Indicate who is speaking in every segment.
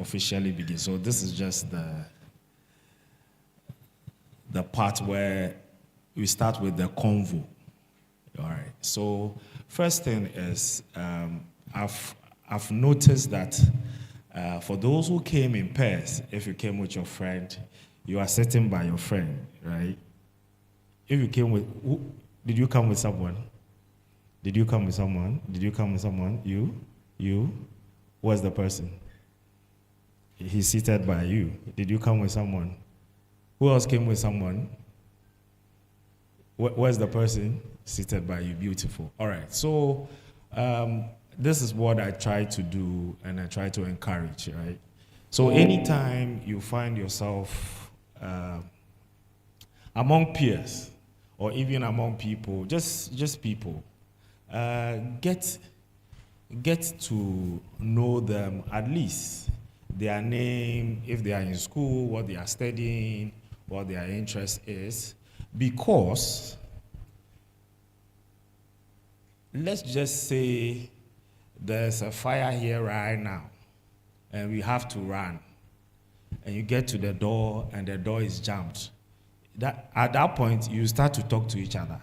Speaker 1: officially begin. So this is just the part where we start with the convo. All right. So first thing is I've noticed that for those who came in pairs, if you came with your friend, you are sitting by your friend, right? If you came with, did you come with someone? Did you come with someone? Did you come with someone? You? What's the person? He's seated by you. Did you come with someone? Who else came with someone? Where's the person? Seated by you. Beautiful. All right. So this is what I try to do, and I try to encourage, right? So anytime you find yourself among peers, or even among people, just people, get to know them, at least their name, if they are in school, what they are studying, what their interest is, because let's just say there's a fire here right now and we have to run, and you get to the door and the door is jammed. At that point you start to talk to each other.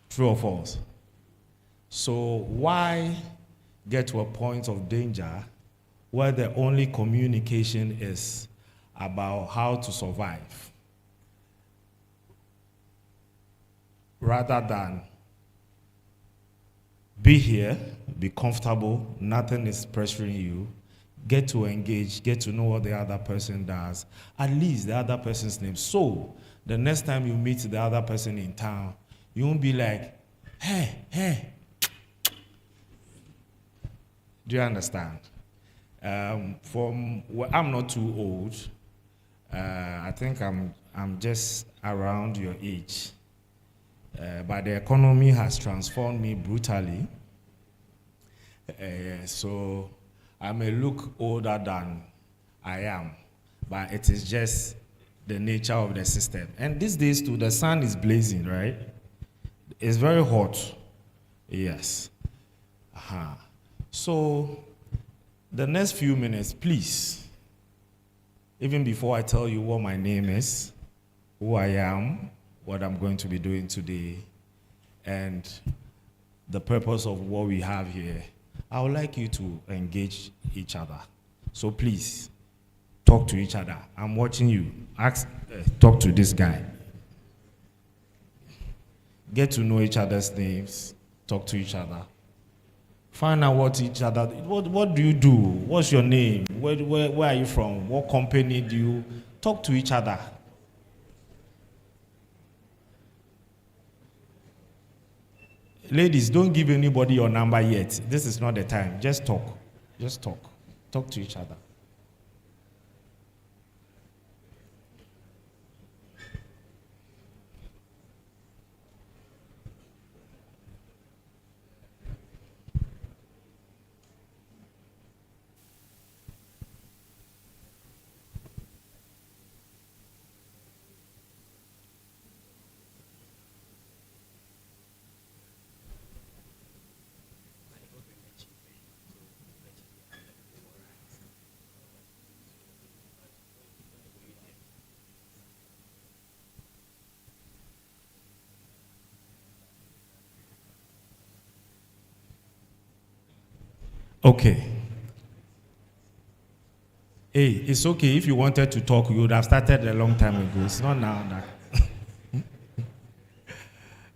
Speaker 1: True or false? So why get to a point of danger where the only communication is about how to survive, rather than be here, be comfortable, nothing is pressuring you, get to engage, get to know what the other person does, at least the other person's name. So the next time you meet the other person in town, you won't be like, hey. Do you understand? I'm not too old. I think I'm just around your age. But the economy has transformed me brutally. So I may look older than I am, but it is just the nature of the system. And these days too, the sun is blazing, right? It's very hot. Yes. So the next few minutes, please, even before I tell you what my name is, who I am, what I'm going to be doing today, and the purpose of what we have here, I would like you to engage each other. So please, talk to each other. I'm watching you. Talk to this guy. Get to know each other's names. Talk to each other. Find out what do you do? What's your name? Where are you from? What company do you? Talk to each other. Ladies, don't give anybody your number yet. This is not the time. Just talk. Just talk. Talk to each other. Okay. Hey, it's okay. If you wanted to talk, you would have started a long time ago. It's not now that.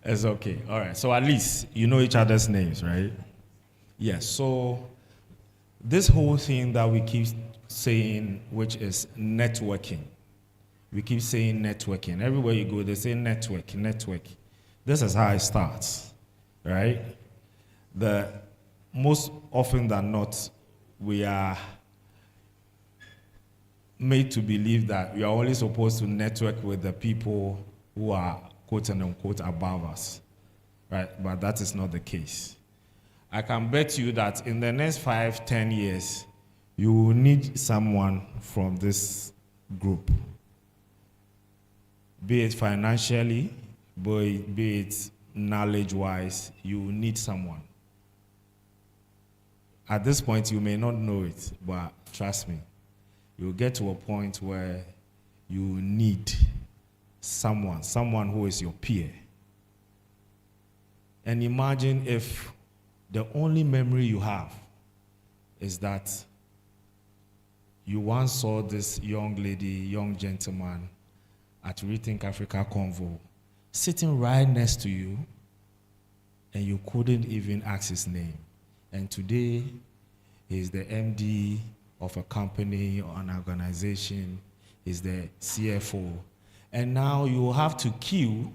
Speaker 1: It's okay. All right. So at least you know each other's names, right? Yes. So this whole thing that we keep saying, which is networking. We keep saying networking. Everywhere you go, they say network. This is how it starts, right? Most often than not, we are made to believe that we are only supposed to network with the people who are quote unquote above us, right? But that is not the case. I can bet you that in the next 5-10 years, you will need someone from this group, be it financially, be it knowledge-wise. You will need someone. At this point, you may not know it, but trust me, you'll get to a point where you need someone who is your peer. And imagine if the only memory you have is that you once saw this young lady, young gentleman at Rethink Africa Convo sitting right next to you, and you couldn't even ask his name. And today, he's the MD of a company or an organization, he's the CFO. And now you have to queue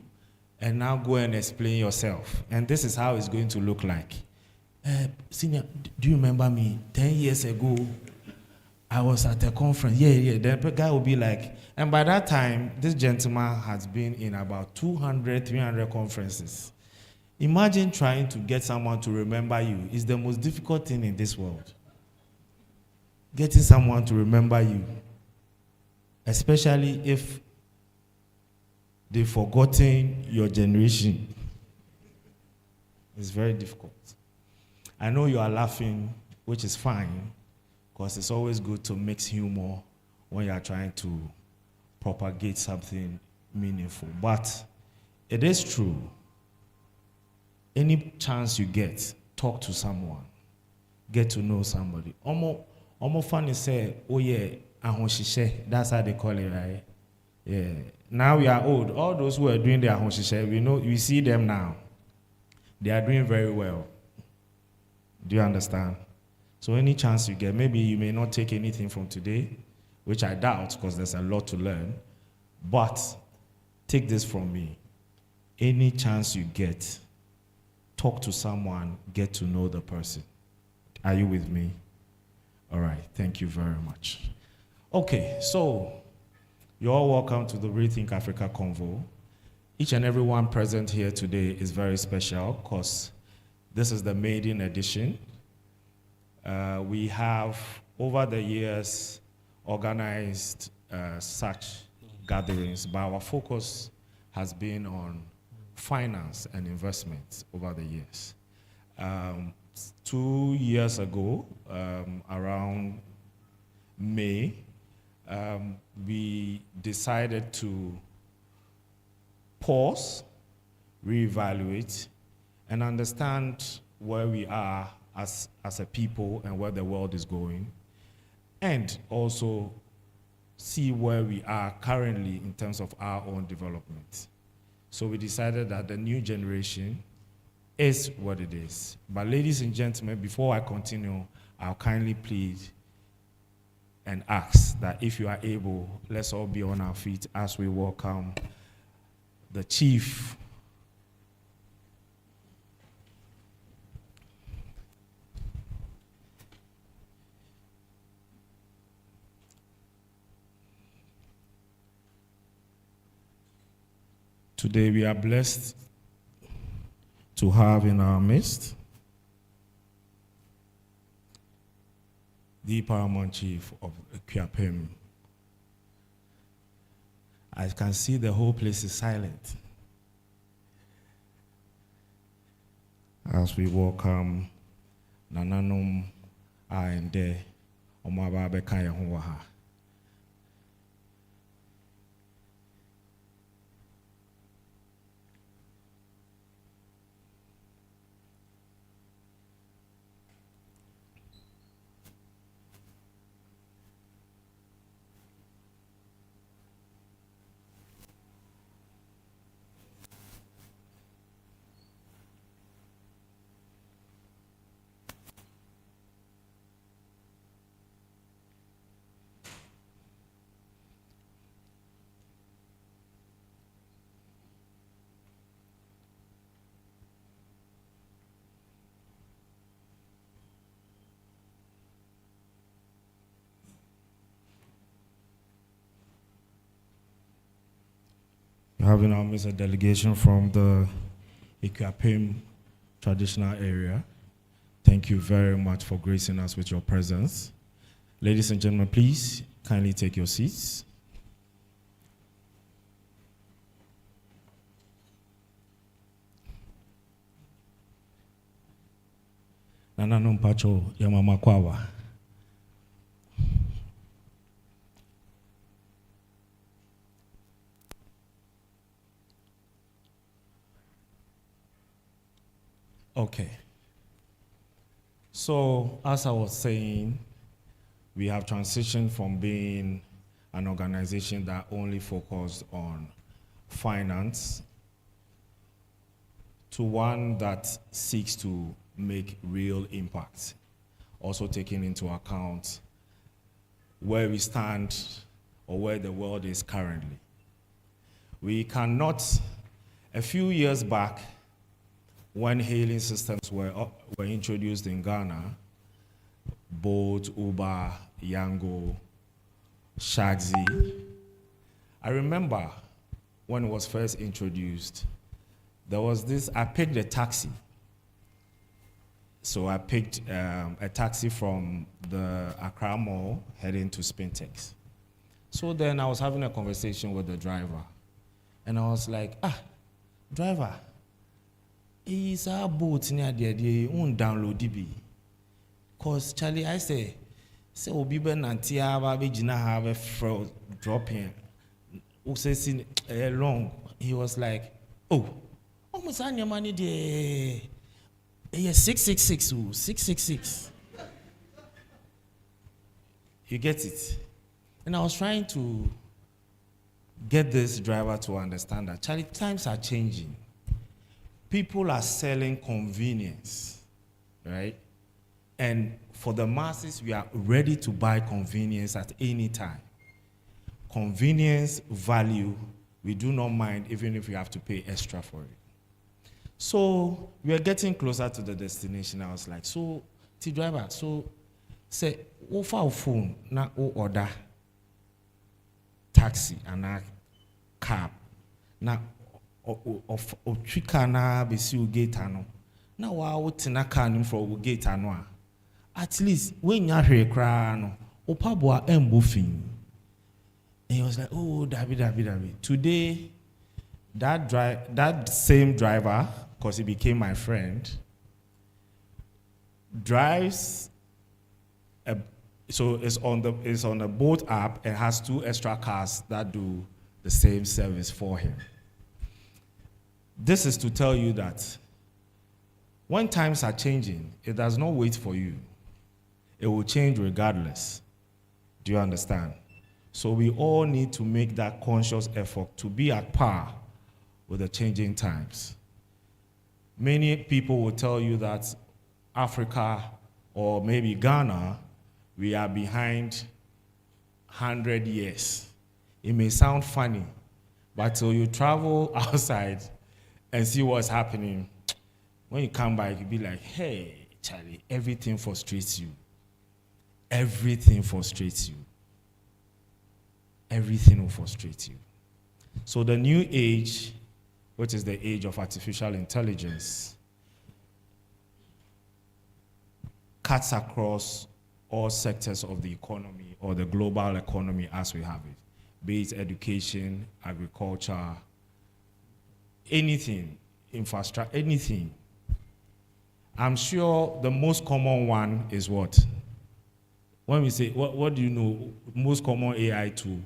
Speaker 1: and now go and explain yourself. And this is how it's going to look like. Senior, do you remember me? 10 years ago, I was at a conference. Yeah. The guy will be like, and by that time, this gentleman has been in about 200, 300 conferences. Imagine trying to get someone to remember you. It's the most difficult thing in this world. Getting someone to remember you, especially if they've forgotten your generation. It's very difficult. I know you are laughing, which is fine, because it's always good to mix humor when you are trying to propagate something meaningful. But it is true. Any chance you get, talk to someone. Get to know somebody. Almost funny say, oh yeah, ahonshishe. That's how they call it, right? Yeah. Now we are old. All those who are doing their ahonshishe, we see them now. They are doing very well. Do you understand? So any chance you get, maybe you may not take anything from today, which I doubt because there's a lot to learn, but take this from me. Any chance you get, talk to someone, get to know the person. Are you with me? All right, thank you very much. Okay, so you're all welcome to the Rethink Africa Convo. Each and every one present here today is very special because this is the maiden edition. We have, over the years, organized such gatherings, but our focus has been on finance and investment over the years. 2 years ago, around May, we decided to pause, reevaluate, and understand where we are as a people and where the world is going, and also see where we are currently in terms of our own development. So we decided that the new generation is what it is. But ladies and gentlemen, before I continue, I'll kindly plead and ask that if you are able, let's all be on our feet as we welcome the chief Today we are blessed to have in our midst the paramount chief of Equiapem. I can see the whole place is silent as we welcome Nananom Aende Omababe Kaya Huwaha. Having our midst a delegation from the Equiapem traditional area. Thank you very much for gracing us with your presence. Ladies and gentlemen, please kindly take your seats. Nana no mpacho ya mama kwawa. Okay. So, as I was saying, we have transitioned from being an organization that only focused on finance to one that seeks to make real impact, also taking into account where we stand or where the world is currently. We cannot, a few years back, when hailing systems were introduced in Ghana, Bolt, Uber, Yango, Shagzy, I remember when it was first introduced, there was this, I picked a taxi. So I picked a taxi from the Accra Mall heading to Spintex. So then I was having a conversation with the driver. And I was like, driver, it's a boat near the won't download DB. Because Charlie, I say Obi Ben and Tiava Vijina have a fraud dropping. Who says long. He was like, almost on your money there. 666, 666. You get it? And I was trying to get this driver to understand that, Charlie, times are changing. People are selling convenience, right? And for the masses, we are ready to buy convenience at any time. Convenience, value, we do not mind even if we have to pay extra for it. So we are getting closer to the destination. I was like, so, driver, so say, offer phone, na order taxi and a cab, na of trika na besi gate ano. Na wa tina car for gate ano. At least when you hear cry no, opabwa embofin. And he was like, David. Today, that same driver, because he became my friend, drives so it's on the Bolt app and has 2 extra cars that do the same service for him. This is to tell you that when times are changing, it does not wait for you. It will change regardless. Do you understand? So we all need to make that conscious effort to be at par with the changing times. Many people will tell you that Africa or maybe Ghana, we are behind 100 years. It may sound funny, but till you travel outside and see what's happening, when you come back, you'll be like, hey, Charlie, everything frustrates you. Everything frustrates you. Everything will frustrate you. So the new age, which is the age of artificial intelligence, cuts across all sectors of the economy or the global economy as we have it, be it education, agriculture, anything, infrastructure, anything. I'm sure the most common one is what? When we say, what do you know, most common AI tool?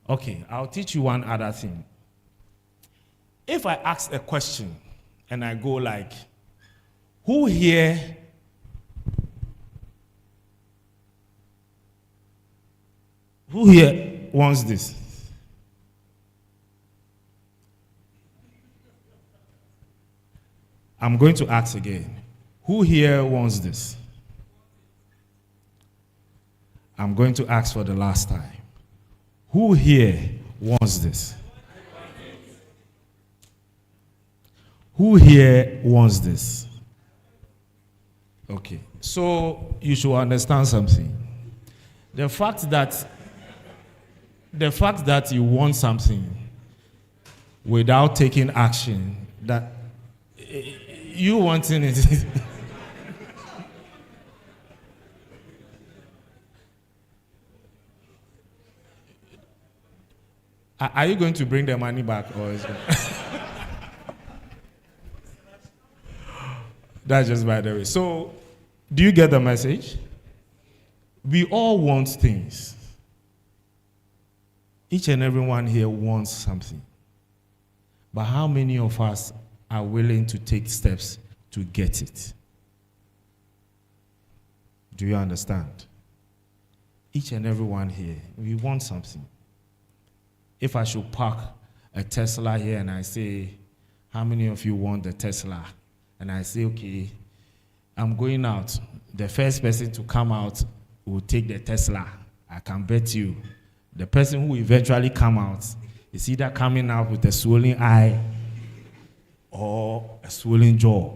Speaker 1: Okay, I'll teach you one other thing. If I ask a question and I go like, who here wants this? I'm going to ask again. Who here wants this? I'm going to ask for the last time. Who here wants this? Who here wants this? Okay, so you should understand something. The fact that you want something without taking action, that you wanting it. Are you going to bring the money back or is it? That's just by the way. So, do you get the message? We all want things. Each and everyone here wants something. But how many of us are willing to take steps to get it? Do you understand? Each and everyone here, we want something. If I should park a Tesla here and I say, how many of you want the Tesla? And I say, okay, I'm going out. The first person to come out will take the Tesla. I can bet you. The person who eventually come out is either coming out with a swollen eye or a swollen jaw.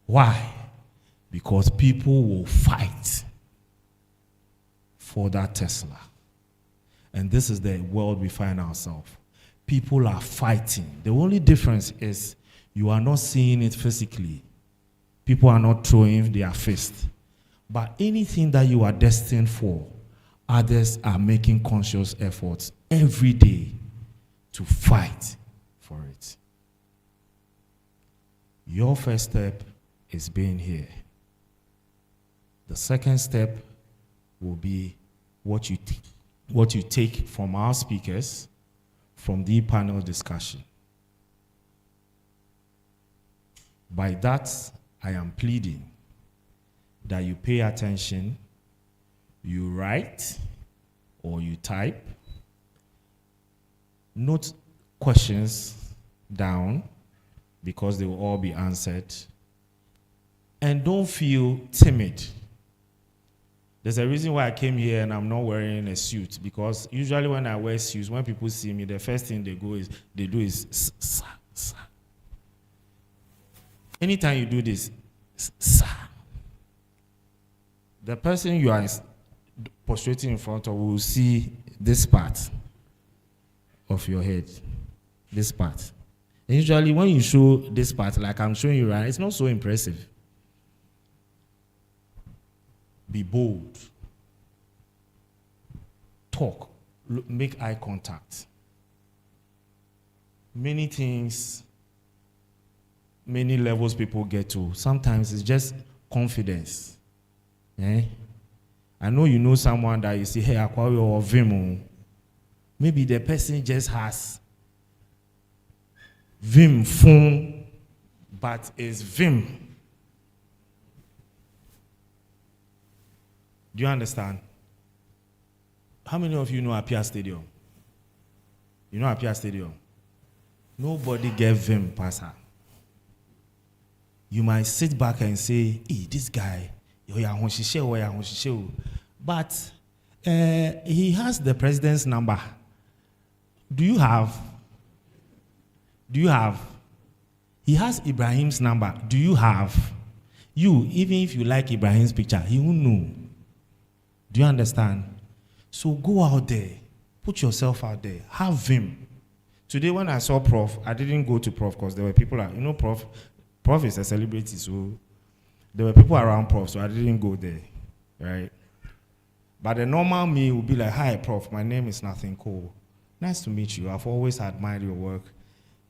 Speaker 1: Why? Because people will fight for that Tesla. And this is the world we find ourselves. People are fighting. The only difference is you are not seeing it physically. People are not throwing their fist. But anything that you are destined for, others are making conscious efforts every day to fight for it. Your first step is being here. The second step will be what you take from our speakers, from the panel discussion. By that, I am pleading that you pay attention, you write or you type, note questions down because they will all be answered, and don't feel timid. There's a reason why I came here and I'm not wearing a suit, because usually when I wear suits, when people see me, the first thing they do is sir. Anytime you do this, sir, the person you are prostrating in front of will see this part of your head, this part. And usually when you show this part, like I'm showing you right, it's not so impressive. Be bold. Talk. Make eye contact. Many things, many levels people get to. Sometimes it's just confidence. I know you know someone that you say, hey, Aquario or Vim. Maybe the person just has Vim phone, but it's Vim. Do you understand? How many of you know Apia Stadium? You know Apia Stadium? Nobody gave Vim pass her. You might sit back and say, hey, this guy, but he has the president's number. Do you have? He has Ibrahim's number. Do you have? You, even if you like Ibrahim's picture, he won't know. Do you understand? So go out there. Put yourself out there. Have him. Today when I saw Prof, I didn't go to Prof because there were people, Prof is a celebrity, so there were people around Prof, so I didn't go there, right? But the normal me would be like, hi, Prof, my name is Nothing Cole. Nice to meet you. I've always admired your work.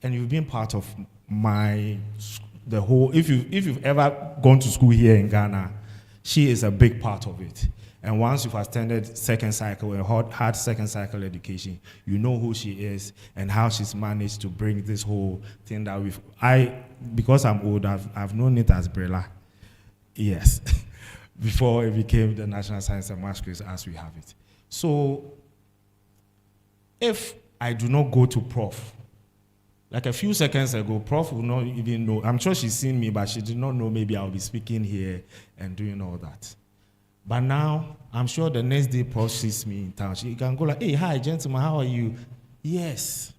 Speaker 1: And you've been part of the whole, if you've ever gone to school here in Ghana, she is a big part of it. And once you've attended second cycle, a hard second cycle education, you know who she is and how she's managed to bring this whole thing that because I'm old, I've known it as Brella. Yes. Before it became the National Science and Maths quiz as we have it. So, if I do not go to Prof, like a few seconds ago, Prof will not even know. I'm sure she's seen me, but she did not know maybe I'll be speaking here and doing all that. But now, I'm sure the next day Prof sees me in town. She can go like, hey, hi, gentlemen, how are you? Yes.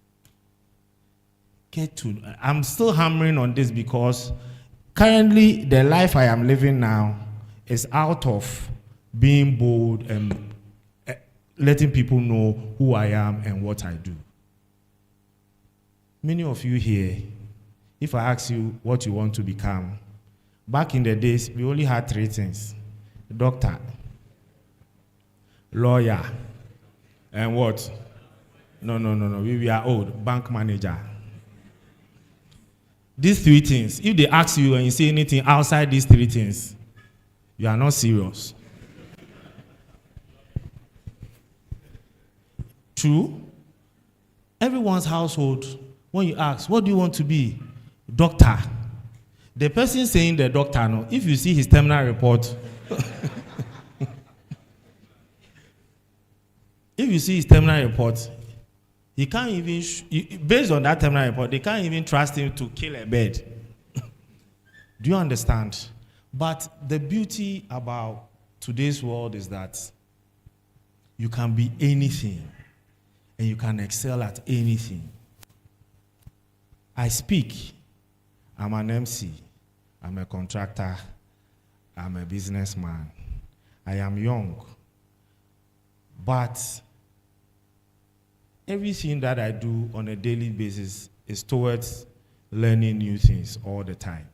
Speaker 1: I'm still hammering on this because currently the life I am living now is out of being bold and letting people know who I am and what I do. Many of you here, if I ask you what you want to become, back in the days, we only had 3 things. Doctor, lawyer, and what? No. We are old. Bank manager. These three things, if they ask you and you say anything outside these three things, you are not serious. True. Everyone's household, when you ask, what do you want to be? Doctor. The person saying the doctor, no, if you see his terminal report, if you see his terminal report, he can't even, based on that terminal report, they can't even trust him to kill a bird. Do you understand? But the beauty about today's world is that you can be anything and you can excel at anything. I speak. I'm an MC. I'm a contractor. I'm a businessman. I am young. But everything that I do on a daily basis is towards learning new things all the time.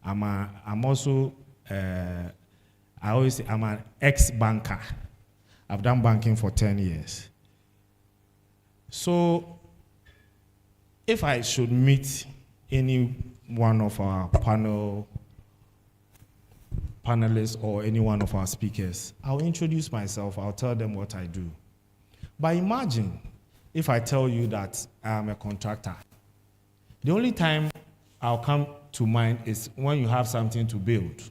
Speaker 1: I'm also, I always say I'm an ex-banker. I've done banking for 10 years. So if I should meet any one of our panelists or any one of our speakers, I'll introduce myself, I'll tell them what I do. But imagine if I tell you that I'm a contractor. The only time I'll come to mind is when you have something to build,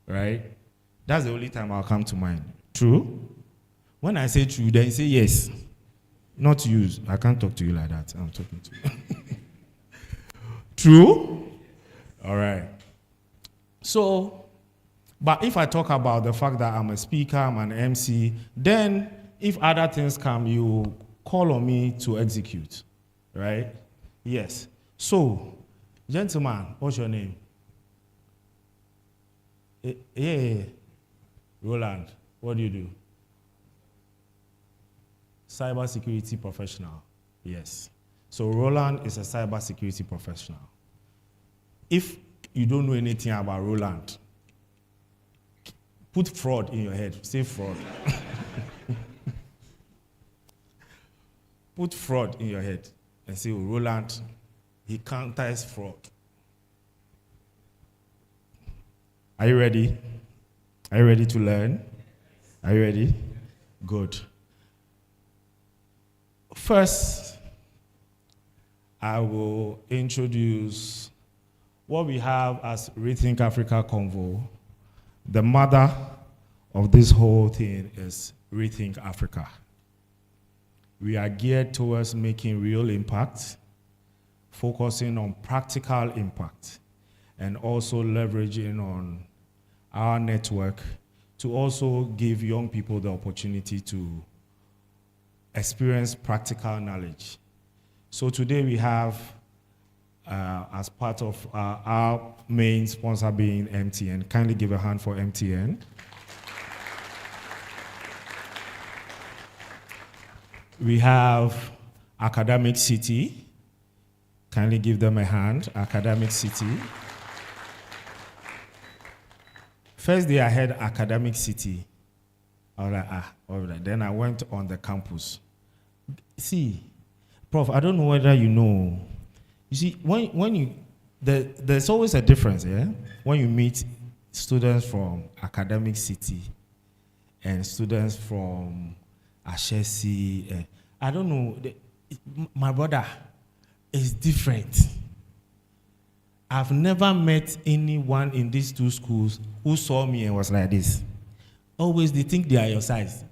Speaker 1: right? That's the only time I'll come to mind. True? When I say true, then you say yes. Not you. I can't talk to you like that. I'm talking to you. True? All right. So, but if I talk about the fact that I'm a speaker, I'm an MC, then if other things come, you call on me to execute, right? Yes. So, gentlemen, what's your name? Yeah. Roland, what do you do? Cybersecurity professional. Yes. So Roland is a cybersecurity professional. If you don't know anything about Roland, put fraud in your head. Say fraud. Put fraud in your head and say, oh, Roland, he counters fraud. Are you ready? Are you ready to learn? Are you ready? Good. First, I will introduce what we have as Rethink Africa Convo. The mother of this whole thing is Rethink Africa. We are geared towards making real impact, focusing on practical impact, and also leveraging on our network to also give young people the opportunity to experience practical knowledge. So today we have, as part of our main sponsor being MTN, kindly give a hand for MTN. We have Academic City. Kindly give them a hand, Academic City. First day I heard Academic City. I was like, all right. Then I went on the campus. See, Prof, I don't know whether you know. You see, there's always a difference, yeah? When you meet students from Academic City and students from Ashesi, I don't know, my brother is different. I've never met anyone in these two schools who saw me and was like this. Always they think they are your size.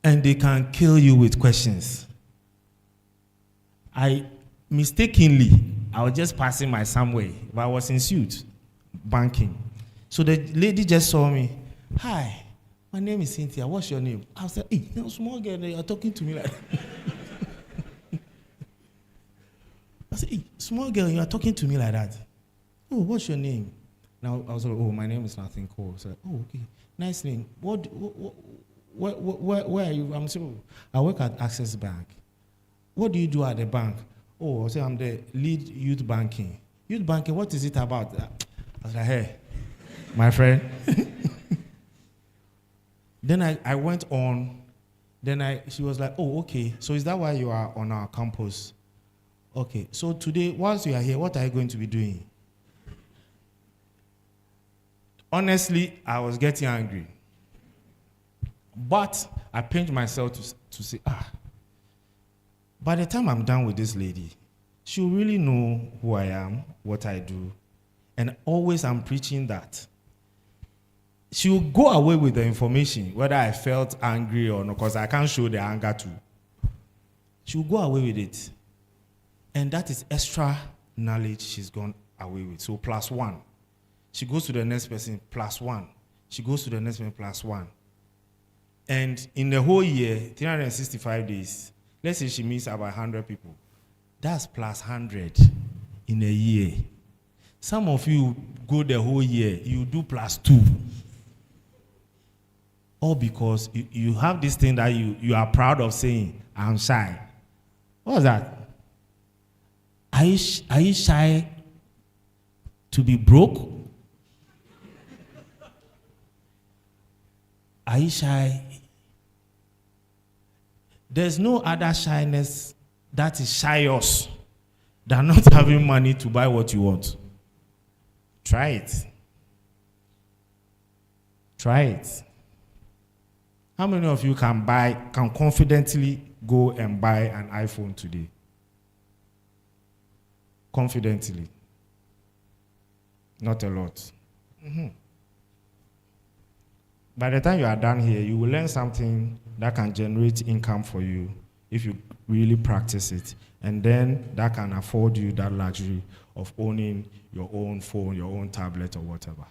Speaker 1: And they can kill you with questions. I was just passing my somewhere, but I was in suit, banking. So the lady just saw me. Hi, my name is Cynthia. What's your name? I was like, hey, you're a small girl, you're talking to me like that. I said, hey, small girl, you're talking to me like that. Oh, what's your name? Now I was like, oh, my name is nothing cool. So, oh, okay, nice name. Where are you? I'm saying, I work at Access Bank. What do you do at the bank? Oh, I say I'm the lead youth banking. Youth banking, what is it about? I was like, hey, my friend. Then I went on. Then she was like, oh, okay. So is that why you are on our campus? Okay, so today, once you are here, what are you going to be doing? Honestly, I was getting angry. But I pinched myself to say, by the time I'm done with this lady, she'll really know who I am, what I do. And always I'm preaching that. She'll go away with the information, whether I felt angry or not, because I can't show the anger too. She'll go away with it. And that is extra knowledge she's gone away with. So +1. She goes to the next person, +1. She goes to the next person, +1. And in the whole year, 365 days, let's say she meets about 100 people. That's +100 in a year. Some of you go the whole year, you do +2. All because you have this thing that you are proud of saying, I'm shy. What's that? Are you shy to be broke? Are you shy? There's no other shyness that is shyous than not having money to buy what you want. Try it. Try it. How many of you can confidently go and buy an iPhone today? Confidently. Not a lot. By the time you are done here, you will learn something that can generate income for you if you really practice it. And then that can afford you that luxury of owning your own phone, your own tablet, or whatever.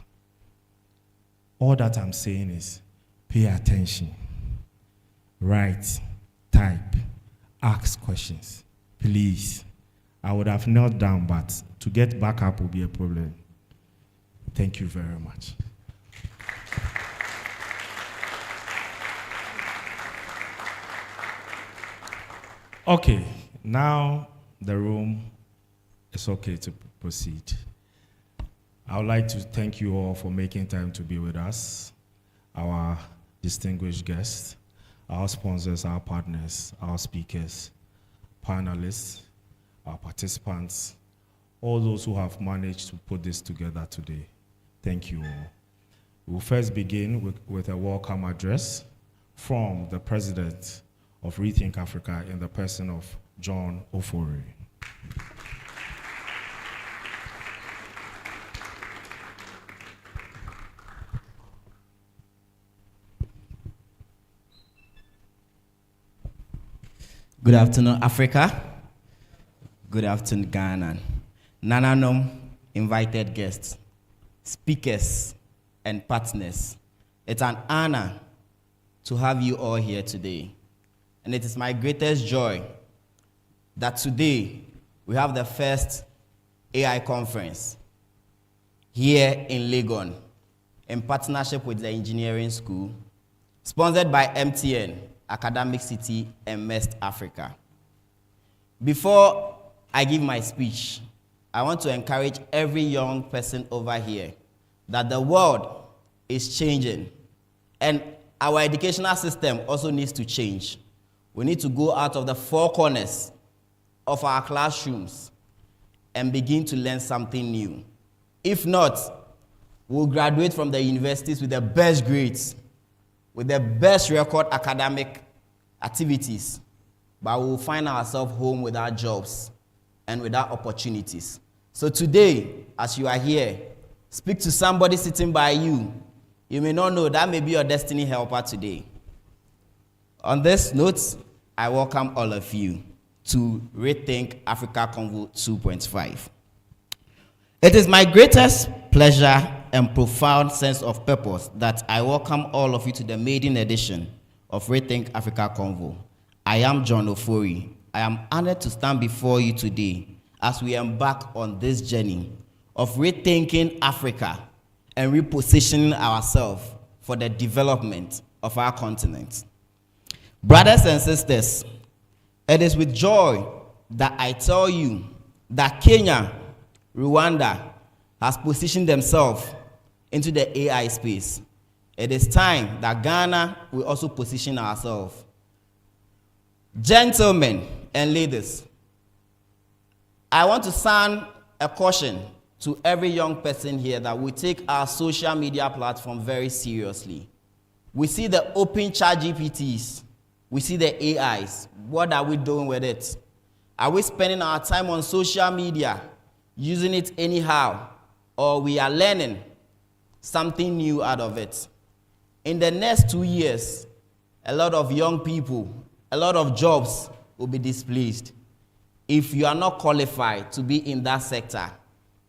Speaker 1: All that I'm saying is pay attention. Write, type, ask questions. Please. I would have knelt down, but to get back up will be a problem. Thank you very much. Okay, now the room is okay to proceed. I would like to thank you all for making time to be with us, our distinguished guests, our sponsors, our partners, our speakers, panelists, our participants, all those who have managed to put this together today. Thank you all. We'll first begin with a welcome address from the President of Rethink Africa in the person of John Ofori.
Speaker 2: Good afternoon, Africa. Good afternoon, Ghana. Nananom invited guests, speakers, and partners. It's an honor to have you all here today. And it is my greatest joy that today we have the first AI conference here in Legon in partnership with the engineering school, sponsored by MTN, Academic City, and MEST Africa. Before I give my speech, I want to encourage every young person over here that the world is changing, and our educational system also needs to change. We need to go out of the four corners of our classrooms and begin to learn something new. If not, we'll graduate from the universities with the best grades, with the best record academic activities, but we'll find ourselves home without jobs and without opportunities. So today, as you are here, speak to somebody sitting by you. You may not know, that may be your destiny helper today. On this note, I welcome all of you to Rethink Africa Convo 2.5. It is my greatest pleasure and profound sense of purpose that I welcome all of you to the maiden edition of Rethink Africa Convo. I am John Ofori. I am honored to stand before you today as we embark on this journey of rethinking Africa and repositioning ourselves for the development of our continent. Brothers and sisters, it is with joy that I tell you that Kenya, Rwanda, has positioned themselves into the AI space. It is time that Ghana will also position ourselves. Gentlemen and ladies, I want to sound a caution to every young person here that we take our social media platform very seriously. We see the open chat GPTs. We see the AIs. What are we doing with it? Are we spending our time on social media, using it anyhow, or we are learning something new out of it? In the next 2 years, a lot of young people, a lot of jobs will be displaced. If you are not qualified to be in that sector,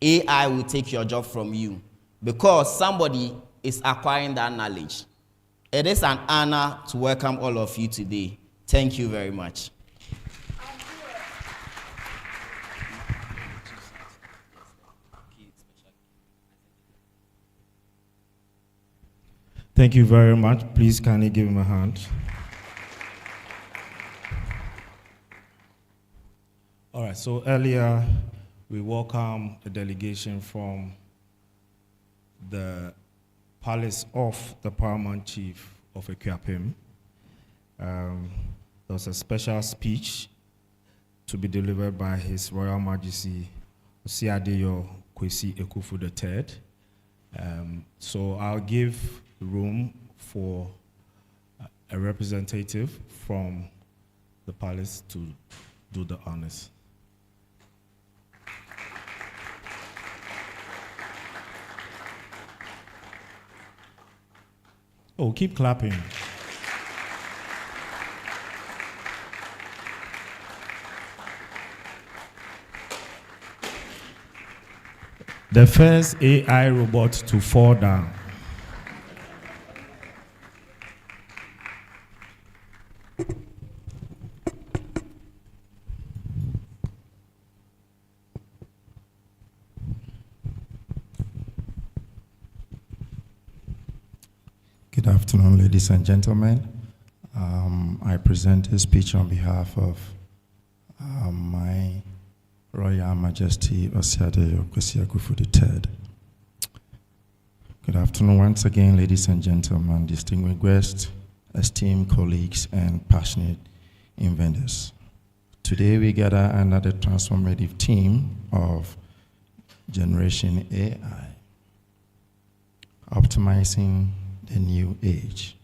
Speaker 2: AI will take your job from you because somebody is acquiring that knowledge. It is an honor to welcome all of you today. Thank you very much.
Speaker 1: Thank you very much. Please, can you give him a hand? All right, so earlier we welcomed a delegation from the Palace of the Paramount Chief of Equiapim. There was a special speech to be delivered by His Royal Majesty Osiadeyo Kwesi Ekufu III. So I'll give room for a representative from the palace to do the honors. Oh, keep clapping. The first AI robot to fall down.
Speaker 3: Good afternoon, ladies and gentlemen. I present a speech on behalf of my Royal Majesty Osiadeyo Kwesi Ekufu III. Good afternoon once again, ladies and gentlemen, distinguished guests, esteemed colleagues, and passionate inventors. Today we gather under the transformative theme of Generation AI, optimizing the new age.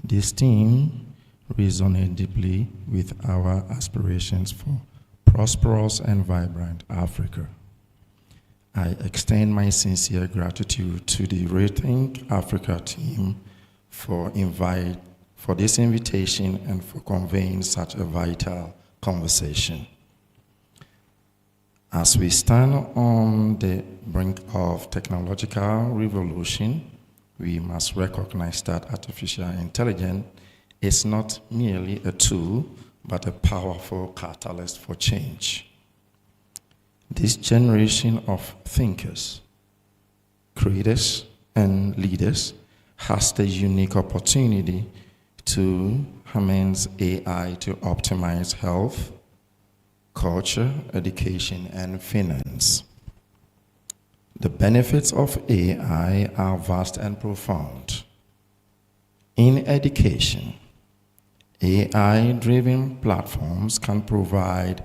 Speaker 3: This theme resonates deeply with our aspirations for prosperous and vibrant Africa. I extend my sincere gratitude to the Rethink Africa team for this invitation and for conveying such a vital conversation. As we stand on the brink of technological revolution, we must recognize that artificial intelligence is not merely a tool, but a powerful catalyst for change. This generation of thinkers, creators, and leaders has the unique opportunity to harness AI to optimize health, culture, education, and finance. The benefits of AI are vast and profound. In education, AI-driven platforms can provide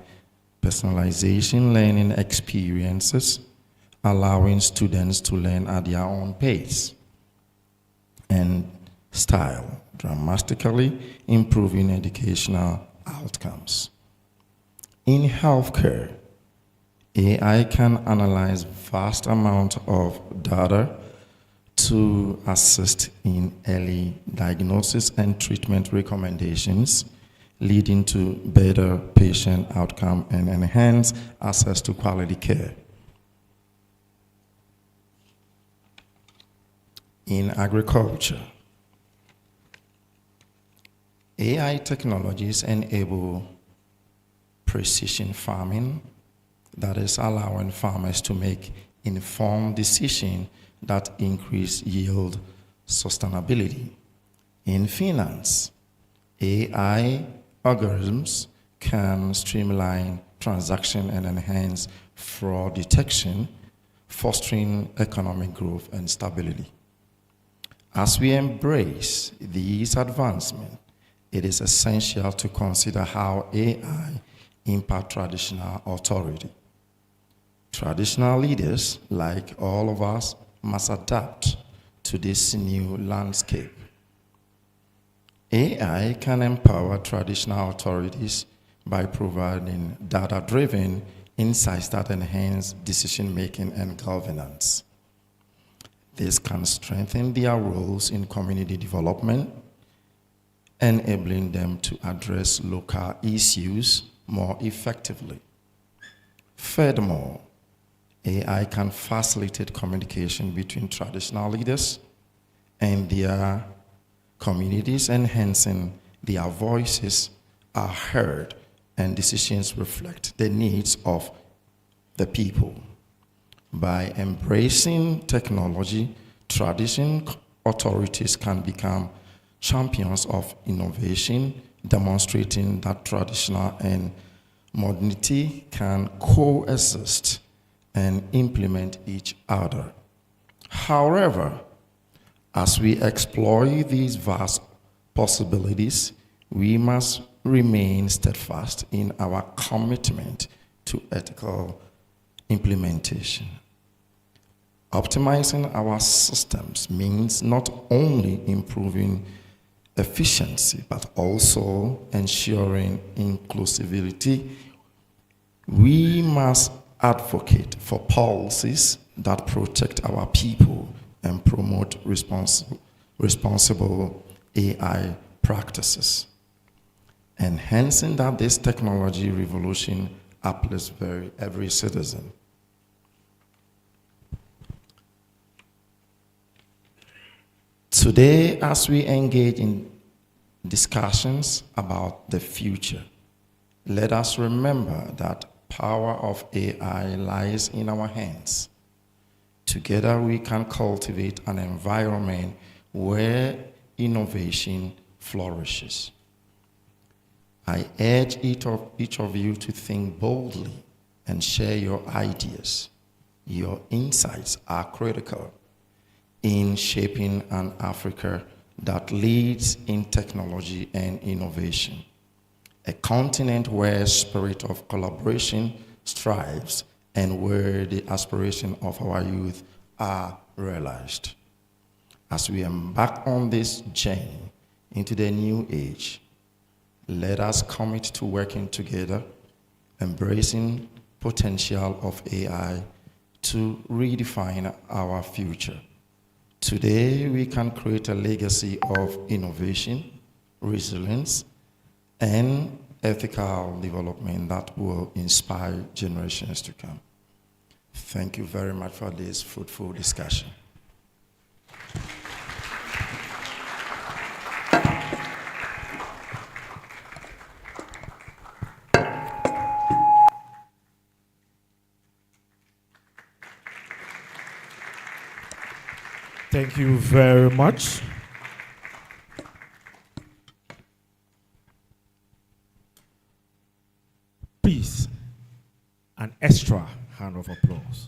Speaker 3: personalization learning experiences, allowing students to learn at their own pace and style, dramatically improving educational outcomes. In healthcare, AI can analyze vast amounts of data to assist in early diagnosis and treatment recommendations, leading to better patient outcome and enhanced access to quality care. In agriculture, AI technologies enable precision farming, that is allowing farmers to make informed decisions that increase yield sustainability. In finance, AI algorithms can streamline transaction and enhance fraud detection, fostering economic growth and stability. As we embrace these advancements, it is essential to consider how AI impart traditional authority. Traditional leaders, like all of us, must adapt to this new landscape. AI can empower traditional authorities by providing data-driven insights that enhance decision-making and governance. This can strengthen their roles in community development, enabling them to address local issues more effectively. Furthermore, AI can facilitate communication between traditional leaders and their communities, enhancing their voices are heard and decisions reflect the needs of the people. By embracing technology, traditional authorities can become champions of innovation, demonstrating that traditional and modernity can coexist and implement each other. However, as we explore these vast possibilities, we must remain steadfast in our commitment to ethical implementation. Optimizing our systems means not only improving efficiency, but also ensuring inclusivity. We must advocate for policies that protect our people and promote responsible AI practices, enhancing that this technology revolution uplifts every citizen. Today, as we engage in discussions about the future, let us remember that power of AI lies in our hands. Together, we can cultivate an environment where innovation flourishes. I urge each of you to think boldly and share your ideas. Your insights are critical in shaping an Africa that leads in technology and innovation, a continent where spirit of collaboration strives and where the aspirations of our youth are realized. As we embark on this journey into the new age, let us commit to working together, embracing potential of AI to redefine our future. Today, we can create a legacy of innovation, resilience, and ethical development that will inspire generations to come. Thank you very much for this fruitful discussion.
Speaker 1: Thank you very much. Please, an extra hand of applause.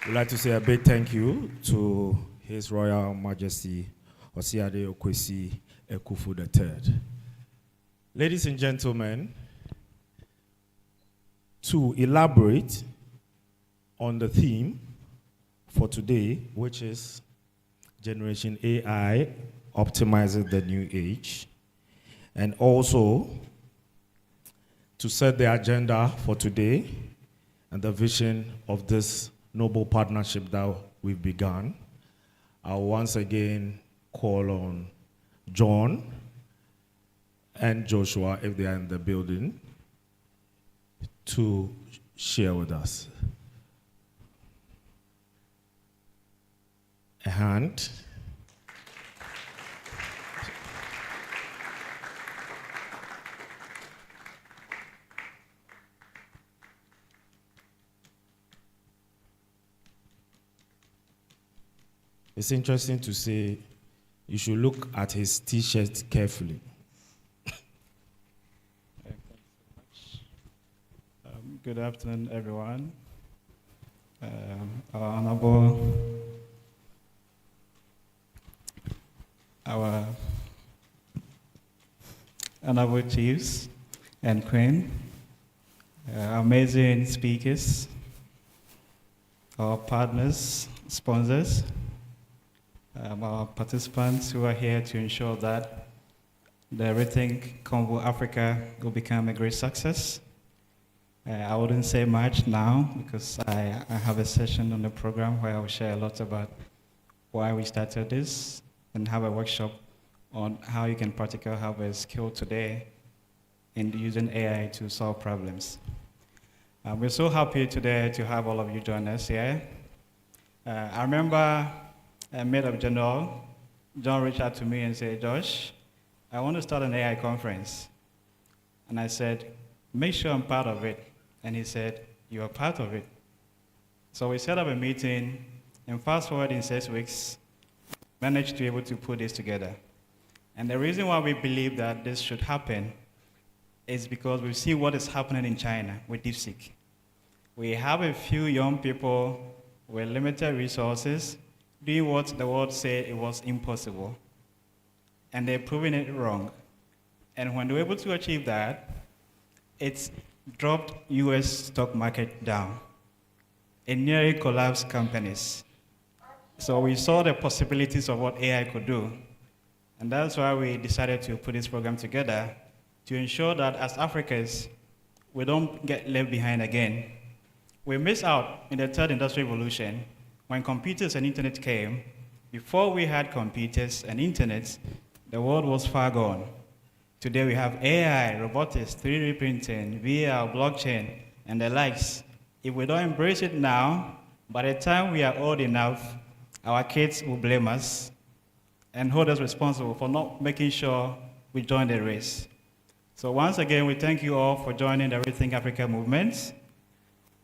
Speaker 1: We'd like to say a big thank you to His Royal Majesty Osiade Okwesi Ekufu III. Ladies and gentlemen, to elaborate on the theme for today, which is Generation AI Optimizing the New Age, and also to set the agenda for today and the vision of this noble partnership that we've begun, I'll once again call on John and Joshua, if they are in the building, to share with us. A hand. It's interesting to say you should look at his T-shirt carefully.
Speaker 4: Good afternoon, everyone. Our honorable, our honorable chiefs and queen, amazing speakers, our partners, sponsors, our participants who are here to ensure that the Rethink Convo Africa will become a great success. I wouldn't say much now because I have a session on the program where I will share a lot about why we started this and have a workshop on how you can practically have a skill today in using AI to solve problems. We're so happy today to have all of you join us here. I remember mid-of John reached out to me and said, Josh, I want to start an AI conference. And I said, make sure I'm part of it. And he said, you are part of it. So we set up a meeting, and fast forward in 6 weeks, managed to be able to put this together. And the reason why we believe that this should happen is because we see what is happening in China with DeepSeek. We have a few young people with limited resources doing what the world said it was impossible. And they're proving it wrong. And when they were able to achieve that, it's dropped US stock market down. It nearly collapsed companies. So we saw the possibilities of what AI could do. And that's why we decided to put this program together to ensure that as Africans, we don't get left behind again. We missed out in the third industrial revolution when computers and internet came. Before we had computers and internet, the world was far gone. Today we have AI, robotics, 3D printing, VR, blockchain, and the likes. If we don't embrace it now, by the time we are old enough, our kids will blame us and hold us responsible for not making sure we join the race. So once again, we thank you all for joining the Rethink Africa movement,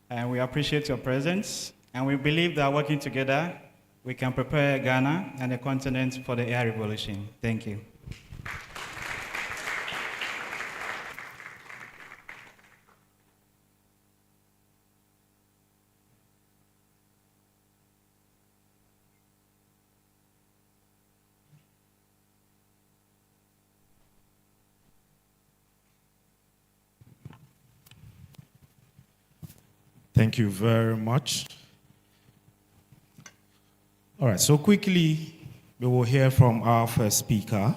Speaker 4: and we appreciate your presence, and we believe that working together, we can prepare Ghana and the continent for the AI revolution. Thank you.
Speaker 1: Thank you very much. All right, so quickly, we will hear from our first speaker.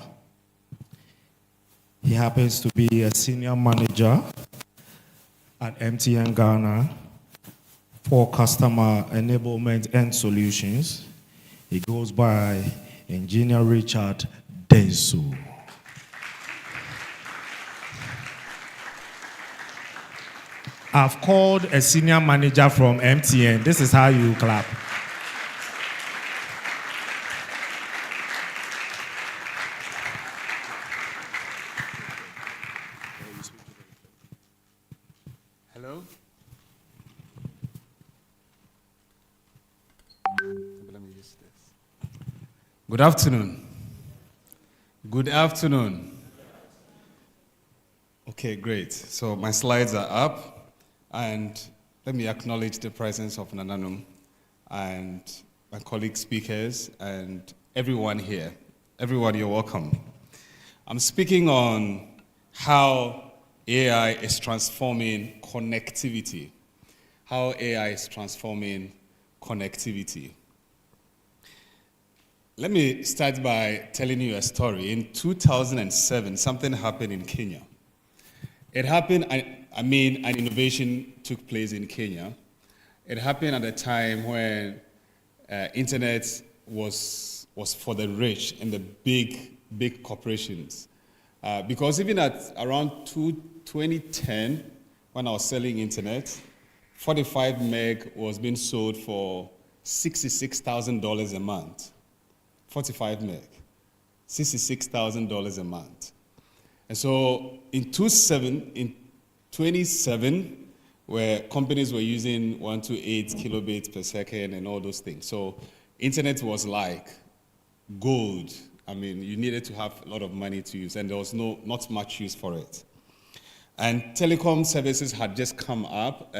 Speaker 1: He happens to be a senior manager at MTN Ghana for customer enablement and solutions. He goes by Engineer Richard Denso. I've called a senior manager from MTN. This is how you clap.
Speaker 5: Hello? Let me use this. Good afternoon. Good afternoon. Okay, great. So my slides are up. And let me acknowledge the presence of Nananum and my colleague speakers and everyone here. Everyone, you're welcome. I'm speaking on how AI is transforming connectivity. How AI is transforming connectivity. Let me start by telling you a story. In 2007, something happened in Kenya. It happened, an innovation took place in Kenya. It happened at a time when internet was for the rich and the big corporations. Because even at around 2010, when I was selling internet, 45 meg was being sold for $66,000 a month. 45 meg, $66,000 a month. And so in 27, where companies were using 128 kilobits per second and all those things. So internet was like gold. You needed to have a lot of money to use, and there was not much use for it. And telecom services had just come up.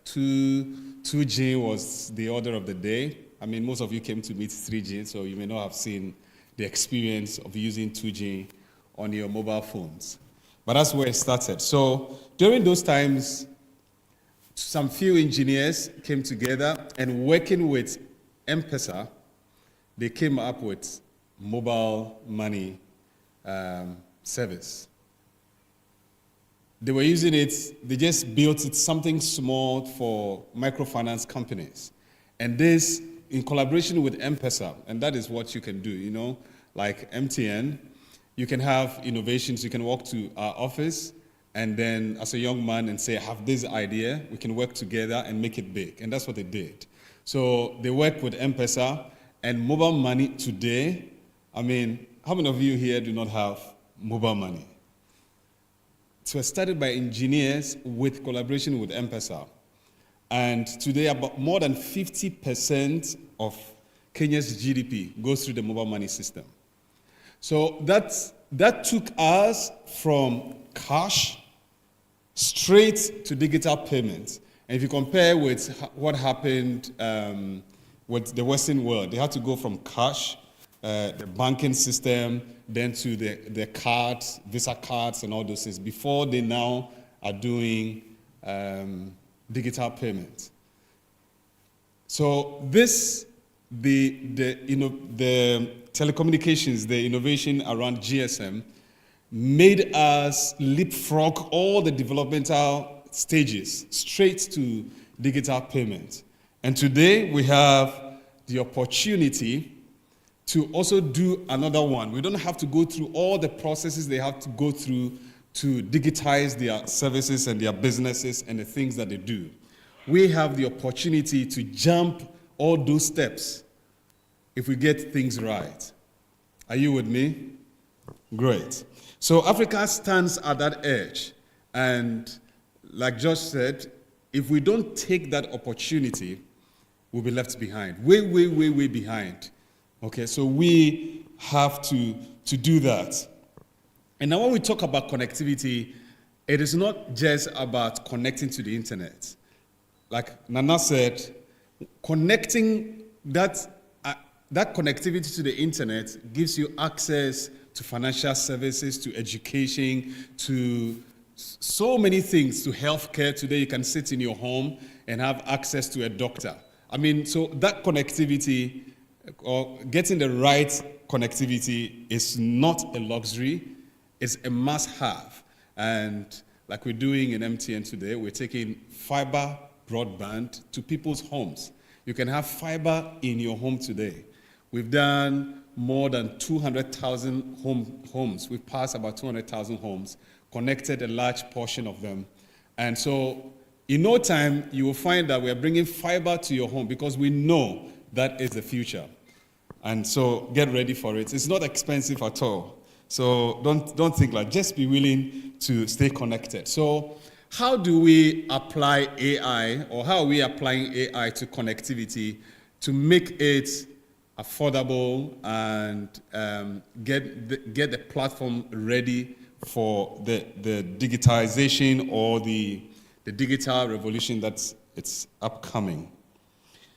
Speaker 5: 2G was the order of the day. Most of you came to meet 3G, so you may not have seen the experience of using 2G on your mobile phones. But that's where it started. So during those times, some few engineers came together and working with M-Pesa, they came up with mobile money service. They were using it, they just built it something small for microfinance companies. And this, in collaboration with M-Pesa, and that is what you can do, you know, like MTN, you can have innovations, you can walk to our office, and then as a young man and say, I have this idea, we can work together and make it big. And that's what they did. So they work with M-Pesa, and mobile money today, I mean, how many of you here do not have mobile money? So it started by engineers with collaboration with M-Pesa. And today, about more than 50% of Kenya's GDP goes through the mobile money system. So that took us from cash straight to digital payments. And if you compare with what happened with the Western world, they had to go from cash, the banking system, then to the cards, Visa cards and all those things, before they now are doing digital payments. So the telecommunications, the innovation around GSM, made us leapfrog all the developmental stages straight to digital payment. And today we have the opportunity to also do another one. We don't have to go through all the processes they have to go through to digitize their services and their businesses and the things that they do. We have the opportunity to jump all those steps if we get things right. Are you with me? Great. So Africa stands at that edge. And like Josh said, if we don't take that opportunity, we'll be left behind. Way behind. Okay, so we have to do that. And now when we talk about connectivity, it is not just about connecting to the internet. Like Nana said, connecting that connectivity to the internet gives you access to financial services, to education, to so many things, to healthcare. Today you can sit in your home and have access to a doctor. I mean, so that connectivity, or getting the right connectivity, is not a luxury, it's a must-have. And like we're doing in MTN today, we're taking fiber broadband to people's homes. You can have fiber in your home today. We've done more than 200,000 homes. We've passed about 200,000 homes, connected a large portion of them. And so in no time, you will find that we're bringing fiber to your home because we know that is the future. And so get ready for it. It's not expensive at all. So don't think like, just be willing to stay connected. So how do we apply AI, or how are we applying AI to connectivity to make it affordable and get the platform ready for the digitization or the digital revolution that's upcoming?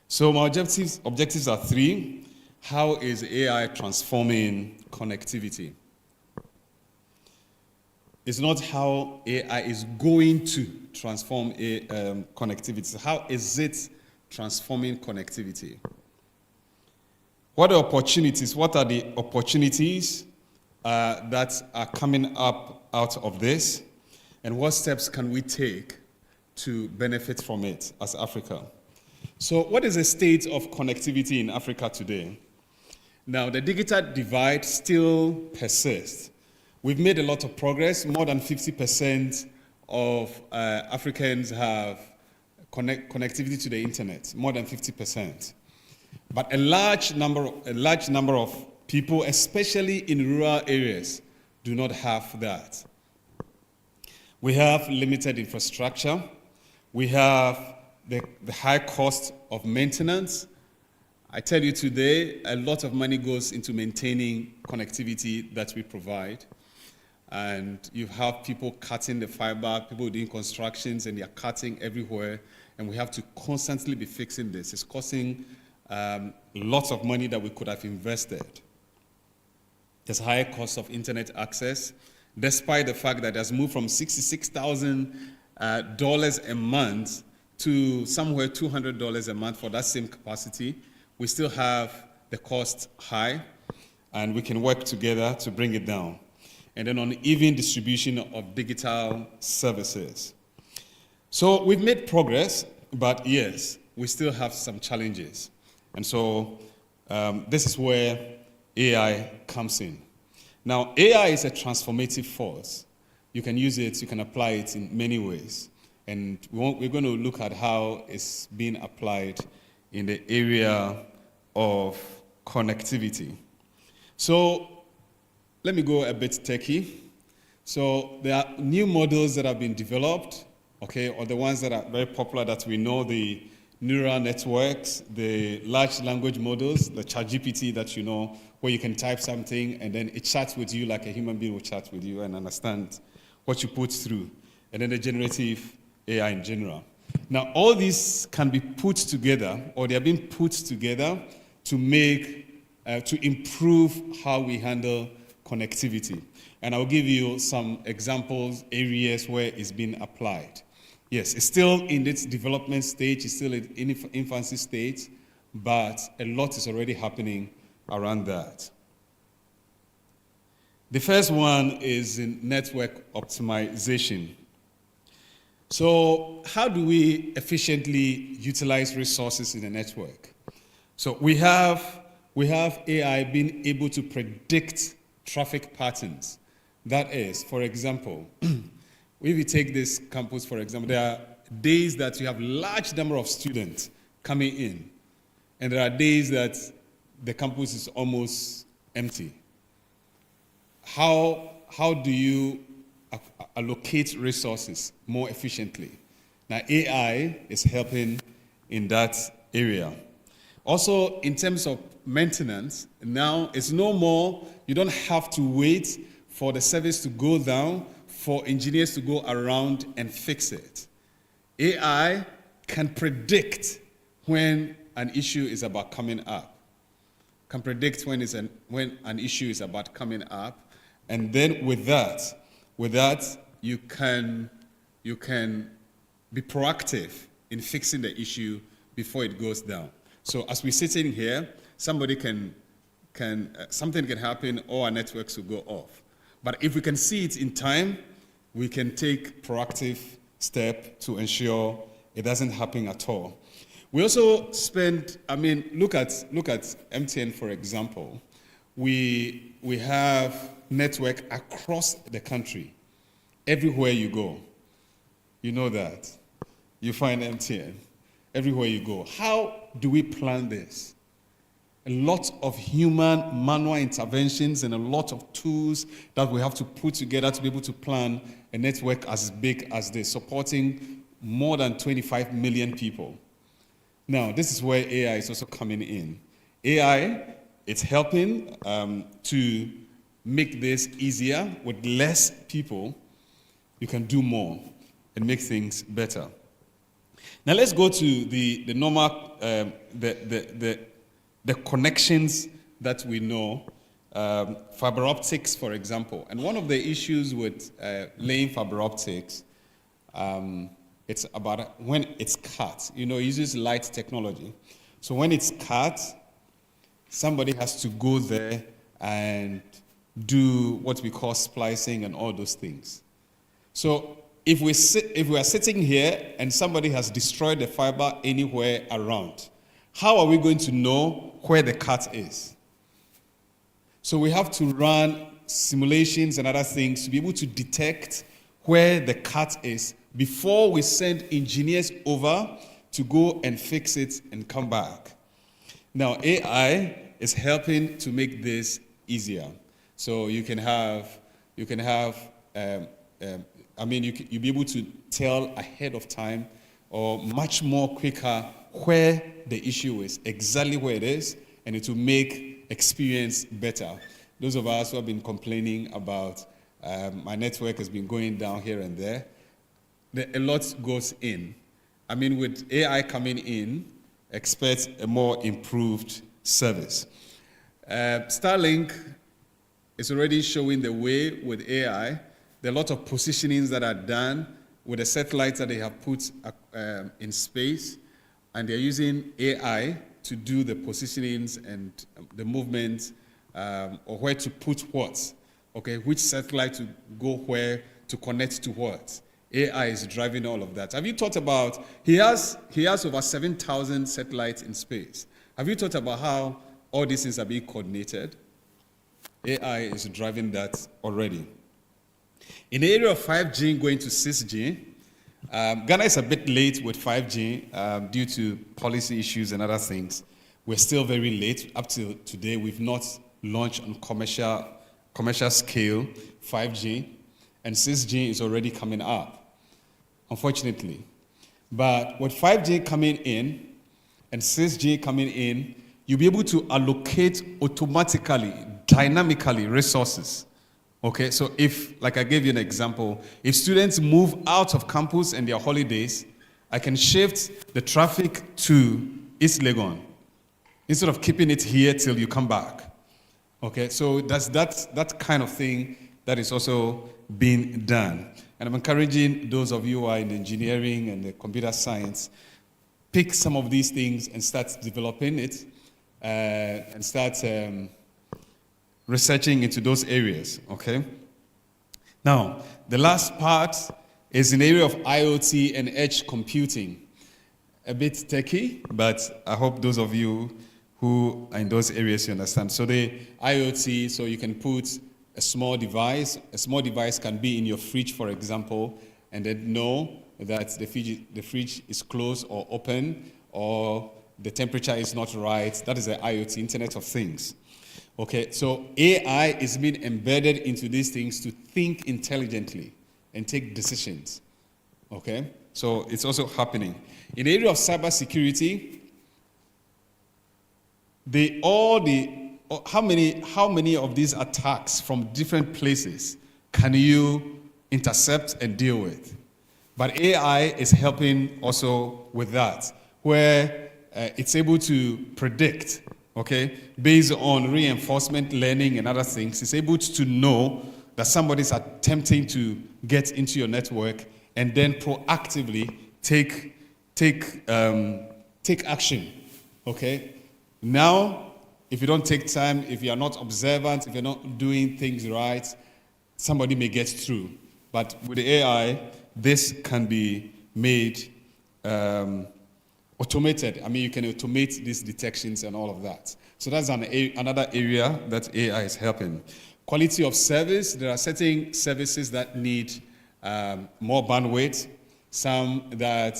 Speaker 5: So my objectives are three. How is AI transforming connectivity? It's not how AI is going to transform connectivity. How is it transforming connectivity? What are the opportunities? What are the opportunities that are coming up out of this? And what steps can we take to benefit from it as Africa? So what is the state of connectivity in Africa today? Now, the digital divide still persists. We've made a lot of progress. More than 50% of Africans have connectivity to the internet, more than 50%. But a large number of people, especially in rural areas, do not have that. We have limited infrastructure. We have the high cost of maintenance. I tell you today, a lot of money goes into maintaining connectivity that we provide. And you have people cutting the fiber, people doing constructions, and they are cutting everywhere. And we have to constantly be fixing this. It's costing lots of money that we could have invested. There's higher cost of internet access. despite the fact that it has moved from $66,000 a month to somewhere $200 a month for that same capacity. We still have the cost high, and we can work together to bring it down. And then on even distribution of digital services. So we've made progress, but yes, we still have some challenges. And so this is where AI comes in. Now, AI is a transformative force. You can use it, you can apply it in many ways. And we're going to look at how it's being applied in the area of connectivity. So let me go a bit techie. So there are new models that have been developed, okay, or the ones that are very popular that we know, the neural networks, the large language models, the ChatGPT that you know, where you can type something and then it chats with you like a human being will chat with you and understand what you put through. And then the generative AI in general. Now, all these can be put together, or they are being put together to make, to improve how we handle connectivity. And I'll give you some examples, areas where it's been applied. Yes, it's still in its development stage, it's still in infancy stage, but a lot is already happening around that. The first one is in network optimization. So how do we efficiently utilize resources in a network? So we have AI being able to predict traffic patterns. That is, for example, if you take this campus, for example, there are days that you have large number of students coming in, and there are days that the campus is almost empty. How do you allocate resources more efficiently? Now, AI is helping in that area. Also, in terms of maintenance, now it's no more, you don't have to wait for the service to go down, for engineers to go around and fix it. AI can predict when an issue is about coming up, can predict when an issue is about coming up, and then with that, you can be proactive in fixing the issue before it goes down. So as we're sitting here, something can happen or our networks will go off. But if we can see it in time, we can take proactive step to ensure it doesn't happen at all. We also look at MTN, for example. We have network across the country. Everywhere you go, you know that. You find MTN everywhere you go. How do we plan this? A lot of human manual interventions and a lot of tools that we have to put together to be able to plan a network as big as this, supporting more than 25 million people. Now, this is where AI is also coming in. AI, it's helping to make this easier. With less people, you can do more and make things better. Now let's go to the normal, the connections that we know. Fiber optics, for example. And one of the issues with laying fiber optics, it's about when it's cut. You know, it uses light technology. So when it's cut, somebody has to go there and do what we call splicing and all those things. So if we are sitting here and somebody has destroyed the fiber anywhere around, how are we going to know where the cut is? So we have to run simulations and other things to be able to detect where the cut is before we send engineers over to go and fix it and come back. Now, AI is helping to make this easier. So you'll be able to tell ahead of time or much more quicker where the issue is, exactly where it is, and it will make experience better. Those of us who have been complaining about my network has been going down here and there, a lot goes in. With AI coming in, expect a more improved service. Starlink is already showing the way with AI. There are a lot of positionings that are done with the satellites that they have put in space, and they're using AI to do the positionings and the movements, or where to put what, okay, which satellite to go where to connect to what. AI is driving all of that. Have you thought about, he has over 7,000 satellites in space. Have you thought about how all these things are being coordinated? AI is driving that already. In the area of 5G going to 6G, Ghana is a bit late with 5G due to policy issues and other things. We're still very late. Up to today, we've not launched on commercial scale 5G, and 6G is already coming up, unfortunately. But with 5G coming in and 6G coming in, you'll be able to allocate automatically, dynamically resources. Okay, so if, like I gave you an example, if students move out of campus and their holidays, I can shift the traffic to East Legon instead of keeping it here till you come back. Okay, so that's that kind of thing that is also being done. And I'm encouraging those of you who are in engineering and the computer science, pick some of these things and start developing it and start researching into those areas, okay? Now, the last part is in the area of IoT and edge computing. A bit techy, but I hope those of you who are in those areas, you understand. So the IoT, so you can put a small device. A small device can be in your fridge, for example, and then know that the fridge is closed or open, or the temperature is not right. That is the IoT, Internet of Things. Okay, so AI is being embedded into these things to think intelligently and take decisions. Okay, so it's also happening. In the area of cybersecurity, how many of these attacks from different places can you intercept and deal with? But AI is helping also with that, where it's able to predict, okay, based on reinforcement learning and other things. It's able to know that somebody's attempting to get into your network and then proactively take action, okay? Now, if you don't take time, if you are not observant, if you're not doing things right, somebody may get through. But with the AI, this can be made automated. I mean, you can automate these detections and all of that. So that's another area that AI is helping. Quality of service, there are certain services that need more bandwidth, some that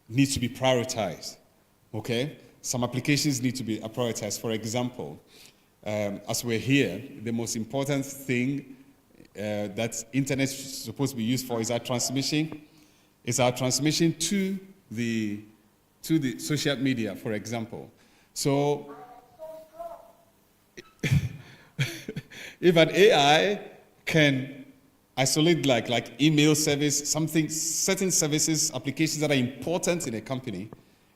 Speaker 5: need to be prioritized, okay? Some applications need to be prioritized. For example, as we're here, the most important thing that internet is supposed to be used for is our transmission. It's our transmission to the social media, for example. So, if an AI can isolate like email service, certain services, applications that are important in a company,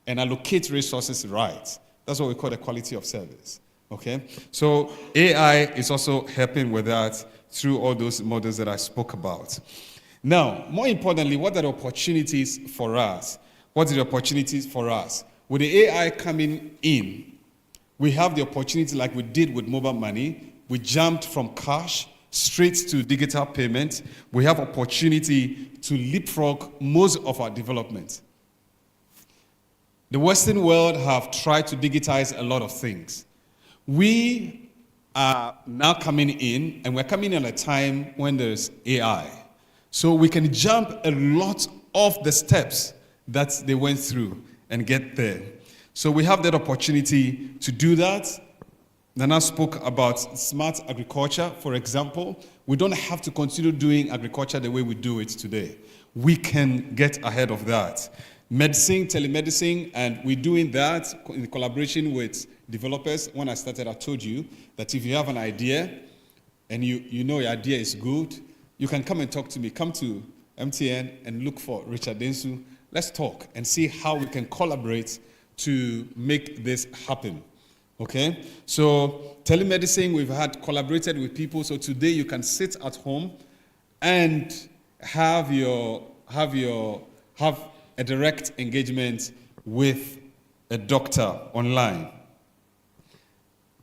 Speaker 5: and allocate resources right, that's what we call the quality of service. Okay? So AI is also helping with that through all those models that I spoke about. Now, more importantly, what are the opportunities for us? What are the opportunities for us? With the AI coming in, we have the opportunity like we did with mobile money. We jumped from cash straight to digital payment. We have opportunity to leapfrog most of our development. The Western world have tried to digitize a lot of things. We are now coming in, and we're coming in at a time when there's AI. So we can jump a lot of the steps that they went through and get there. So we have that opportunity to do that. Nana spoke about smart agriculture, for example. We don't have to continue doing agriculture the way we do it today. We can get ahead of that. Medicine, telemedicine, and we're doing that in collaboration with developers. When I started, I told you that if you have an idea and you know your idea is good, you can come and talk to me. Come to MTN and look for Richard Densu. Let's talk and see how we can collaborate to make this happen. Okay, so telemedicine, we've had collaborated with people. So today you can sit at home and have a direct engagement with a doctor online.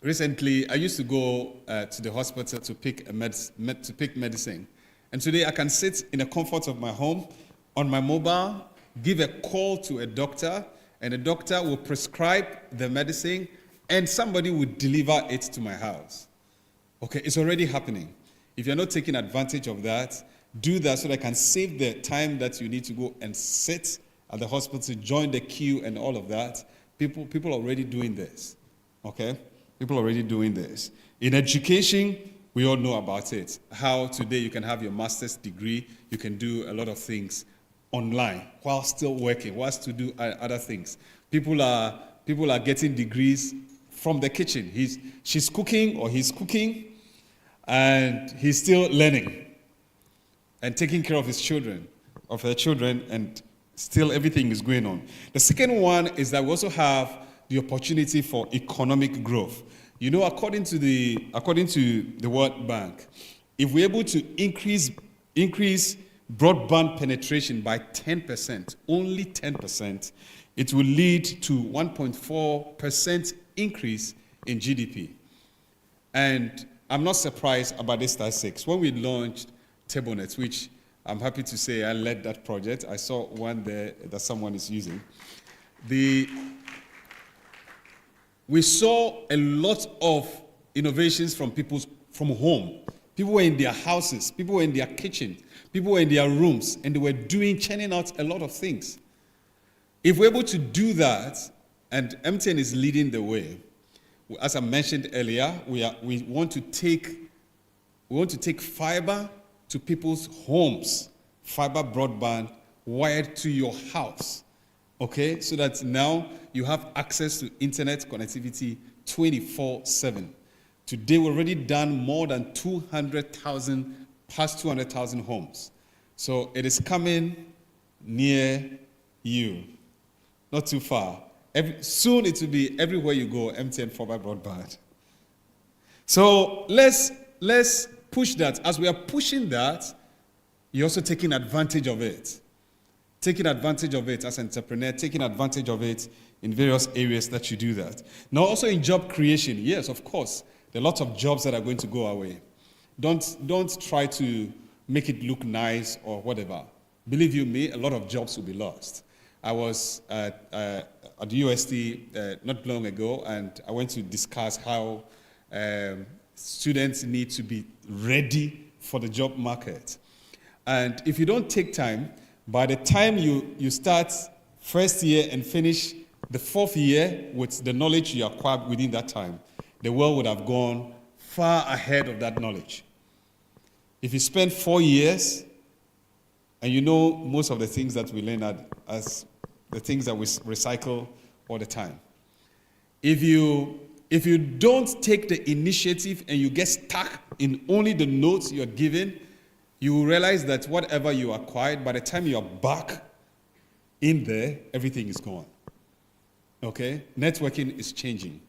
Speaker 5: Recently, I used to go to the hospital to pick medicine, and today I can sit in the comfort of my home on my mobile, give a call to a doctor, and the doctor will prescribe the medicine, and somebody will deliver it to my house. Okay, it's already happening. If you're not taking advantage of that, do that so that I can save the time that you need to go and sit at the hospital, join the queue and all of that. People are already doing this. Okay? People are already doing this. In education, we all know about it. How today you can have your master's degree, you can do a lot of things online while still working, whilst to do other things. People are getting degrees from the kitchen. She's cooking or he's cooking, and he's still learning and taking care of her children, and still everything is going on. The second one is that we also have the opportunity for economic growth. You know, according to the World Bank, if we're able to increase broadband penetration by 10%, only 10%, it will lead to 1.4% increase in GDP. And I'm not surprised about this statistics. When we launched TableNet, which I'm happy to say I led that project, I saw one there that someone is using. We saw a lot of innovations from home. People were in their houses, people were in their kitchen, people were in their rooms, and they were churning out a lot of things. If we're able to do that, and MTN is leading the way, as I mentioned earlier, we want to take fiber to people's homes, fiber broadband wired to your house, okay? So that now you have access to internet connectivity 24/7. Today we've already done more than past 200,000 homes. So it is coming near you, not too far. Soon it will be everywhere you go, MTN fiber broadband. So let's push that. As we are pushing that, you're also taking advantage of it. Taking advantage of it as an entrepreneur, taking advantage of it in various areas that you do that. Now also in job creation, yes, of course, there are lots of jobs that are going to go away. Don't try to make it look nice or whatever. Believe you me, a lot of jobs will be lost. I was at the UST not long ago, and I went to discuss how students need to be ready for the job market. And if you don't take time, by the time you start first year and finish the fourth year with the knowledge you acquired within that time, the world would have gone far ahead of that knowledge. If you spend 4 years and you know most of the things that we learn as the things that we recycle all the time. If you don't take the initiative and you get stuck in only the notes you're given, you will realize that whatever you acquired, by the time you're back in there, everything is gone. Okay? Networking is changing.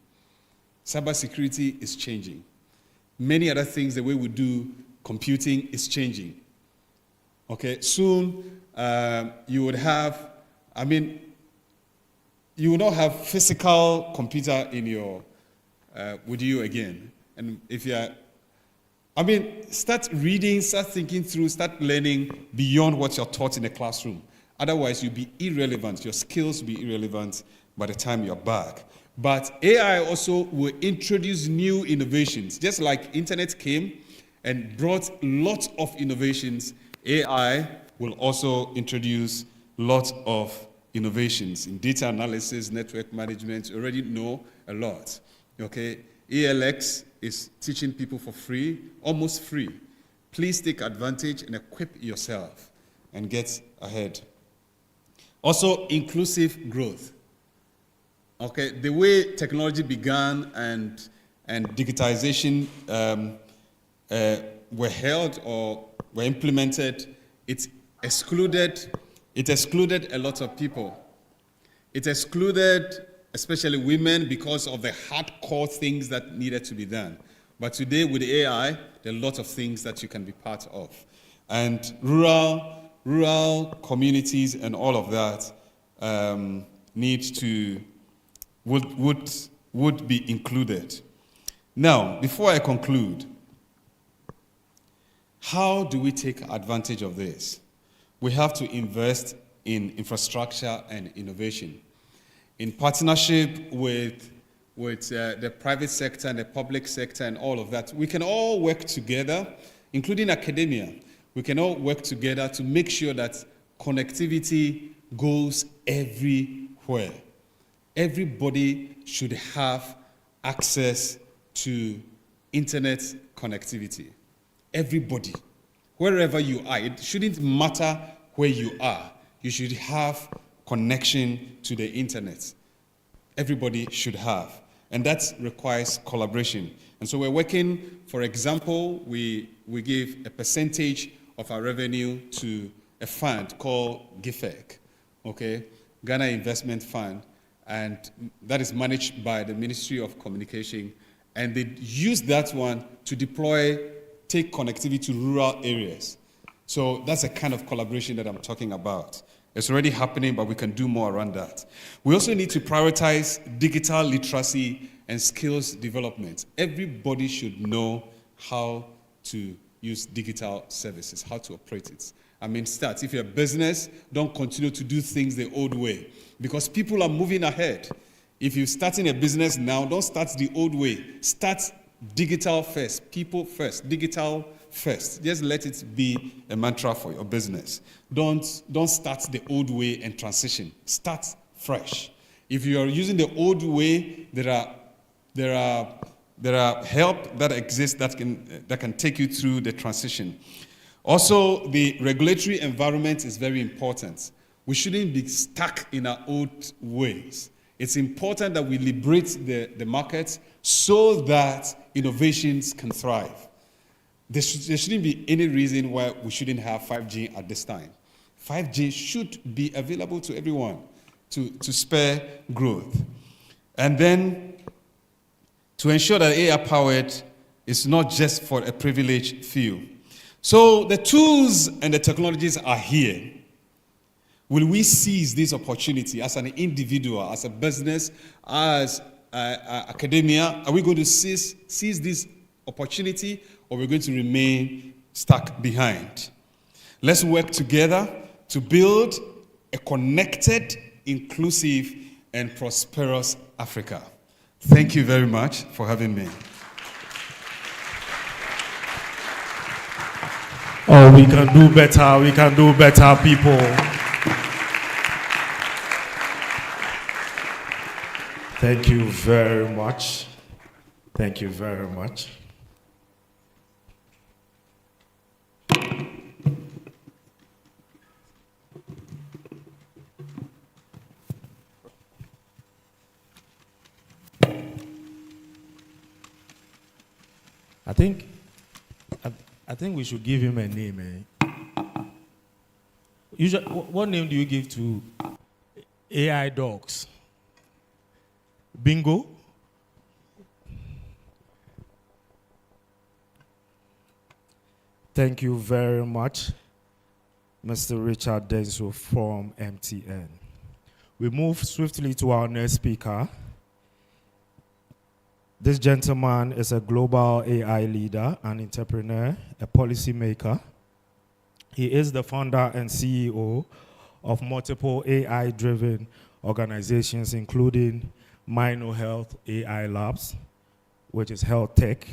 Speaker 5: Cybersecurity is changing. Many other things, the way we do computing is changing. Okay? Soon, you would have, you will not have physical computer in your, with you again. And if you're, start reading, start thinking through, start learning beyond what you're taught in the classroom. Otherwise, you'll be irrelevant. Your skills will be irrelevant by the time you're back. But AI also will introduce new innovations. Just like internet came and brought lots of innovations, AI will also introduce lots of innovations in data analysis, network management. You already know a lot. Okay? ELX is teaching people for free, almost free. Please take advantage and equip yourself and get ahead. Also, inclusive growth. Okay, the way technology began and digitization were held or were implemented, it excluded a lot of people. It excluded especially women, because of the hardcore things that needed to be done. But today with AI, there are lots of things that you can be part of. And rural communities and all of that would be included. Now, before I conclude, how do we take advantage of this? We have to invest in infrastructure and innovation. In partnership with the private sector and the public sector and all of that, we can all work together, including academia. We can all work together to make sure that connectivity goes everywhere. Everybody should have access to internet connectivity. Everybody. Wherever you are, it shouldn't matter where you are. You should have connection to the internet. Everybody should have. And that requires collaboration. And so we're working, for example, we give a percentage of our revenue to a fund called GIFEC, okay? Ghana Investment Fund. And that is managed by the Ministry of Communication. And they use that one to take connectivity to rural areas. So that's a kind of collaboration that I'm talking about. It's already happening, but we can do more around that. We also need to prioritize digital literacy and skills development. Everybody should know how to use digital services, how to operate it. I mean, if you're a business, don't continue to do things the old way, because people are moving ahead. If you're starting a business now, don't start the old way. Start digital first, people first, digital first. Just let it be a mantra for your business. Don't start the old way and transition. Start fresh. If you are using the old way, there are help that exists that can take you through the transition. Also, the regulatory environment is very important. We shouldn't be stuck in our old ways. It's important that we liberate the market so that innovations can thrive. There shouldn't be any reason why we shouldn't have 5G at this time. 5G should be available to everyone to spur growth. And then to ensure that AI-powered is not just for a privileged few. So the tools and the technologies are here. Will we seize this opportunity as an individual, as a business, as academia? Are we going to seize this opportunity, or are we going to remain stuck behind? Let's work together to build a connected, inclusive, and prosperous Africa. Thank you very much for having me.
Speaker 1: Oh, we can do better, people. Thank you very much. Thank you very much. I think we should give him a name. Usually, what name do you give to AI dogs? Bingo? Thank you very much, Mr. Richard Denso from MTN. We move swiftly to our next speaker. This gentleman is a global AI leader, an entrepreneur, a policymaker. He is the founder and CEO of multiple AI-driven organizations, including Mino Health AI Labs, which is health tech,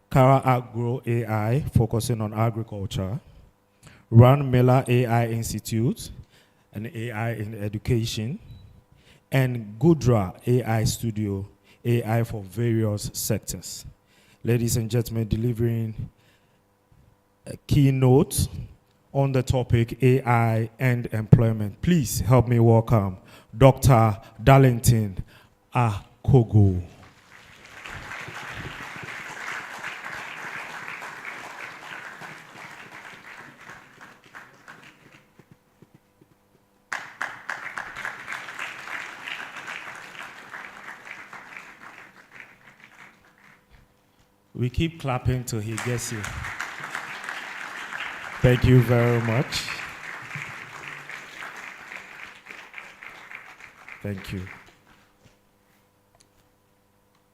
Speaker 1: Kara Agro AI, focusing on agriculture, Ron Miller AI Institute, an AI in education, and Gudra AI Studio, AI for various sectors. Ladies and gentlemen, delivering a keynote on the topic AI and employment. Please help me welcome Dr. Darlington Akogo. We keep clapping till he gets here. Thank you very much. Thank you.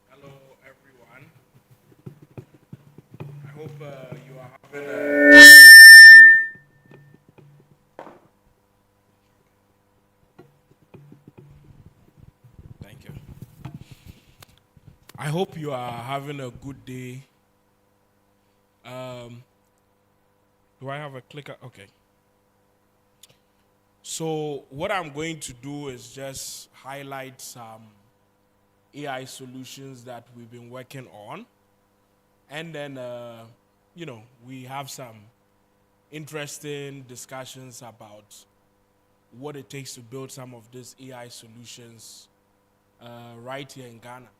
Speaker 6: Hello, everyone. I hope you are having a. Thank you. I hope you are having a good day. Do I have a clicker? Okay. So what I'm going to do is just highlight some AI solutions that we've been working on. And then, we have some interesting discussions about what it takes to build some of these AI solutions right here in Ghana.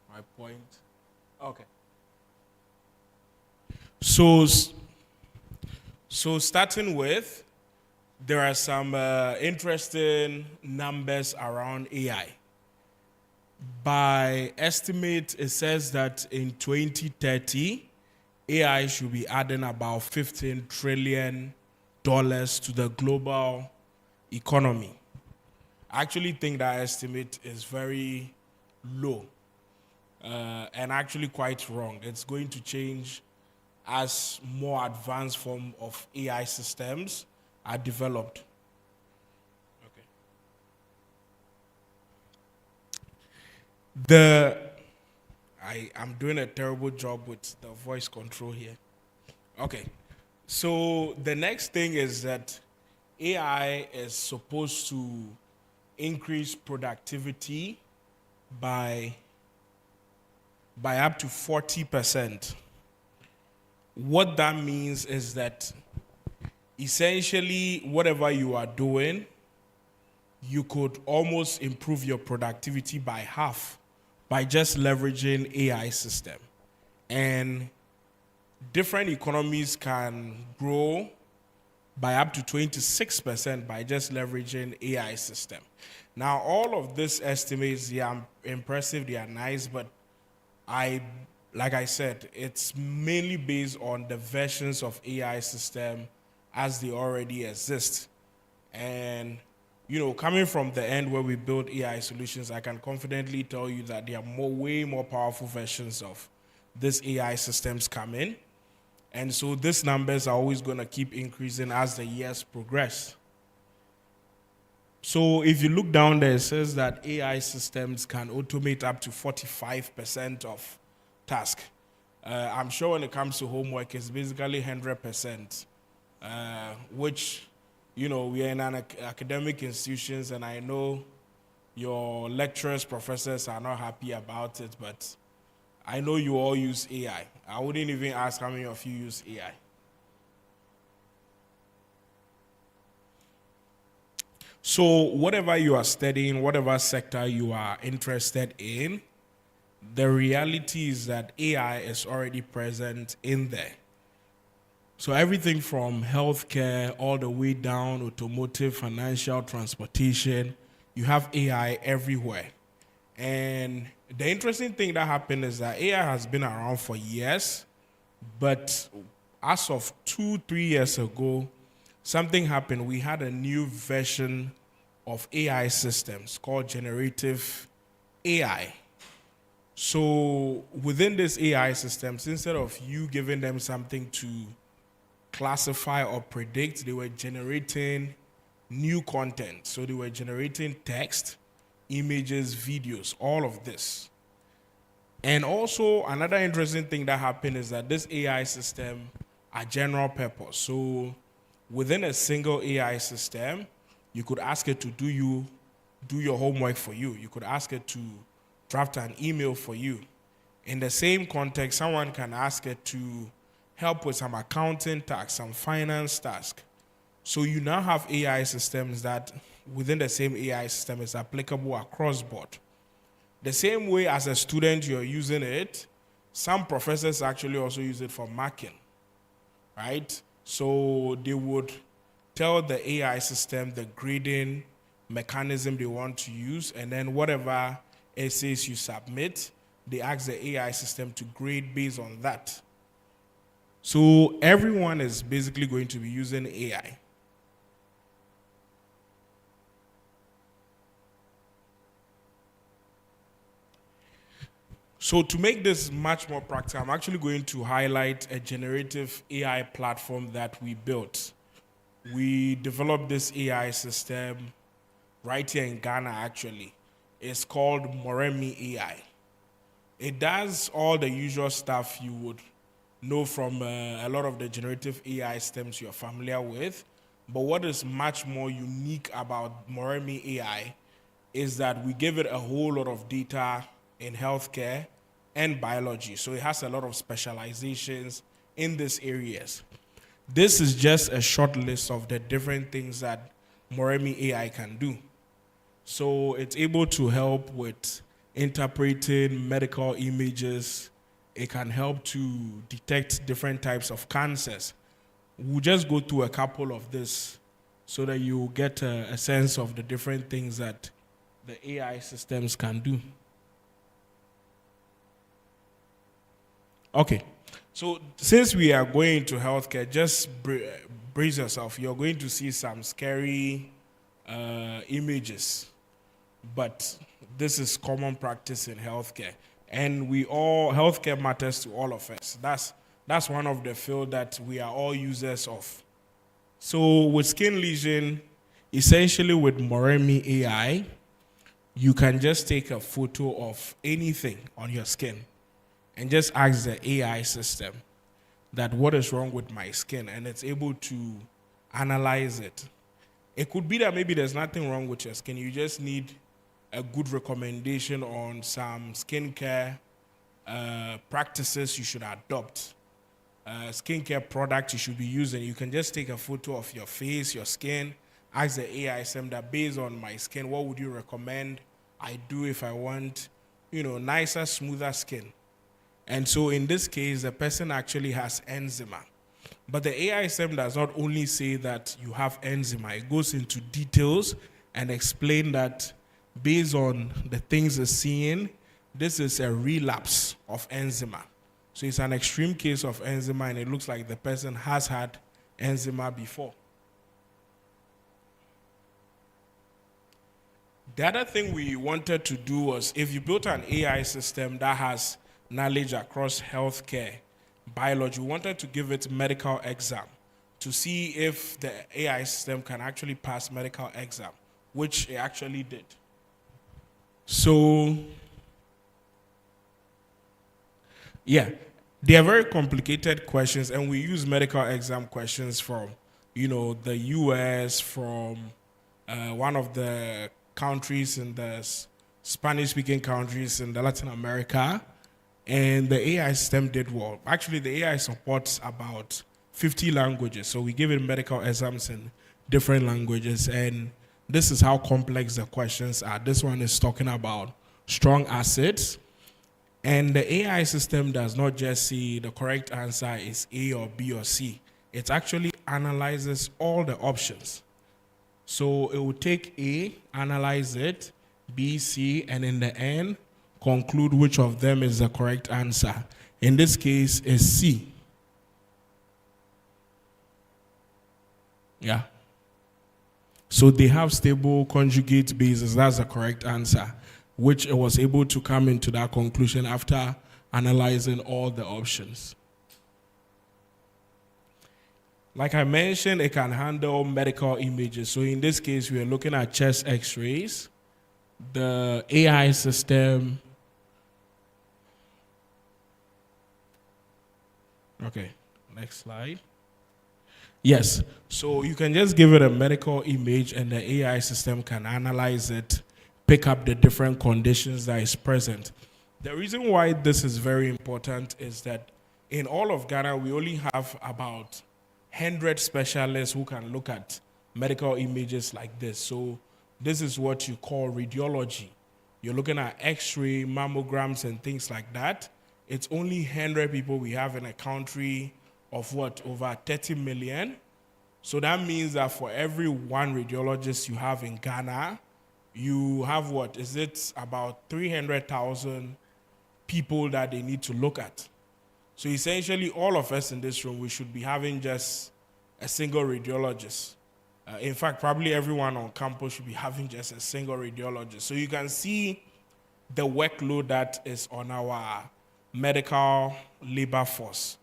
Speaker 6: My point. Okay. So starting with, there are some interesting numbers around AI. By estimate, it says that in 2030, AI should be adding about $15 trillion to the global economy. I actually think that estimate is very low and actually quite wrong. It's going to change as more advanced form of AI systems are developed. I'm doing a terrible job with the voice control here. Okay. So the next thing is that AI is supposed to increase productivity by up to 40%. What that means is that essentially whatever you are doing, you could almost improve your productivity by half by just leveraging AI system. And different economies can grow by up to 26% by just leveraging AI system. Now, all of these estimates, they are impressive, they are nice, but like I said, it's mainly based on the versions of AI system as they already exist. And coming from the end where we build AI solutions, I can confidently tell you that there are way more powerful versions of these AI systems coming. And so these numbers are always going to keep increasing as the years progress. So if you look down there, it says that AI systems can automate up to 45% of tasks. I'm sure when it comes to homework, it's basically 100%, which we are in an academic institutions, and I know your lecturers, professors are not happy about it, but I know you all use AI. I wouldn't even ask how many of you use AI. So whatever you are studying, whatever sector you are interested in, the reality is that AI is already present in there. So everything from healthcare all the way down, automotive, financial, transportation, you have AI everywhere. And the interesting thing that happened is that AI has been around for years, but as of 2-3 years ago, something happened. We had a new version of AI systems called generative AI. So within this AI systems, instead of you giving them something to classify or predict, they were generating new content. So they were generating text, images, videos, all of this. And also another interesting thing that happened is that this AI system are general purpose. So within a single AI system, you could ask it to do your homework for you. You could ask it to draft an email for you. In the same context, someone can ask it to help with some accounting task, some finance task. So you now have AI systems that within the same AI system is applicable across board. The same way as a student you're using it, some professors actually also use it for marking, right? So they would tell the AI system the grading mechanism they want to use, and then whatever essays you submit, they ask the AI system to grade based on that. So everyone is basically going to be using AI. So to make this much more practical, I'm actually going to highlight a generative AI platform that we built. We developed this AI system right here in Ghana, actually. It's called Moremi AI. It does all the usual stuff you would know from a lot of the generative AI systems you're familiar with. But what is much more unique about Moremi AI is that we give it a whole lot of data in healthcare and biology. So it has a lot of specializations in these areas. This is just a short list of the different things that Moremi AI can do. So it's able to help with interpreting medical images. It can help to detect different types of cancers. We'll just go through a couple of this so that you get a sense of the different things that the AI systems can do. Okay, so since we are going into healthcare, just brace yourself. You're going to see some scary images, but this is common practice in healthcare. And healthcare matters to all of us. That's one of the field that we are all users of. So with skin lesion, essentially with Moremi AI, you can just take a photo of anything on your skin and just ask the AI system that what is wrong with my skin, and it's able to analyze it. It could be that maybe there's nothing wrong with your skin. You just need a good recommendation on some skincare practices you should adopt. Skincare product you should be using. You can just take a photo of your face, your skin, ask the AI system that based on my skin, what would you recommend I do if I want, nicer, smoother skin? And so in this case, the person actually has eczema. But the AI system does not only say that you have eczema, it goes into details and explain that based on the things it's seeing, this is a relapse of eczema. So it's an extreme case of eczema, and it looks like the person has had eczema before. The other thing we wanted to do was, if you built an AI system that has knowledge across healthcare, biology, we wanted to give it medical exam to see if the AI system can actually pass medical exam, which it actually did. So, yeah, they are very complicated questions, and we use medical exam questions from, the US, from one of the countries in the Spanish-speaking countries in the Latin America, and the AI system did well. Actually, the AI supports about 50 languages, so we give it medical exams in different languages, and this is how complex the questions are. This one is talking about strong acids, and the AI system does not just see the correct answer is A or B or C. It actually analyzes all the options. So it will take A, analyze it, B, C, and in the end, conclude which of them is the correct answer. In this case, is C. Yeah. So they have stable conjugate bases. That's the correct answer, which it was able to come into that conclusion after analyzing all the options. Like I mentioned, it can handle medical images. So in this case, we are looking at chest x-rays. The AI system. Okay, next slide. Yes, so you can just give it a medical image and the AI system can analyze it, pick up the different conditions that is present. The reason why this is very important is that in all of Ghana, we only have about 100 specialists who can look at medical images like this. So this is what you call radiology. You're looking at x-ray, mammograms, and things like that. It's only 100 people we have in a country of over 30 million. So that means that for every one radiologist you have in Ghana, you have what? Is it about 300,000 people that they need to look at? So essentially, all of us in this room, we should be having just a single radiologist. In fact, probably everyone on campus should be having just a single radiologist. So you can see the workload that is on our medical labor force.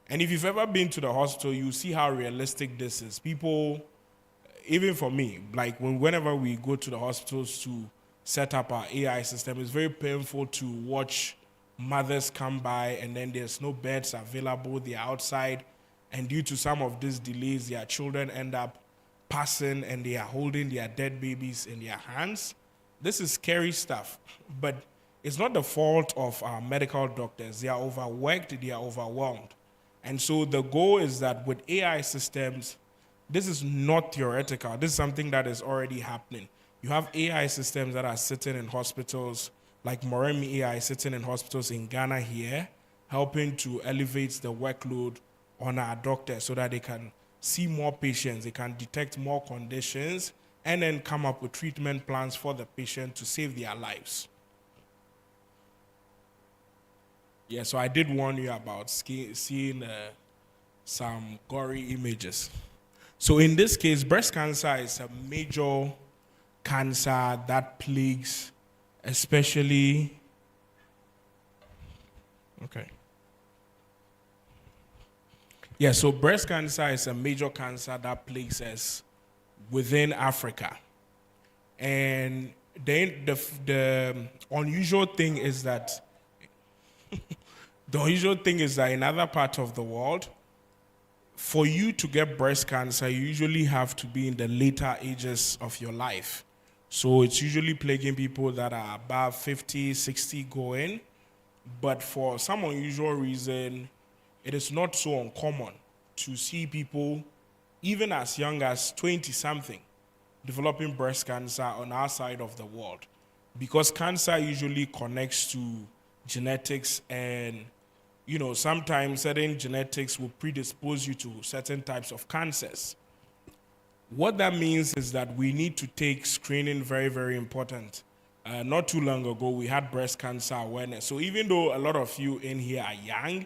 Speaker 6: And if you've ever been to the hospital, you see how realistic this is. People, even for me, like whenever we go to the hospitals to set up our AI system, it's very painful to watch mothers come by and then there's no beds available, they're outside, and due to some of these delays, their children end up passing and they are holding their dead babies in their hands. This is scary stuff, but it's not the fault of our medical doctors. They are overworked, they are overwhelmed. And so the goal is that with AI systems, this is not theoretical. This is something that is already happening. You have AI systems that are sitting in hospitals, like Moremi AI sitting in hospitals in Ghana here, helping to elevate the workload on our doctors so that they can see more patients, they can detect more conditions, and then come up with treatment plans for the patient to save their lives. Yeah, so I did warn you about seeing some gory images. So in this case, breast cancer is a major cancer that plagues especially, okay. Yeah, so breast cancer is a major cancer that plagues us within Africa. And then the unusual thing is that in other parts of the world, for you to get breast cancer, you usually have to be in the later ages of your life. So it's usually plaguing people that are above 50, 60 going. But for some unusual reason, it is not so uncommon to see people, even as young as 20-something, developing breast cancer on our side of the world. Because cancer usually connects to genetics, and sometimes certain genetics will predispose you to certain types of cancers. What that means is that we need to take screening very, very important. Not too long ago, we had breast cancer awareness. So even though a lot of you in here are young,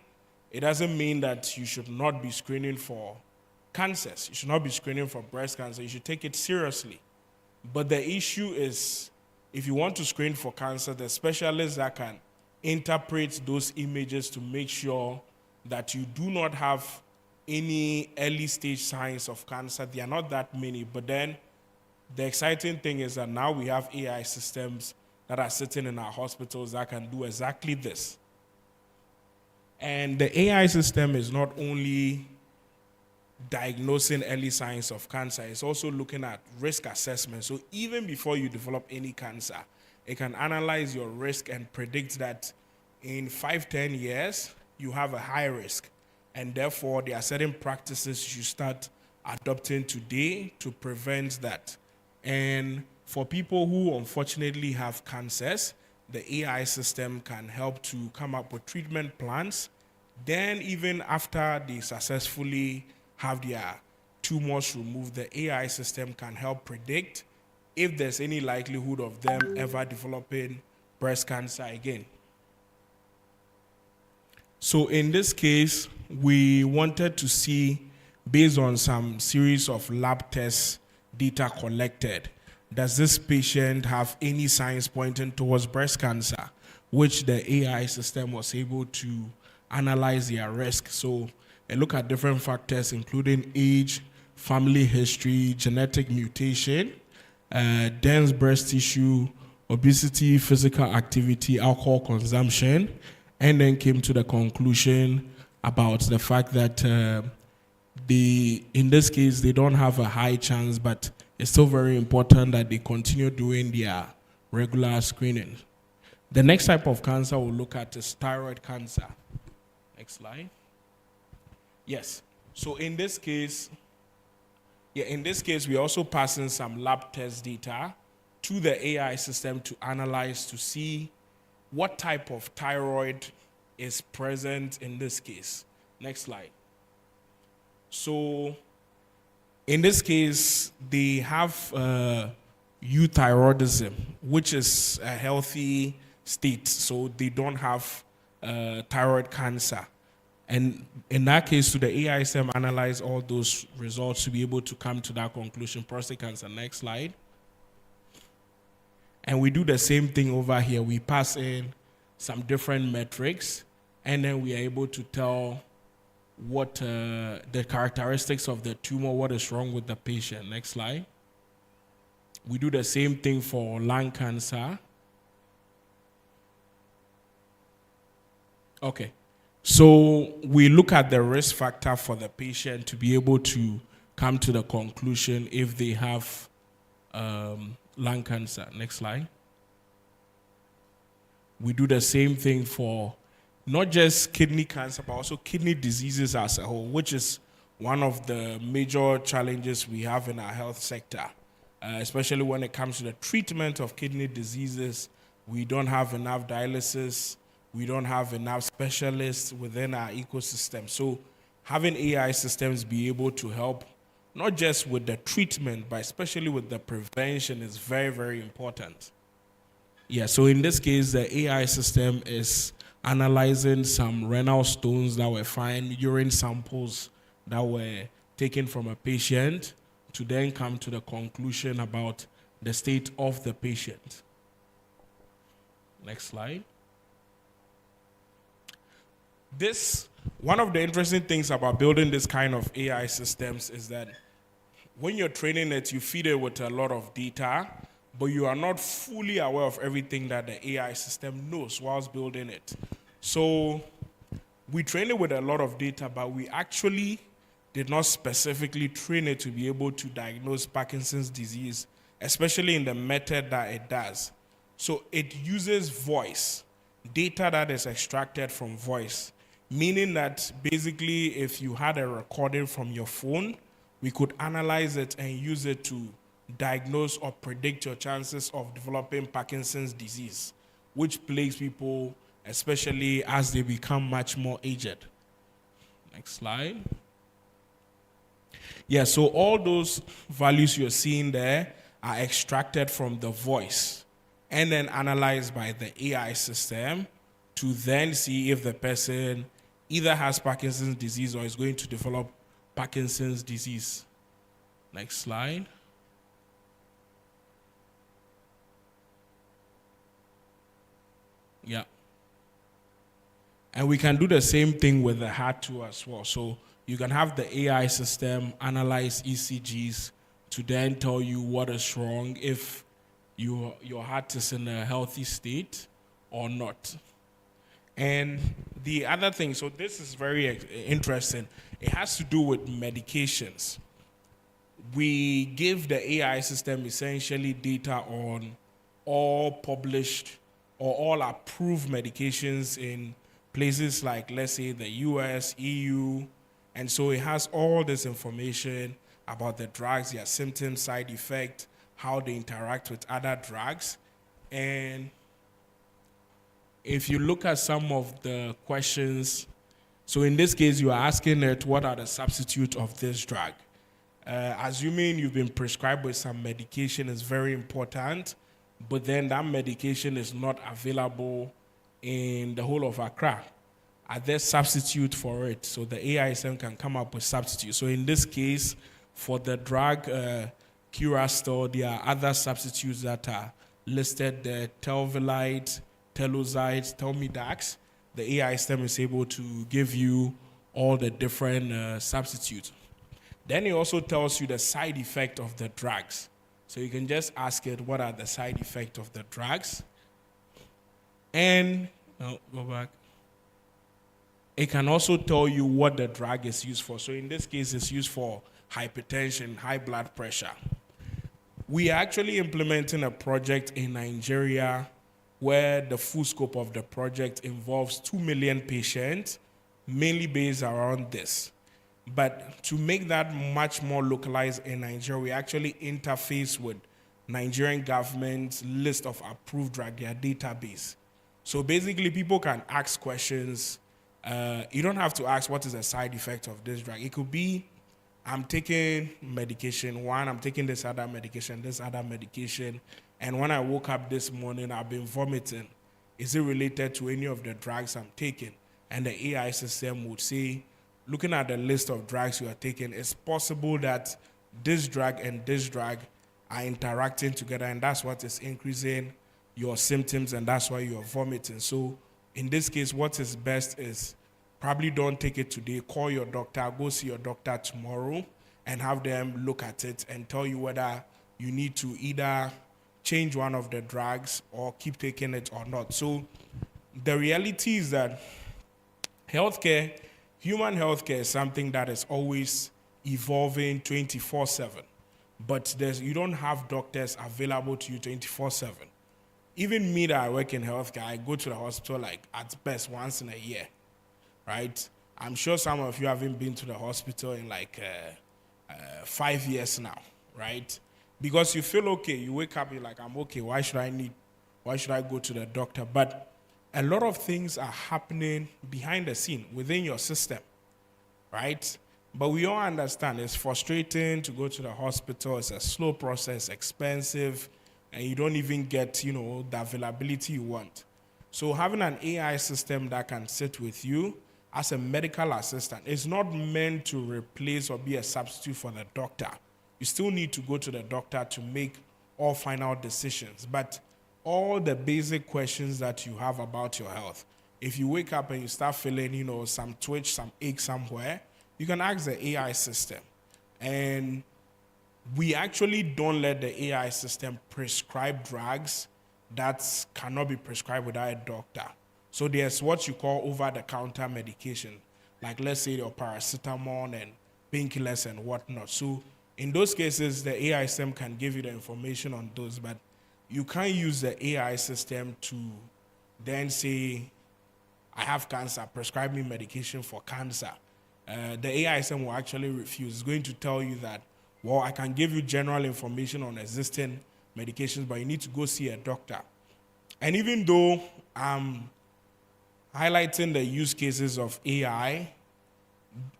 Speaker 6: it doesn't mean that you should not be screening for cancers. You should not be screening for breast cancer. You should take it seriously. But the issue is, if you want to screen for cancer, the specialists that can interpret those images to make sure that you do not have any early stage signs of cancer. There are not that many, but then the exciting thing is that now we have AI systems that are sitting in our hospitals that can do exactly this. And the AI system is not only diagnosing early signs of cancer, it's also looking at risk assessment. So even before you develop any cancer, it can analyze your risk and predict that in 5-10 years, you have a high risk. And therefore, there are certain practices you start adopting today to prevent that. And for people who unfortunately have cancers, the AI system can help to come up with treatment plans. Then even after they successfully have their tumors removed, the AI system can help predict if there's any likelihood of them ever developing breast cancer again. So in this case, we wanted to see, based on some series of lab tests data collected, does this patient have any signs pointing towards breast cancer, which the AI system was able to analyze their risk. So I look at different factors, including age, family history, genetic mutation, dense breast tissue, obesity, physical activity, alcohol consumption, and then came to the conclusion about the fact that in this case, they don't have a high chance, but it's still very important that they continue doing their regular screening. The next type of cancer we'll look at is thyroid cancer. Next slide. Yes. So in this case, we're also passing some lab test data to the AI system to analyze to see what type of thyroid is present in this case. Next slide. So in this case, they have euthyroidism, which is a healthy state, so they don't have thyroid cancer. And in that case, to the AI system analyze all those results to be able to come to that conclusion. Prostate cancer, next slide. And we do the same thing over here. We pass in some different metrics, and then we are able to tell what the characteristics of the tumor, what is wrong with the patient. Next slide. We do the same thing for lung cancer. Okay. So we look at the risk factor for the patient to be able to come to the conclusion if they have lung cancer. Next slide. We do the same thing for not just kidney cancer, but also kidney diseases as a whole, which is one of the major challenges we have in our health sector, especially when it comes to the treatment of kidney diseases. We don't have enough dialysis. We don't have enough specialists within our ecosystem. So having AI systems be able to help not just with the treatment, but especially with the prevention is very, very important. Yeah, so in this case, the AI system is analyzing some renal stones that were found, urine samples that were taken from a patient to then come to the conclusion about the state of the patient. Next slide. One of the interesting things about building this kind of AI systems is that when you're training it, you feed it with a lot of data, but you are not fully aware of everything that the AI system knows whilst building it. So we train it with a lot of data, but we actually did not specifically train it to be able to diagnose Parkinson's disease, especially in the method that it does. So it uses voice, data that is extracted from voice, meaning that basically if you had a recording from your phone, we could analyze it and use it to diagnose or predict your chances of developing Parkinson's disease, which plagues people, especially as they become much more aged. Next slide. Yeah, so all those values you're seeing there are extracted from the voice and then analyzed by the AI system to then see if the person either has Parkinson's disease or is going to develop Parkinson's disease. Next slide. Yeah. And we can do the same thing with the heart too as well. So you can have the AI system analyze ECGs to then tell you what is wrong, if your heart is in a healthy state or not. And the other thing, so this is very interesting, it has to do with medications. We give the AI system essentially data on all published or all approved medications in places like, let's say, the US, EU, and so it has all this information about the drugs, their symptoms, side effects, how they interact with other drugs. And if you look at some of the questions, so in this case, you are asking it, what are the substitutes of this drug? Assuming you've been prescribed with some medication is very important, but then that medication is not available in the whole of Accra. Are there substitutes for it? So the AI system can come up with substitutes. So in this case, for the drug Curastor, there are other substitutes that are listed there: Telvilide, Telozide, Telmidax. The AI system is able to give you all the different substitutes. Then it also tells you the side effect of the drugs. So you can just ask it, what are the side effects of the drugs? And, go back. It can also tell you what the drug is used for. So in this case, it's used for hypertension, high blood pressure. We are actually implementing a project in Nigeria where the full scope of the project involves 2 million patients, mainly based around this. But to make that much more localized in Nigeria, we actually interface with Nigerian government's list of approved drug, their database. So basically, people can ask questions. You don't have to ask what is the side effect of this drug. It could be I'm taking medication. One, I'm taking this other medication, and when I woke up this morning, I've been vomiting. Is it related to any of the drugs I'm taking? And the AI system would say, looking at the list of drugs you are taking, it's possible that this drug and this drug are interacting together, and that's what is increasing your symptoms, and that's why you're vomiting. So in this case, what is best is probably don't take it today. Call your doctor, go see your doctor tomorrow, and have them look at it and tell you whether you need to either change one of the drugs or keep taking it or not. So the reality is that healthcare, human healthcare is something that is always evolving 24/7. But you don't have doctors available to you 24/7. Even me that I work in healthcare, I go to the hospital like at best once in a year, right? I'm sure some of you haven't been to the hospital in like 5 years now, right? Because you feel okay, you wake up, you're like, I'm okay, why should I go to the doctor? But a lot of things are happening behind the scene within your system, right? But we all understand it's frustrating to go to the hospital. It's a slow process, expensive, and you don't even get, the availability you want. So having an AI system that can sit with you as a medical assistant is not meant to replace or be a substitute for the doctor. You still need to go to the doctor to make all final decisions. But all the basic questions that you have about your health, if you wake up and you start feeling, some twitch, some ache somewhere, you can ask the AI system. And we actually don't let the AI system prescribe drugs that cannot be prescribed without a doctor. So there's what you call over-the-counter medication, like let's say your paracetamol and painkillers and whatnot. So in those cases, the AI system can give you the information on those, but you can't use the AI system to then say, I have cancer, prescribe me medication for cancer. The AI system will actually refuse. It's going to tell you that, well, I can give you general information on existing medications, but you need to go see a doctor. And even though I'm highlighting the use cases of AI,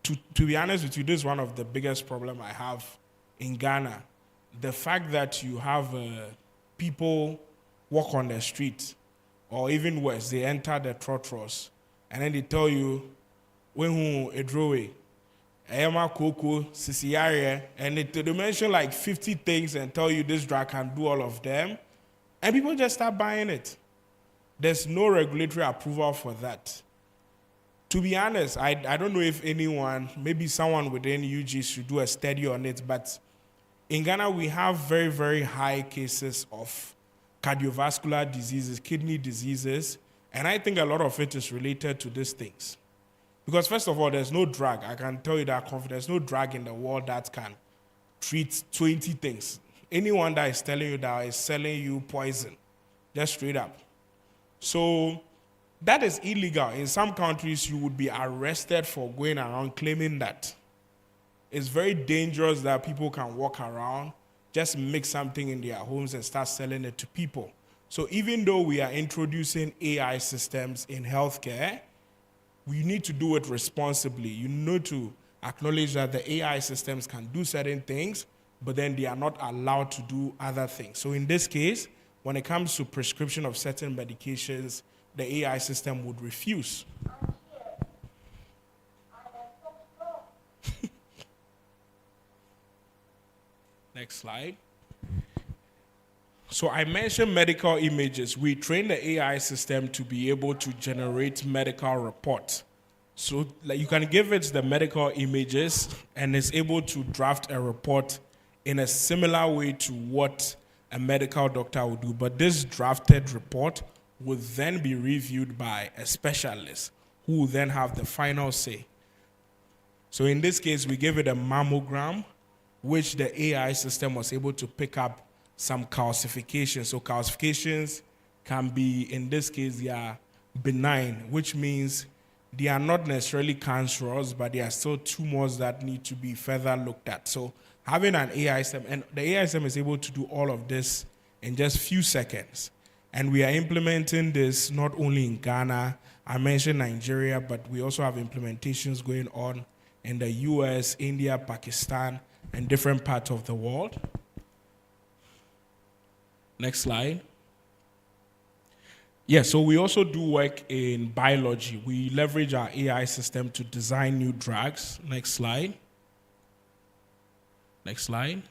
Speaker 6: to be honest with you, this is one of the biggest problems I have in Ghana. The fact that you have people walk on the street, or even worse, they enter the trotros, and then they tell you, when who a draway, Ema Koko, Sisiaria, and they mention like 50 things and tell you this drug can do all of them, and people just start buying it. There's no regulatory approval for that. To be honest, I don't know if anyone, maybe someone within UG should do a study on it, but in Ghana, we have very, very high cases of cardiovascular diseases, kidney diseases, and I think a lot of it is related to these things. Because first of all, there's no drug. I can tell you that there's no drug in the world that can treat 20 things. Anyone that is telling you that is selling you poison, just straight up. So that is illegal. In some countries, you would be arrested for going around claiming that. It's very dangerous that people can walk around, just make something in their homes and start selling it to people. So even though we are introducing AI systems in healthcare, we need to do it responsibly. You need to acknowledge that the AI systems can do certain things, but then they are not allowed to do other things. So in this case, when it comes to prescription of certain medications, the AI system would refuse. Next slide. So I mentioned medical images. We train the AI system to be able to generate medical reports. So like you can give it the medical images and it's able to draft a report in a similar way to what a medical doctor would do. But this drafted report will then be reviewed by a specialist who will then have the final say. So in this case, we gave it a mammogram, which the AI system was able to pick up some calcifications. So calcifications can be, in this case, they are benign, which means they are not necessarily cancerous, but they are still tumors that need to be further looked at. So having an AI system, and the AI system is able to do all of this in just few seconds. And we are implementing this not only in Ghana, I mentioned Nigeria, but we also have implementations going on in the US, India, Pakistan, and different parts of the world. Next slide. Yeah, so we also do work in biology. We leverage our AI system to design new drugs. Next slide. Next slide.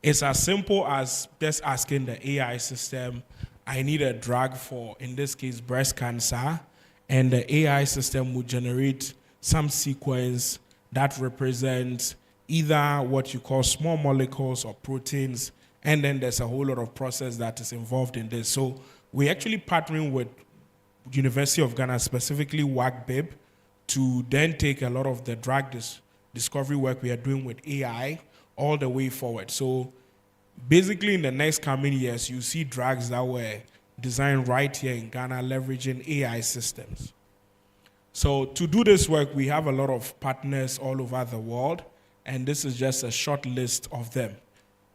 Speaker 6: It's as simple as just asking the AI system, I need a drug for, in this case, breast cancer, and the AI system will generate some sequence that represents either what you call small molecules or proteins, and then there's a whole lot of process that is involved in this. So we're actually partnering with University of Ghana, specifically WACBIB, to then take a lot of the drug discovery work we are doing with AI all the way forward. So basically, in the next coming years, you see drugs that were designed right here in Ghana leveraging AI systems. So to do this work, we have a lot of partners all over the world, and this is just a short list of them.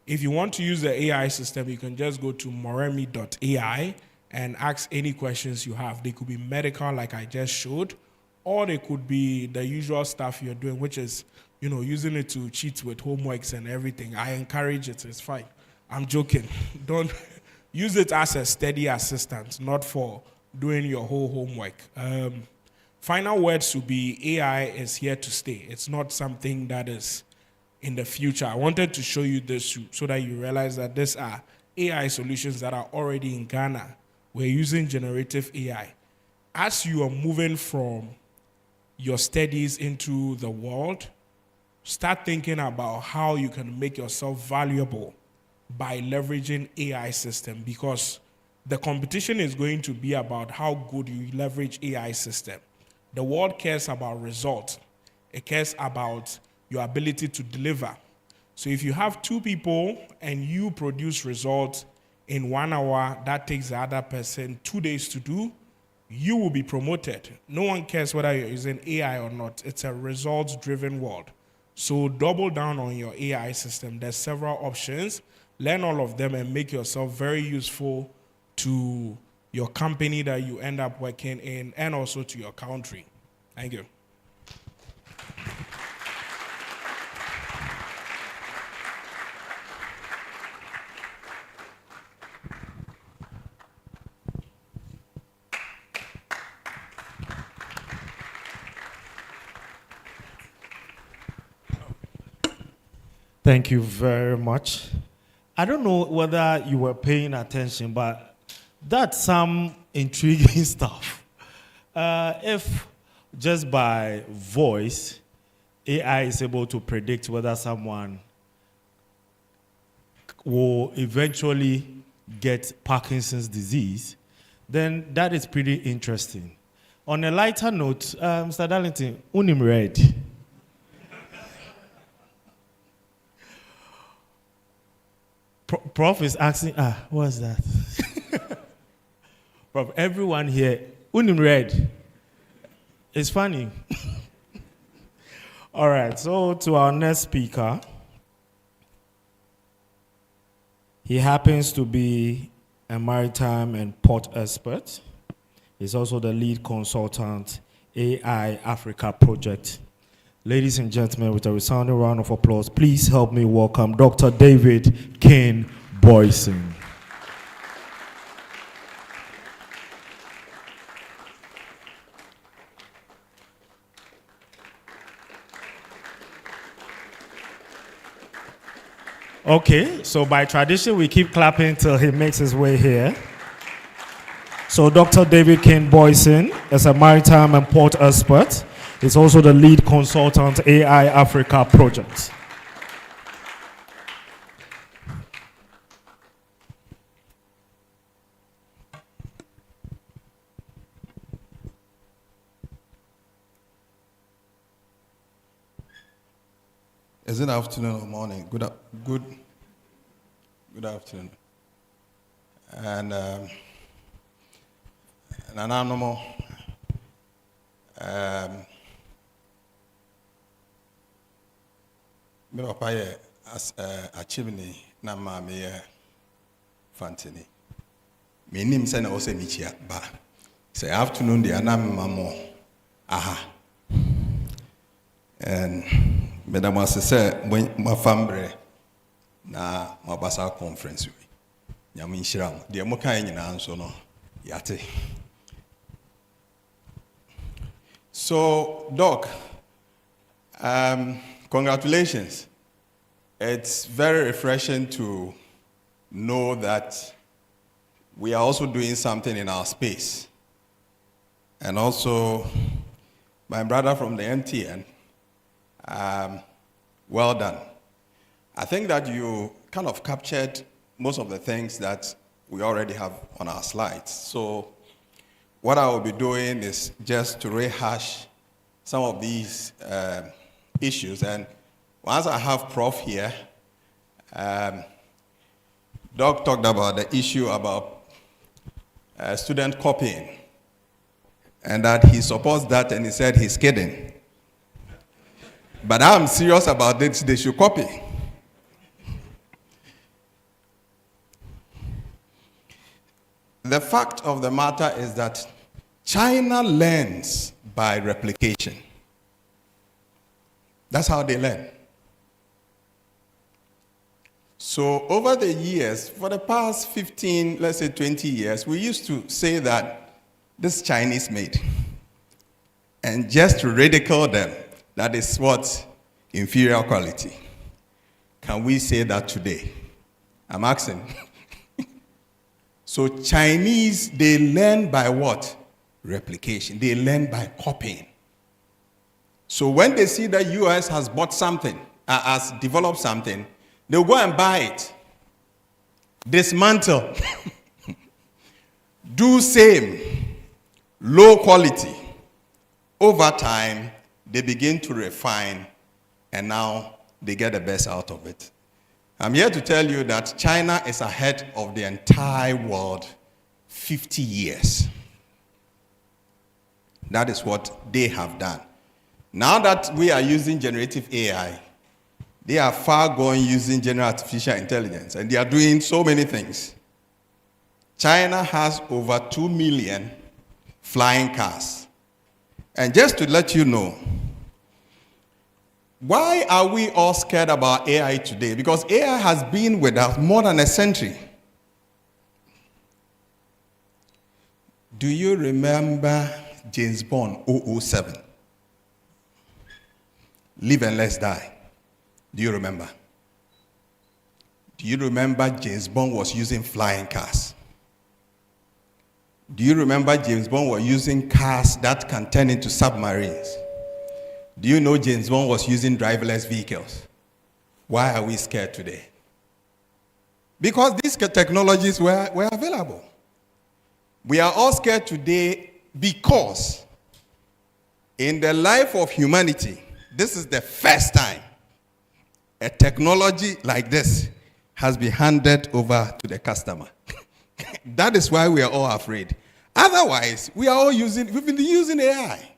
Speaker 6: If you want to use the AI system, you can just go to moremi.ai and ask any questions you have. They could be medical, like I just showed, or they could be the usual stuff you're doing, which is, using it to cheat with homeworks and everything. I encourage it. It's fine. I'm joking. Don't use it as a steady assistant, not for doing your whole homework. Final words to be AI is here to stay. It's not something that is in the future. I wanted to show you this so that you realize that these are AI solutions that are already in Ghana. We're using generative AI. As you are moving from your studies into the world, start thinking about how you can make yourself valuable by leveraging AI system, because the competition is going to be about how good you leverage AI system. The world cares about results. It cares about your ability to deliver. So if you have two people and you produce results in 1 hour, that takes the other person 2 days to do, you will be promoted. No one cares whether you're using AI or not. It's a results-driven world. So double down on your AI system. There's several options. Learn all of them and make yourself very useful to your company that you end up working in and also to your country. Thank you.
Speaker 1: Thank you very much. I don't know whether you were paying attention, but that's some intriguing stuff. If just by voice, AI is able to predict whether someone will eventually get Parkinson's disease, then that is pretty interesting. On a lighter note, Mr. Darlington, unim red. Prof is asking, what's that? Prof, everyone here, unim red. It's funny. All right, so to our next speaker. He happens to be a maritime and port expert. He's also the lead consultant, AI Africa project. Ladies and gentlemen, with a resounding round of applause, please help me welcome Dr. David Kane Boyson. Okay, so by tradition, we keep clapping till he makes his way here. So Dr. David Kane Boyson is a maritime and port expert. He's also the lead consultant, AI Africa project.
Speaker 7: Is it afternoon or morning? Good afternoon. And an animal. Me papa ye achimni na ma me ye fantini. Me nim se na wo se michia ba. Say afternoon the anam mamo. Aha. And Madam was said, when my family na my basa conference, Yamin Shiram, the Mokai in answer no yate. So, Doc, congratulations. It's very refreshing to know that we are also doing something in our space. And also, my brother from the MTN, well done. I think that you kind of captured most of the things that we already have on our slides. So what I will be doing is just to rehash some of these issues. And once I have Prof here, Doc talked about the issue about student copying, and that he supports that, and he said he's kidding. But I'm serious about this, they should copy. The fact of the matter is that China learns by replication. That's how they learn. So over the years, for the past 15, let's say 20 years, we used to say that this is Chinese made. And just to ridicule them, that is what? Inferior quality. Can we say that today? I'm asking. So Chinese, they learn by what? Replication. They learn by copying. So when they see that US has bought something, has developed something, they'll go and buy it, dismantle, do same, low quality. Over time, they begin to refine, and now they get the best out of it. I'm here to tell you that China is ahead of the entire world 50 years. That is what they have done. Now that we are using generative AI, they are far going using general artificial intelligence, and they are doing so many things. China has over 2 million flying cars. And just to let you know, why are we all scared about AI today? Because AI has been with us more than a century. Do you remember James Bond 007? Live and Let's Die. Do you remember? Do you remember James Bond was using flying cars? Do you remember James Bond was using cars that can turn into submarines? Do you know James Bond was using driverless vehicles? Why are we scared today? Because these technologies were available. We are all scared today because in the life of humanity, this is the first time a technology like this has been handed over to the customer. That is why we are all afraid. Otherwise, we've been using AI.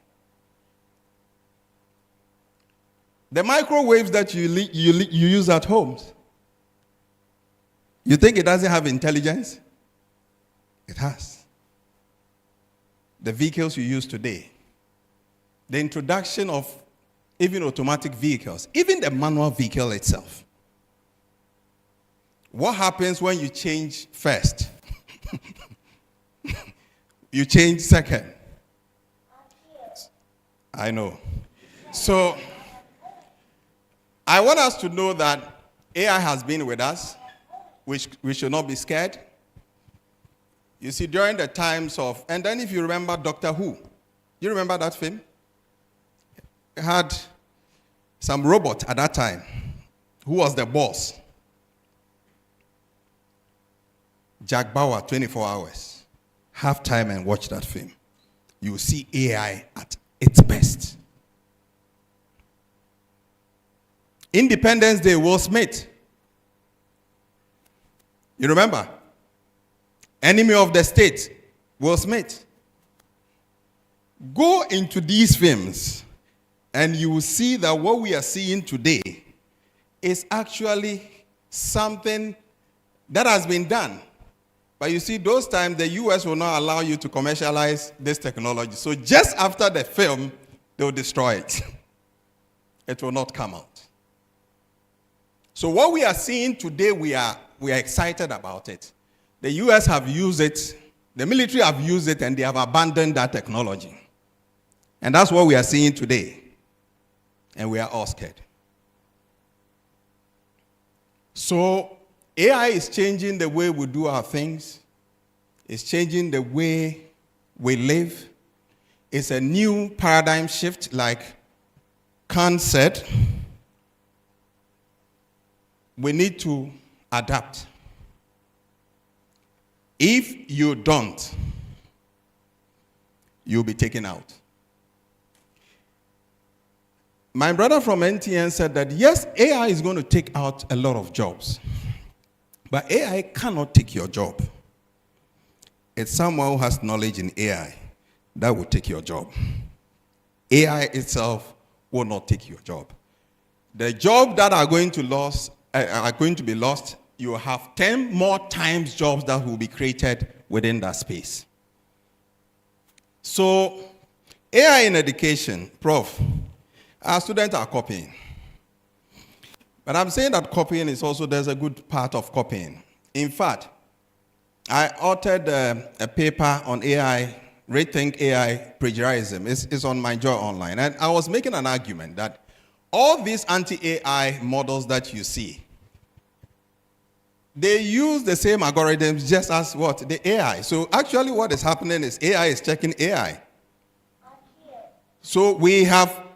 Speaker 7: The microwaves that you use at homes, you think it doesn't have intelligence? It has. The vehicles you use today, the introduction of even automatic vehicles, even the manual vehicle itself. What happens when you change first? You change second. I know. So, I want us to know that AI has been with us, which we should not be scared. You see, during the times of, and then if you remember Doctor Who, you remember that film? It had some robot at that time who was the boss. Jack Bauer, 24 hours. Have time and watch that film. You will see AI at its best. Independence Day, Will Smith. You remember? Enemy of the State, Will Smith. Go into these films and you will see that what we are seeing today is actually something that has been done. But you see, those times the US will not allow you to commercialize this technology. So just after the film, they will destroy it. it will not come out. So what we are seeing today, we are excited about it. The US have used it, the military have used it, and they have abandoned that technology. And that's what we are seeing today. And we are all scared. So AI is changing the way we do our things. It's changing the way we live. It's a new paradigm shift, like Khan said. We need to adapt. If you don't, you'll be taken out. My brother from NTN said that, yes, AI is going to take out a lot of jobs. But AI cannot take your job. It's someone who has knowledge in AI that will take your job. AI itself will not take your job. The job that are going to be lost, you will have 10 more times jobs that will be created within that space. So, AI in education, Prof, our students are copying. But I'm saying that copying is also, there's a good part of copying. In fact, I authored a paper on AI, Rethink AI Plagiarism. It's on my Joy Online. And I was making an argument that all these anti-AI models that you see, they use the same algorithms just as what? The AI. So actually what is happening is AI is checking AI. So we have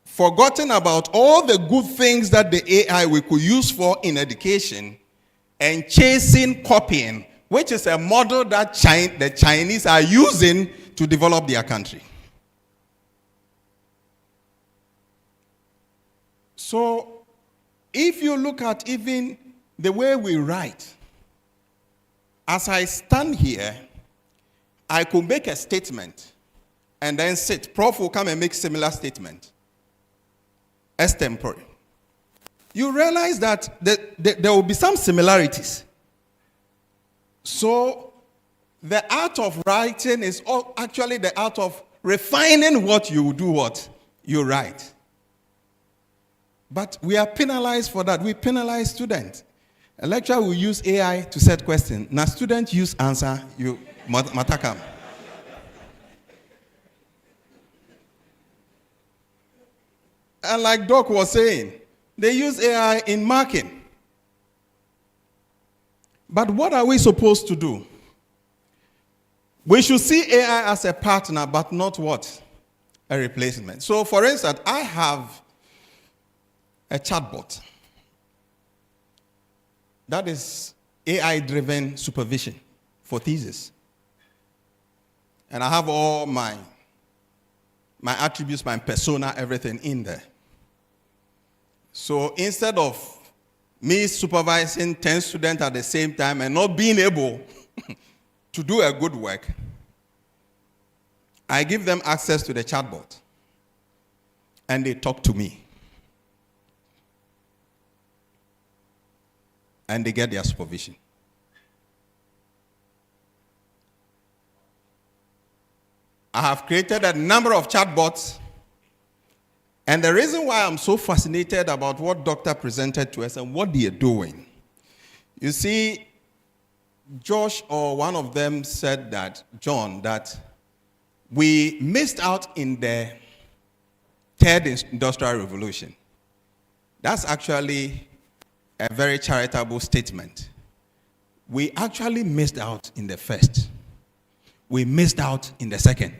Speaker 7: forgotten about all the good things that the AI we could use for in education and chasing copying, which is a model that the Chinese are using to develop their country. So if you look at even the way we write, as I stand here, I could make a statement and then sit. Prof will come and make similar statement. Extempore. You realize that there will be some similarities. So the art of writing is actually the art of refining what you do, what you write. But we are penalized for that. We penalize students. A lecturer will use AI to set questions. Now students use answer, you matakam. And like Doc was saying, they use AI in marking. But what are we supposed to do? We should see AI as a partner, but not what? A replacement. So, for instance, I have a chatbot. That is AI-driven supervision for thesis. And I have all my attributes, my persona, everything in there. So instead of me supervising 10 students at the same time and not being able to do a good work, I give them access to the chatbot. And they talk to me. And they get their supervision. I have created a number of chatbots. And the reason why I'm so fascinated about what Doctor presented to us and what they are doing, you see, Josh or one of them said that, John, that we missed out in the third industrial revolution. That's actually a very charitable statement. We actually missed out in the first. We missed out in the second.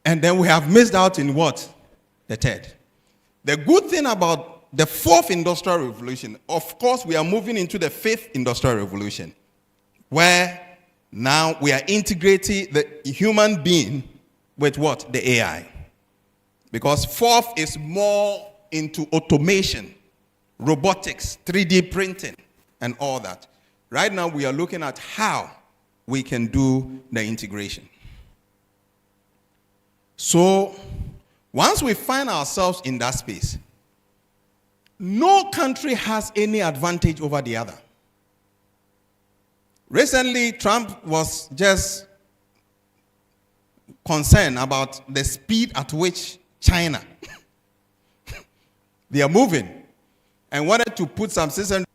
Speaker 7: And then we have missed out in what? The third. The good thing about the fourth industrial revolution, of course, we are moving into the fifth industrial revolution, where now we are integrating the human being with what? The AI. Because fourth is more into automation, robotics, 3D printing, and all that. Right now, we are looking at how we can do the integration. So, once we find ourselves in that space, no country has any advantage over the other. Recently, Trump was just concerned about the speed at which China They are moving and wanted to put some 600.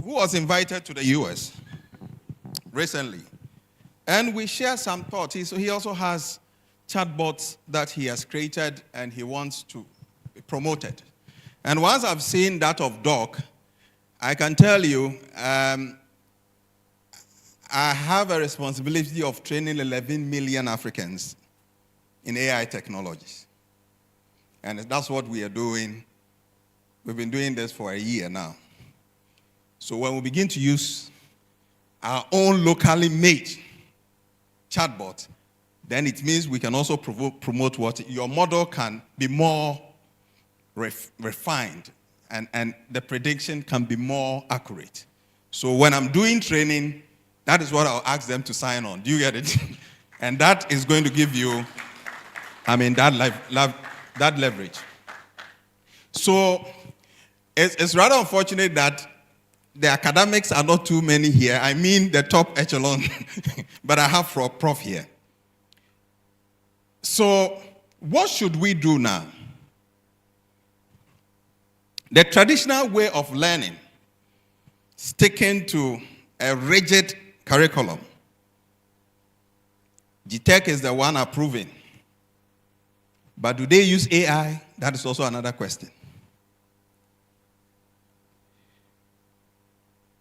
Speaker 7: Who was invited to the US recently. And we share some thoughts. He also has chatbots that he has created and he wants to promote it. And once I've seen that of Doc, I can tell you I have a responsibility of training 11 million Africans in AI technologies. And that's what we are doing. We've been doing this for a year now. So when we begin to use our own locally made chatbot, then it means we can also promote what your model can be more refined and the prediction can be more accurate. So when I'm doing training, that is what I'll ask them to sign on. Do you get it? And that is going to give you, that leverage. So it's rather unfortunate that the academics are not too many here. I mean the top echelon, but I have Prof here. So what should we do now? The traditional way of learning, sticking to a rigid curriculum, GTech is the one approving. But do they use AI? That is also another question.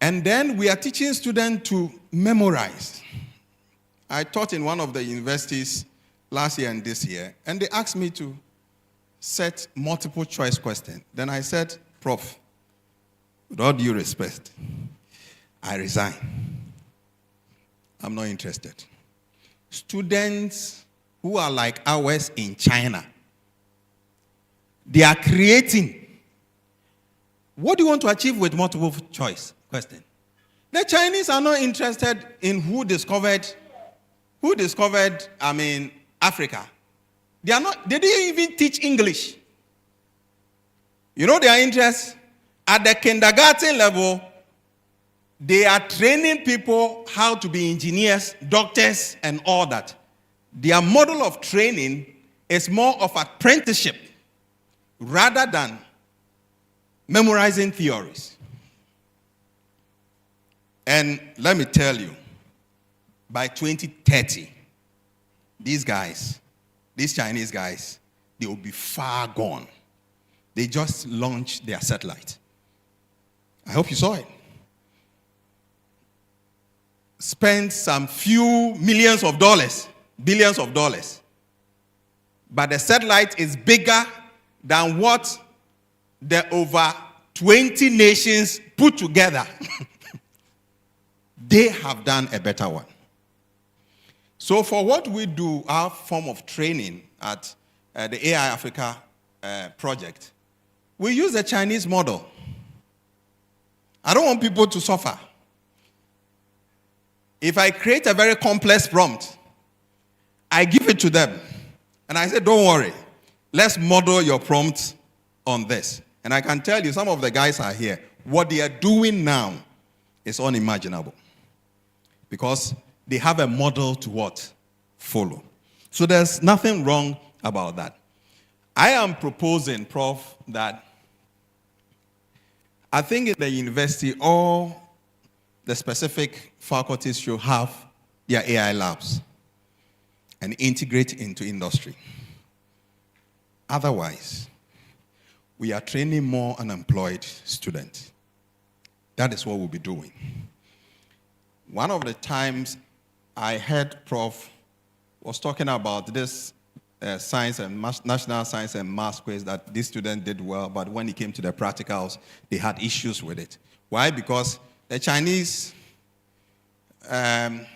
Speaker 7: And then we are teaching students to memorize. I taught in one of the universities last year and this year, and they asked me to set multiple choice questions. Then I said, Prof, with all due respect, I resign. I'm not interested. Students who are like ours in China, they are creating. What do you want to achieve with multiple choice question? The Chinese are not interested in who discovered Africa. They didn't even teach English. You know their interest? At the kindergarten level, they are training people how to be engineers, doctors, and all that. Their model of training is more of apprenticeship rather than memorizing theories. And let me tell you, by 2030, these Chinese guys, they will be far gone. They just launched their satellite. I hope you saw it. Spent some few millions of dollars, billions of dollars. But the satellite is bigger than what the over 20 nations put together. They have done a better one. So for what we do, our form of training at the AI Africa project, we use the Chinese model. I don't want people to suffer. If I create a very complex prompt, I give it to them. And I say, don't worry, let's model your prompt on this. And I can tell you, some of the guys are here. What they are doing now is unimaginable. Because they have a model to what? Follow. So there's nothing wrong about that. I am proposing, Prof, that I think in the university, all the specific faculties should have their AI labs and integrate into industry. Otherwise, we are training more unemployed students. That is what we'll be doing. One of the times I heard Prof was talking about this science and national science and math quiz that this student did well, but when it came to the practicals, they had issues with it. Why? Because the Chinese might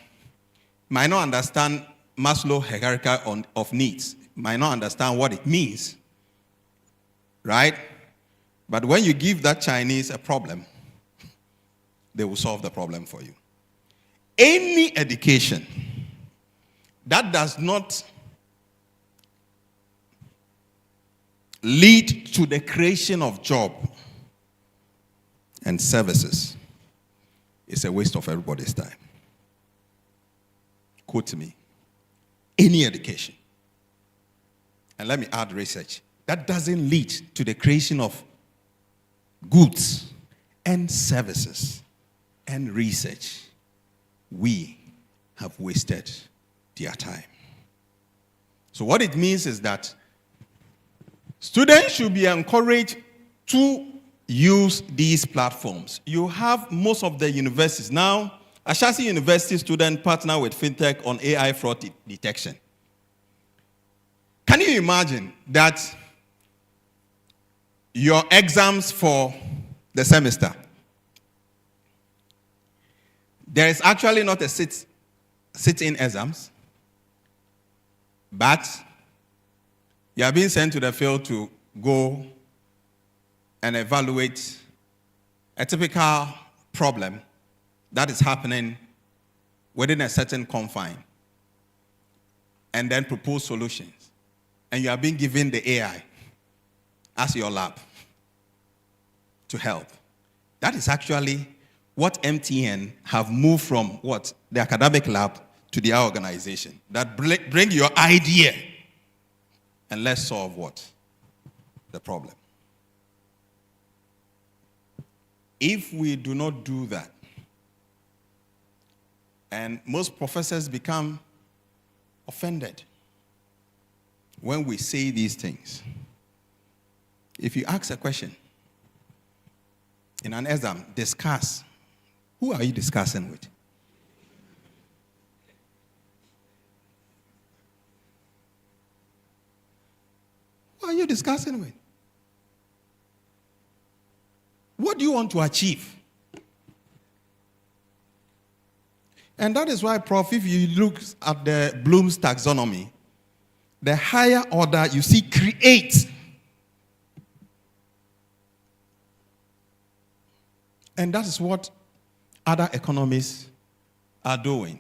Speaker 7: not understand Maslow's hierarchy of needs, might not understand what it means. right? But when you give that Chinese a problem, they will solve the problem for you. Any education that does not lead to the creation of job and services is a waste of everybody's time. Quote me. Any education, and let me add research, that doesn't lead to the creation of goods and services and research, we have wasted their time. So what it means is that students should be encouraged to use these platforms. You have most of the universities now. Ashasi University students partner with FinTech on AI fraud detection. Can you imagine that your exams for the semester, there is actually not a sit-in exams, but you are being sent to the field to go and evaluate a typical problem that is happening within a certain confine and then propose solutions. And you are being given the AI as your lab to help. That is actually what MTN have moved from what? The academic lab to their organization. That bring your idea and let's solve what? The problem. If we do not do that, and most professors become offended when we say these things. If you ask a question in an exam, discuss. Who are you discussing with? Who are you discussing with? What do you want to achieve? And that is why, Prof, if you look at the Bloom's taxonomy, the higher order you see create. And that is what other economies are doing.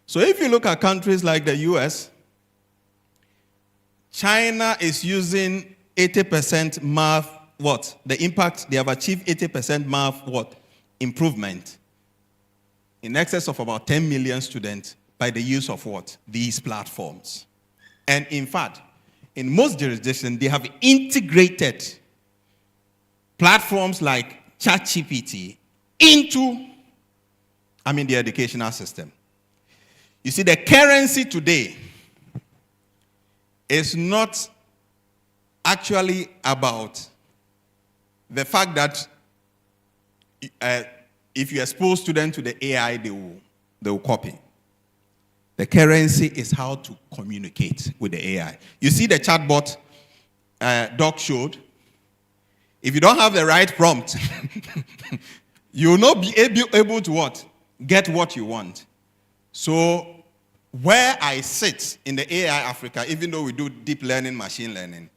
Speaker 7: So if you look at countries like the US, China is using 80% math, what? The impact, they have achieved 80% math, what? Improvement. In excess of about 10 million students by the use of what? These platforms. And in fact, in most jurisdictions, they have integrated platforms like ChatGPT into, the educational system. You see, the currency today is not actually about the fact that if you expose students to the AI, they will copy. The currency is how to communicate with the AI. You see the chatbot Doc showed. If you don't have the right prompt, you will not be able to what? Get what you want. So where I sit in the AI Africa, even though we do deep learning, machine learning,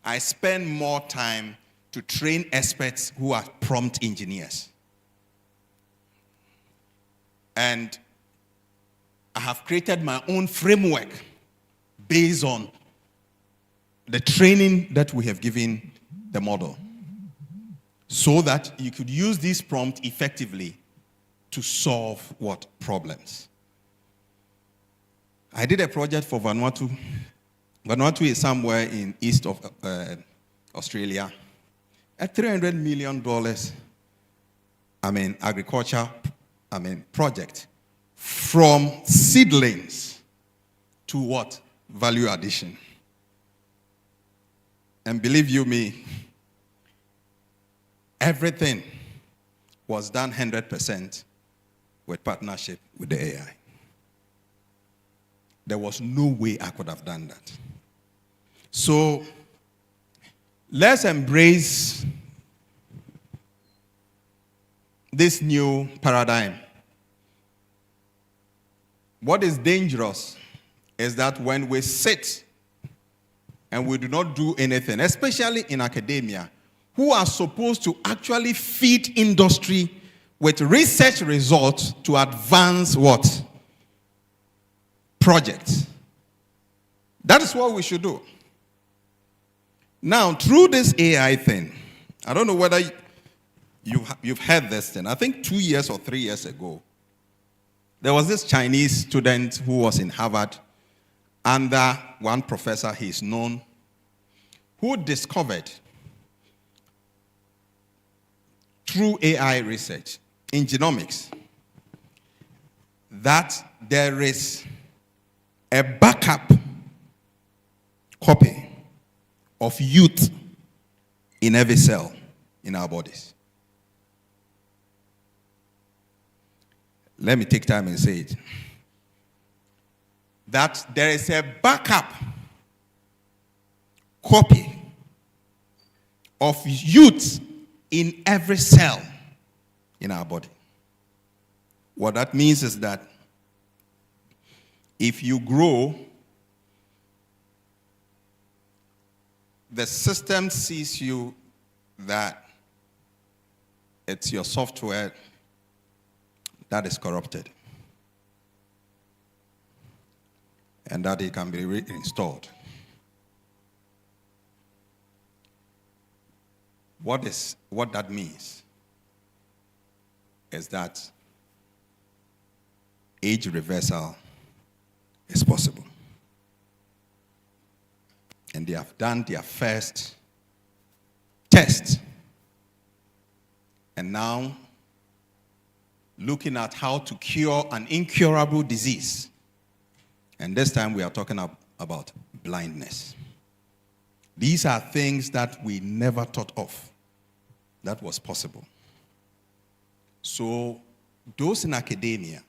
Speaker 7: I spend more time to train experts who are prompt engineers. And I have created my own framework based on the training that we have given the model, so that you could use this prompt effectively to solve what problems. I did a project for Vanuatu. Vanuatu is somewhere in east of Australia. A $300 million, agriculture, project, from seedlings to what? Value addition. And believe you me, everything was done 100% with partnership with the AI. There was no way I could have done that. So let's embrace this new paradigm. What is dangerous is that when we sit and we do not do anything, especially in academia, who are supposed to actually feed industry with research results to advance what? Projects. That is what we should do. Now, through this AI thing, I don't know whether you've heard this thing. I think 2 years or 3 years ago, there was this Chinese student who was in Harvard under one professor, he is known, who discovered through AI research in genomics that there is a backup copy of youth in every cell in our bodies. Let me take time and say it. That there is a backup copy of youth in every cell in our body. What that means is that if you grow, the system sees you that it's your software that is corrupted and that it can be reinstalled. What that means is that age reversal is possible. And they have done their first test. And now, looking at how to cure an incurable disease. And this time we are talking about blindness. These are things that we never thought of that was possible. So, those in academia,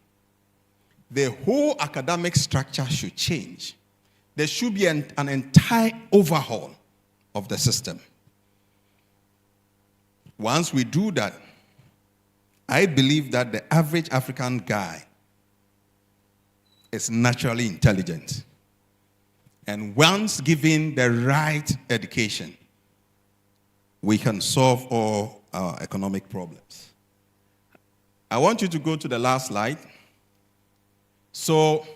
Speaker 7: the whole academic structure should change. There should be an entire overhaul of the system. Once we do that, I believe that the average African guy is naturally intelligent. And once given the right education, we can solve all our economic problems. I want you to go to the last slide. So,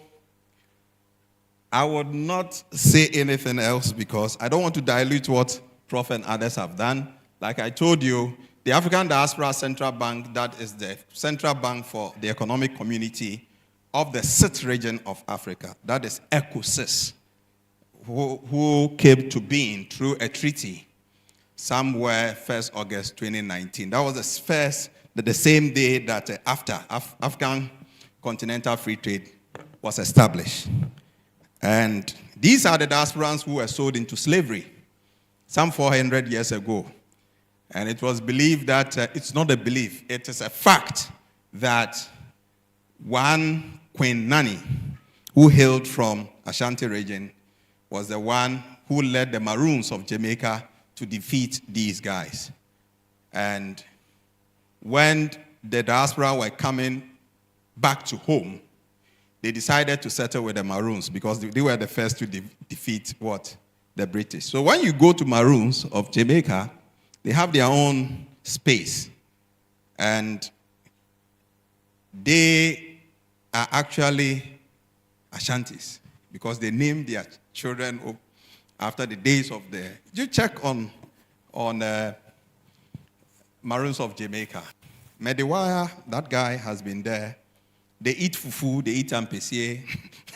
Speaker 7: I would not say anything else because I don't want to dilute what Prof and others have done. Like I told you, the African Diaspora Central Bank, that is the central bank for the economic community of the SIT region of Africa, that is ECOSIS, who came to being through a treaty somewhere 1st August 2019. That was the same day that African Continental Free Trade was established. And these are the diasporans who were sold into slavery some 400 years ago. And it was believed that, it's not a belief, it is a fact that one Queen Nani, who hailed from Ashanti region, was the one who led the Maroons of Jamaica to defeat these guys. And when the diaspora were coming back to home, they decided to settle with the Maroons because they were the first to defeat what? The British. So when you go to Maroons of Jamaica, they have their own space. And they are actually Ashantis because they named their children after the days of the... You check on Maroons of Jamaica. Mediwaya, that guy has been there. They eat fufu, they eat ampesier,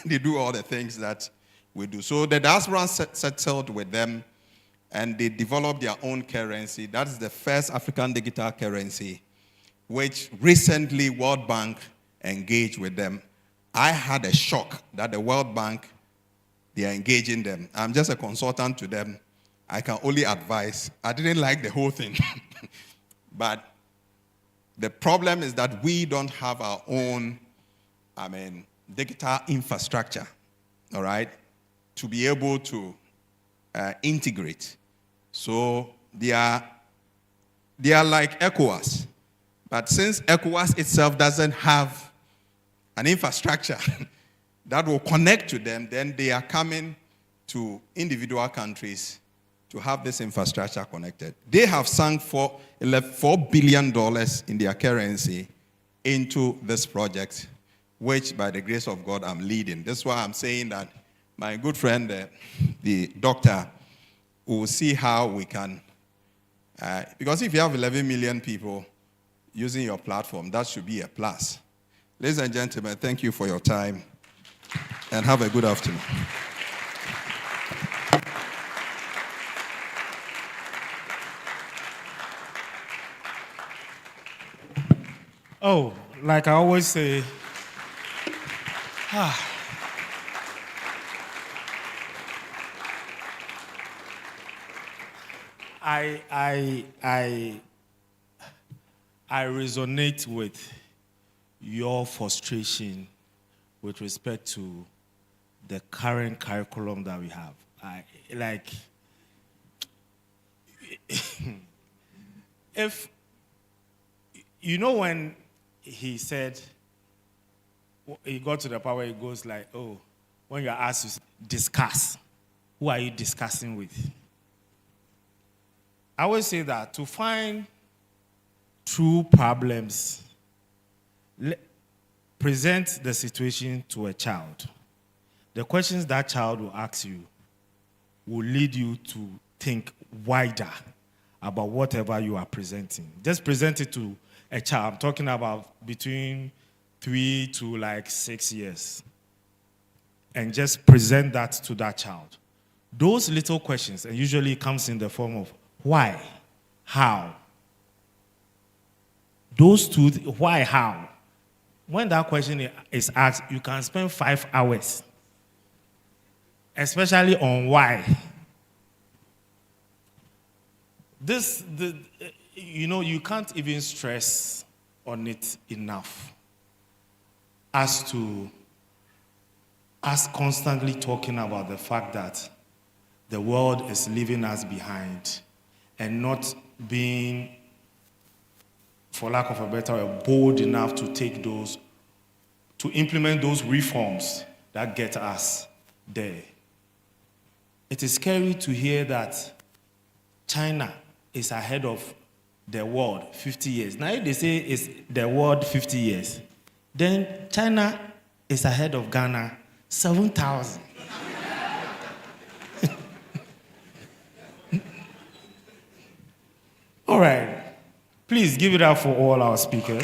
Speaker 7: they do all the things that we do. So the diaspora settled with them, and they developed their own currency. That is the first African digital currency, which recently World Bank engaged with them. I had a shock that the World Bank, they are engaging them. I'm just a consultant to them. I can only advise. I didn't like the whole thing. But the problem is that we don't have our own digital infrastructure, all right, to be able to integrate. So they are like ECOWAS. But since ECOWAS itself doesn't have an infrastructure that will connect to them, then they are coming to individual countries to have this infrastructure connected. They have sunk $4 billion in their currency into this project, which by the grace of God I'm leading. That's why I'm saying that my good friend, the doctor, will see how we can, because if you have 11 million people using your platform, that should be a plus. Ladies and gentlemen, thank you for your time, and have a good afternoon.
Speaker 1: Oh, like I always say, I resonate with your frustration with respect to the current curriculum that we have. If you know when he said, he got to the part where he goes like, oh, when you're asked to discuss, who are you discussing with? I always say that to find true problems, present the situation to a child. The questions that child will ask you will lead you to think wider about whatever you are presenting. Just present it to a child. I'm talking about between 3 to 6 years. And just present that to that child. Those little questions, and usually it comes in the form of why, how. Those two, why, how. When that question is asked, you can spend 5 hours, especially on why. You can't even stress on it enough as to us constantly talking about the fact that the world is leaving us behind and not being, for lack of a better word, bold enough to implement those reforms that get us there. It is scary to hear that China is ahead of the world 50 years. Now, if they say it's the world 50 years, then China is ahead of Ghana 7,000. All right. Please give it up for all our speakers.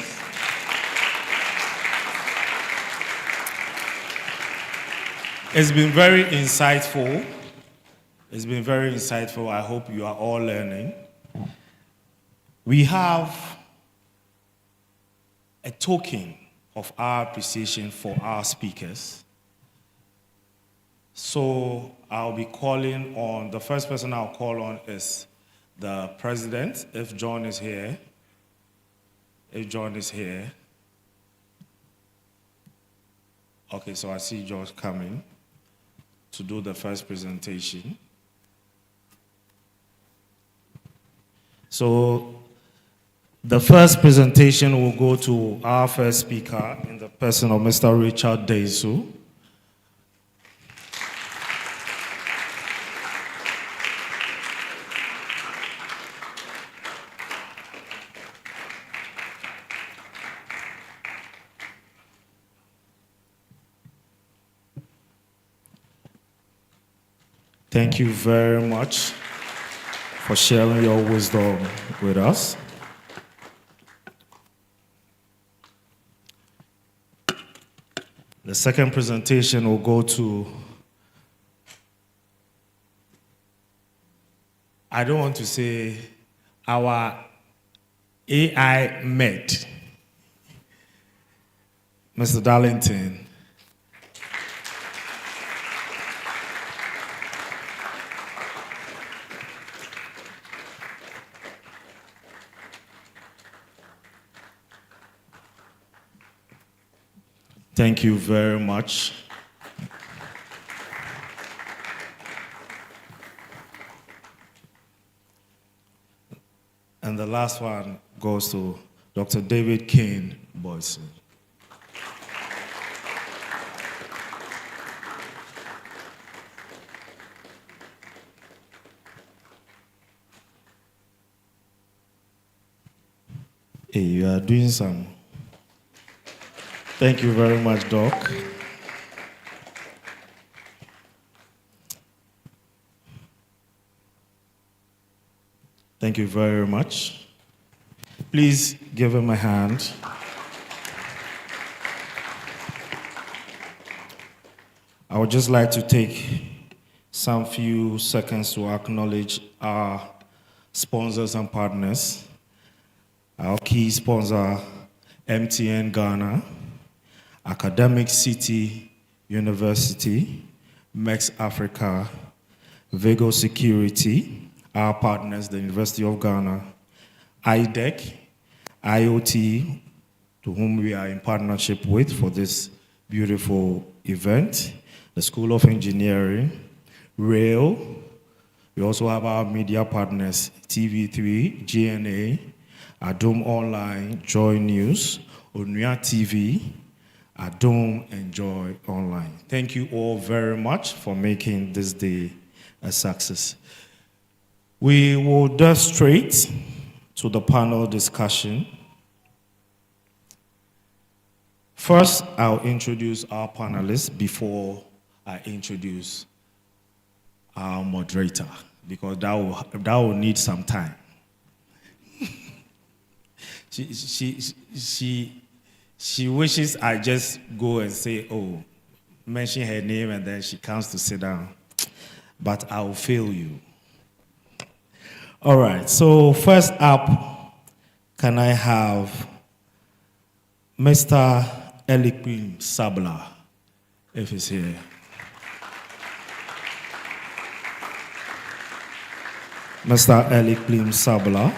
Speaker 1: It's been very insightful. It's been very insightful. I hope you are all learning. We have a token of our appreciation for our speakers. So I'll be calling on, the first person I'll call on is the president, if John is here. If John is here. Okay, so I see George coming to do the first presentation. So the first presentation will go to our first speaker in the person of Mr. Richard Deisu. Thank you very much for sharing your wisdom with us. The second presentation will go to, I don't want to say our AI med, Mr. Darlington. Thank you very much. And the last one goes to Dr. David Kane Boyson. Hey, you are doing some. Thank you very much, Doc. Thank you very much. Please give him a hand. I would just like to take some few seconds to acknowledge our sponsors and partners. Our key sponsor, MTN Ghana, Academic City University, Mex Africa, Vigo Security, our partners, the University of Ghana, IDEC, IoT, to whom we are in partnership with for this beautiful event, the School of Engineering, Rail. We also have our media partners, TV3, GNA, Adom Online, Joy News, Onua TV, Adom and Joy Online. Thank you all very much for making this day a success. We will dive straight to the panel discussion. First, I'll introduce our panelists before I introduce our moderator, because that will need some time. She wishes I just go and say, oh, mention her name, and then she comes to sit down. But I will fail you. All right, so first up, can I have Mr. Eliquim Sabla, if he's here? Mr. Eliquim Sabla.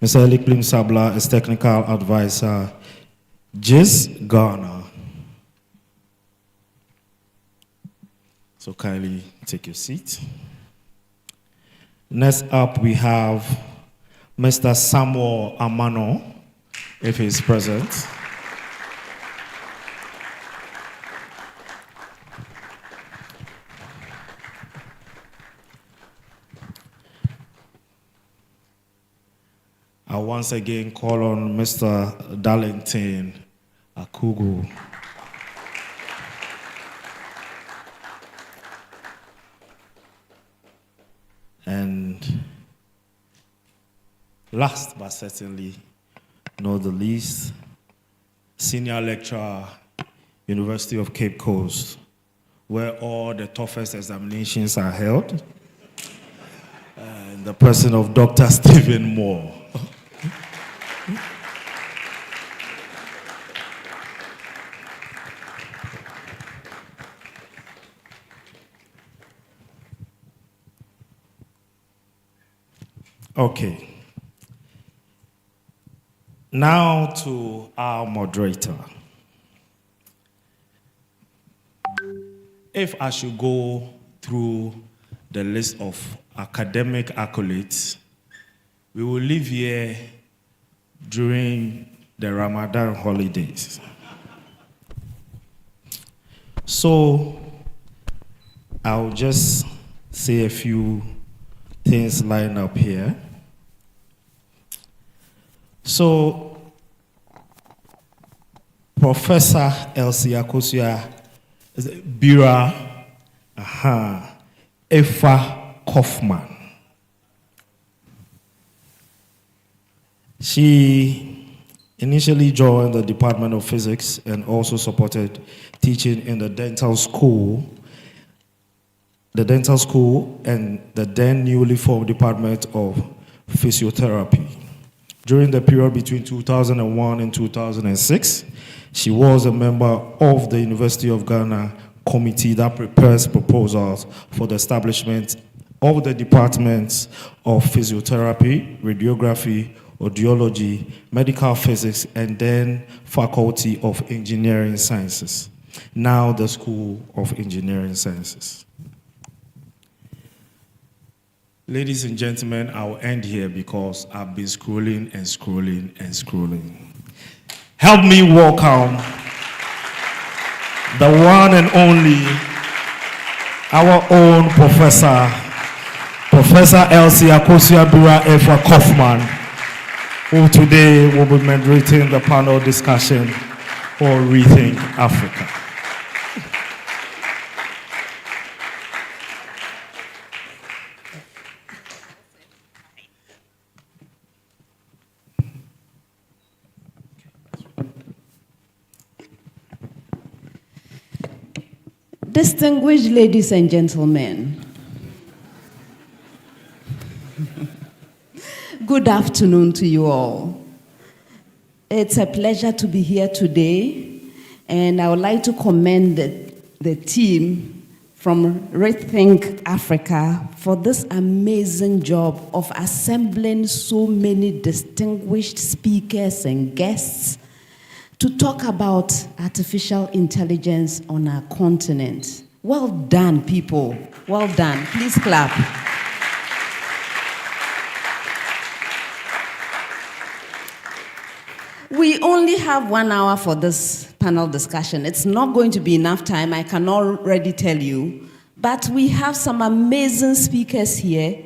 Speaker 1: Mr. Eliquim Sabla is technical advisor, JIS Ghana. So kindly take your seat. Next up, we have Mr. Samuel Amano, if he's present. I once again call on Mr. Darlington Akugu. And last but certainly not the least, senior lecturer, University of Cape Coast, where all the toughest examinations are held, and the person of Dr. Stephen Moore. Okay. Now to our moderator. If I should go through the list of academic accolades, we will live here during the Ramadan holidays. So I'll just say a few things line up here. So, Professor Elsie Akosua Bira Efa Kaufman. She initially joined the Department of Physics and also supported teaching in the dental school and the then newly formed Department of Physiotherapy. During the period between 2001 and 2006, she was a member of the University of Ghana committee that prepares proposals for the establishment of the departments of physiotherapy, radiography, audiology, medical physics, and then Faculty of Engineering Sciences, now the School of Engineering Sciences. Ladies and gentlemen, I'll end here because I've been scrolling and scrolling and scrolling. Help me welcome the one and only our own Professor Elsie Akosua-Bira Efwa Kaufman, who today will be moderating the panel discussion for Rethink Africa.
Speaker 8: Distinguished ladies and gentlemen, good afternoon to you all. It's a pleasure to be here today, and I would like to commend the team from Rethink Africa for this amazing job of assembling so many distinguished speakers and guests to talk about artificial intelligence on our continent. Well done, people. Well done. Please clap. We only have 1 hour for this panel discussion. It's not going to be enough time, I can already tell you. But we have some amazing speakers here,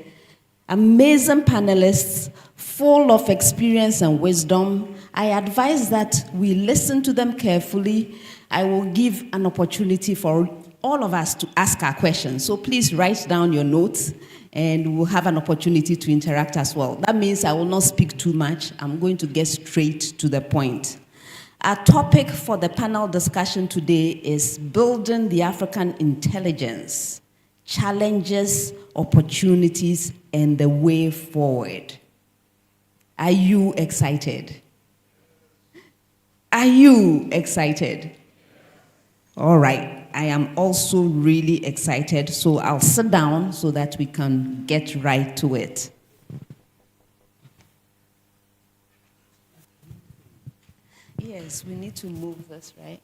Speaker 8: amazing panelists, full of experience and wisdom. I advise that we listen to them carefully. I will give an opportunity for all of us to ask our questions. So please write down your notes, and we'll have an opportunity to interact as well. That means I will not speak too much. I'm going to get straight to the point. Our topic for the panel discussion today is building the African intelligence, challenges, opportunities, and the way forward. Are you excited? Are you excited? All right, I am also really excited, so I'll sit down so that we can get right to it. Yes, we need to move this, right?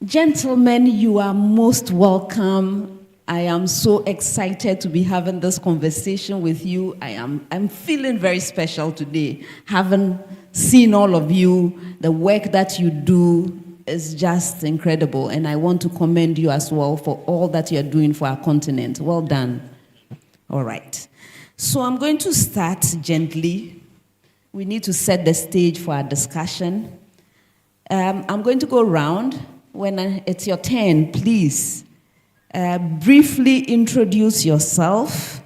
Speaker 8: Gentlemen, you are most welcome. I am so excited to be having this conversation with you. I'm feeling very special today. Having seen all of you, the work that you do is just incredible, and I want to commend you as well for all that you're doing for our continent. Well done. All right. So I'm going to start gently. We need to set the stage for our discussion. I'm going to go around. When it's your turn, please briefly introduce yourself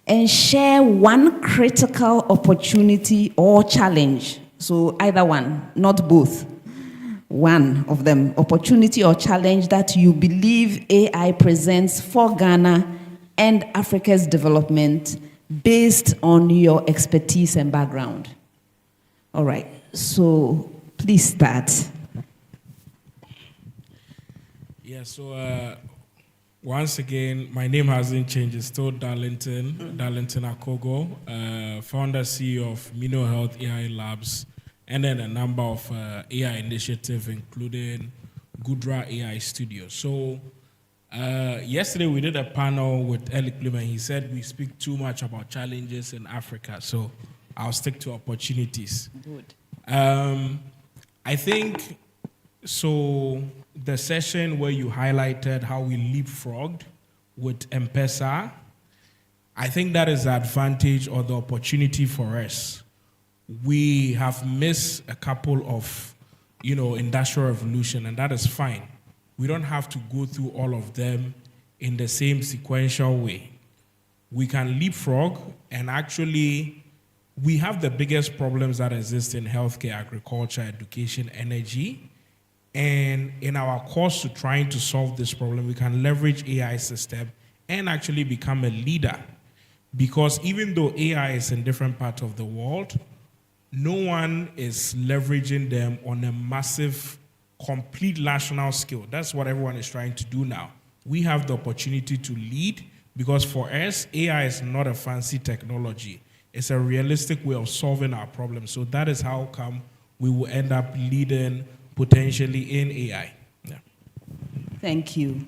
Speaker 8: and share one critical opportunity or challenge. So either one, not both. One of them, opportunity or challenge that you believe AI presents for Ghana and Africa's development based on your expertise and background. All right, so please start.
Speaker 6: Yeah, so once again, my name hasn't changed. It's still Darlington Akogo, founder, CEO of Mino Health AI Labs, and then a number of AI initiatives, including Gudra AI Studio. So yesterday we did a panel with Eli Clement. He said we speak too much about challenges in Africa, so I'll stick to opportunities.
Speaker 8: Good.
Speaker 6: I think, so the session where you highlighted how we leapfrogged with M-Pesa, I think that is the advantage or the opportunity for us. We have missed a couple of, industrial revolution, and that is fine. We don't have to go through all of them in the same sequential way. We can leapfrog, and actually, we have the biggest problems that exist in healthcare, agriculture, education, energy. And in our course to trying to solve this problem, we can leverage AI system and actually become a leader. Because even though AI is in different parts of the world, no one is leveraging them on a massive, complete national scale. That's what everyone is trying to do now. We have the opportunity to lead, because for us, AI is not a fancy technology. It's a realistic way of solving our problems. So that is how come we will end up leading potentially in AI. Yeah.
Speaker 8: Thank you.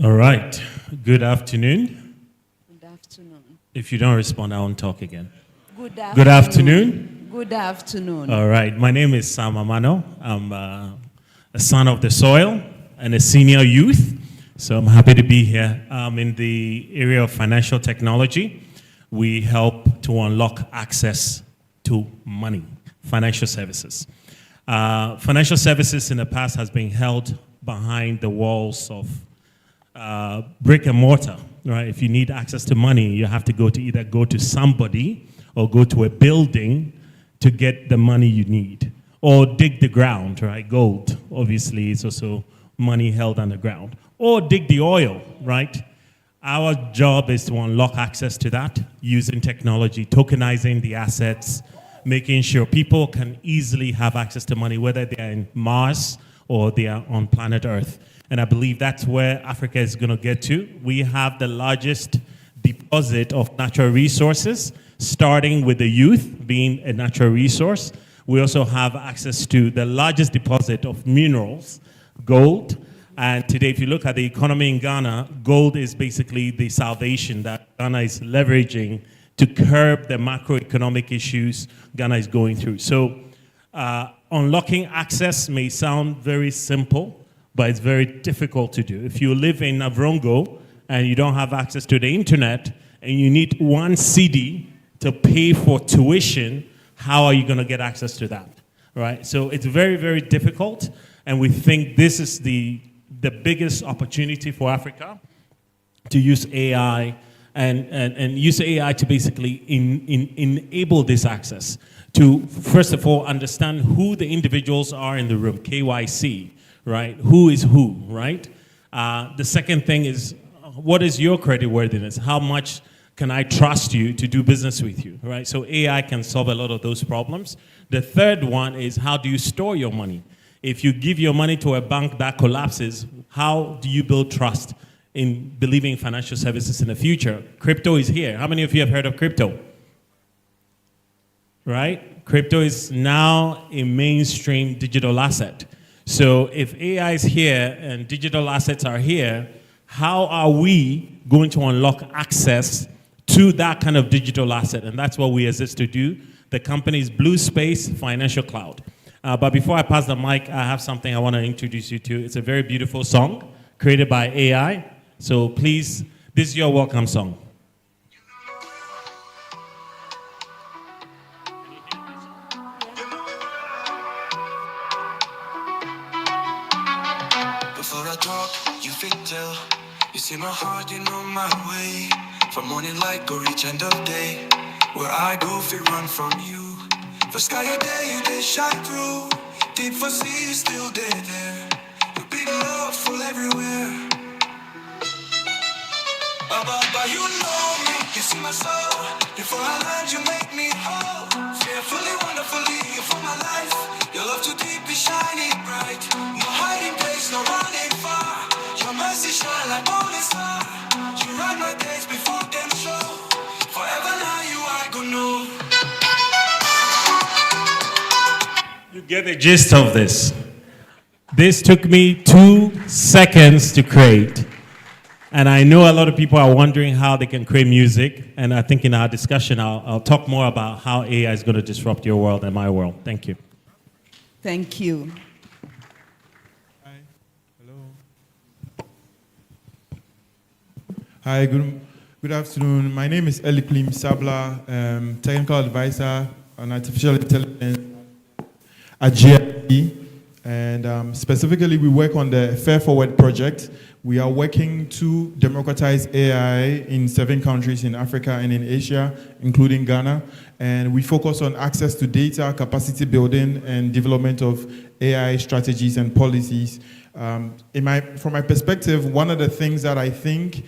Speaker 9: All right. Good afternoon.
Speaker 8: Good afternoon.
Speaker 9: If you don't respond, I won't talk again.
Speaker 8: Good afternoon.
Speaker 9: Good afternoon.
Speaker 8: Good afternoon.
Speaker 9: All right. My name is Sam Amano. I'm a son of the soil and a senior youth. So I'm happy to be here. In the area of financial technology, we help to unlock access to money, financial services. Financial services in the past has been held behind the walls of brick and mortar, right? If you need access to money, you have to either go to somebody or go to a building to get the money you need, or dig the ground, right? Gold, obviously, is also money held underground, or dig the oil, right? Our job is to unlock access to that using technology, tokenizing the assets, making sure people can easily have access to money, whether they are in Mars or they are on planet Earth. And I believe that's where Africa is going to get to. We have the largest deposit of natural resources, starting with the youth being a natural resource. We also have access to the largest deposit of minerals, gold. And today, if you look at the economy in Ghana, gold is basically the salvation that Ghana is leveraging to curb the macroeconomic issues Ghana is going through. So unlocking access may sound very simple, but it's very difficult to do. If you live in Navrongo and you don't have access to the internet and you need 1 CD to pay for tuition, how are you going to get access to that, right? So it's very, very difficult, and we think this is the biggest opportunity for Africa to use AI and use AI to basically enable this access, to first of all understand who the individuals are in the room, KYC, right? Who is who, right? The second thing is, what is your creditworthiness? How much can I trust you to do business with you, right? So AI can solve a lot of those problems. The third one is, how do you store your money? If you give your money to a bank that collapses, how do you build trust in believing financial services in the future? Crypto is here. How many of you have heard of crypto? Right? Crypto is now a mainstream digital asset. So if AI is here and digital assets are here, how are we going to unlock access to that kind of digital asset? And that's what we exist to do. The company is Blue Space Financial Cloud. But before I pass the mic, I have something I want to introduce you to. It's a very beautiful song created by AI. So please, this is your welcome song.
Speaker 10: Before I talk, you fit tell. You see my heart, you know my way. From morning light go reach end of day. Where I go, fit run from you. For sky a day, you did shine through. Deep for sea, still dead there. Your big love full everywhere. But you know me, you see my soul. Before I land, you make me whole. Fearfully, wonderfully, you for my life. Your love too deep is shining bright. No hiding place, no running far. Your mercy shine like morning star. You ride my days before them show. Forever now you I go know.
Speaker 9: You get the gist of this. This took me 2 seconds to create. And I know a lot of people are wondering how they can create music. And I think in our discussion, I'll talk more about how AI is going to disrupt your world and my world. Thank you.
Speaker 8: Thank you.
Speaker 11: Hi. Hello. Hi, good afternoon. My name is Eliklim Sabla, technical advisor on artificial intelligence at GIP. And specifically, we work on the Fair Forward project. We are working to democratize AI in 7 countries in Africa and in Asia, including Ghana. And we focus on access to data, capacity building, and development of AI strategies and policies. From my perspective, one of the things that I think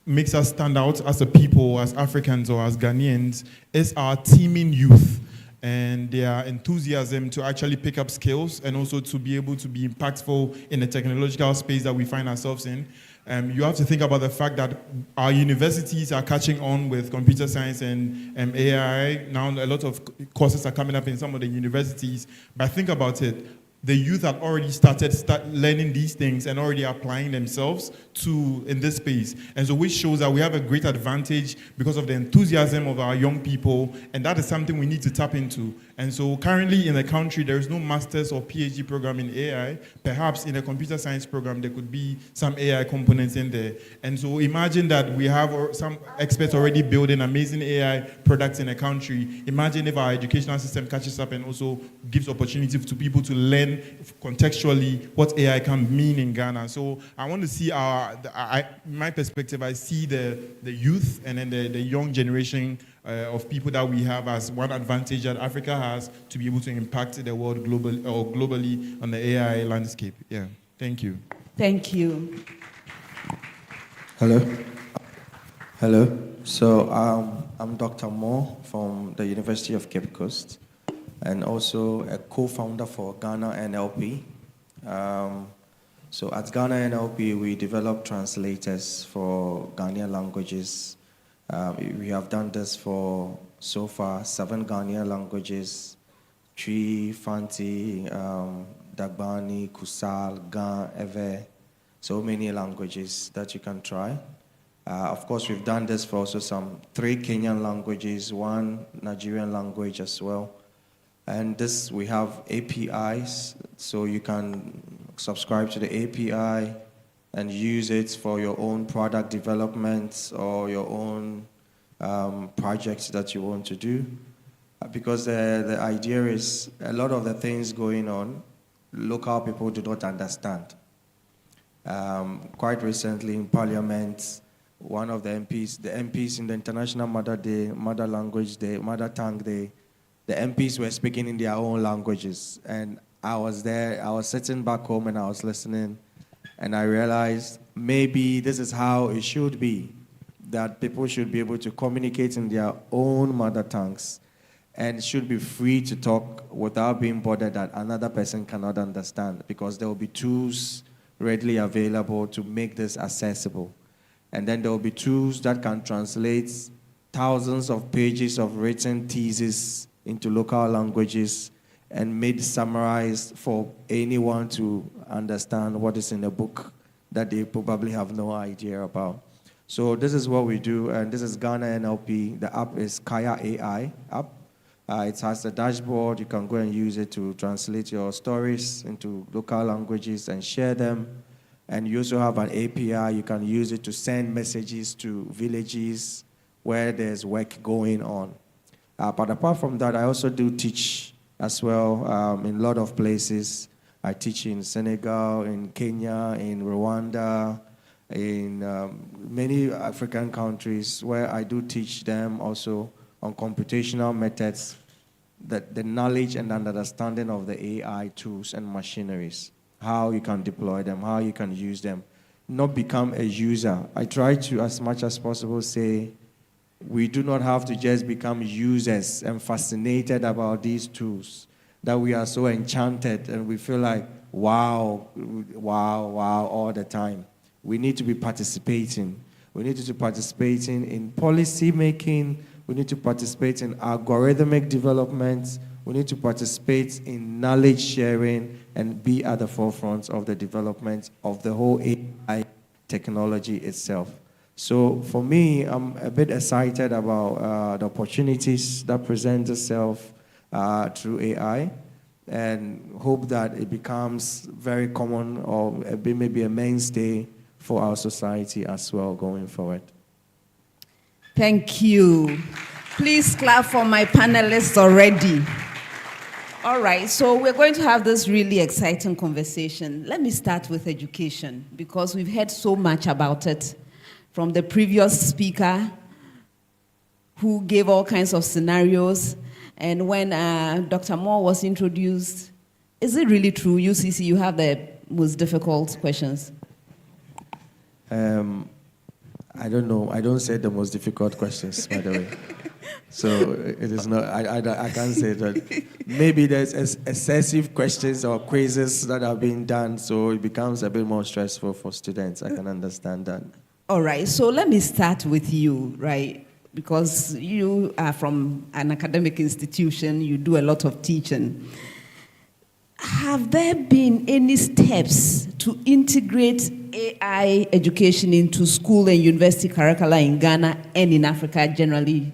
Speaker 11: makes us stand out as a people, as Africans or as Ghanaians, is our teeming youth and their enthusiasm to actually pick up skills and also to be able to be impactful in the technological space that we find ourselves in. You have to think about the fact that our universities are catching on with computer science and AI. Now a lot of courses are coming up in some of the universities, but think about it. The youth have already started learning these things and already applying themselves in this space. And so which shows that we have a great advantage because of the enthusiasm of our young people, and that is something we need to tap into. And so currently in the country, there is no master's or PhD program in AI. Perhaps in a computer science program, there could be some AI components in there. And so imagine that we have some experts already building amazing AI products in a country. Imagine if our educational system catches up and also gives opportunity to people to learn contextually what AI can mean in Ghana. So I want to see my perspective, I see the youth and then the young generation of people that we have as one advantage that Africa has to be able to impact the world globally on the AI landscape. Yeah, thank you.
Speaker 8: Thank you.
Speaker 12: Hello. Hello. So I'm Dr. Moore from the University of Cape Coast and also a co-founder for Ghana NLP. So at Ghana NLP, we develop translators for Ghanaian languages. We have done this for, so far, 7 Ghanaian languages, Twi, Fanti, Dagbani, Kusal, Gan, Ewe, so many languages that you can try. Of course, we've done this for also 3 Kenyan languages, 1 Nigerian language as well. And this, we have APIs, so you can subscribe to the API and use it for your own product development or your own projects that you want to do. Because the idea is a lot of the things going on, local people do not understand. Quite recently in Parliament, one of the MPs in the International Mother Language Day, Mother Tongue Day, the MPs were speaking in their own languages. And I was there, I was sitting back home and I was listening. And I realized maybe this is how it should be, that people should be able to communicate in their own mother tongues and should be free to talk without being bothered that another person cannot understand, because there will be tools readily available to make this accessible. And then there will be tools that can translate thousands of pages of written theses into local languages and made summarized for anyone to understand what is in a book that they probably have no idea about. So this is what we do, and this is Ghana NLP. The app is Kaya AI app. It has a dashboard. You can go and use it to translate your stories into local languages and share them. And you also have an API. You can use it to send messages to villages where there's work going on. But apart from that, I also do teach as well in a lot of places. I teach in Senegal, in Kenya, in Rwanda, in many African countries where I do teach them also on computational methods, the knowledge and understanding of the AI tools and machineries, how you can deploy them, how you can use them, not become a user. I try to, as much as possible, say we do not have to just become users and fascinated about these tools, that we are so enchanted and we feel like, wow, wow, wow, all the time. We need to be participating. We need to be participating in policy making. We need to participate in algorithmic development. We need to participate in knowledge sharing and be at the forefront of the development of the whole AI technology itself. So for me, I'm a bit excited about the opportunities that present itself through AI, and hope that it becomes very common or maybe a mainstay for our society as well going forward.
Speaker 8: Thank you. Please clap for my panelists already. All right, so we're going to have this really exciting conversation. Let me start with education, because we've heard so much about it from the previous speaker who gave all kinds of scenarios. And when Dr. Moore was introduced, is it really true, UCC, you have the most difficult questions?
Speaker 12: I don't know. I don't say the most difficult questions, by the way. So it is not, I can't say that. Maybe there's excessive questions or quizzes that are being done, so it becomes a bit more stressful for students. I can understand that.
Speaker 8: All right, so let me start with you, right? Because you are from an academic institution, you do a lot of teaching. Have there been any steps to integrate AI education into school and university curricula in Ghana and in Africa generally?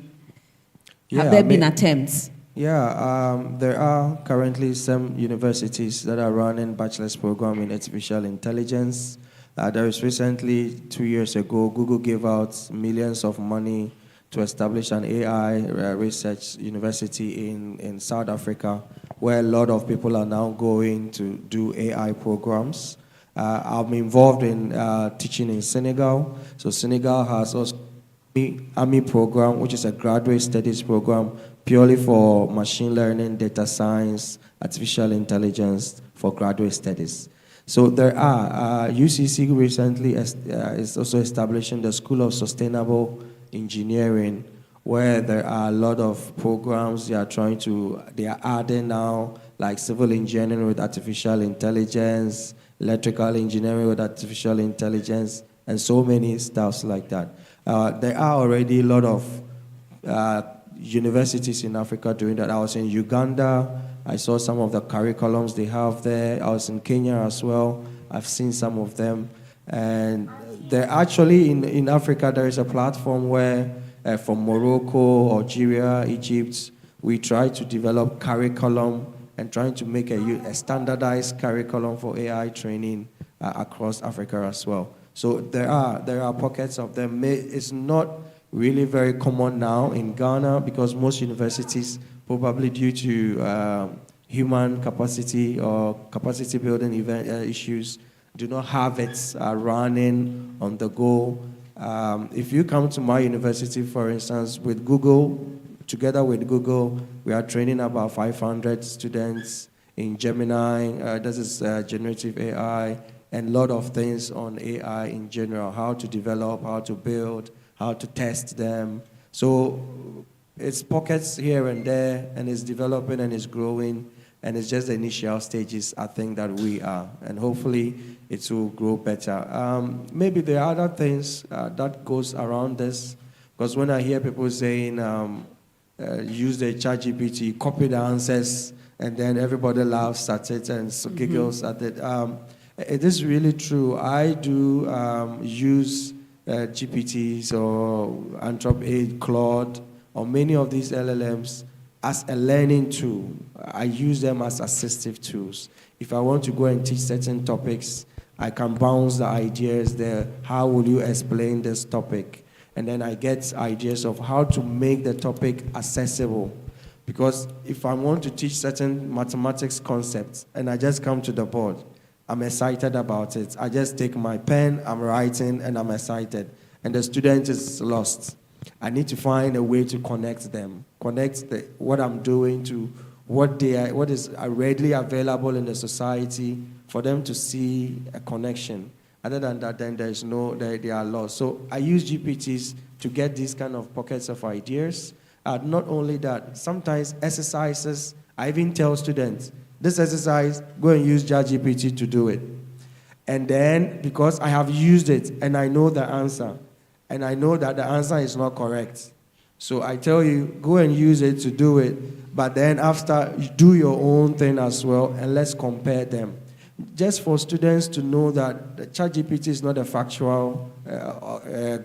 Speaker 8: Have there been attempts?
Speaker 12: There are currently some universities that are running bachelor's program in artificial intelligence. There is recently, 2 years ago, Google gave out millions of money to establish an AI research university in South Africa, where a lot of people are now going to do AI programs. I'm involved in teaching in Senegal. So Senegal has also AMI program, which is a graduate studies program purely for machine learning, data science, artificial intelligence for graduate studies. So there are, UCC recently is also establishing the School of Sustainable Engineering, where there are a lot of programs they are adding now, like civil engineering with artificial intelligence, electrical engineering with artificial intelligence, and so many stuffs like that. There are already a lot of universities in Africa doing that. I was in Uganda. I saw some of the curriculums they have there. I was in Kenya as well. I've seen some of them. And there actually, in Africa, there is a platform where from Morocco, Algeria, Egypt, we try to develop curriculum and trying to make a standardized curriculum for AI training across Africa as well. So there are pockets of them. It's not really very common now in Ghana because most universities, probably due to human capacity or capacity building issues, do not have it running on the go. If you come to my university, for instance, with Google, together with Google, we are training about 500 students in Gemini. This is generative AI, and a lot of things on AI in general, how to develop, how to build, how to test them. So it's pockets here and there, and it's developing and it's growing, and it's just the initial stages, I think, that we are, and hopefully it will grow better. Maybe there are other things that goes around this, because when I hear people saying, use the ChatGPT, copy the answers, and then everybody laughs at it and giggles at it. It is really true. I do use GPTs or Anthropic, Claude, or many of these LLMs as a learning tool. I use them as assistive tools. If I want to go and teach certain topics, I can bounce the ideas there. How will you explain this topic? And then I get ideas of how to make the topic accessible. Because if I want to teach certain mathematics concepts and I just come to the board, I'm excited about it. I just take my pen, I'm writing, and I'm excited. And the student is lost. I need to find a way to connect them, what I'm doing to what is readily available in the society for them to see a connection. Other than that, then they are lost. So I use GPTs to get these kind of pockets of ideas. Not only that, sometimes exercises, I even tell students, this exercise, go and use ChatGPT to do it. And then, because I have used it and I know the answer, and I know that the answer is not correct, so I tell you, go and use it to do it, but then after, you do your own thing as well, and let's compare them. Just for students to know that the ChatGPT is not a factual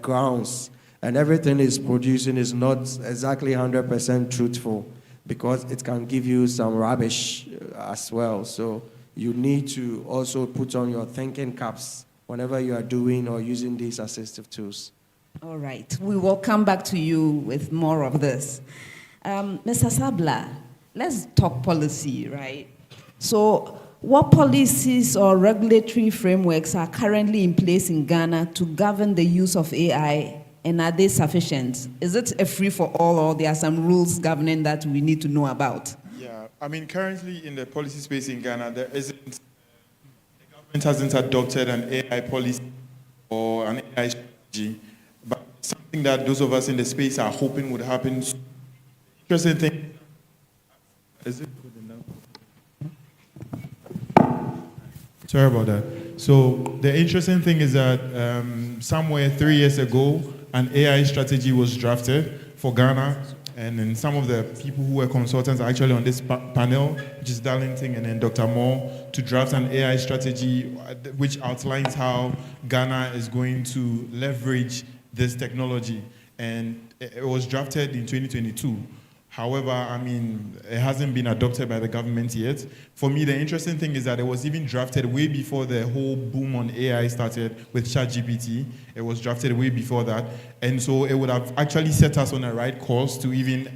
Speaker 12: grounds, and everything it's producing is not exactly 100% truthful, because it can give you some rubbish as well. So you need to also put on your thinking caps whenever you are doing or using these assistive tools.
Speaker 8: All right. We will come back to you with more of this. Mr. Sabla, let's talk policy, right? So what policies or regulatory frameworks are currently in place in Ghana to govern the use of AI? And are they sufficient? Is it a free-for-all, or there are some rules governing that we need to know about?
Speaker 11: Yeah, I mean, currently in the policy space in Ghana, the government hasn't adopted an AI policy or an AI strategy, but something that those of us in the space are hoping would happen. Interesting thing. Is it good enough? Sorry about that. So the interesting thing is that somewhere 3 years ago, an AI strategy was drafted for Ghana, and then some of the people who were consultants are actually on this panel, which is Darlington and then Dr. Moore, to draft an AI strategy which outlines how Ghana is going to leverage this technology. And it was drafted in 2022. However, I mean, it hasn't been adopted by the government yet. For me, the interesting thing is that it was even drafted way before the whole boom on AI started with ChatGPT. It was drafted way before that. And so it would have actually set us on a right course to even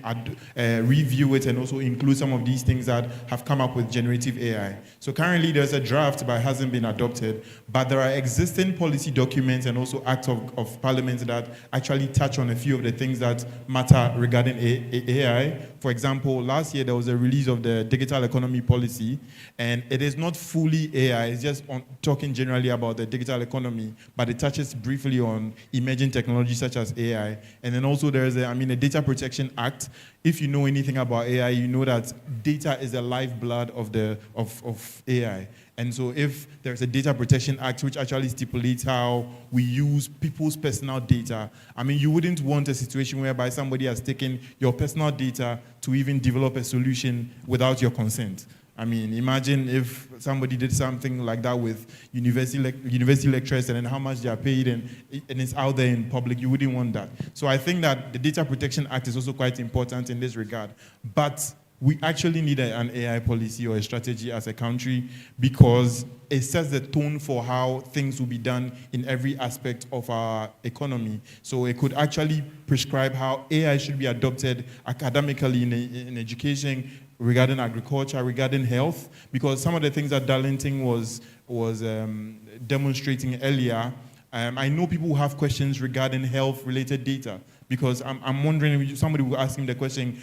Speaker 11: review it and also include some of these things that have come up with generative AI. So currently there's a draft, but it hasn't been adopted. But there are existing policy documents and also acts of parliament that actually touch on a few of the things that matter regarding AI. For example, last year there was a release of the digital economy policy, and it is not fully AI, it's just talking generally about the digital economy, but it touches briefly on emerging technologies such as AI. And then also there's a Data Protection Act. If you know anything about AI, you know that data is the lifeblood of AI. And so if there's a Data Protection Act which actually stipulates how we use people's personal data, I mean, you wouldn't want a situation whereby somebody has taken your personal data to even develop a solution without your consent. I mean, imagine if somebody did something like that with university lecturers and then how much they are paid and it's out there in public, you wouldn't want that. So I think that the Data Protection Act is also quite important in this regard. But we actually need an AI policy or a strategy as a country because it sets the tone for how things will be done in every aspect of our economy. So it could actually prescribe how AI should be adopted academically in education, regarding agriculture, regarding health, because some of the things that Darlington was demonstrating earlier, I know people who have questions regarding health-related data, because I'm wondering, somebody will ask him the question,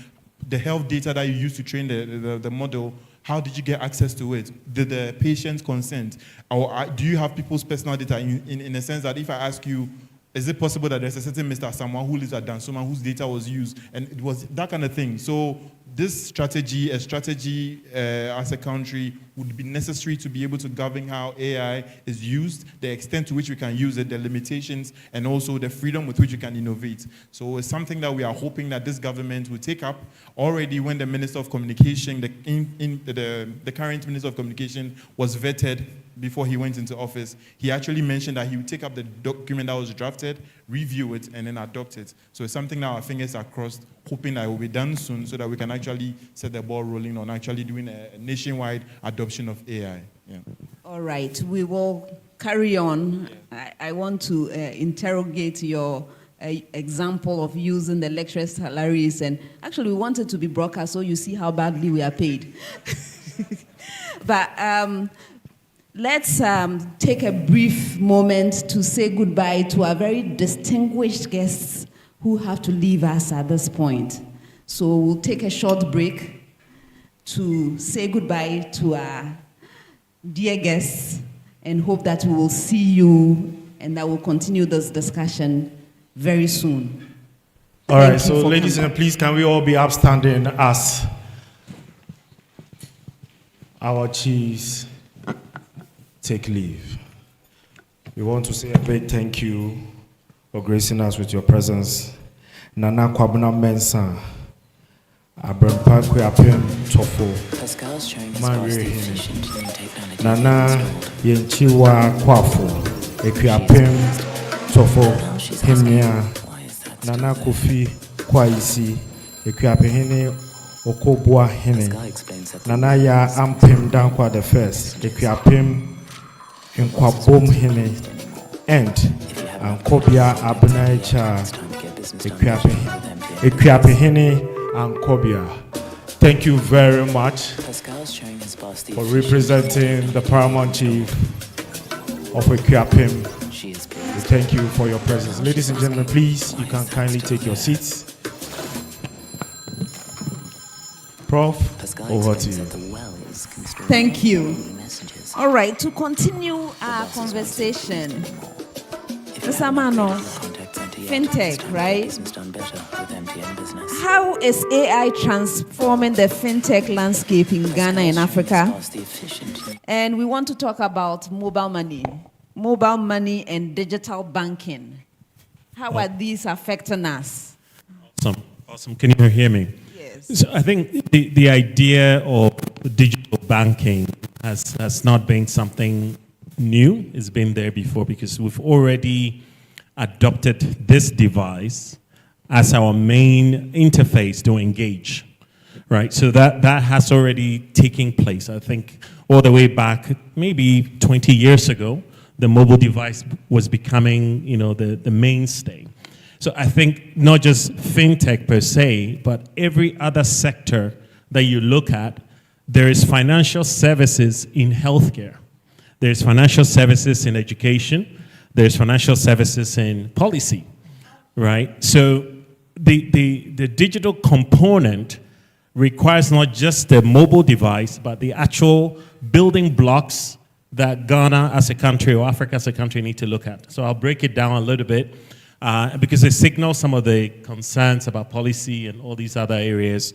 Speaker 11: the health data that you used to train the model, how did you get access to it? Did the patients consent? Or do you have people's personal data in a sense that if I ask you, is it possible that there's a certain Mr. Someone who lives at Dansuma whose data was used? And it was that kind of thing. So this strategy, as a country, would be necessary to be able to govern how AI is used, the extent to which we can use it, the limitations, and also the freedom with which we can innovate. So it's something that we are hoping that this government will take up. Already when the Minister of Communication, the current Minister of Communication was vetted before he went into office, he actually mentioned that he would take up the document that was drafted, review it, and then adopt it. So it's something that our fingers are crossed, hoping that it will be done soon so that we can actually set the ball rolling on actually doing a nationwide adoption of AI. Yeah.
Speaker 8: All right, we will carry on. I want to interrogate your example of using the lecturer salaries, and actually we want it to be broadcast so you see how badly we are paid. But let's take a brief moment to say goodbye to our very distinguished guests who have to leave us at this point. So we'll take a short break to say goodbye to our dear guests and hope that we will see you and that we'll continue this discussion very soon.
Speaker 1: All right, so ladies and please, can we all be upstanding as our chiefs take leave? We want to say a big thank you for gracing us with your presence. Nana Kwabuna Mensa, Abrampa Kuyapim Tofo, Nana Yenchiwa Kwafo, Ekuyapim Tofo, Himia, Nana Kofi Kwaisi, Ekuyapihini Okobua Hine, Nana Ya Ampim Dankwa the first, Ekuyapim in Kwabom Hine, and Kobia Abnaicha Equiapehini and Kobia. Thank you very much for representing the Paramount Chief of Equiapim. We thank you for your presence. Ladies and gentlemen, please, you can kindly take your seats. Prof, over to you.
Speaker 8: Thank you. All right, to continue our conversation, Mr. Mano, fintech, right? How is AI transforming the fintech landscape in Ghana and Africa? And we want to talk about mobile money and digital banking. How are these affecting us?
Speaker 9: Awesome. Can you hear me?
Speaker 8: Yes.
Speaker 9: So I think the idea of digital banking has not been something new. It's been there before because we've already adopted this device as our main interface to engage, right? So that has already taken place. I think all the way back, maybe 20 years ago, the mobile device was becoming, the mainstay. So I think not just fintech per se, but every other sector that you look at, there is financial services in healthcare. There's financial services in education. There's financial services in policy, right? So the digital component requires not just the mobile device, but the actual building blocks that Ghana as a country or Africa as a country need to look at. So I'll break it down a little bit because it signals some of the concerns about policy and all these other areas.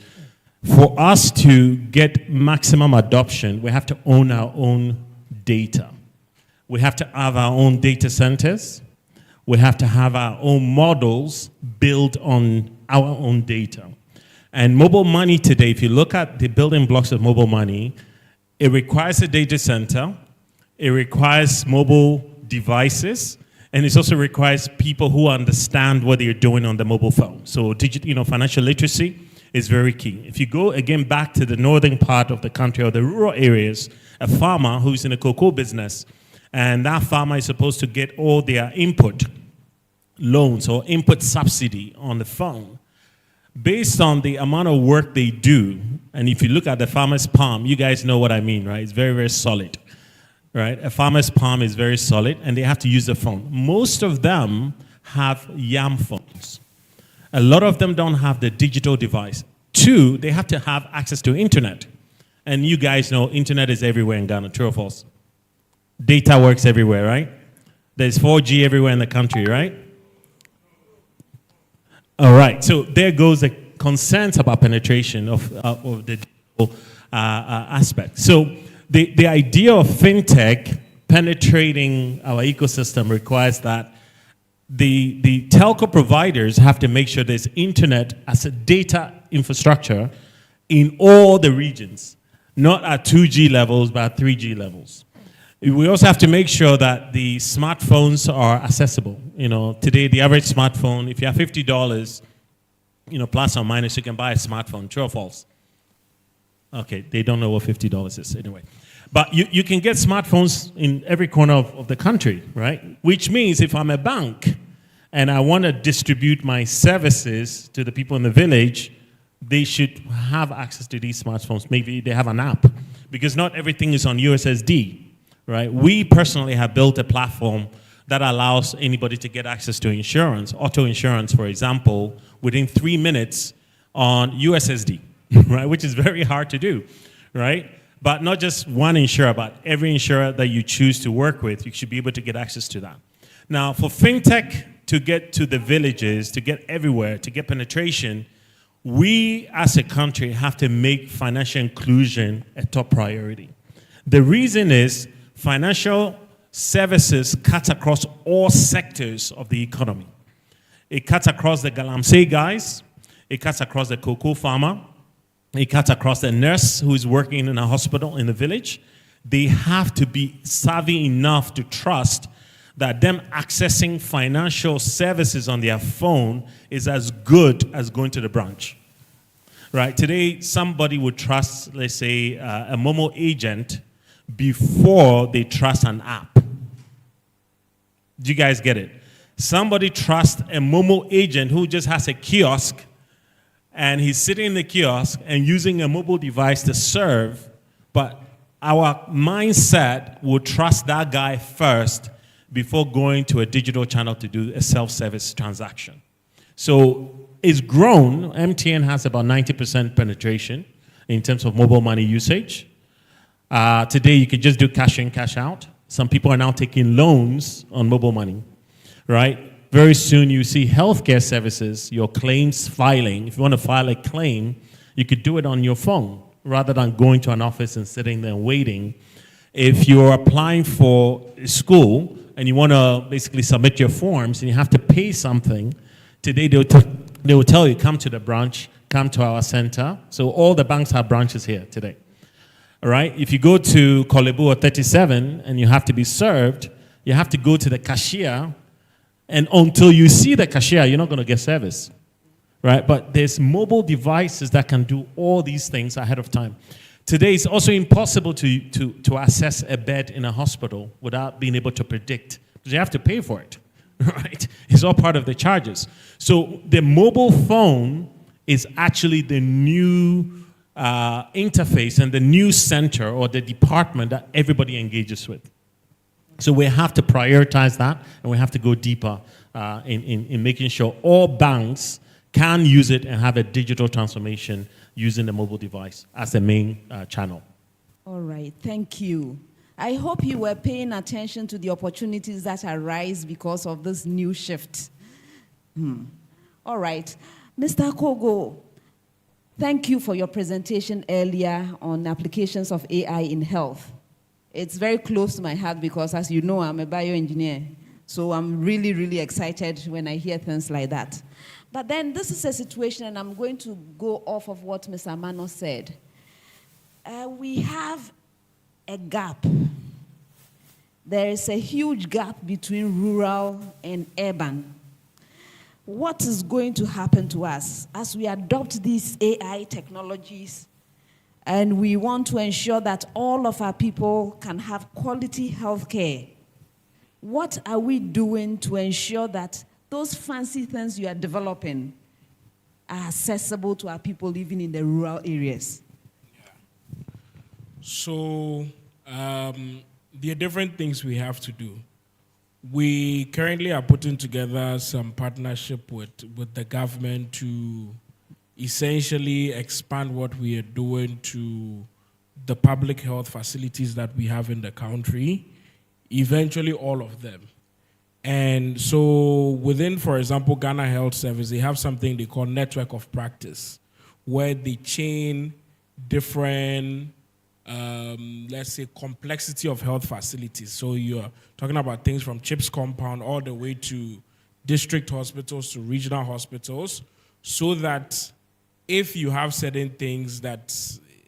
Speaker 9: For us to get maximum adoption, we have to own our own data. We have to have our own data centers. We have to have our own models built on our own data. And mobile money today, if you look at the building blocks of mobile money, it requires a data center, it requires mobile devices, and it also requires people who understand what they're doing on the mobile phone. So financial literacy is very key. If you go again back to the northern part of the country or the rural areas, a farmer who's in the cocoa business, and that farmer is supposed to get all their input loans or input subsidy on the phone. Based on the amount of work they do, and if you look at the farmer's palm, you guys know what I mean, right? It's very, very solid, right? A farmer's palm is very solid, and they have to use the phone. Most of them have YAM phones. A lot of them don't have the digital device. 2, they have to have access to internet. And you guys know internet is everywhere in Ghana, true or false? Data works everywhere, right? There's 4G everywhere in the country, right? All right, so there goes the concerns about penetration of the digital aspect. So the idea of fintech penetrating our ecosystem requires that the telco providers have to make sure there's internet as a data infrastructure in all the regions, not at 2G levels, but at 3G levels. We also have to make sure that the smartphones are accessible. Today the average smartphone, if you have $50, plus or minus, you can buy a smartphone. True or false? Okay, they don't know what $50 is anyway. But you can get smartphones in every corner of the country, right? Which means if I'm a bank and I want to distribute my services to the people in the village, they should have access to these smartphones. Maybe they have an app, because not everything is on USSD. Right? We personally have built a platform that allows anybody to get access to insurance, auto insurance, for example, within 3 minutes on USSD, right? Which is very hard to do, right? But not just one insurer, but every insurer that you choose to work with, you should be able to get access to that. Now, for fintech to get to the villages, to get everywhere, to get penetration, we as a country have to make financial inclusion a top priority. The reason is, financial services cut across all sectors of the economy. It cuts across the galamsey guys. It cuts across the cocoa farmer. It cuts across the nurse who is working in a hospital in the village. They have to be savvy enough to trust that them accessing financial services on their phone is as good as going to the branch. Right? Today, somebody would trust, let's say, a Momo agent before they trust an app. Do you guys get it? Somebody trusts a Momo agent who just has a kiosk and he's sitting in the kiosk and using a mobile device to serve, but our mindset will trust that guy first before going to a digital channel to do a self-service transaction. So it's grown. MTN has about 90% penetration in terms of mobile money usage. Today, you can just do cash in, cash out. Some people are now taking loans on mobile money, right? Very soon, you see healthcare services, your claims filing. If you want to file a claim, you could do it on your phone rather than going to an office and sitting there waiting. If you're applying for school and you want to basically submit your forms and you have to pay something, today they will tell you, come to the branch, come to our center. So all the banks have branches here today. All right? If you go to Kolebu or 37 and you have to be served, you have to go to the cashier, and until you see the cashier, you're not going to get service. right? But there's mobile devices that can do all these things ahead of time. Today, it's also impossible to access a bed in a hospital without being able to predict, because you have to pay for it, right? It's all part of the charges. So the mobile phone is actually the new interface and the new center or the department that everybody engages with. So we have to prioritize that, and we have to go deeper in making sure all banks can use it and have a digital transformation using the mobile device as the main channel.
Speaker 8: All right, thank you. I hope you were paying attention to the opportunities that arise because of this new shift. All right, Mr. Kogo, thank you for your presentation earlier on applications of AI in health. It's very close to my heart because, as you know, I'm a bioengineer. So I'm really, really excited when I hear things like that. But then this is a situation, and I'm going to go off of what Mr. Amano said. We have a gap. There is a huge gap between rural and urban. What is going to happen to us as we adopt these AI technologies and we want to ensure that all of our people can have quality health care? What are we doing to ensure that those fancy things you are developing are accessible to our people living in the rural areas?
Speaker 6: So there are different things we have to do. We currently are putting together some partnership with the government to essentially expand what we are doing to the public health facilities that we have in the country, eventually all of them. And so within, for example, Ghana Health Service, they have something they call network of practice, where they chain different, let's say, complexity of health facilities. So you're talking about things from CHIPS compound all the way to district hospitals to regional hospitals, so that if you have certain things that,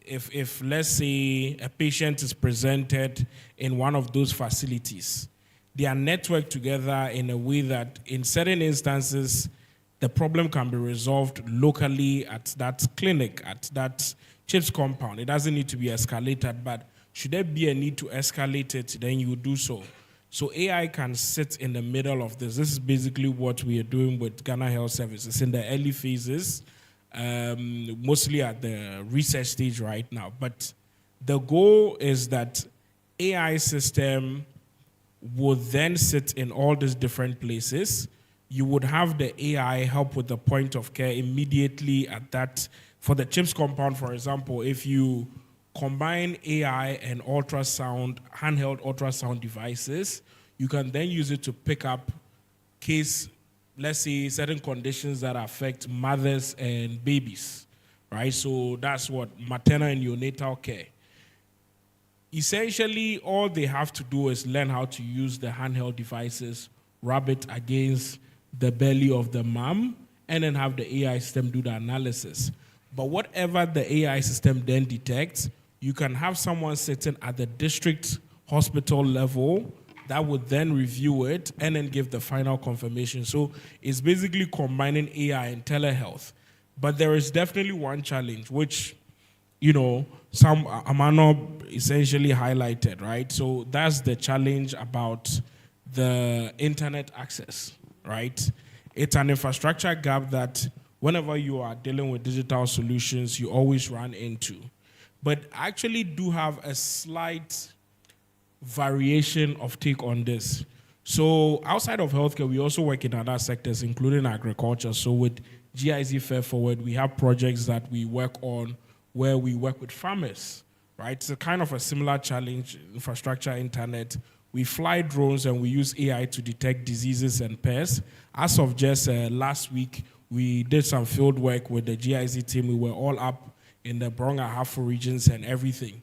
Speaker 6: if let's say a patient is presented in one of those facilities, they are networked together in a way that in certain instances, the problem can be resolved locally at that clinic, at that CHIPS compound. It doesn't need to be escalated, but should there be a need to escalate it, then you do so. So AI can sit in the middle of this. This is basically what we are doing with Ghana Health Services in the early phases, mostly at the research stage right now. But the goal is that AI system would then sit in all these different places. You would have the AI help with the point of care immediately at that. For the CHIPS compound, for example, if you combine AI and ultrasound, handheld ultrasound devices, you can then use it to pick up case, let's say, certain conditions that affect mothers and babies, right? So that's what maternal and neonatal care. Essentially, all they have to do is learn how to use the handheld devices, rub it against the belly of the mom, and then have the AI system do the analysis. But whatever the AI system then detects, you can have someone sitting at the district hospital level that would then review it and then give the final confirmation. So it's basically combining AI and telehealth. But there is definitely one challenge, which, you know, some Amano essentially highlighted, right? So that's the challenge about the internet access, right? It's an infrastructure gap that whenever you are dealing with digital solutions, you always run into. But I actually do have a slight variation of take on this. So outside of healthcare, we also work in other sectors, including agriculture. So with GIZ Fair Forward, we have projects that we work on where we work with farmers, right? It's a kind of a similar challenge, infrastructure, internet. We fly drones and we use AI to detect diseases and pests. As of just last week, we did some field work with the GIZ team. We were all up in the Bronga Ahafo regions and everything.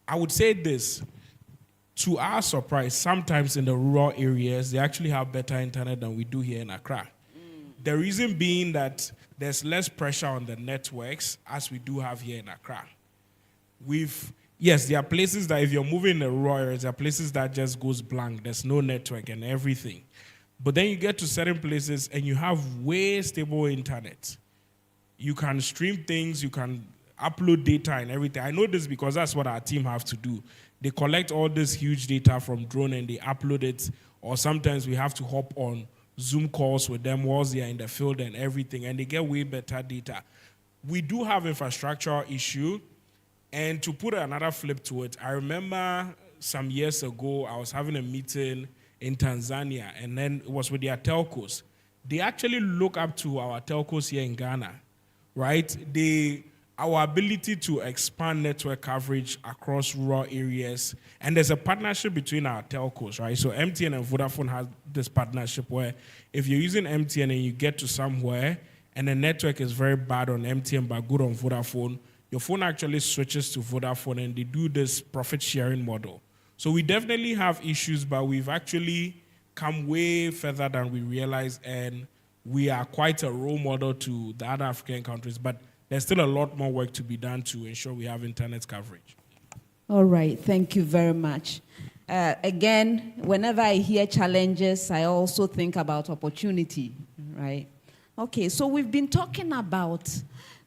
Speaker 6: I would say this, to our surprise, sometimes in the rural areas, they actually have better internet than we do here in Accra. The reason being that there's less pressure on the networks as we do have here in Accra. Yes, there are places that if you're moving in the rural areas, there are places that just goes blank. There's no network and everything. But then you get to certain places and you have way stable internet. You can stream things, you can upload data and everything. I know this because that's what our team have to do. They collect all this huge data from drone and they upload it, or sometimes we have to hop on Zoom calls with them whilst they are in the field and everything, and they get way better data. We do have infrastructural issue, and to put another flip to it, I remember some years ago, I was having a meeting in Tanzania, and then it was with their telcos. They actually look up to our telcos here in Ghana, right? Our ability to expand network coverage across rural areas, and there's a partnership between our telcos, right? So MTN and Vodafone have this partnership where if you're using MTN and you get to somewhere and the network is very bad on MTN but good on Vodafone, your phone actually switches to Vodafone and they do this profit sharing model. So we definitely have issues, but we've actually come way further than we realized, and we are quite a role model to the other African countries, but there's still a lot more work to be done to ensure we have internet coverage.
Speaker 8: All right, thank you very much. Again, whenever I hear challenges, I also think about opportunity, right? Okay, so we've been talking about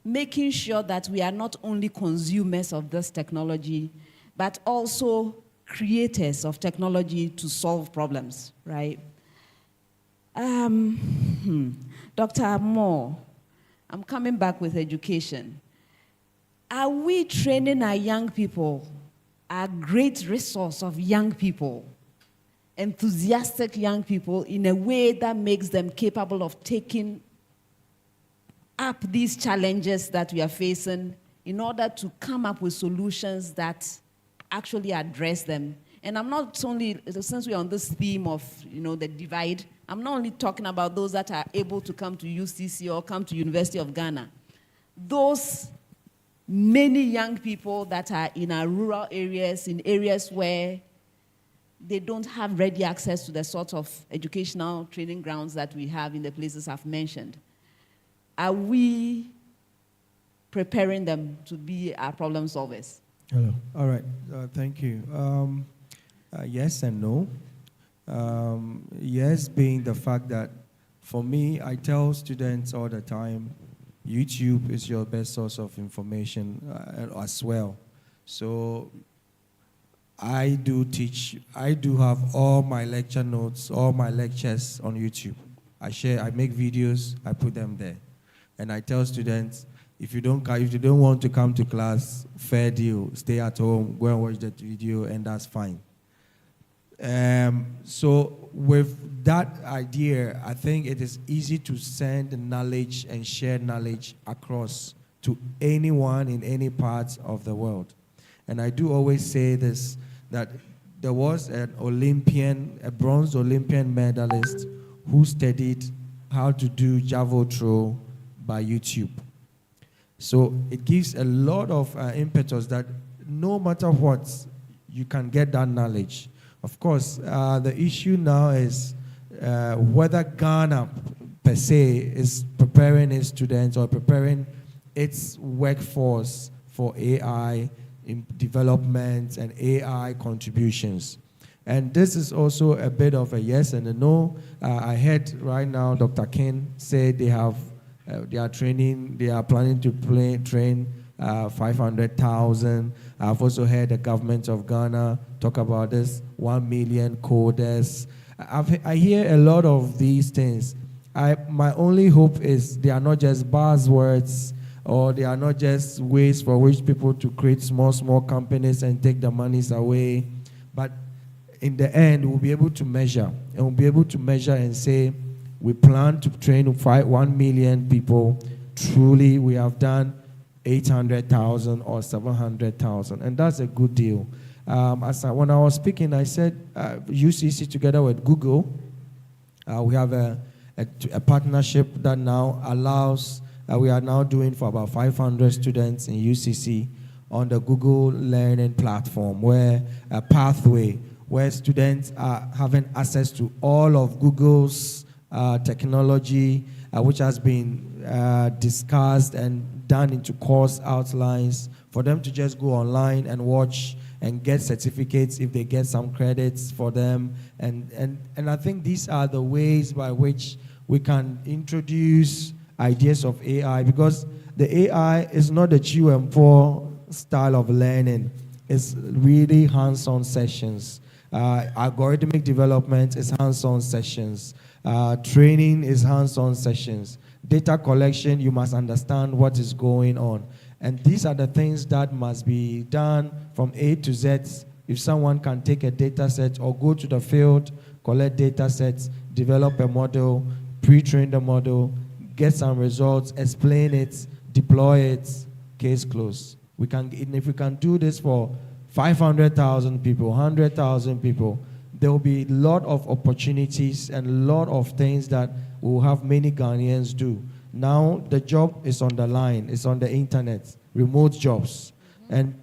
Speaker 8: making sure that we are not only consumers of this technology, but also creators of technology to solve problems, right? Dr. Moore, I'm coming back with education. Are we training our young people, our great resource of young people, enthusiastic young people, in a way that makes them capable of taking up these challenges that we are facing in order to come up with solutions that actually address them? And I'm not only, since we're on this theme of, the divide, I'm not only talking about those that are able to come to UCC or come to University of Ghana. Those many young people that are in our rural areas, in areas where they don't have ready access to the sort of educational training grounds that we have in the places I've mentioned. Are we preparing them to be our problem solvers?
Speaker 12: Hello. All right. Thank you. Yes and no. Yes, being the fact that for me, I tell students all the time, YouTube is your best source of information as well. So I do have all my lecture notes, all my lectures on YouTube. I make videos, I put them there. And I tell students, if you don't want to come to class, fair deal, stay at home, go and watch that video, and that's fine. So with that idea, I think it is easy to send knowledge and share knowledge across to anyone in any part of the world. And I do always say this, that there was a bronze Olympian medalist who studied how to do javelin throw by YouTube. So it gives a lot of impetus that no matter what, you can get that knowledge. Of course, the issue now is whether Ghana per se is preparing its students or preparing its workforce for AI development and AI contributions. And this is also a bit of a yes and a no. I heard right now Dr. Ken say they are planning to train 500,000. I've also heard the government of Ghana talk about this 1 million coders. I hear a lot of these things. My only hope is they are not just buzzwords, or they are not just ways for which people to create small companies and take the monies away. But in the end, we'll be able to measure. And we'll be able to measure and say, we plan to train 1 million people. Truly, we have done 800,000 or 700,000. And that's a good deal. When I was speaking, I said UCC together with Google, we have a partnership that now allows, we are now doing for about 500 students in UCC on the Google Learning platform, where a pathway where students are having access to all of Google's technology, which has been discussed and done into course outlines, for them to just go online and watch and get certificates if they get some credits for them. And I think these are the ways by which we can introduce ideas of AI, because the AI is not the chew and pour style of learning. It's really hands-on sessions. Algorithmic development is hands-on sessions. Training is hands-on sessions. Data collection, you must understand what is going on. And these are the things that must be done from A to Z. If someone can take a data set or go to the field, collect data sets, develop a model, pre-train the model, get some results, explain it, deploy it, case closed. If we can do this for 500,000 people, 100,000 people, there will be a lot of opportunities and a lot of things that will have many Ghanaians do. Now the job is on the line, it's on the internet, remote jobs. And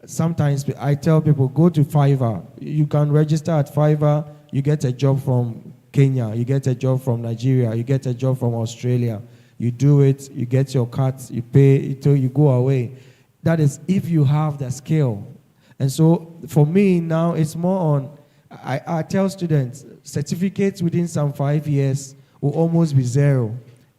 Speaker 12: sometimes I tell people, go to Fiverr. You can register at Fiverr, you get a job from Kenya, you get a job from Nigeria, you get a job from Australia. You do it, you get your cut, you pay until you go away. That is if you have the skill. And so for me now, it's more on, I tell students, certificates within some 5 years will almost be zero.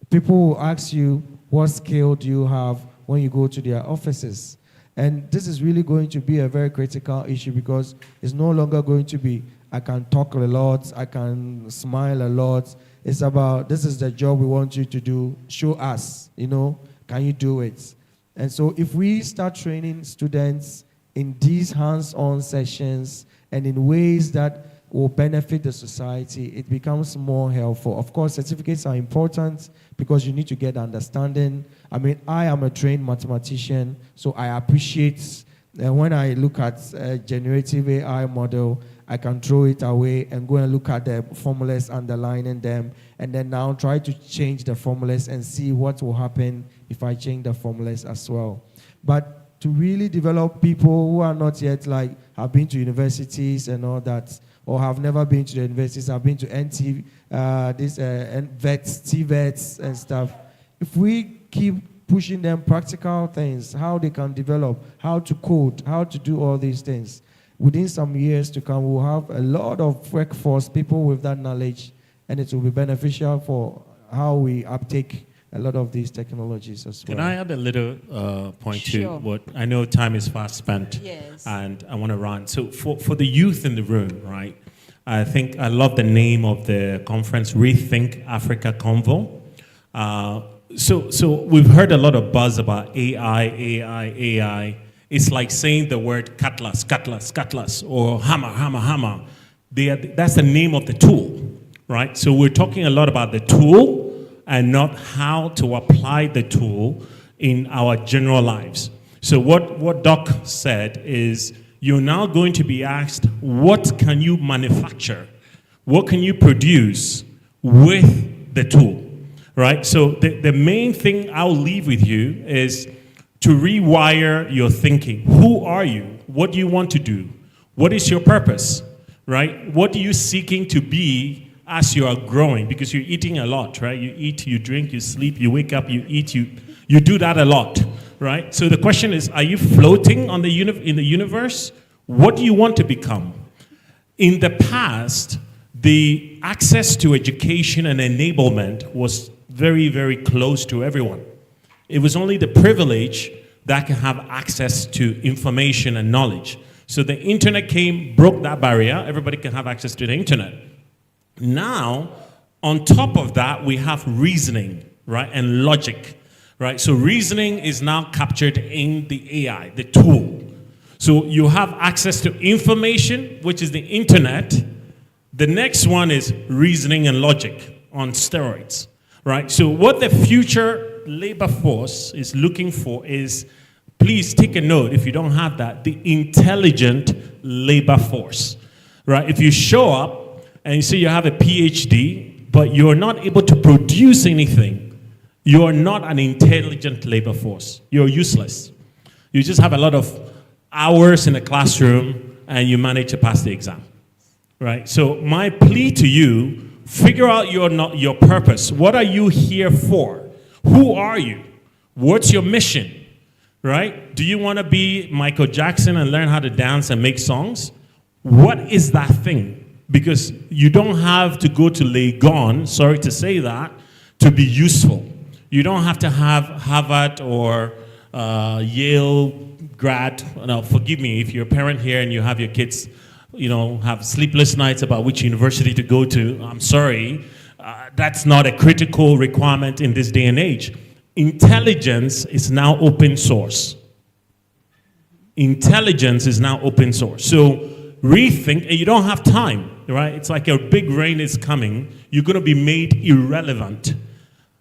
Speaker 12: People will ask you, what skill do you have when you go to their offices? And this is really going to be a very critical issue because it's no longer going to be, I can talk a lot, I can smile a lot. It's about, this is the job we want you to do, show us, can you do it? And so if we start training students in these hands-on sessions and in ways that will benefit the society, it becomes more helpful. Of course, certificates are important because you need to get understanding. I mean, I am a trained mathematician, so I appreciate when I look at a generative AI model, I can throw it away and go and look at the formulas underlining them, and then now try to change the formulas and see what will happen if I change the formulas as well. But to really develop people who are not yet have been to universities and all that, or have never been to the universities, have been to NT, VETs, TVETs and stuff. If we keep pushing them practical things, how they can develop, how to code, how to do all these things, within some years to come, we'll have a lot of workforce, people with that knowledge, and it will be beneficial for how we uptake a lot of these technologies as well.
Speaker 9: Can I add a little point to
Speaker 8: Sure.
Speaker 9: what I know time is fast spent,
Speaker 8: Yes.
Speaker 9: and I want to run. So for the youth in the room, right? I think I love the name of the conference, Rethink Africa Convo. So we've heard a lot of buzz about AI. It's like saying the word cutlass, or hammer. That's the name of the tool, right? So we're talking a lot about the tool and not how to apply the tool in our general lives. So what Doc said is, you're now going to be asked, what can you manufacture? What can you produce with the tool, right? So the main thing I'll leave with you is to rewire your thinking. Who are you? What do you want to do? What is your purpose, right? What are you seeking to be as you are growing? Because you're eating a lot, right? You eat, you drink, you sleep, you wake up, you eat, you do that a lot, right? So the question is, are you floating in the universe? What do you want to become? In the past, the access to education and enablement was very, very close to everyone. It was only the privileged that can have access to information and knowledge. So the internet came, broke that barrier. Everybody can have access to the internet. Now, on top of that, we have reasoning, right, and logic, right? So reasoning is now captured in the AI, the tool. So you have access to information, which is the internet. The next one is reasoning and logic on steroids, right? So what the future labor force is looking for is, please take a note if you don't have that, the intelligent labor force, right? If you show up and you say you have a PhD, but you're not able to produce anything, you're not an intelligent labor force. You're useless. You just have a lot of hours in a classroom and you manage to pass the exam, right? So my plea to you, figure out your purpose. What are you here for? Who are you? What's your mission, right? Do you want to be Michael Jackson and learn how to dance and make songs? What is that thing? Because you don't have to go to Legon, sorry to say that, to be useful. You don't have to have Harvard or Yale grad. Now, forgive me if you're a parent here and you have your kids, have sleepless nights about which university to go to. I'm sorry. That's not a critical requirement in this day and age. Intelligence is now open source. Intelligence is now open source. So rethink, and you don't have time, right? It's like a big rain is coming. You're going to be made irrelevant.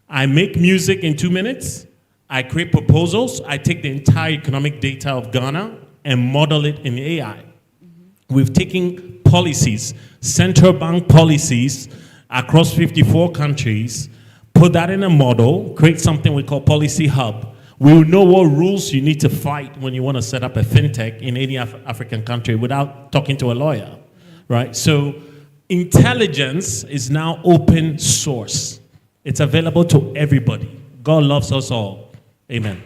Speaker 9: I make music in 2 minutes. I create proposals. I take the entire economic data of Ghana and model it in AI. We've taken policies, central bank policies across 54 countries, put that in a model, create something we call Policy Hub. We will know what rules you need to fight when you want to set up a fintech in any African country without talking to a lawyer, right? So intelligence is now open source. It's available to everybody. God loves us all. Amen.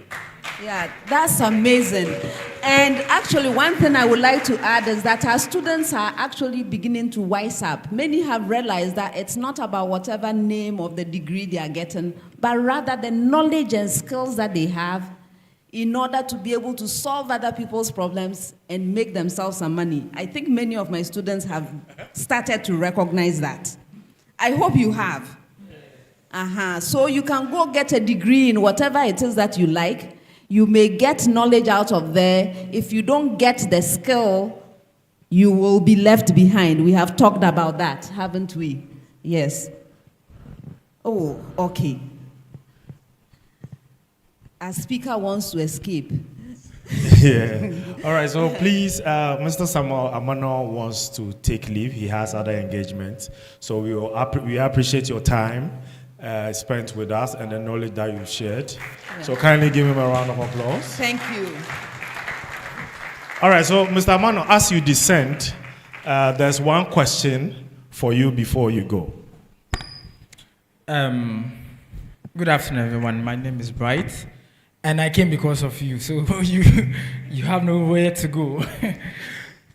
Speaker 8: Yeah, that's amazing. And actually, one thing I would like to add is that our students are actually beginning to wise up. Many have realized that it's not about whatever name of the degree they are getting, but rather the knowledge and skills that they have in order to be able to solve other people's problems and make themselves some money. I think many of my students have started to recognize that. I hope you have. So you can go get a degree in whatever it is that you like. You may get knowledge out of there. If you don't get the skill, you will be left behind. We have talked about that, haven't we? Yes. Oh, okay. Our speaker wants to escape.
Speaker 1: Yeah. All right, so please, Mr. Samuel Amano wants to take leave. He has other engagements. So we appreciate your time spent with us and the knowledge that you've shared. Yeah. So kindly give him a round of applause.
Speaker 8: Thank you.
Speaker 1: All right, so Mr. Amano, as you descend, there's one question for you before you go.
Speaker 13: Good afternoon, everyone. My name is Bright, and I came because of you, so you have nowhere to go.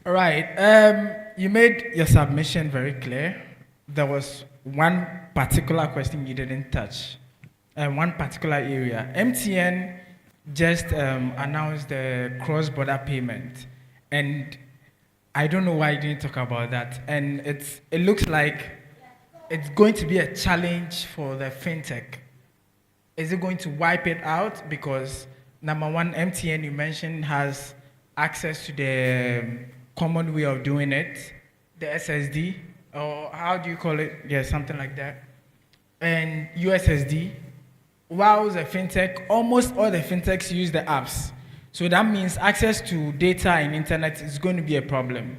Speaker 13: All right, you made your submission very clear. There was one particular question you didn't touch, one particular area. MTN just announced the cross-border payment, and I don't know why you didn't talk about that. And it looks like it's going to be a challenge for the fintech. Is it going to wipe it out? Because number one, MTN you mentioned has access to the common way of doing it, the SSD, or how do you call it? Yeah, something like that. And USSD. While the fintech, almost all the fintechs use the apps. So that means access to data and internet is going to be a problem.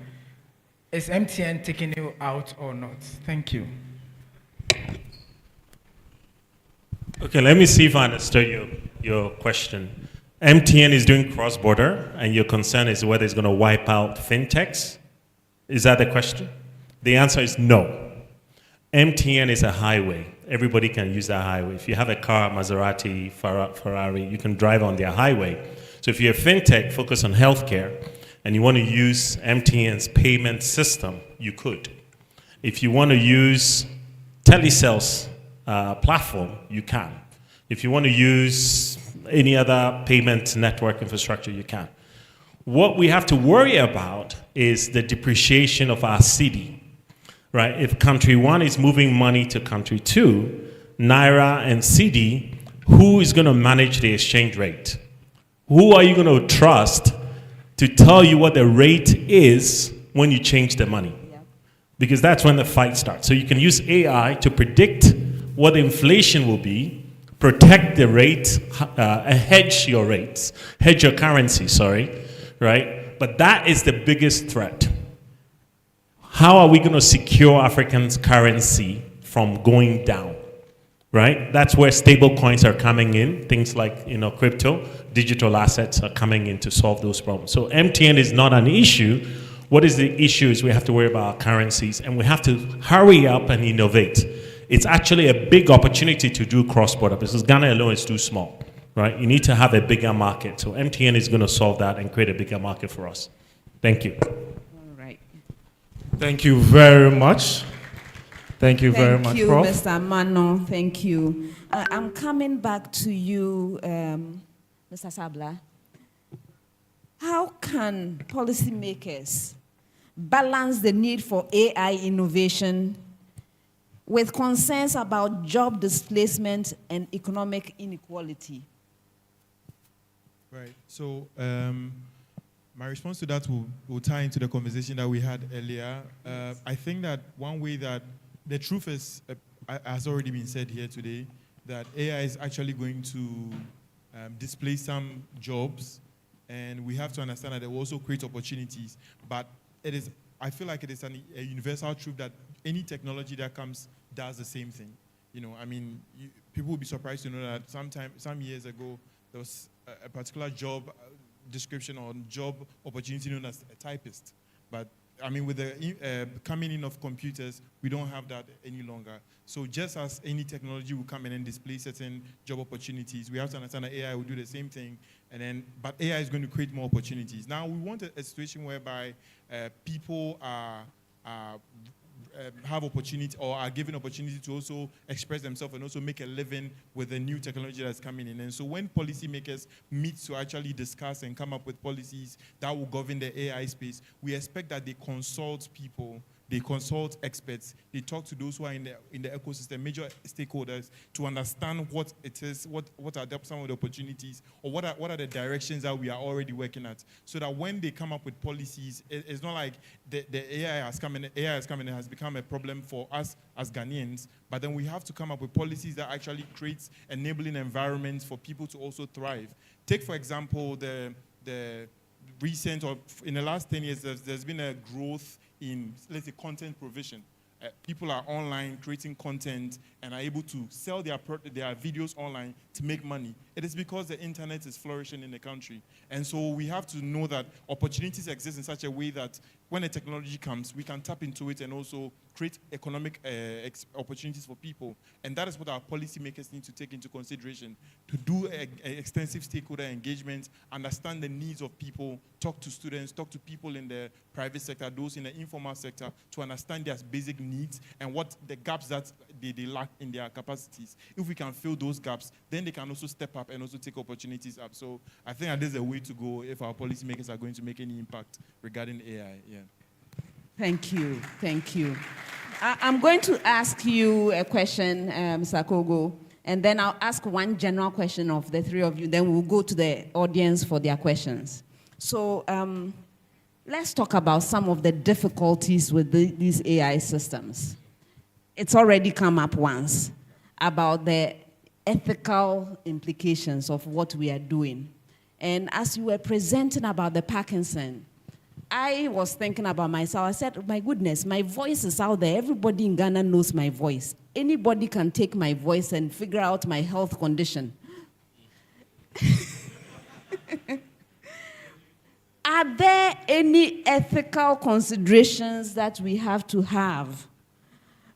Speaker 13: Is MTN taking you out or not? Thank you.
Speaker 9: Okay, let me see if I understood your question. MTN is doing cross-border, and your concern is whether it's going to wipe out fintechs? Is that the question? The answer is no. MTN is a highway. Everybody can use that highway. If you have a car, Maserati, Ferrari, you can drive on their highway. So if you're a fintech focused on healthcare and you want to use MTN's payment system, you could. If you want to use Telecell's platform, you can. If you want to use any other payment network infrastructure, you can. What we have to worry about is the depreciation of our cedi, right? If country one is moving money to country two, Naira and cedi, who is going to manage the exchange rate? Who are you going to trust to tell you what the rate is when you change the money? Because that's when the fight starts. So you can use AI to predict what the inflation will be, protect the rate, hedge your rates, hedge your currency, right? But that is the biggest threat. How are we going to secure Africans' currency from going down, right? That's where stable coins are coming in. Things like, crypto, digital assets are coming in to solve those problems. So MTN is not an issue. What is the issue is we have to worry about our currencies, and we have to hurry up and innovate. It's actually a big opportunity to do cross-border because Ghana alone is too small, right? You need to have a bigger market. So MTN is going to solve that and create a bigger market for us. Thank you.
Speaker 8: All right.
Speaker 1: Thank you very much. Thank you very much, Prof.
Speaker 8: Thank you, Mr. Mano. Thank you. I'm coming back to you, Mr. Sabla. How can policymakers balance the need for AI innovation with concerns about job displacement and economic inequality?
Speaker 11: Right. So my response to that will tie into the conversation that we had earlier. I think that one way that the truth is, has already been said here today, that AI is actually going to displace some jobs, and we have to understand that it will also create opportunities. But it is, I feel like it is a universal truth that any technology that comes does the same thing. You know, I mean, people will be surprised to know that some years ago, there was a particular job description or job opportunity known as a typist. But I mean, with the coming in of computers, we don't have that any longer. So just as any technology will come in and displace certain job opportunities, we have to understand that AI will do the same thing. But AI is going to create more opportunities. Now, we want a situation whereby people have opportunity or are given opportunity to also express themselves and also make a living with the new technology that's coming in. And so when policymakers meet to actually discuss and come up with policies that will govern the AI space, we expect that they consult people, they consult experts, they talk to those who are in the ecosystem, major stakeholders, to understand what it is, what are some of the opportunities, or what are the directions that we are already working at, so that when they come up with policies, it's not like the AI has come in and has become a problem for us as Ghanaians, but then we have to come up with policies that actually create enabling environments for people to also thrive. Take, for example, the recent, or in the last 10 years, there's been a growth in, let's say, content provision. People are online creating content and are able to sell their videos online to make money. It is because the internet is flourishing in the country. And so we have to know that opportunities exist in such a way that when a technology comes, we can tap into it and also create economic opportunities for people. And that is what our policymakers need to take into consideration, to do extensive stakeholder engagement, understand the needs of people, talk to students, talk to people in the private sector, those in the informal sector, to understand their basic needs and what the gaps that they lack in their capacities. If we can fill those gaps, then they can also step up and also take opportunities up. So I think that there's a way to go if our policymakers are going to make any impact regarding AI. Yeah.
Speaker 8: Thank you. Thank you. I'm going to ask you a question, Mr. Kogo, and then I'll ask one general question of the three of you. Then we'll go to the audience for their questions. So let's talk about some of the difficulties with these AI systems. It's already come up once about the ethical implications of what we are doing. And as you were presenting about the Parkinson, I was thinking about myself. I said, my goodness, my voice is out there. Everybody in Ghana knows my voice. Anybody can take my voice and figure out my health condition. Are there any ethical considerations that we have to have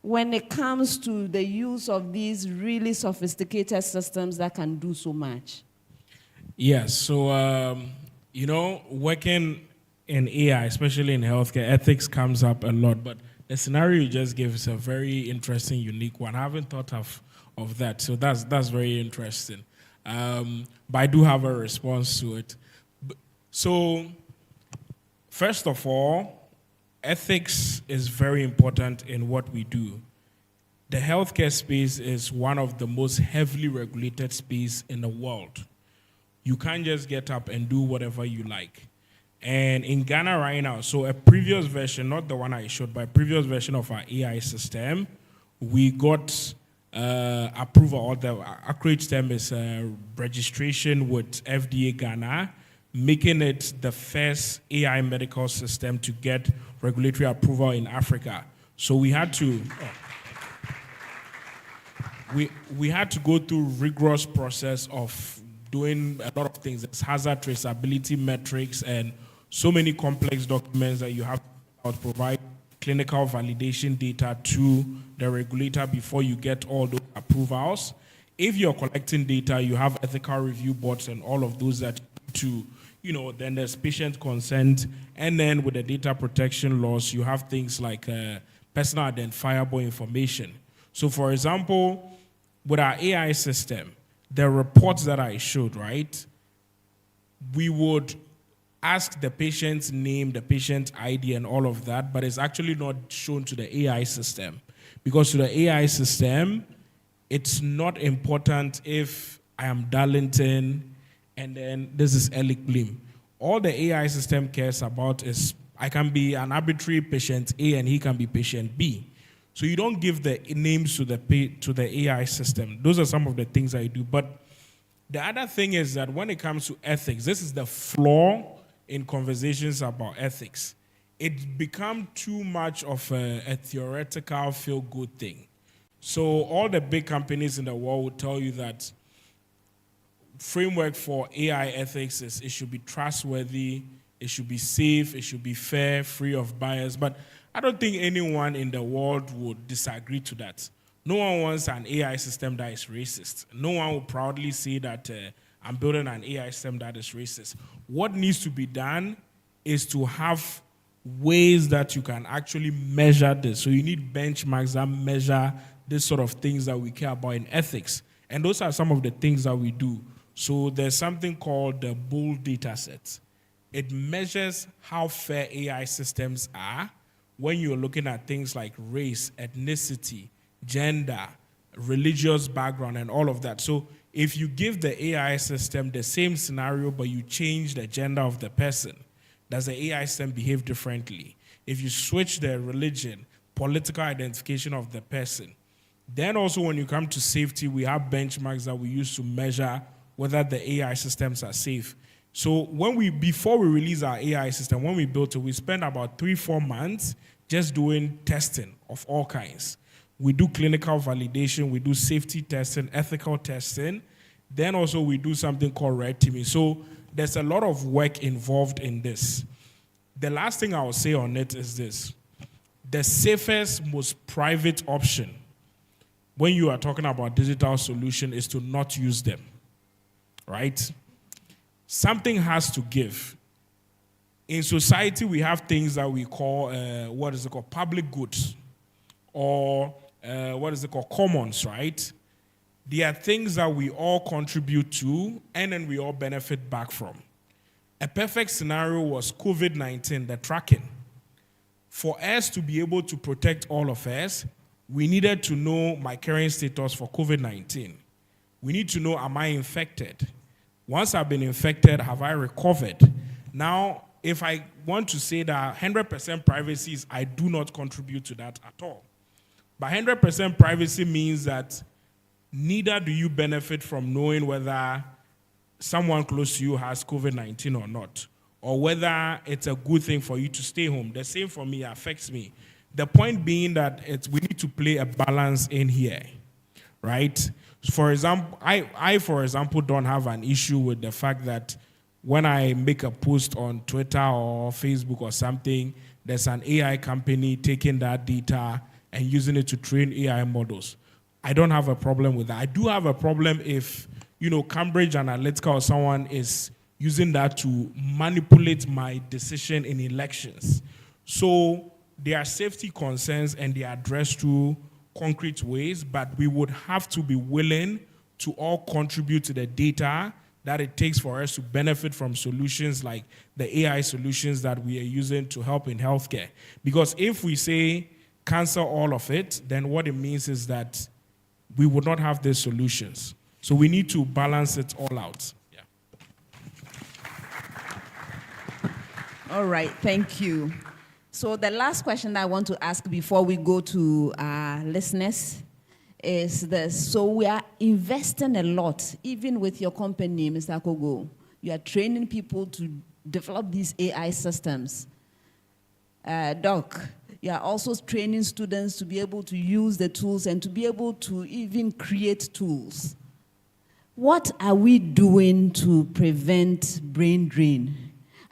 Speaker 8: when it comes to the use of these really sophisticated systems that can do so much?
Speaker 6: Yes, so, working in AI, especially in healthcare, ethics comes up a lot, but the scenario you just gave is a very interesting, unique one. I haven't thought of that, so that's very interesting. But I do have a response to it. So, first of all, ethics is very important in what we do. The healthcare space is one of the most heavily regulated space in the world. You can't just get up and do whatever you like. And in Ghana right now, so a previous version, not the one I showed, but a previous version of our AI system, we got approval, or the accurate term is registration with FDA Ghana, making it the first AI medical system to get regulatory approval in Africa. So we had to we had to go through rigorous process of doing a lot of things. There's hazard traceability metrics and so many complex documents that you have to provide clinical validation data to the regulator before you get all those approvals. If you're collecting data, you have ethical review boards and all of those that then there's patient consent, and then with the data protection laws, you have things like personal identifiable information. So for example, with our AI system, the reports that I showed, right, we would ask the patient's name, the patient ID, and all of that, but it's actually not shown to the AI system. Because to the AI system, it's not important if I am Darlington and then this is Elick Blim. All the AI system cares about is I can be an arbitrary patient A and he can be patient B. So you don't give the names to the AI system. Those are some of the things I do. But the other thing is that when it comes to ethics, this is the flaw in conversations about ethics. It becomes too much of a theoretical feel-good thing. So all the big companies in the world will tell you that framework for AI ethics is it should be trustworthy, it should be safe, it should be fair, free of bias. But I don't think anyone in the world would disagree to that. No one wants an AI system that is racist. No one will proudly say that I'm building an AI system that is racist. What needs to be done is to have ways that you can actually measure this. So you need benchmarks that measure this sort of things that we care about in ethics. And those are some of the things that we do. So there's something called the Bull data set. It measures how fair AI systems are when you're looking at things like race, ethnicity, gender, religious background, and all of that. So if you give the AI system the same scenario, but you change the gender of the person, does the AI system behave differently? If you switch the religion, political identification of the person, then also when you come to safety, we have benchmarks that we use to measure whether the AI systems are safe. So before we release our AI system, when we built it, we spent about 3-4 months just doing testing of all kinds. We do clinical validation, we do safety testing, ethical testing. Then also we do something called red teaming. So there's a lot of work involved in this. The last thing I will say on it is this. The safest, most private option when you are talking about digital solution is to not use them, right? Something has to give. In society, we have things that we call, public goods, or commons, right? They are things that we all contribute to, and then we all benefit back from. A perfect scenario was COVID-19, the tracking. For us to be able to protect all of us, we needed to know my current status for COVID-19. We need to know, am I infected? Once I've been infected, have I recovered? Now, if I want to say that 100% privacy is, I do not contribute to that at all. But 100% privacy means that neither do you benefit from knowing whether someone close to you has COVID-19 or not, or whether it's a good thing for you to stay home. The same for me, affects me. The point being that we need to play a balance in here, right? For example, I, for example, don't have an issue with the fact that when I make a post on Twitter or Facebook or something, there's an AI company taking that data and using it to train AI models. I don't have a problem with that. I do have a problem if, Cambridge Analytica or someone is using that to manipulate my decision in elections. So there are safety concerns and they are addressed through concrete ways, but we would have to be willing to all contribute to the data that it takes for us to benefit from solutions like the AI solutions that we are using to help in healthcare. Because if we say cancel all of it, then what it means is that we would not have these solutions. So we need to balance it all out. Yeah.
Speaker 8: All right, thank you. So the last question that I want to ask before we go to our listeners is this. So we are investing a lot, even with your company, Mr. Kogo. You are training people to develop these AI systems. Doc, you are also training students to be able to use the tools and to be able to even create tools. What are we doing to prevent brain drain?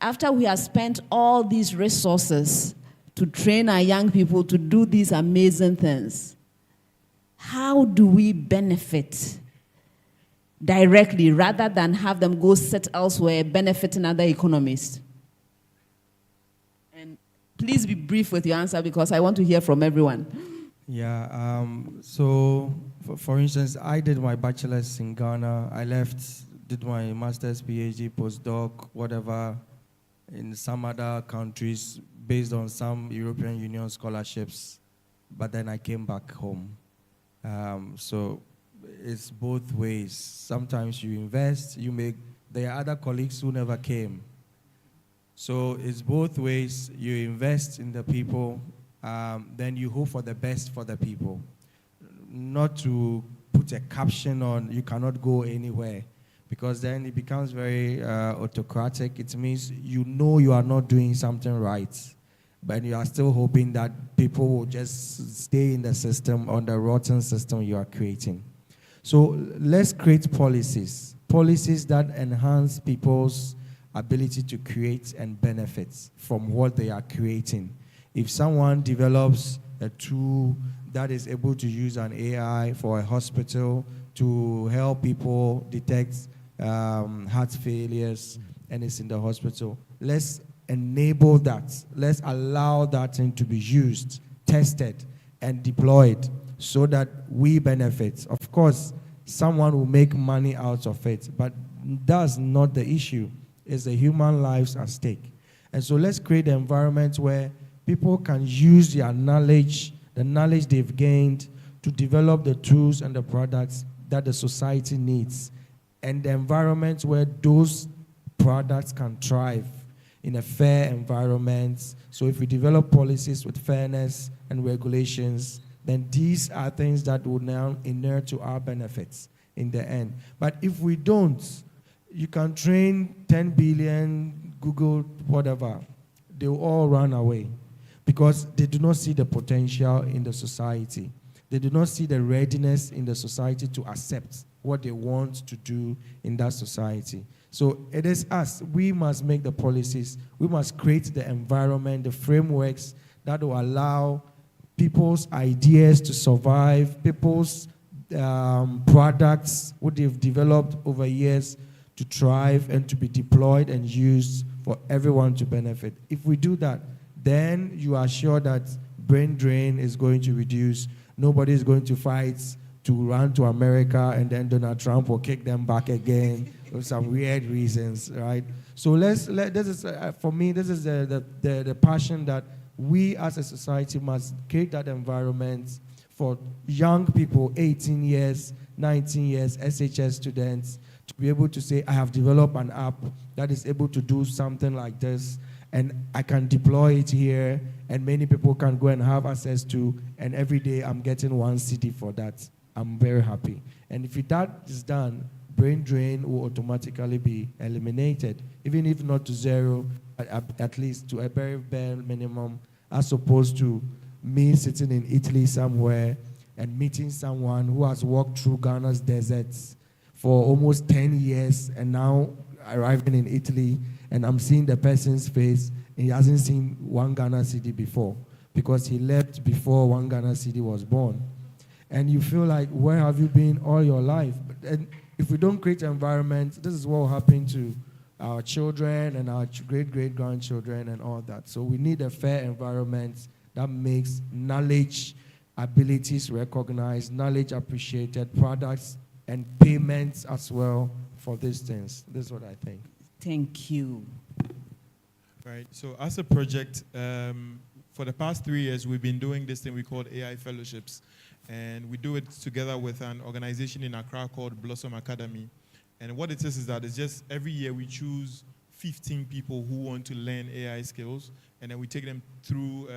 Speaker 8: After we have spent all these resources to train our young people to do these amazing things, how do we benefit directly rather than have them go sit elsewhere benefiting other economies? And Please be brief with your answer because I want to hear from everyone.
Speaker 12: Yeah, so for instance, I did my bachelor's in Ghana. I left, did my master's, PhD, postdoc, whatever, in some other countries based on some European Union scholarships. But then I came back home. So it's both ways. Sometimes you invest, you make, there are other colleagues who never came. So it's both ways. You invest in the people, then you hope for the best for the people. Not to put a caption on, you cannot go anywhere, because then it becomes very autocratic. It means you know you are not doing something right, but you are still hoping that people will just stay in the system, on the rotten system you are creating. So let's create policies that enhance people's ability to create and benefit from what they are creating. If someone develops a tool that is able to use an AI for a hospital to help people detect heart failures and it's in the hospital, let's enable that. Let's allow that thing to be used, tested, and deployed so that we benefit. Of course, someone will make money out of it, but that's not the issue. It's the human lives at stake. And so let's create an environment where people can use their knowledge, the knowledge they've gained, to develop the tools and the products that the society needs, and the environment where those products can thrive in a fair environment. So if we develop policies with fairness and regulations, then these are things that will now inure to our benefits in the end. But if we don't, you can train 10 billion, Google, whatever. They will all run away because they do not see the potential in the society. They do not see the readiness in the society to accept what they want to do in that society. So it is us. We must make the policies. We must create the environment, the frameworks that will allow people's ideas to survive, people's products, what they've developed over years, to thrive and to be deployed and used for everyone to benefit. If we do that, then you are sure that brain drain is going to reduce. Nobody is going to fight to run to America, and then Donald Trump will kick them back again for some weird reasons, right? So this is for me, this is the passion that we as a society must create that environment for young people, 18 years, 19 years, SHS students, to be able to say, I have developed an app that is able to do something like this, and I can deploy it here, and many people can go and have access to, and every day I'm getting 1 CD for that. I'm very happy. And if that is done, brain drain will automatically be eliminated, even if not to zero, at least to a very bare minimum, as opposed to me sitting in Italy somewhere and meeting someone who has walked through Ghana's deserts for almost 10 years and now arriving in Italy, and I'm seeing the person's face, and he hasn't seen 1 Ghana city before because he left before 1 Ghana city was born. And you feel like, where have you been all your life? And if we don't create an environment, this is what will happen to our children and our great-great-grandchildren and all that. So we need a fair environment that makes knowledge, abilities recognized, knowledge appreciated, products and payments as well for these things. This is what I think.
Speaker 8: Thank you.
Speaker 11: Right. So as a project, for the past 3 years, we've been doing this thing we call AI Fellowships. And we do it together with an organization in Accra called Blossom Academy. And what it is that it's just every year we choose 15 people who want to learn AI skills, and then we take them through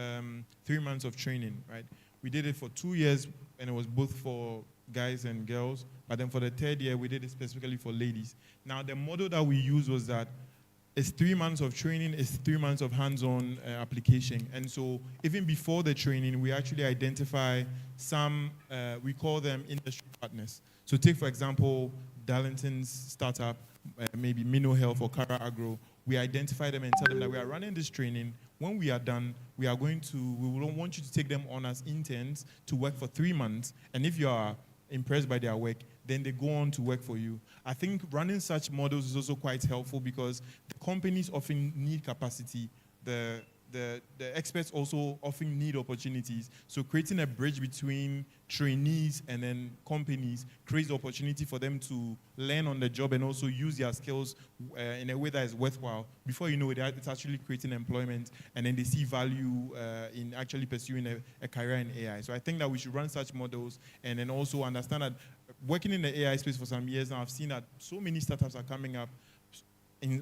Speaker 11: 3 months of training, right? We did it for 2 years, and it was both for guys and girls. But then for the 3rd year, we did it specifically for ladies. Now, the model that we used was that it's 3 months of training, it's 3 months of hands-on application. And so even before the training, we actually identify some, we call them industry partners. So take, for example, Darlington's startup, maybe Mino Health or Cara Agro. We identify them and tell them that we are running this training. When we are done, we will want you to take them on as interns to work for 3 months. And if you are impressed by their work, then they go on to work for you. I think running such models is also quite helpful because the companies often need capacity. The the experts also often need opportunities. So creating a bridge between trainees and then companies creates the opportunity for them to learn on the job and also use their skills in a way that is worthwhile. Before you know it, it's actually creating employment, and then they see value in actually pursuing a career in AI. So I think that we should run such models, and then also understand that working in the AI space for some years now, I've seen that so many startups are coming up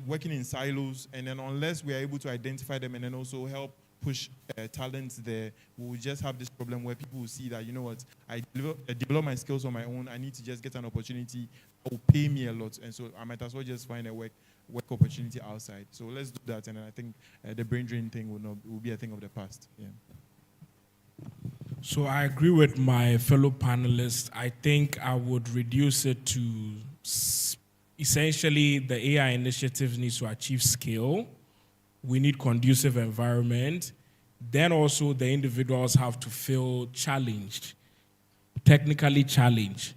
Speaker 11: working in silos, and then unless we are able to identify them and then also help push talents there, we will just have this problem where people will see that, you know what, I develop my skills on my own, I need to just get an opportunity that will pay me a lot, and so I might as well just find a work opportunity outside. So let's do that, and then I think the brain drain thing will be a thing of the past. Yeah.
Speaker 6: So I agree with my fellow panelists. I think I would reduce it to essentially the AI initiative needs to achieve scale. We need conducive environment. Then also the individuals have to feel challenged, technically challenged.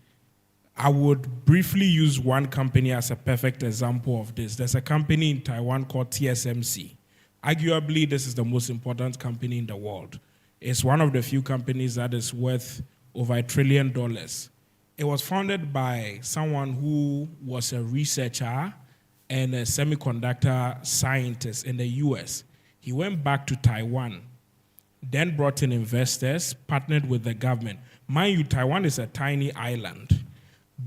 Speaker 6: I would briefly use one company as a perfect example of this. There's a company in Taiwan called TSMC. Arguably, this is the most important company in the world. It's one of the few companies that is worth over $1 trillion. It was founded by someone who was a researcher and a semiconductor scientist in the US. He went back to Taiwan, then brought in investors, partnered with the government. Mind you, Taiwan is a tiny island,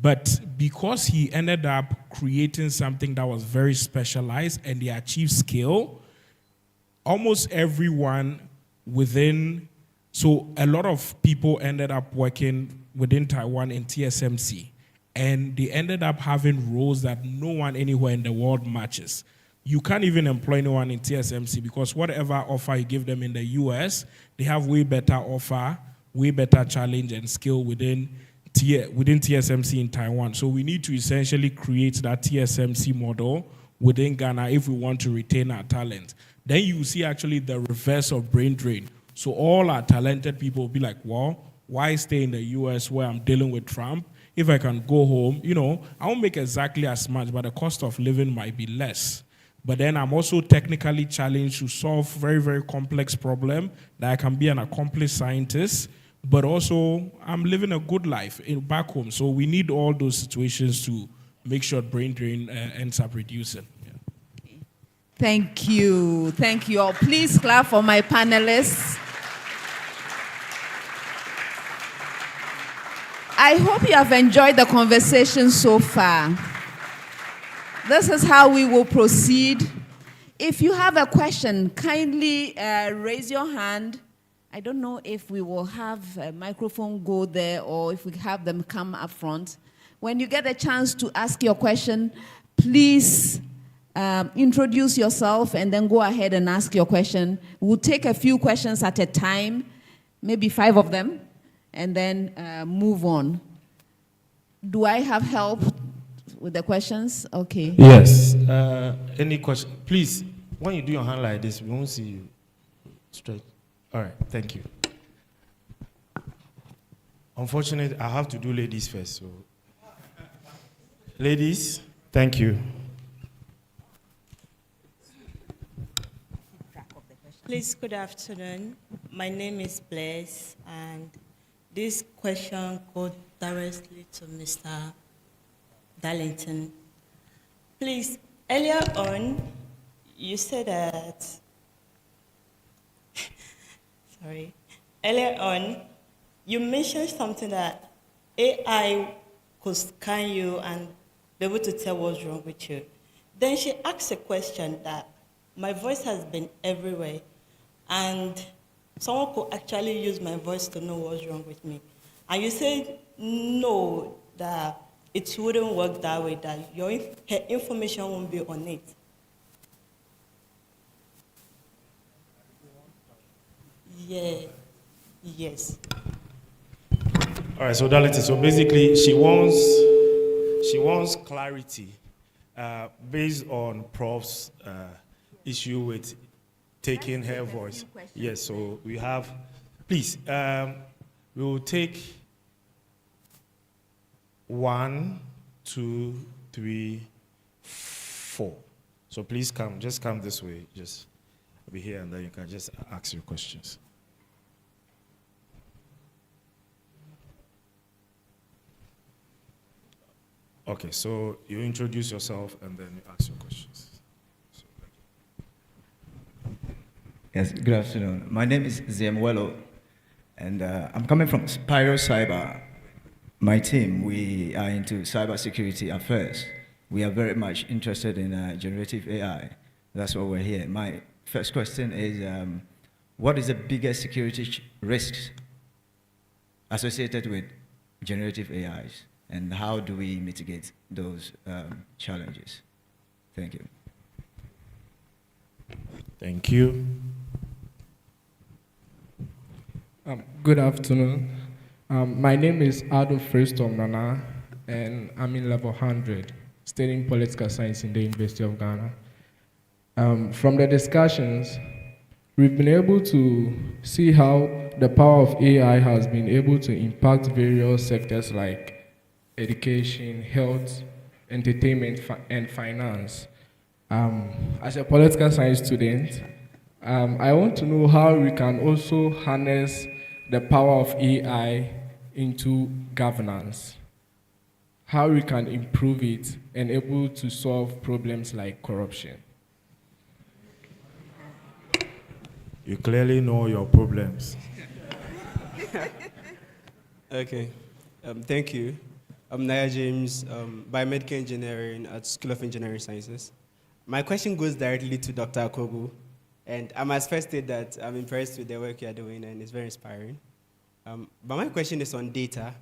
Speaker 6: but because he ended up creating something that was very specialized and they achieved scale, almost everyone so a lot of people ended up working within Taiwan in TSMC, and they ended up having roles that no one anywhere in the world matches. You can't even employ anyone in TSMC because whatever offer you give them in the US, they have way better offer, way better challenge and skill within TSMC in Taiwan. So we need to essentially create that TSMC model within Ghana if we want to retain our talent. Then you see actually the reverse of brain drain. So all our talented people will be like, well, why stay in the US where I'm dealing with Trump? If I can go home, I won't make exactly as much, but the cost of living might be less. But then I'm also technically challenged to solve very, very complex problem that I can be an accomplished scientist, but also I'm living a good life back home. So we need all those situations to make sure brain drain ends up reducing. Yeah.
Speaker 8: Thank you. Thank you all. Please clap for my panelists. I hope you have enjoyed the conversation so far. This is how we will proceed. If you have a question, kindly raise your hand. I don't know if we will have a microphone go there or if we have them come up front. When you get a chance to ask your question, please introduce yourself and then go ahead and ask your question. We'll take a few questions at a time, maybe 5 of them, and then move on. Do I have help with the questions? Okay.
Speaker 1: Yes. Any question? Please, when you do your hand like this, we won't see you straight. All right. Thank you. Unfortunately, I have to do ladies first. So, ladies, thank you.
Speaker 14: Please, good afternoon. My name is Blaise, and this question goes directly to Mr. Darlington. Please, earlier on, you said that, earlier on, you mentioned something that AI could scan you and be able to tell what's wrong with you. Then she asked a question that my voice has been everywhere, and someone could actually use my voice to know what's wrong with me. And you said, no, that it wouldn't work that way, that her information won't be on it. Yeah, yes.
Speaker 1: All right, so Darlington, so basically she wants clarity based on Prof's issue with taking her voice. Yes, so we have, please, we will take 1, 2, 3, 4. So please come, just come this way, just be here, and then you can just ask your questions. Okay, so you introduce yourself, and then you ask your questions.
Speaker 15: Yes, good afternoon. My name is Ziemwelo, and I'm coming from Spyro Cyber. My team, we are into cybersecurity affairs. We are very much interested in generative AI. That's why we're here. My first question is, what is the biggest security risks associated with generative AIs, and how do we mitigate those challenges? Thank you.
Speaker 1: Thank you.
Speaker 16: Good afternoon. My name is Ado Freestom Nana, and I'm in level 100, studying political science in the University of Ghana. From the discussions, we've been able to see how the power of AI has been able to impact various sectors like education, health, entertainment, and finance. As a political science student, I want to know how we can also harness the power of AI into governance, how we can improve it and able to solve problems like corruption.
Speaker 1: You clearly know your problems.
Speaker 17: Okay, thank you. I'm Naya James, biomedical engineering at School of Engineering Sciences. My question goes directly to Dr. Akogu, and I must first state that I'm impressed with the work you're doing, and it's very inspiring. But my question is on data,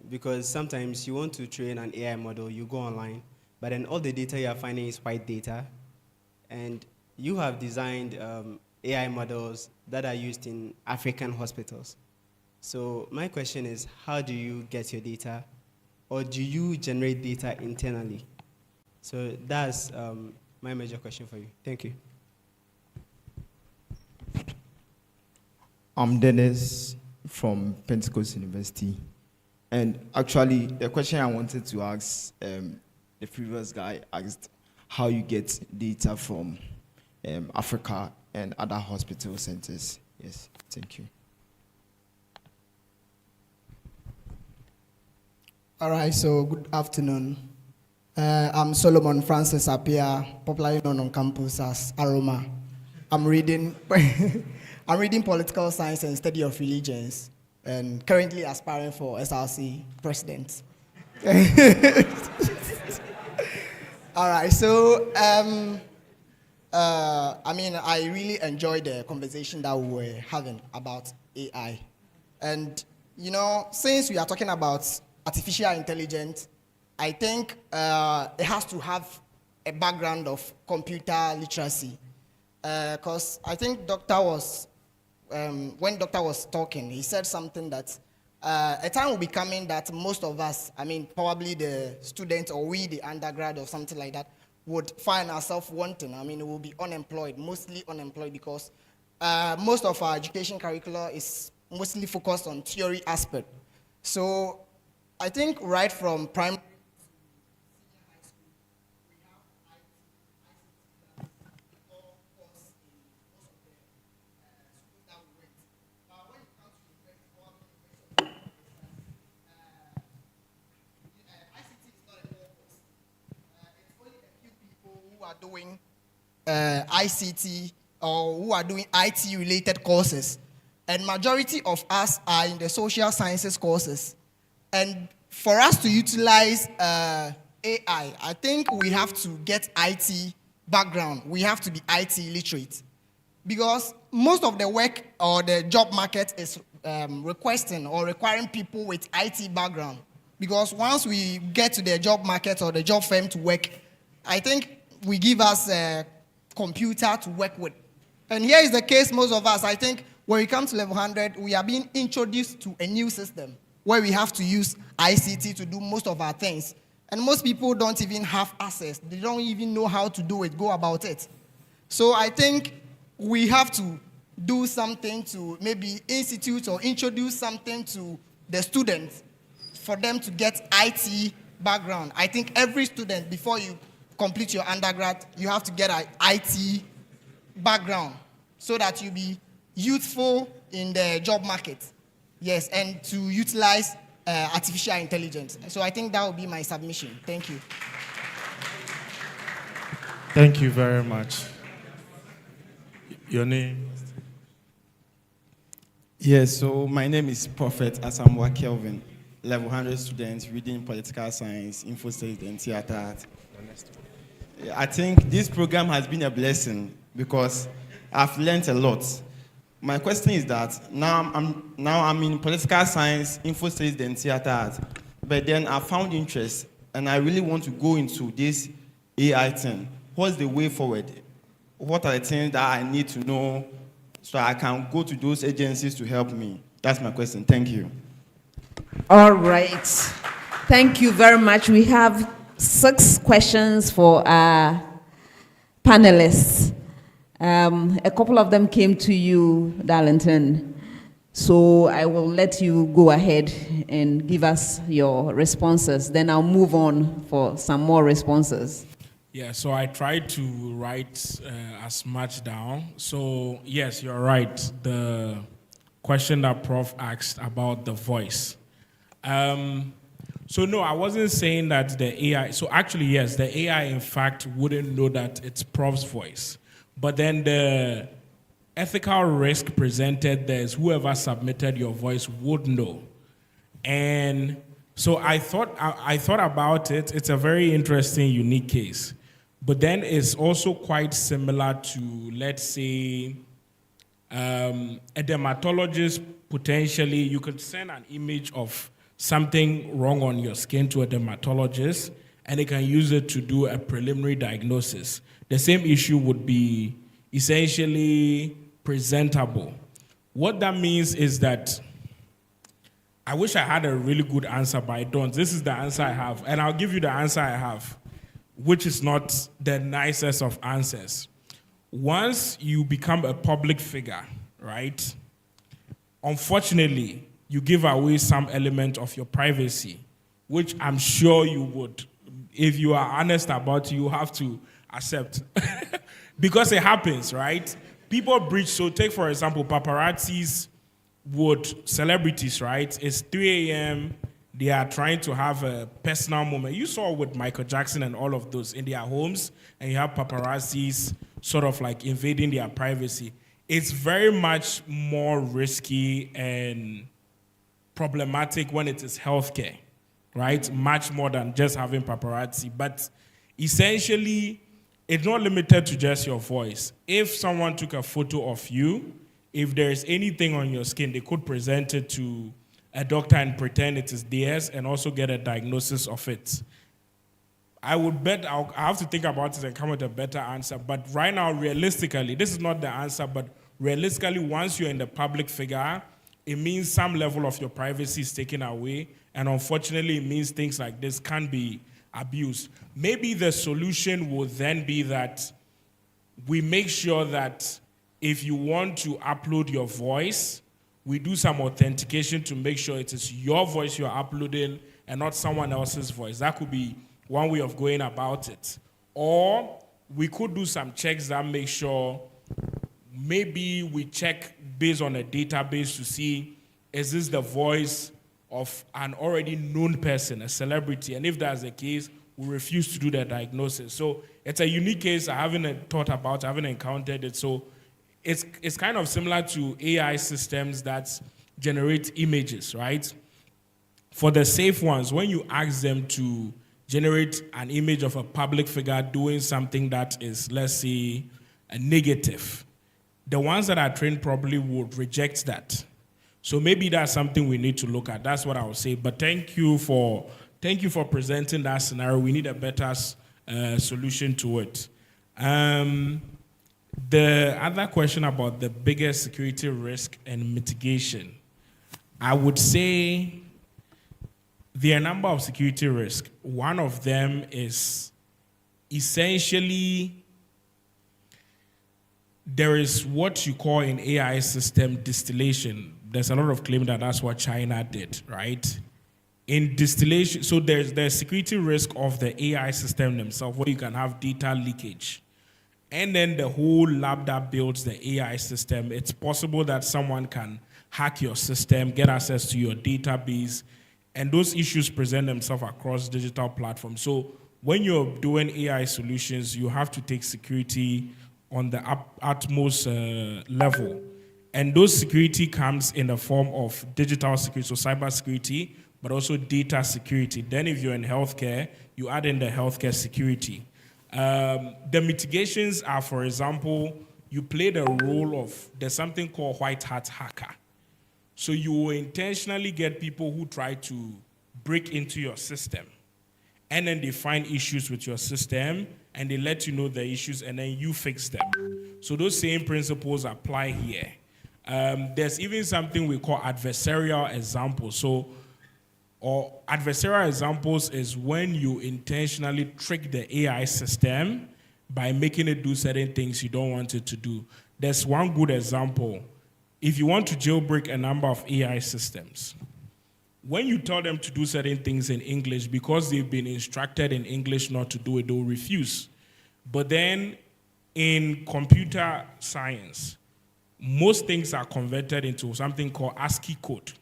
Speaker 17: because sometimes you want to train an AI model, you go online, but then all the data you're finding is white data, and you have designed AI models that are used in African hospitals. So my question is, how do you get your data, or do you generate data internally? So that's my major question for you. Thank you.
Speaker 18: I'm Dennis from Pentecost University. And actually, the question I wanted to ask, the previous guy asked how you get data from Africa and other hospital centers. Yes, thank you.
Speaker 19: All right, so good afternoon. I'm Solomon Francis Apia, popularly known on campus as Aroma. I'm reading political science and study of religions, and currently aspiring for SRC president. All right, so I really enjoyed the conversation that we were having about AI. And, since we are talking about artificial intelligence, I think it has to have a background of computer literacy. Because I think when Doctor was talking, he said something that a time will be coming that most of us, probably the students or we, the undergrad or something like that, would find ourselves wanting. We will be unemployed, mostly unemployed, because most of our education curricula is mostly focused on theory aspect. So I think right from primary doing ICT or who are doing IT related courses, and majority of us are in the social sciences courses. And for us to utilize AI, I think we have to get IT background. We have to be IT literate, because most of the work or the job market is requesting or requiring people with IT background. Because once we get to the job market or the job firm to work, I think we give us a computer to work with. And here is the case, most of us, I think, when we come to level 100, we are being introduced to a new system where we have to use ICT to do most of our things. And most people don't even have access. They don't even know how to do it, go about it. So I think we have to do something to maybe institute or introduce something to the students for them to get IT background. I think every student, before you complete your undergrad, you have to get an IT background so that you be youthful in the job market. Yes, and to utilize artificial intelligence. So I think that will be my submission. Thank you.
Speaker 1: Thank you very much. Your name?
Speaker 20: Yes, so my name is Prophet Asamoah Kelvin, level 100 student reading political science, info studies, and theater art. I think this program has been a blessing because I've learned a lot. My question is that now I'm in political science, info studies, and theater art, but then I found interest and I really want to go into this AI thing. What's the way forward? What are the things that I need to know so I can go to those agencies to help me? That's my question. Thank you.
Speaker 8: All right. Thank you very much. We have 6 questions for our panelists. A couple of them came to you, Darlington. So I will let you go ahead and give us your responses. Then I'll move on for some more responses.
Speaker 6: Yeah, so I tried to write as much down. So yes, you're right. The question that Prof asked about the voice. So no, I wasn't saying that the AI, so actually yes, the AI in fact wouldn't know that it's Prof's voice. But then the ethical risk presented there is whoever submitted your voice would know. And so I thought about it. It's a very interesting, unique case. But then it's also quite similar to, let's say, a dermatologist potentially, you could send an image of something wrong on your skin to a dermatologist, and they can use it to do a preliminary diagnosis. The same issue would be essentially presentable. What that means is that I wish I had a really good answer, but I don't. This is the answer I have, and I'll give you the answer I have, which is not the nicest of answers. Once you become a public figure, right, unfortunately, you give away some element of your privacy, which I'm sure you would, if you are honest about it, you have to accept. Because it happens, right? People breach, so take for example, paparazzis celebrities, right? It's 3 a.m., they are trying to have a personal moment. You saw with Michael Jackson and all of those in their homes, and you have paparazzis sort of like invading their privacy. It's very much more risky and problematic when it is healthcare, right? Much more than just having paparazzi. But essentially, it's not limited to just your voice. If someone took a photo of you, if there's anything on your skin, they could present it to a doctor and pretend it is theirs and also get a diagnosis of it. I would bet I have to think about it and come with a better answer. But right now, realistically, this is not the answer, but realistically, once you're in the public figure, it means some level of your privacy is taken away. And unfortunately, it means things like this can be abused. Maybe the solution would then be that we make sure that if you want to upload your voice, we do some authentication to make sure it is your voice you're uploading and not someone else's voice. That could be one way of going about it. Or we could do some checks that make sure maybe we check based on a database to see, is this the voice of an already known person, a celebrity? And if that's the case, we refuse to do the diagnosis. So it's a unique case. I haven't thought about, I haven't encountered it. So it's kind of similar to AI systems that generate images, right? For the safe ones, when you ask them to generate an image of a public figure doing something that is, let's say, a negative, the ones that are trained probably would reject that. So maybe that's something we need to look at. That's what I would say. But thank you for presenting that scenario. We need a better solution to it. The other question about the biggest security risk and mitigation, I would say there are a number of security risks. One of them is essentially there is what you call in AI system distillation. There's a lot of claim that that's what China did, right? In distillation, so there's the security risk of the AI system themselves, where you can have data leakage. and then the whole lab that builds the AI system, it's possible that someone can hack your system, get access to your database, and those issues present themselves across digital platforms. So when you're doing AI solutions, you have to take security on the utmost level. And those security comes in the form of digital security, so cyber security, but also data security. Then if you're in healthcare, you add in the healthcare security. The mitigations are, for example, you play the role of, there's something called white hat hacker. So you will intentionally get people who try to break into your system. And then they find issues with your system, and they let you know the issues, and then you fix them. So those same principles apply here. There's even something we call adversarial examples. So, or adversarial examples is when you intentionally trick the AI system by making it do certain things you don't want it to do. There's one good example. If you want to jailbreak a number of AI systems, when you tell them to do certain things in English, because they've been instructed in English not to do it, they'll refuse. But then in computer science, most things are converted into something called ASCII code,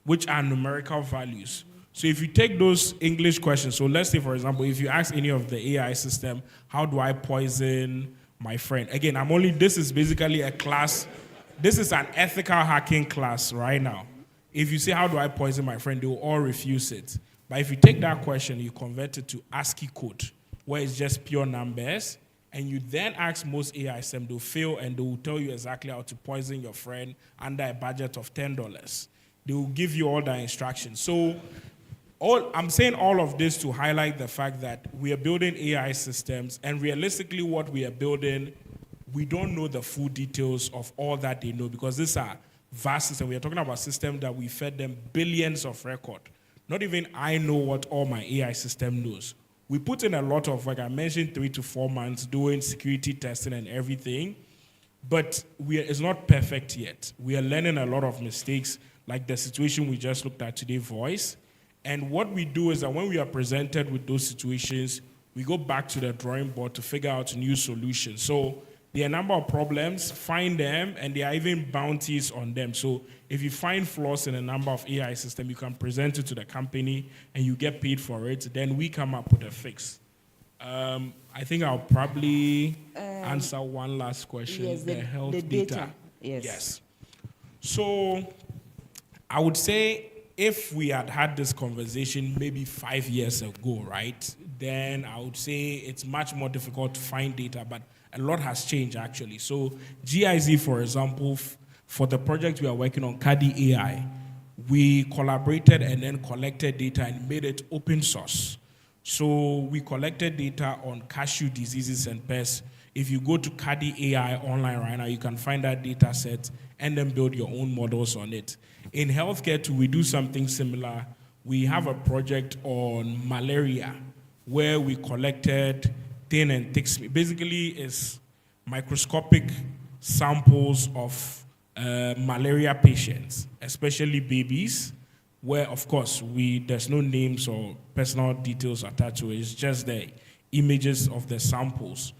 Speaker 6: which are numerical values. So if you take those English questions, so let's say, for example, if you ask any of the AI system, how do I poison my friend? Again, this is basically a class, this is an ethical hacking class right now. If you say, how do I poison my friend, they will all refuse it. But if you take that question, you convert it to ASCII code, where it's just pure numbers, and you then ask most AI systems, they'll fail, and they will tell you exactly how to poison your friend under a budget of $10. They will give you all the instructions. So I'm saying all of this to highlight the fact that we are building AI systems, and realistically what we are building, we don't know the full details of all that they know, because these are vast systems. We are talking about systems that we fed them billions of records. Not even I know what all my AI system knows. We put in a lot of work. I mentioned 3 to 4 months doing security testing and everything, but it's not perfect yet. We are learning a lot of mistakes, like the situation we just looked at today, voice. And what we do is that when we are presented with those situations, we go back to the drawing board to figure out new solutions. So there are a number of problems, find them, and there are even bounties on them. So if you find flaws in a number of AI systems, you can present it to the company and you get paid for it. Then we come up with a fix. I think I'll probably answer one last question.
Speaker 8: Yes,
Speaker 6: the health
Speaker 8: the
Speaker 6: data.
Speaker 8: Yes.
Speaker 6: So I would say if we had this conversation maybe 5 years ago, right, then I would say it's much more difficult to find data, but a lot has changed actually. So GIZ, for example, for the project we are working on, CADI AI, we collaborated and then collected data and made it open source. So we collected data on cashew diseases and pests. If you go to CADI AI online right now, you can find that data set and then build your own models on it. In healthcare too, we do something similar. We have a project on malaria where we collected thin and thick smear. Basically, it's microscopic samples of malaria patients, especially babies, where, of course, there's no names or personal details attached to it. It's just the images of the samples.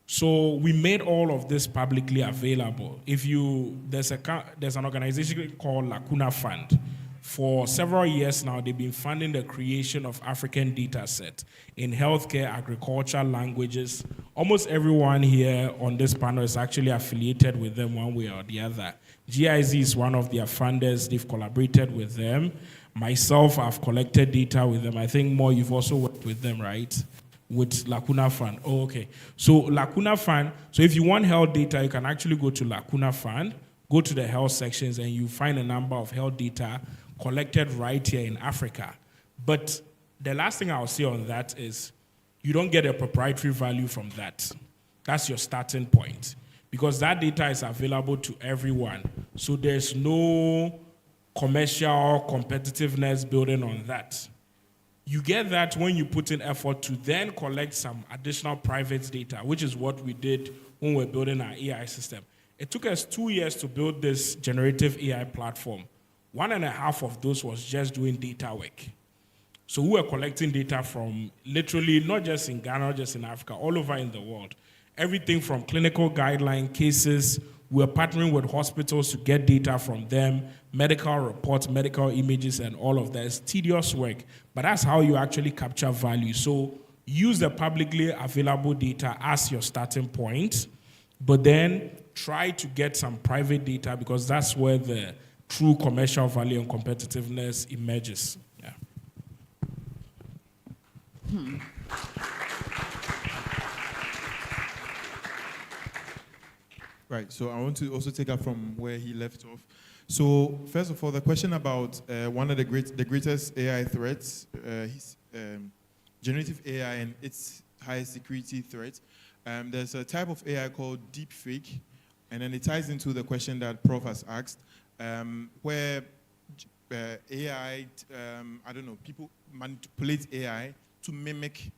Speaker 6: So we made all of this publicly available. There's an organization called Lacuna Fund. For several years now, they've been funding the creation of African data set in healthcare, agriculture, languages. Almost everyone here on this panel is actually affiliated with them one way or the other. GIZ is one of their funders. They've collaborated with them. Myself, I've collected data with them. I think more, you've also worked with them, right? With Lacuna Fund. Oh, okay. So Lacuna Fund, so if you want health data, you can actually go to Lacuna Fund, go to the health sections, and you find a number of health data collected right here in Africa. But the last thing I'll say on that is you don't get a proprietary value from that. That's your starting point. Because that data is available to everyone. So there's no commercial competitiveness building on that. You get that when you put in effort to then collect some additional private data, which is what we did when we were building our AI system. It took us 2 years to build this generative AI platform. 1.5 of those was just doing data work. So we were collecting data from literally not just in Ghana, not just in Africa, all over in the world. everything from clinical guideline cases. We're partnering with hospitals to get data from them, medical reports, medical images, and all of that. It's tedious work, but that's how you actually capture value. So use the publicly available data as your starting point, but then try to get some private data because that's where the true commercial value and competitiveness emerges. Yeah.
Speaker 11: Right, so I want to also take up from where he left off. So first of all, the question about one of the greatest AI threats, generative AI and its high security threat. There's a type of AI called deepfake, and then it ties into the question that Prof has asked, where AI, I don't know, people manipulate AI to mimic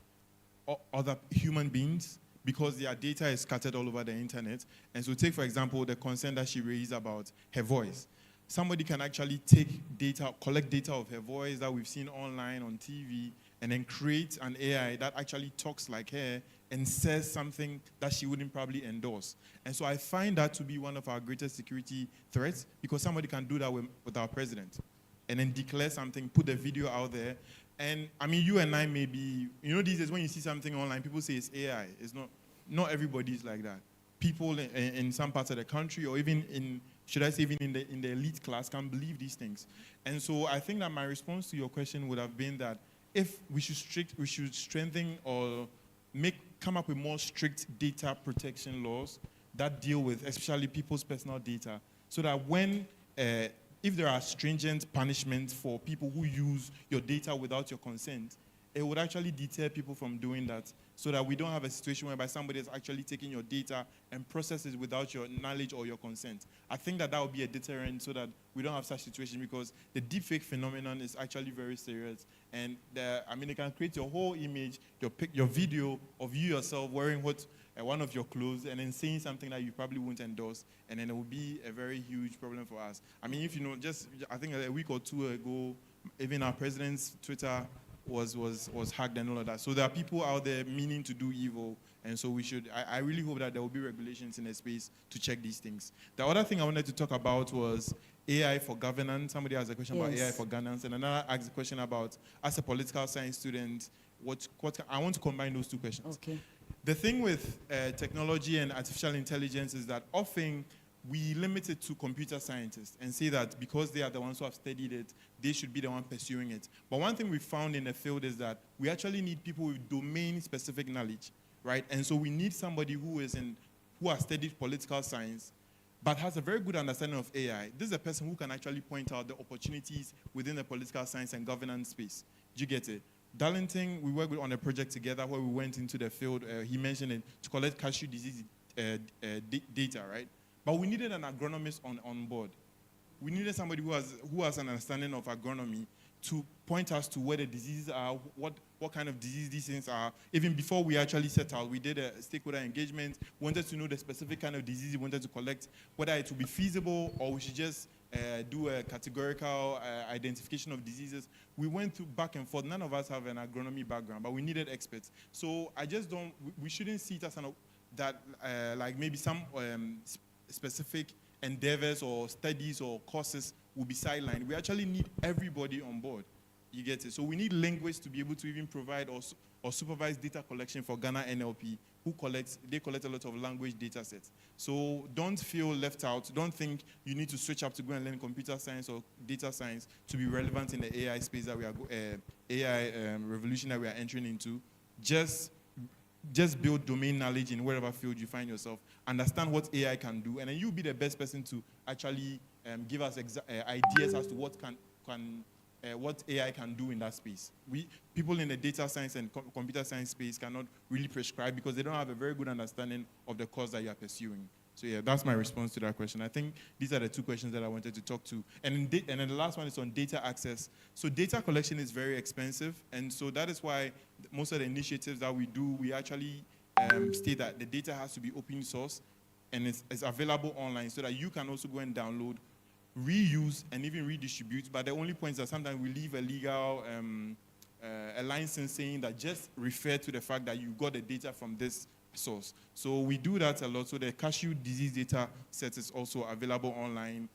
Speaker 11: other human beings because their data is scattered all over the internet. And so take, for example, the concern that she raised about her voice. Somebody can actually take data, collect data of her voice that we've seen online, on TV, and then create an AI that actually talks like her and says something that she wouldn't probably endorse. And so I find that to be one of our greatest security threats because somebody can do that with our president and then declare something, put the video out there. And I mean, you and I may be, you know, these days when you see something online, people say it's AI. It's not everybody is like that. People in some parts of the country or even in, should I say even in the elite class can believe these things. And so I think that my response to your question would have been that if we should strengthen or come up with more strict data protection laws that deal with especially people's personal data so that when if there are stringent punishments for people who use your data without your consent, it would actually deter people from doing that so that we don't have a situation whereby somebody is actually taking your data and processes it without your knowledge or your consent. I think that would be a deterrent so that we don't have such situation because the deepfake phenomenon is actually very serious. And it can create your whole image, your video of you yourself wearing one of your clothes and then saying something that you probably won't endorse, and then it will be a very huge problem for us. I mean, if you know, I think a week or two ago, even our president's Twitter was hacked and all of that. So there are people out there meaning to do evil, and so I really hope that there will be regulations in the space to check these things. The other thing I wanted to talk about was AI for governance. Somebody asked a question about AI for governance, and another asked a question about, as a political science student, I want to combine those two questions.
Speaker 8: Okay.
Speaker 11: The thing with technology and artificial intelligence is that often we limit it to computer scientists and say that because they are the ones who have studied it, they should be the one pursuing it. But one thing we found in the field is that we actually need people with domain-specific knowledge, right? And so we need somebody who has studied political science, but has a very good understanding of AI. This is a person who can actually point out the opportunities within the political science and governance space. Do you get it? Darlington, we worked on a project together where we went into the field, he mentioned it, to collect cashew disease data, right? But we needed an agronomist on board. We needed somebody who has an understanding of agronomy to point us to where the diseases are, what kind of disease these things are. Even before we actually set out, we did a stakeholder engagement, wanted to know the specific kind of disease we wanted to collect, whether it would be feasible or we should just do a categorical identification of diseases. We went through back and forth. None of us have an agronomy background, but we needed experts. So we shouldn't see it as like maybe some specific endeavors or studies or courses will be sidelined. We actually need everybody on board. You get it? So we need linguists to be able to even provide or supervise data collection for Ghana NLP, they collect a lot of language data sets. So don't feel left out. Don't think you need to switch up to go and learn computer science or data science to be relevant in the AI space that we are, AI revolution that we are entering into. Just build domain knowledge in wherever field you find yourself. Understand what AI can do, and then you'll be the best person to actually give us ideas as to what AI can do in that space. People in the data science and computer science space cannot really prescribe because they don't have a very good understanding of the course that you are pursuing. So yeah, that's my response to that question. I think these are the two questions that I wanted to talk to. And then the last one is on data access. So data collection is very expensive, and so that is why most of the initiatives that we do, we actually state that the data has to be open source and it's available online so that you can also go and download, reuse, and even redistribute. But the only point is that sometimes we leave a legal a license saying that just refer to the fact that you got the data from this source. So we do that a lot. So the cashew disease data set is also available online.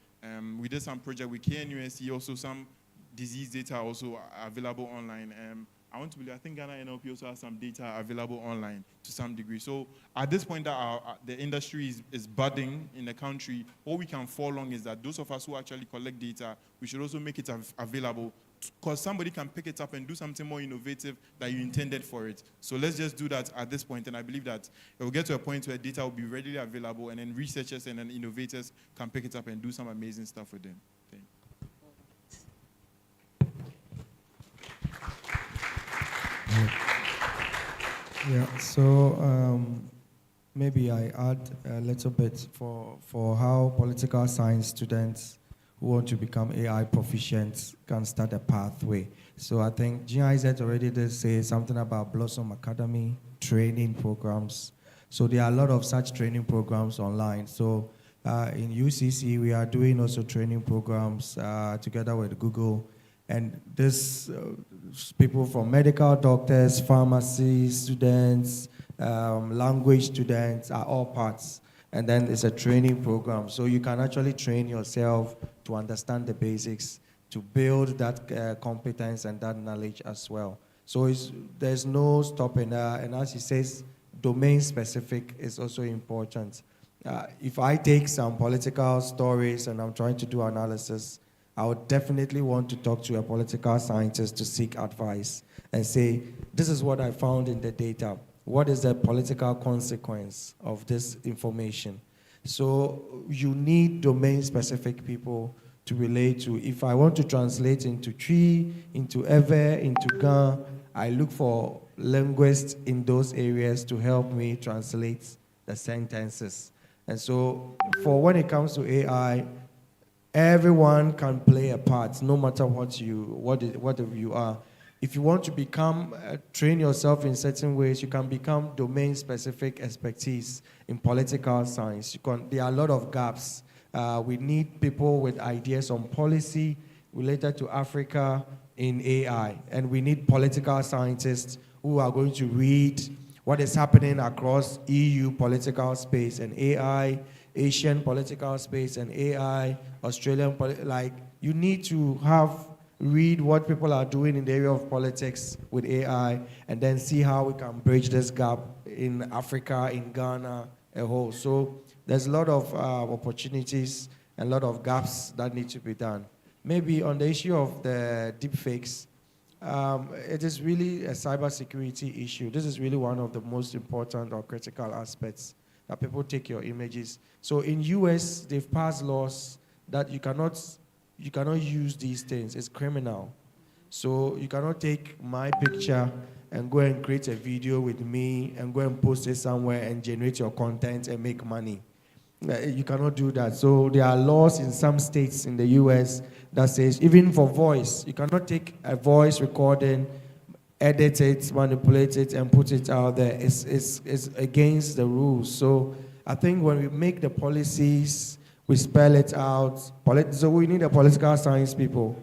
Speaker 11: We did some project with KNUST, also some disease data also available online. I think Ghana NLP also has some data available online to some degree. So at this point that the industry is budding in the country, what we can fall on is that those of us who actually collect data, we should also make it available, because somebody can pick it up and do something more innovative that you intended for it. So let's just do that at this point, and I believe that it will get to a point where data will be readily available, and then researchers and then innovators can pick it up and do some amazing stuff with them.
Speaker 21: Yeah, so maybe I add a little bit for how political science students who want to become AI proficient can start a pathway. So I think GIZ already did say something about Blossom Academy training programs. So there are a lot of such training programs online. So in UCC, we are doing also training programs together with Google. And this people from medical doctors, pharmacy students, language students are all parts. And then it's a training program. So you can actually train yourself to understand the basics, to build that competence and that knowledge as well. So there's no stopping there. And as he says, domain specific is also important. If I take some political stories and I'm trying to do analysis, I would definitely want to talk to a political scientist to seek advice and say, this is what I found in the data. What is the political consequence of this information? So you need domain-specific people to relate to. If I want to translate into Tree, into Ever, into Ga, I look for linguists in those areas to help me translate the sentences. And so for when it comes to AI, everyone can play a part, no matter what you are. If you want to train yourself in certain ways, you can become domain-specific expertise in political science. There are a lot of gaps. We need people with ideas on policy related to Africa in AI, and we need political scientists who are going to read what is happening across EU political space and AI, Asian political space and AI, Australian, you need to read what people are doing in the area of politics with AI, and then see how we can bridge this gap in Africa, in Ghana, a whole. So there's a lot of opportunities and a lot of gaps that need to be done. Maybe on the issue of the deepfakes, it is really a cybersecurity issue. This is really one of the most important or critical aspects, that people take your images. So in US, they've passed laws that you cannot use these things. It's criminal. So you cannot take my picture and go and create a video with me and go and post it somewhere and generate your content and make money. You cannot do that. So there are laws in some states in the US that says, even for voice, you cannot take a voice recording, edit it, manipulate it, and put it out there. It's against the rules. So I think when we make the policies, we spell it out. So we need a political science people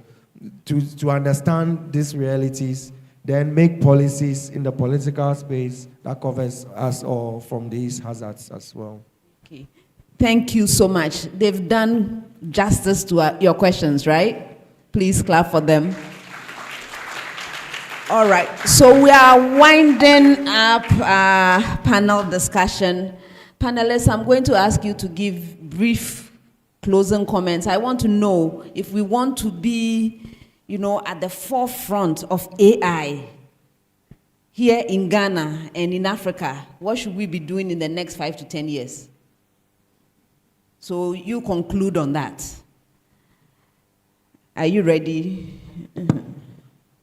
Speaker 21: to understand these realities, then make policies in the political space that covers us all from these hazards as well.
Speaker 8: Okay. Thank you so much. They've done justice to your questions, right? Please clap for them. All right, so we are winding up our panel discussion. Panelists, I'm going to ask you to give brief closing comments. I want to know if we want to be, at the forefront of AI here in Ghana and in Africa, what should we be doing in the next 5 to 10 years? So you conclude on that. Are you ready?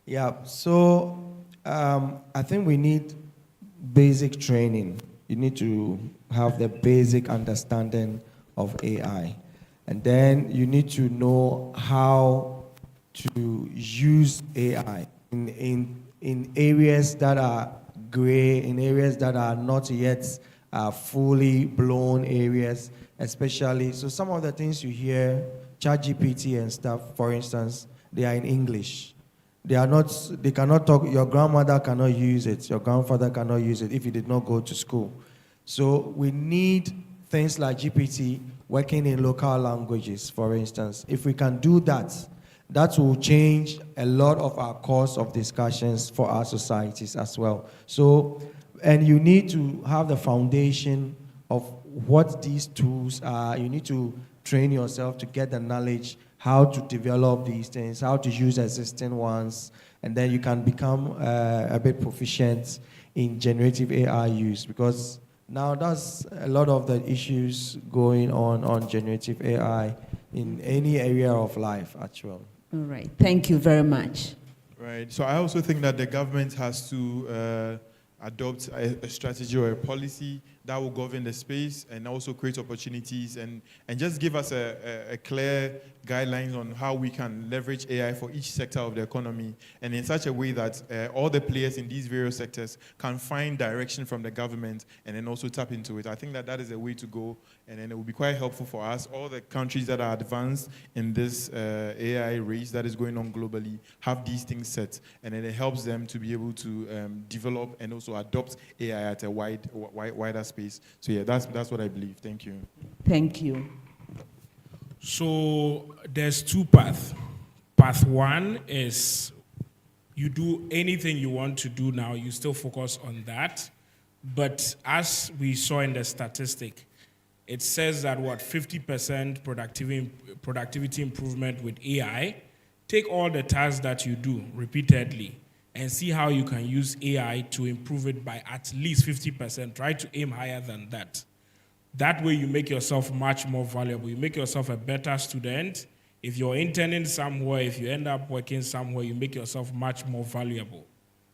Speaker 21: Yeah, so I think we need basic training. You need to have the basic understanding of AI. And then you need to know how to use AI in areas that are gray, in areas that are not yet fully blown areas, especially. So some of the things you hear, ChatGPT and stuff, for instance, they are in English. They cannot talk, your grandmother cannot use it, your grandfather cannot use it if he did not go to school. So we need things like GPT working in local languages, for instance. If we can do that, that will change a lot of our course of discussions for our societies as well. So, and you need to have the foundation of what these tools are. You need to train yourself to get the knowledge, how to develop these things, how to use existing ones, and then you can become a bit proficient in generative AI use, because now that's a lot of the issues going on generative AI in any area of life, actually.
Speaker 8: All right, thank you very much.
Speaker 11: Right, so I also think that the government has to adopt a strategy or a policy that will govern the space and also create opportunities and just give us a clear guidelines on how we can leverage AI for each sector of the economy, and in such a way that all the players in these various sectors can find direction from the government and then also tap into it. I think that that is a way to go, and then it will be quite helpful for us. All the countries that are advanced in this AI race that is going on globally have these things set, and then it helps them to be able to develop and also adopt AI at a wider space. So yeah, that's what I believe. Thank you.
Speaker 8: Thank you.
Speaker 6: So there's two paths. Path one is you do anything you want to do now, you still focus on that. But as we saw in the statistic, it says that 50% productivity improvement with AI. Take all the tasks that you do repeatedly and see how you can use AI to improve it by at least 50%. Try to aim higher than that. That way you make yourself much more valuable. You make yourself a better student. If you're interning somewhere, if you end up working somewhere, you make yourself much more valuable.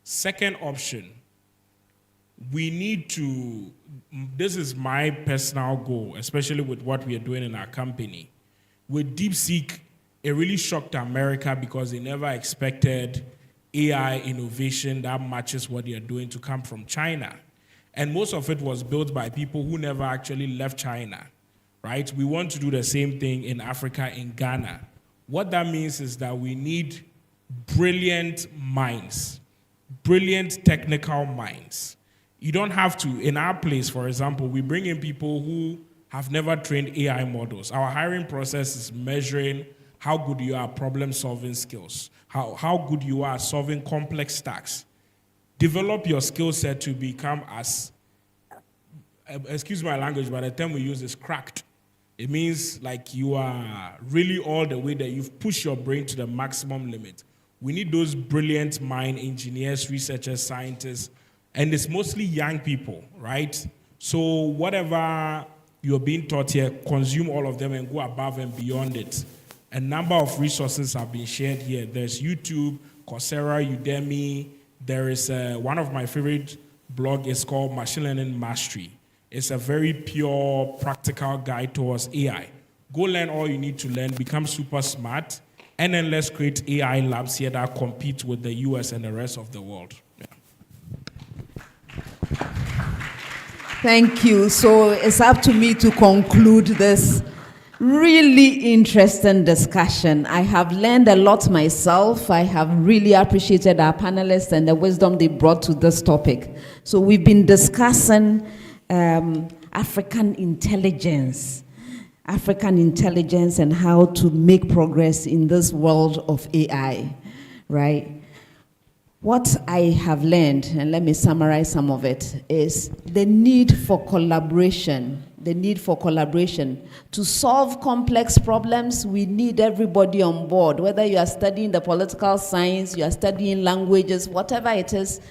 Speaker 6: Second option, we need to, this is my personal goal, especially with what we are doing in our company. With DeepSeek, it really shocked America because they never expected AI innovation that matches what they are doing to come from China. And most of it was built by people who never actually left China, right? We want to do the same thing in Africa, in Ghana. What that means is that we need brilliant minds, brilliant technical minds. You don't have to, in our place, for example, we bring in people who have never trained AI models. Our hiring process is measuring how good you are at problem-solving skills, how good you are at solving complex tasks. Develop your skill set to become as, excuse my language, but the term we use is cracked. It means like you are really all the way there. You've pushed your brain to the maximum limit. We need those brilliant mind engineers, researchers, scientists, and it's mostly young people, right? So whatever you're being taught here, consume all of them and go above and beyond it. A number of resources have been shared here. There's YouTube, Coursera, Udemy. There is one of my favorite blog is called Machine Learning Mastery. It's a very pure, practical guide towards AI. Go learn all you need to learn, become super smart, and then let's create AI labs here that compete with the US and the rest of the world. Yeah.
Speaker 8: Thank you. So it's up to me to conclude this really interesting discussion. I have learned a lot myself. I have really appreciated our panelists and the wisdom they brought to this topic. So we've been discussing African intelligence and how to make progress in this world of AI, right? What I have learned, and let me summarize some of it, is the need for collaboration. To solve complex problems, we need everybody on board. Whether you are studying the political science, you are studying languages, whatever it is,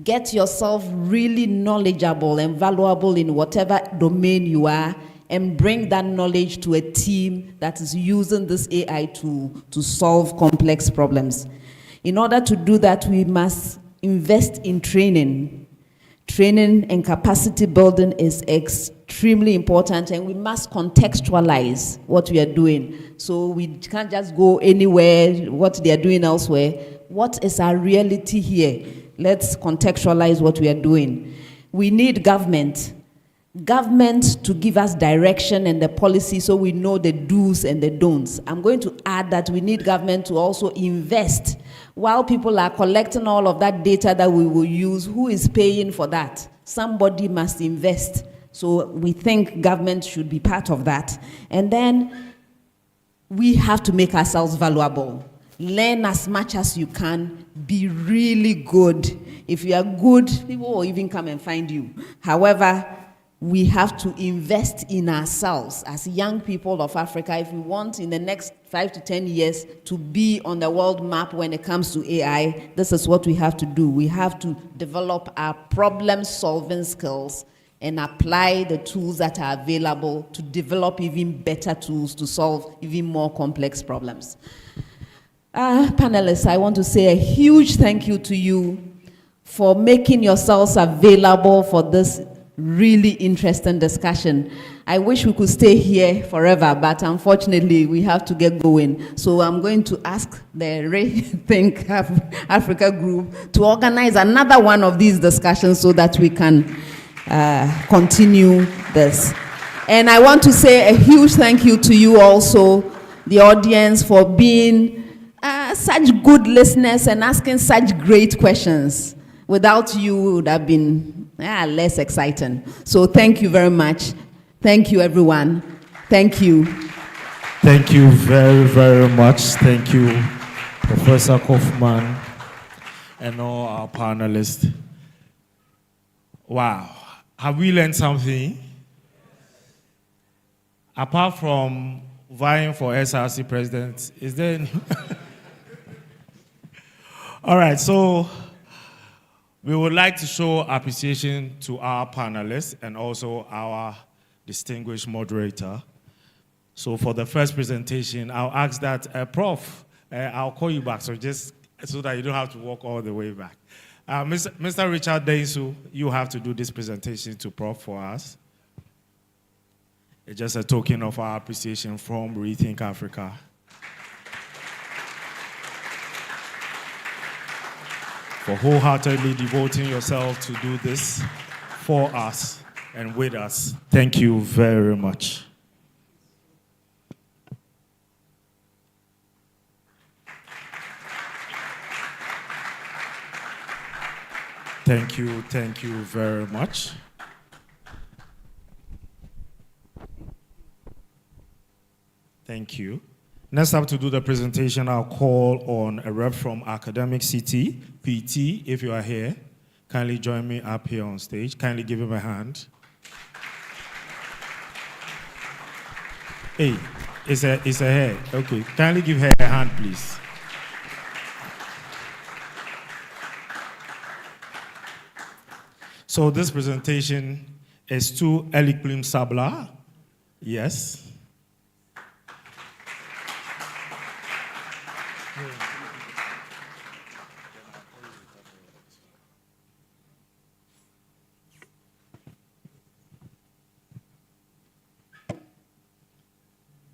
Speaker 8: get yourself really knowledgeable and valuable in whatever domain you are, and bring that knowledge to a team that is using this AI to solve complex problems. In order to do that, we must invest in training. Training and capacity building is extremely important, and we must contextualize what we are doing. So we can't just go anywhere, what they are doing elsewhere. What is our reality here? Let's contextualize what we are doing. We need government to give us direction and the policy so we know the do's and the don'ts. I'm going to add that we need government to also invest. While people are collecting all of that data that we will use, who is paying for that? Somebody must invest So we think government should be part of that. And then we have to make ourselves valuable. Learn as much as you can. Be really good. If you are good, people will even come and find you. However, we have to invest in ourselves as young people of Africa if we want in the next 5 to 10 years to be on the world map when it comes to AI. This is what we have to do. We have to develop our problem-solving skills and apply the tools that are available to develop even better tools to solve even more complex problems. Panelists, I want to say a huge thank you to you for making yourselves available for this really interesting discussion. I wish we could stay here forever, but unfortunately we have to get going. So I'm going to ask the Rethink Africa group to organize another one of these discussions so that we can continue this. And I want to say a huge thank you to you also, the audience, for being such good listeners and asking such great questions. Without you, it would have been less exciting. So thank you very much. Thank you, everyone. Thank you.
Speaker 1: Thank you very, very much. Thank you, Professor Kaufman, and all our panelists. Wow. Have we learned something? Apart from vying for SRC president, is there any? All right, so we would like to show appreciation to our panelists and also our distinguished moderator. So for the first presentation, I'll ask that, Prof, I'll call you back, so just so that you don't have to walk all the way back. Mr. Richard Daisu, you have to do this presentation to Prof for us. It's just a token of our appreciation from Rethink Africa. For wholeheartedly devoting yourself to do this for us and with us. Thank you very much. Thank you very much. Thank you. Next up to do the presentation, I'll call on a rep from Academic City, PT, if you are here. Kindly join me up here on stage. Kindly give him a hand. Hey, it's a her. Okay, kindly give her a hand, please. So this presentation is to Elikplim Sabla. Yes.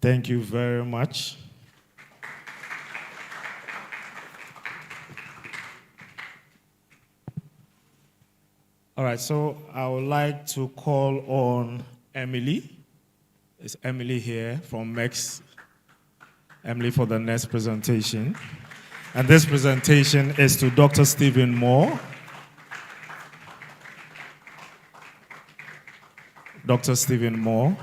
Speaker 1: Thank you very much. All right, so I would like to call on Emily. Is Emily here from MEX? Emily for the next presentation. And this presentation is to Dr. Stephen Moore. Dr. Stephen Moore.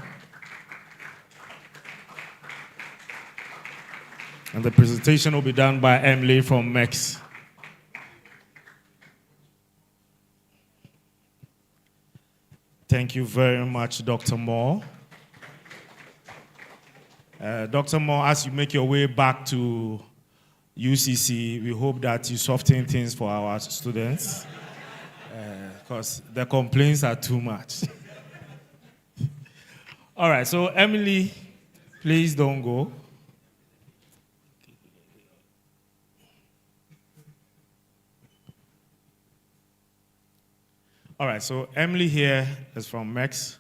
Speaker 1: And the presentation will be done by Emily from MEX. Thank you very much, Dr. Moore. Dr. Moore, as you make your way back to UCC, we hope that you soften things for our students, because the complaints are too much. All right, so Emily, please don't go. All right, so Emily here is from MEX.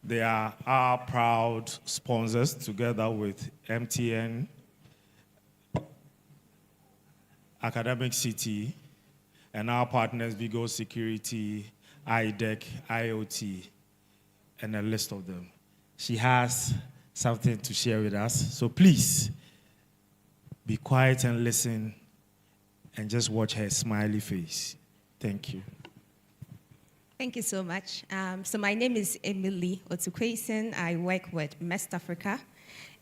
Speaker 1: They are our proud sponsors together with MTN, Academic City, and our partners, Vigo Security, IDEC, IoT, and a list of them. She has something to share with us, so please be quiet and listen and just watch her smiley face. Thank you.
Speaker 2: Thank you so much. So my name is Emily Otukwesin. I work with Mest Africa,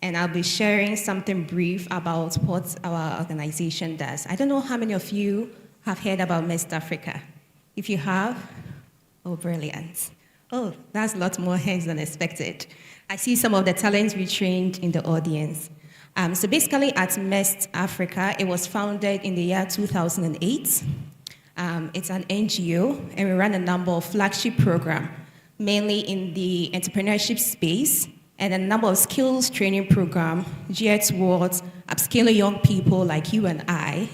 Speaker 2: and I'll be sharing something brief about what our organization does. I don't know how many of you have heard about Mest Africa. If you have, oh, brilliant. Oh, that's a lot more hands than expected. I see some of the talents we trained in the audience. So basically at Mest Africa, it was founded in the year 2008. It's an NGO, and we run a number of flagship programs, mainly in the entrepreneurship space, and a number of skills training programs geared towards upscaling young people like you and I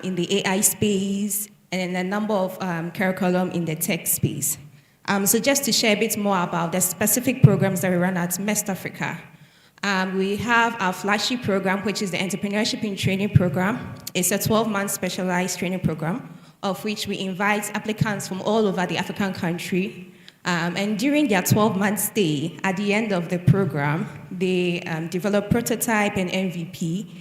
Speaker 2: in the AI space, and a number of curriculum in the tech space. So just to share a bit more about the specific programs that we run at Mest Africa. We have our flagship program, which is the Entrepreneurship in Training Program. It's a 12-month specialized training program, of which we invite applicants from all over the African country. And during their 12-month stay, at the end of the program, they develop prototype and MVP,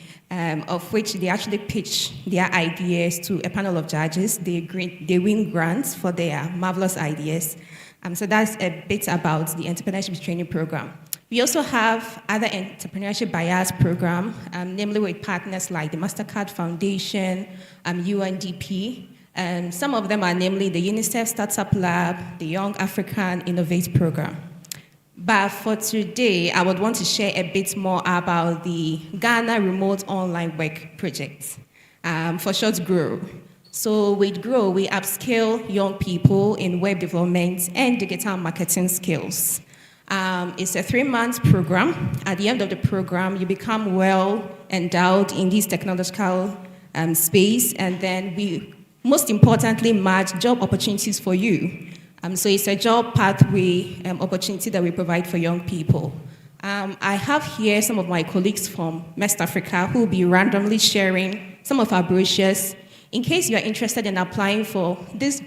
Speaker 2: of which they actually pitch their ideas to a panel of judges. They win grants for their marvelous ideas. So that's a bit about the Entrepreneurship Training Program. We also have other entrepreneurship bias programs, namely with partners like the MasterCard Foundation, UNDP. Some of them are namely the UNICEF Startup Lab, the Young African Innovate Program. But for today, I would want to share a bit more about the Ghana Remote Online Work Project, for short, GROW. So with GROW, we upskill young people in web development and digital marketing skills. It's a 3-month program. At the end of the program, you become well endowed in this technological space, and then we, most importantly, match job opportunities for you. So it's a job pathway opportunity that we provide for young people. I have here some of my colleagues from Mest Africa who will be randomly sharing some of our brochures. In case you are interested in applying for this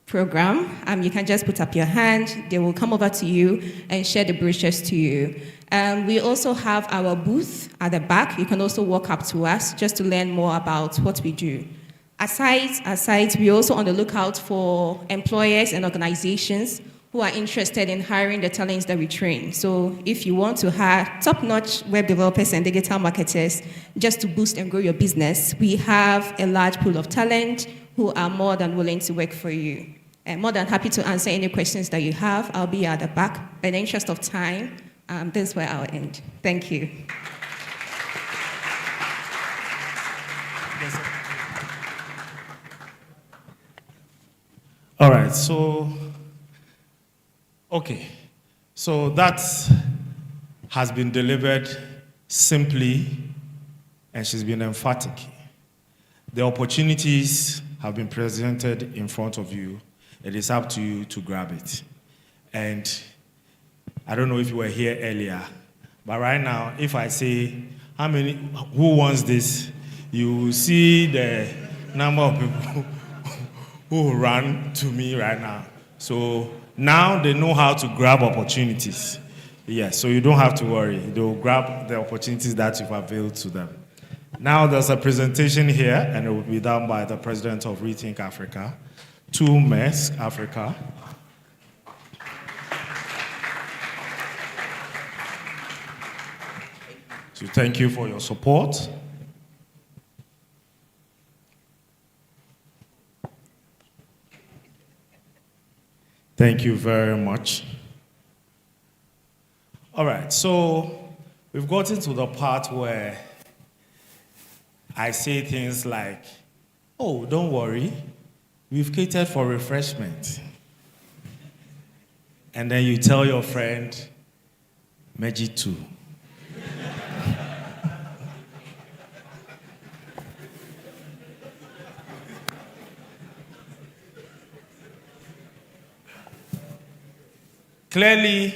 Speaker 2: program, you can just put up your hand. They will come over to you and share the brochures to you. We also have our booth at the back. You can also walk up to us just to learn more about what we do. Aside, we're also on the lookout for employers and organizations who are interested in hiring the talents that we train. So if you want to hire top-notch web developers and digital marketers just to boost and grow your business, we have a large pool of talent who are more than willing to work for you. And more than happy to answer any questions that you have. I'll be at the back. In the interest of time, this is where I'll end. Thank you.
Speaker 1: All right, so that has been delivered simply, and she's been emphatic. The opportunities have been presented in front of you. It is up to you to grab it. And I don't know if you were here earlier, but right now, if I say, who wants this? You will see the number of people who run to me right now. So now they know how to grab opportunities. Yes, so you don't have to worry. They'll grab the opportunities that you've availed to them. Now there's a presentation here, and it will be done by the president of Rethink Africa, to Mest Africa. So thank you for your support. Thank you very much. All right, so we've gotten to the part where I say things like, oh, don't worry, we've catered for refreshment. And then you tell your friend, Meji too. Clearly,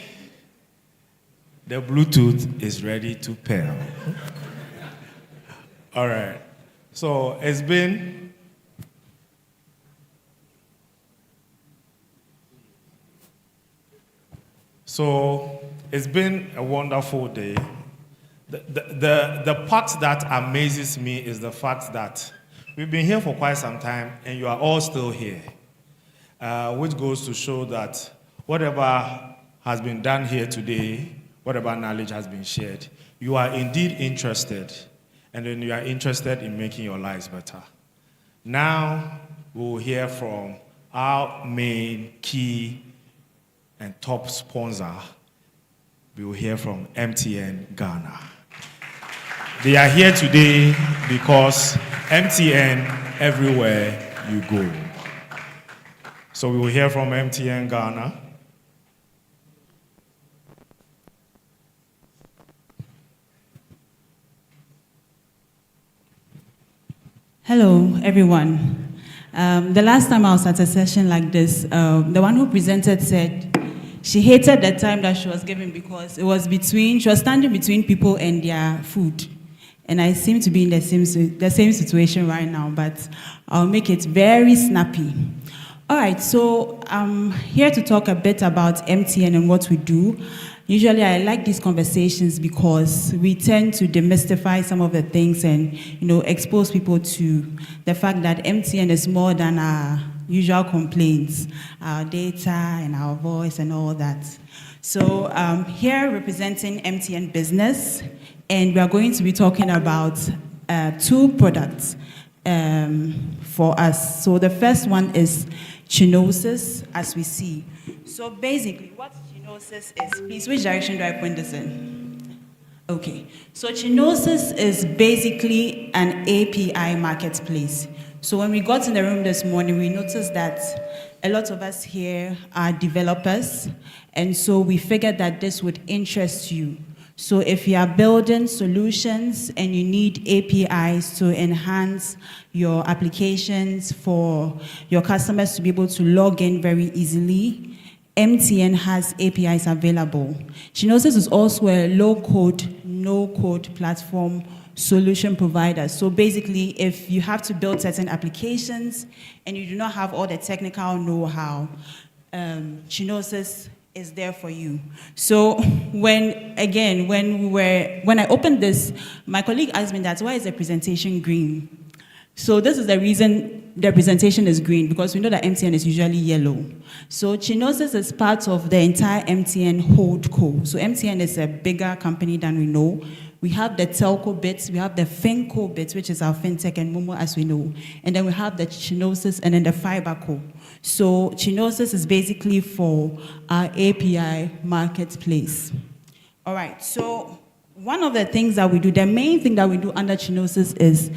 Speaker 1: the Bluetooth is ready to pair. All right. So it's been a wonderful day. The part that amazes me is the fact that we've been here for quite some time and you are all still here. which goes to show that whatever has been done here today, whatever knowledge has been shared, you are indeed interested, and then you are interested in making your lives better. Now, we will hear from our main key and top sponsor. We will hear from MTN Ghana. They are here today because MTN everywhere you go. So we will hear from MTN Ghana.
Speaker 3: Hello, everyone. The last time I was at a session like this, the one who presented said she hated the time that she was given because it was she was standing between people and their food. And I seem to be in the same situation right now, but I'll make it very snappy. All right, so I'm here to talk a bit about MTN and what we do. Usually I like these conversations because we tend to demystify some of the things and expose people to the fact that MTN is more than our usual complaints, our data and our voice and all that. So here representing MTN Business, and we are going to be talking about 2 products for us. So the first one is Chinosis, as we see. So basically, what Chinosis is, please, which direction do I point this in? Okay, so Chinosis is basically an API marketplace. So when we got in the room this morning, we noticed that a lot of us here are developers, and so we figured that this would interest you. So if you are building solutions and you need APIs to enhance your applications for your customers to be able to log in very easily, MTN has APIs available. Chinosis is also a low-code, no-code platform solution provider. So basically, if you have to build certain applications and you do not have all the technical know-how, Chinosis is there for you. So when I opened this, my colleague asked me that, why is the presentation green? So this is the reason the presentation is green, because we know that MTN is usually yellow. So Chinosis is part of the entire MTN holdco. So MTN is a bigger company than we know. We have the telco bits, we have the finco bits, which is our fintech and Momo, as we know. And then we have the Chinosis and then the fiberco. So Chinosis is basically for our API marketplace. All right, so one of the things that we do, the main thing that we do under Chinosis is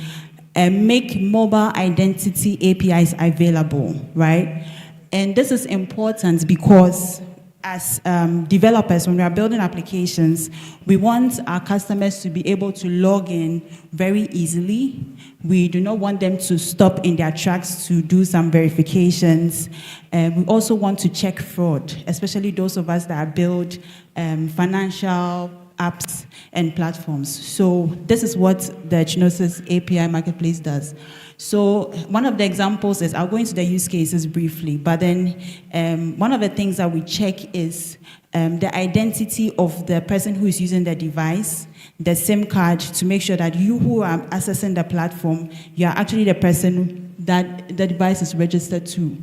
Speaker 3: make mobile identity APIs available, right? And this is important because as developers, when we are building applications, we want our customers to be able to log in very easily. We do not want them to stop in their tracks to do some verifications. We also want to check fraud, especially those of us that build financial apps and platforms. So this is what the Chinosis API Marketplace does. So one of the examples is, I'll go into the use cases briefly, but then one of the things that we check is the identity of the person who is using the device, the SIM card, to make sure that you who are accessing the platform, you are actually the person that the device is registered to.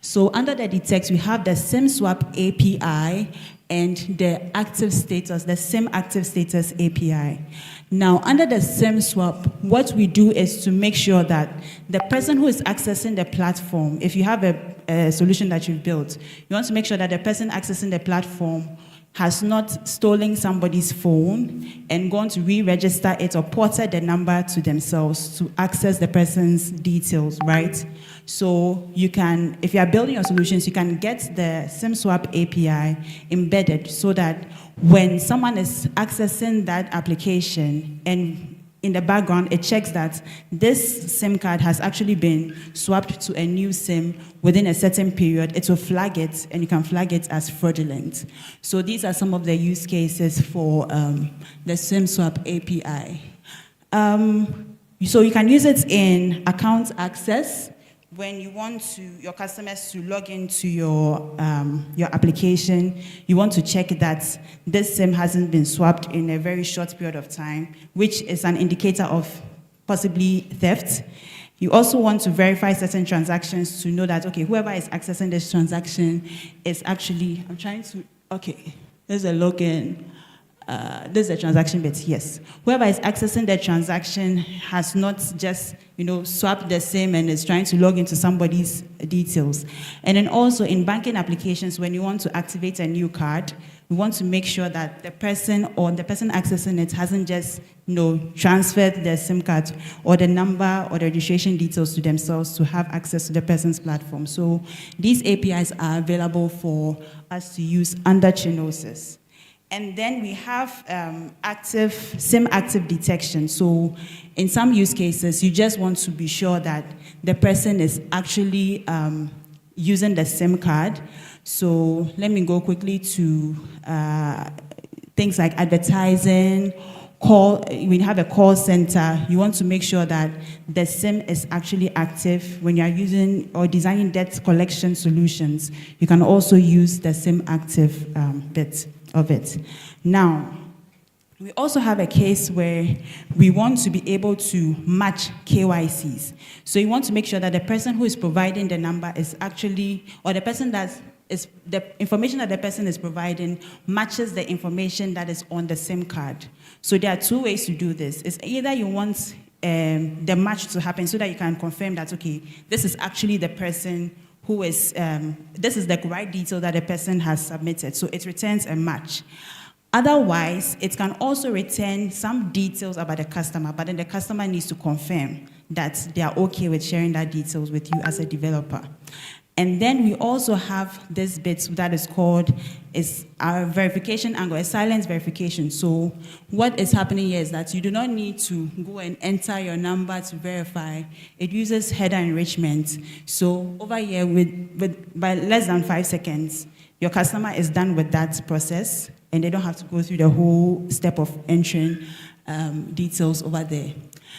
Speaker 3: So under the detect, we have the SIM swap API and the active status, the SIM active status API. Now, under the SIM swap, what we do is to make sure that the person who is accessing the platform, if you have a solution that you've built, you want to make sure that the person accessing the platform has not stolen somebody's phone and gone to re-register it or ported the number to themselves to access the person's details, right? So you can, if you are building your solutions, you can get the SIM swap API embedded so that when someone is accessing that application and in the background, it checks that this SIM card has actually been swapped to a new SIM within a certain period. It will flag it, and you can flag it as fraudulent. So these are some of the use cases for the SIM swap API. So you can use it in account access. When you want your customers to log into your application, you want to check that this SIM hasn't been swapped in a very short period of time, which is an indicator of possibly theft. You also want to verify certain transactions to know that, okay, whoever is accessing this transaction is actually, okay, there's a login. This is a transaction bit, yes. Whoever is accessing the transaction has not just, swapped the SIM and is trying to log into somebody's details. And then also in banking applications, when you want to activate a new card, we want to make sure that the person or the person accessing it hasn't just, transferred their SIM card or the number or the registration details to themselves to have access to the person's platform. So these APIs are available for us to use under Chinosis. And then we have SIM active detection. So in some use cases, you just want to be sure that the person is actually using the SIM card. So let me go quickly to things like advertising, when you have a call center, you want to make sure that the SIM is actually active. When you are using or designing debt collection solutions, you can also use the SIM active bit of it. Now, we also have a case where we want to be able to match KYCs. So you want to make sure that the person who is providing the number is actually, or the person the information that the person is providing matches the information that is on the SIM card. So there are two ways to do this. It's either you want the match to happen so that you can confirm that, okay, this is actually the person who is, this is the right detail that the person has submitted. So it returns a match. Otherwise, it can also return some details about the customer, but then the customer needs to confirm that they are okay with sharing that details with you as a developer. And then we also have this bit that is called our verification angle, a silence verification. So what is happening here is that you do not need to go and enter your number to verify. It uses header enrichment. So over here, by less than 5 seconds, your customer is done with that process, and they don't have to go through the whole step of entering details over there.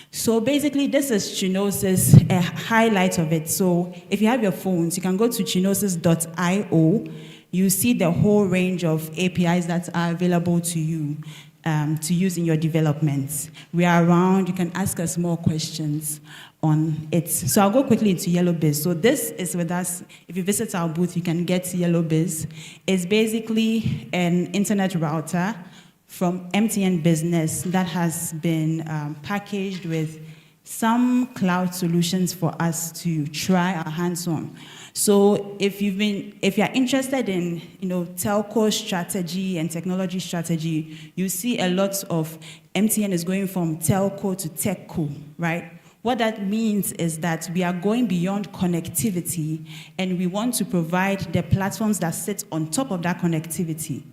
Speaker 3: So basically, this is Chinosis, a highlight of it. So if you have your phones, you can go to chinosis.io. You see the whole range of APIs that are available to you to use in your developments. We are around. You can ask us more questions on it. So I'll go quickly into YellowBiz. So this is with us. If you visit our booth, you can get YellowBiz. It's basically an internet router from MTN Business that has been packaged with some cloud solutions for us to try our hands on. So if you're interested in telco strategy and technology strategy, you see a lot of MTN is going from telco to techco, right? What that means is that we are going beyond connectivity, and we want to provide the platforms that sit on top of that connectivity.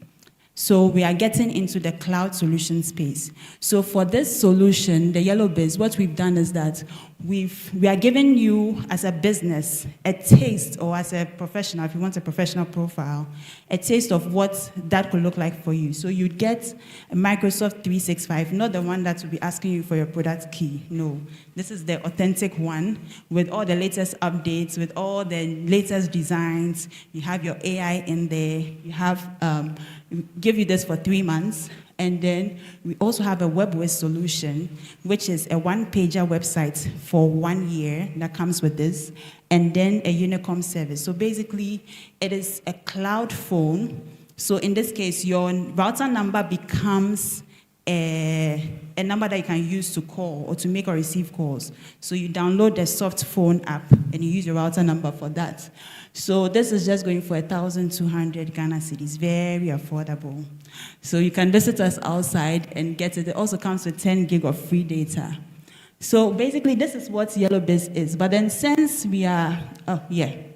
Speaker 3: So we are getting into the cloud solution space. So for this solution, the YellowBiz, what we've done is that we are giving you, as a business, a taste, or as a professional, if you want a professional profile, a taste of what that could look like for you. So you'd get a Microsoft 365, not the one that will be asking you for your product key. No, this is the authentic one with all the latest updates, with all the latest designs. You have your AI in there. You have, we give you this for 3 months. And then we also have a WebWiz solution, which is a one-pager website for 1 year that comes with this, and then a Unicom service. So basically, it is a cloud phone. So in this case, your router number becomes a number that you can use to call or to make or receive calls. So you download the soft phone app, and you use your router number for that. So this is just going for 1,200 Ghana cedis, very affordable. So you can visit us outside and get it. It also comes with 10 gig of free data. So basically, this is what YellowBiz is. But then since we are,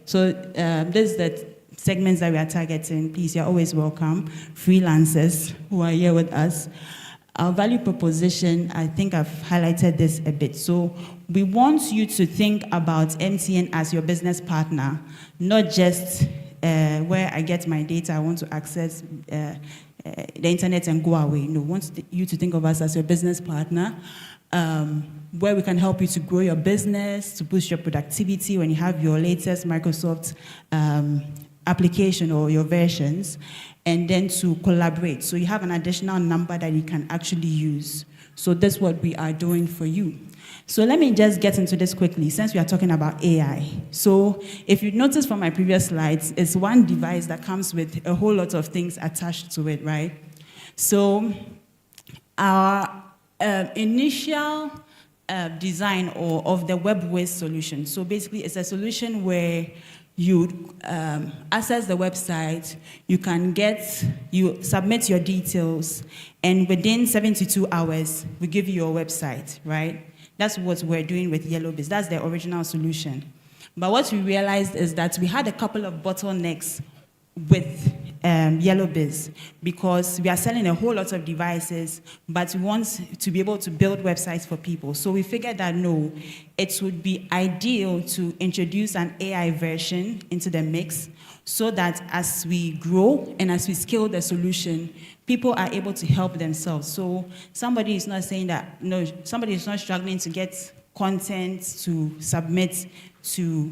Speaker 3: so this is the segments that we are targeting. Please, you're always welcome. Freelancers who are here with us. Our value proposition, I think I've highlighted this a bit. So we want you to think about MTN as your business partner, not just where I get my data, I want to access the internet and go away. No, we want you to think of us as your business partner, where we can help you to grow your business, to boost your productivity when you have your latest Microsoft application or your versions, and then to collaborate. So you have an additional number that you can actually use So that's what we are doing for you. So let me just get into this quickly, since we are talking about AI. So if you notice from my previous slides, it's one device that comes with a whole lot of things attached to it, right? So our initial design of the web-based solution. So basically, it's a solution where you access the website, you submit your details, and within 72 hours, we give you your website, right? That's what we're doing with YellowBiz. That's the original solution. But what we realized is that we had a couple of bottlenecks with YellowBiz, because we are selling a whole lot of devices, but we want to be able to build websites for people. So we figured that no, it would be ideal to introduce an AI version into the mix, so that as we grow and as we scale the solution, people are able to help themselves. So somebody is not saying that, no, somebody is not struggling to get content to submit to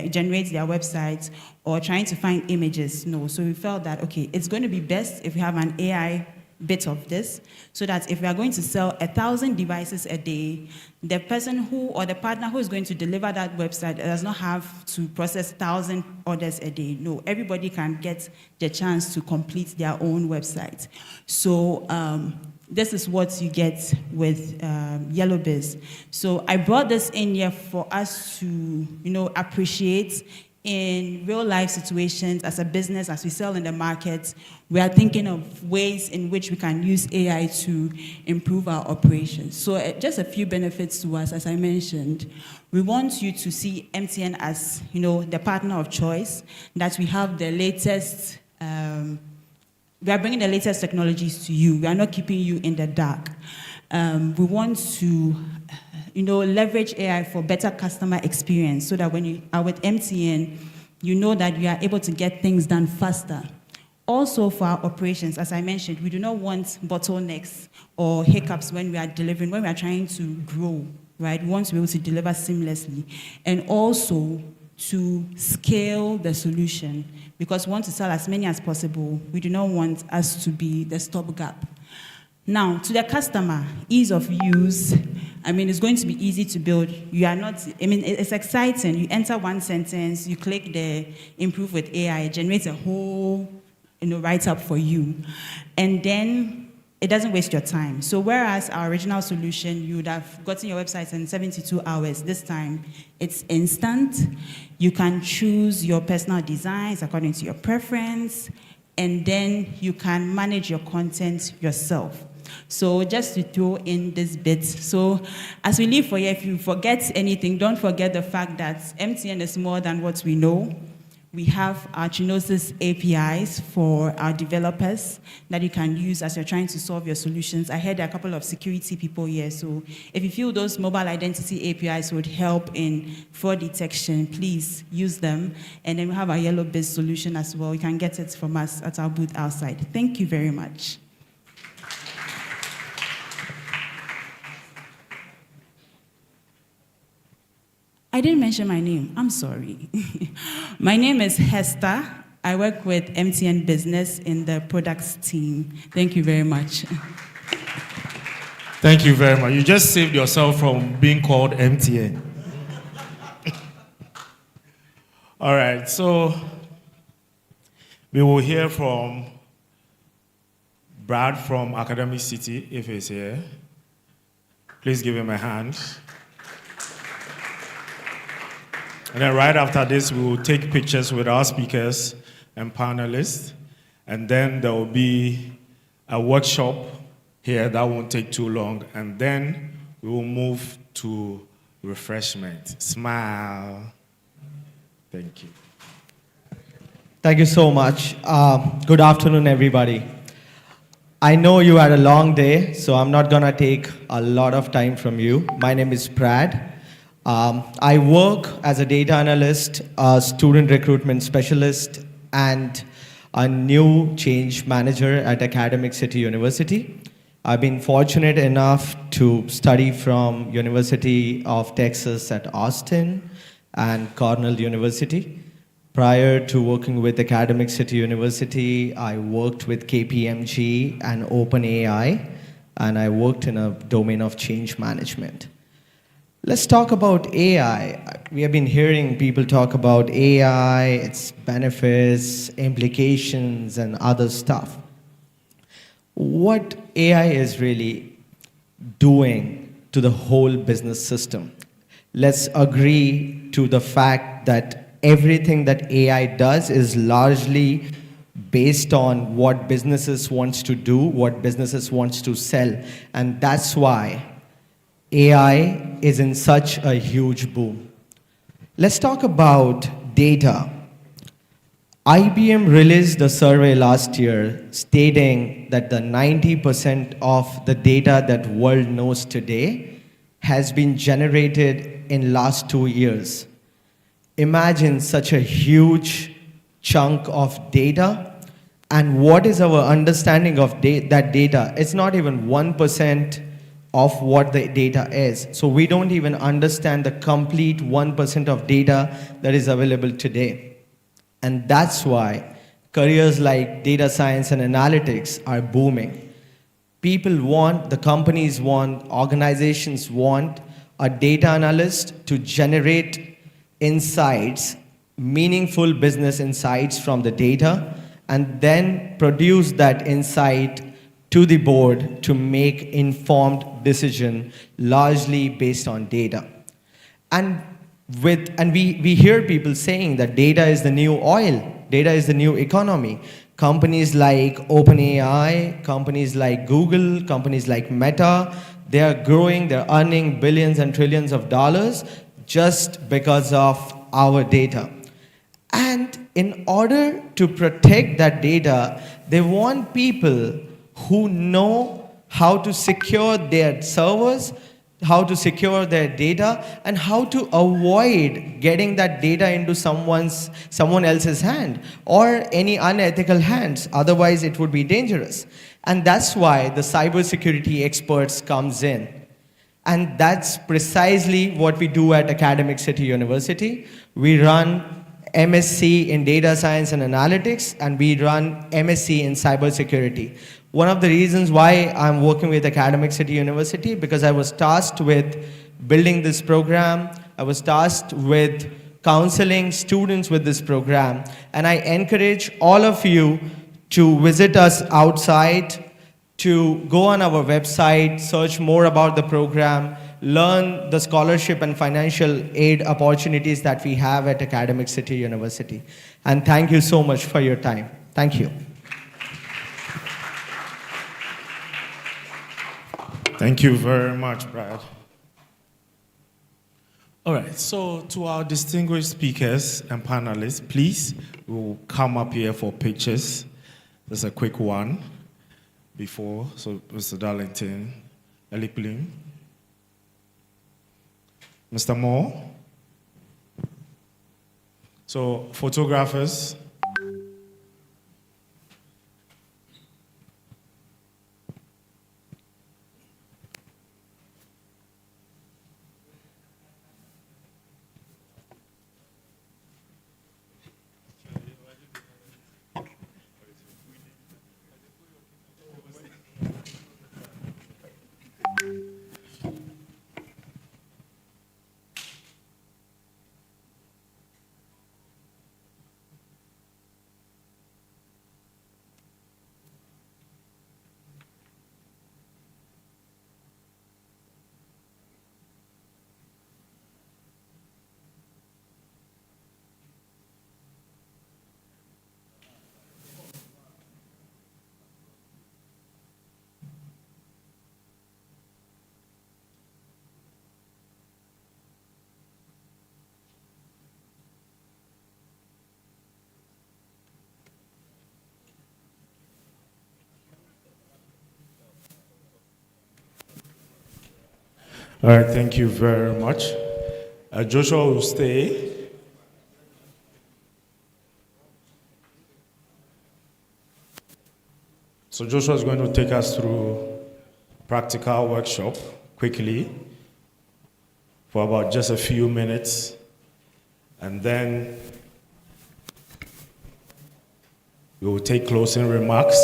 Speaker 3: generate their website, or trying to find images. No, so we felt that, okay, it's going to be best if we have an AI bit of this, so that if we are going to sell 1,000 devices a day, the person who, or the partner who is going to deliver that website does not have to process 1,000 orders a day. No, everybody can get the chance to complete their own website. So this is what you get with YellowBiz. So I brought this in here for us to, appreciate in real life situations as a business, as we sell in the market. We are thinking of ways in which we can use AI to improve our operations. So just a few benefits to us, as I mentioned. We want you to see MTN as, the partner of choice, that we have the latest we are bringing the latest technologies to you. We are not keeping you in the dark. We want to, leverage AI for better customer experience, so that when you are with MTN, you know that you are able to get things done faster. Also, for our operations, as I mentioned, we do not want bottlenecks or hiccups when we are delivering, when we are trying to grow, right? We want to be able to deliver seamlessly. And also, to scale the solution, because we want to sell as many as possible. We do not want us to be the stopgap. Now, to the customer, ease of use. It's going to be easy to build. You are not, it's exciting. You enter one sentence, you click the improve with AI, it generates a whole, write-up for you. And then it doesn't waste your time. So whereas our original solution, you would have gotten your website in 72 hours, this time it's instant. You can choose your personal designs according to your preference, and then you can manage your content yourself. So just to throw in this bit. So as we leave for here, if you forget anything, don't forget the fact that MTN is more than what we know. We have our Chinosis APIs for our developers that you can use as you're trying to solve your solutions. I heard there are a couple of security people here, so if you feel those mobile identity APIs would help in fraud detection, please use them. And then we have our YellowBiz solution as well. You can get it from us at our booth outside. Thank you very much. I didn't mention my name. I'm sorry. My name is Hester. I work with MTN Business in the products team. Thank you very much.
Speaker 1: Thank you very much. You just saved yourself from being called MTN. All right, so we will hear from Brad from Academic City, if he's here. Please give him a hand. And then right after this, we will take pictures with our speakers and panelists. And then there will be a workshop here that won't take too long. And then we will move to refreshment. Smile. Thank you.
Speaker 4: Thank you so much. Good afternoon, everybody. I know you had a long day, so I'm not gonna take a lot of time from you. My name is Brad. I work as a data analyst, a student recruitment specialist, and a new change manager at Academic City University. I've been fortunate enough to study from University of Texas at Austin and Cornell University. Prior to working with Academic City University, I worked with KPMG and OpenAI. and I worked in a domain of change management. Let's talk about AI. We have been hearing people talk about AI, its benefits, implications, and other stuff. What AI is really doing to the whole business system? Let's agree to the fact that everything that AI does is largely based on what businesses wants to do, what businesses wants to sell. And that's why AI is in such a huge boom. Let's talk about data. IBM released a survey last year stating that the 90% of the data that world knows today has been generated in last 2 years. Imagine such a huge chunk of data, and what is our understanding of that data? It's not even 1% of what the data is. So we don't even understand the complete 1% of data that is available today. And that's why careers like data science and analytics are booming. People want, the companies want, organizations want a data analyst to generate insights, meaningful business insights from the data, and then produce that insight to the board to make informed decision largely based on data. And we hear people saying that data is the new oil, data is the new economy. Companies like OpenAI, companies like Google, companies like Meta, they are growing, they're earning billions and trillions of dollars just because of our data. And in order to protect that data, they want people who know how to secure their servers, how to secure their data, and how to avoid getting that data into someone else's hand or any unethical hands. Otherwise, it would be dangerous. And that's why the cybersecurity experts comes in. And that's precisely what we do at Academic City University. We run MSc in Data Science and Analytics, and we run MSc in Cybersecurity. One of the reasons why I'm working with Academic City University, because I was tasked with building this program, I was tasked with counseling students with this program, and I encourage all of you to visit us outside, to go on our website, search more about the program, learn the scholarship and financial aid opportunities that we have at Academic City University. And thank you so much for your time. Thank you.
Speaker 1: Thank you very much, Brad. All right, so to our distinguished speakers and panelists, please, we'll come up here for pictures. Just a quick one before. So, Mr. Darlington, Ellie Plim, Mr. Moore. So, photographers. All right, thank you very much. Joshua will stay. So Joshua is going to take us through practical workshop quickly for about just a few minutes, and then we will take closing remarks.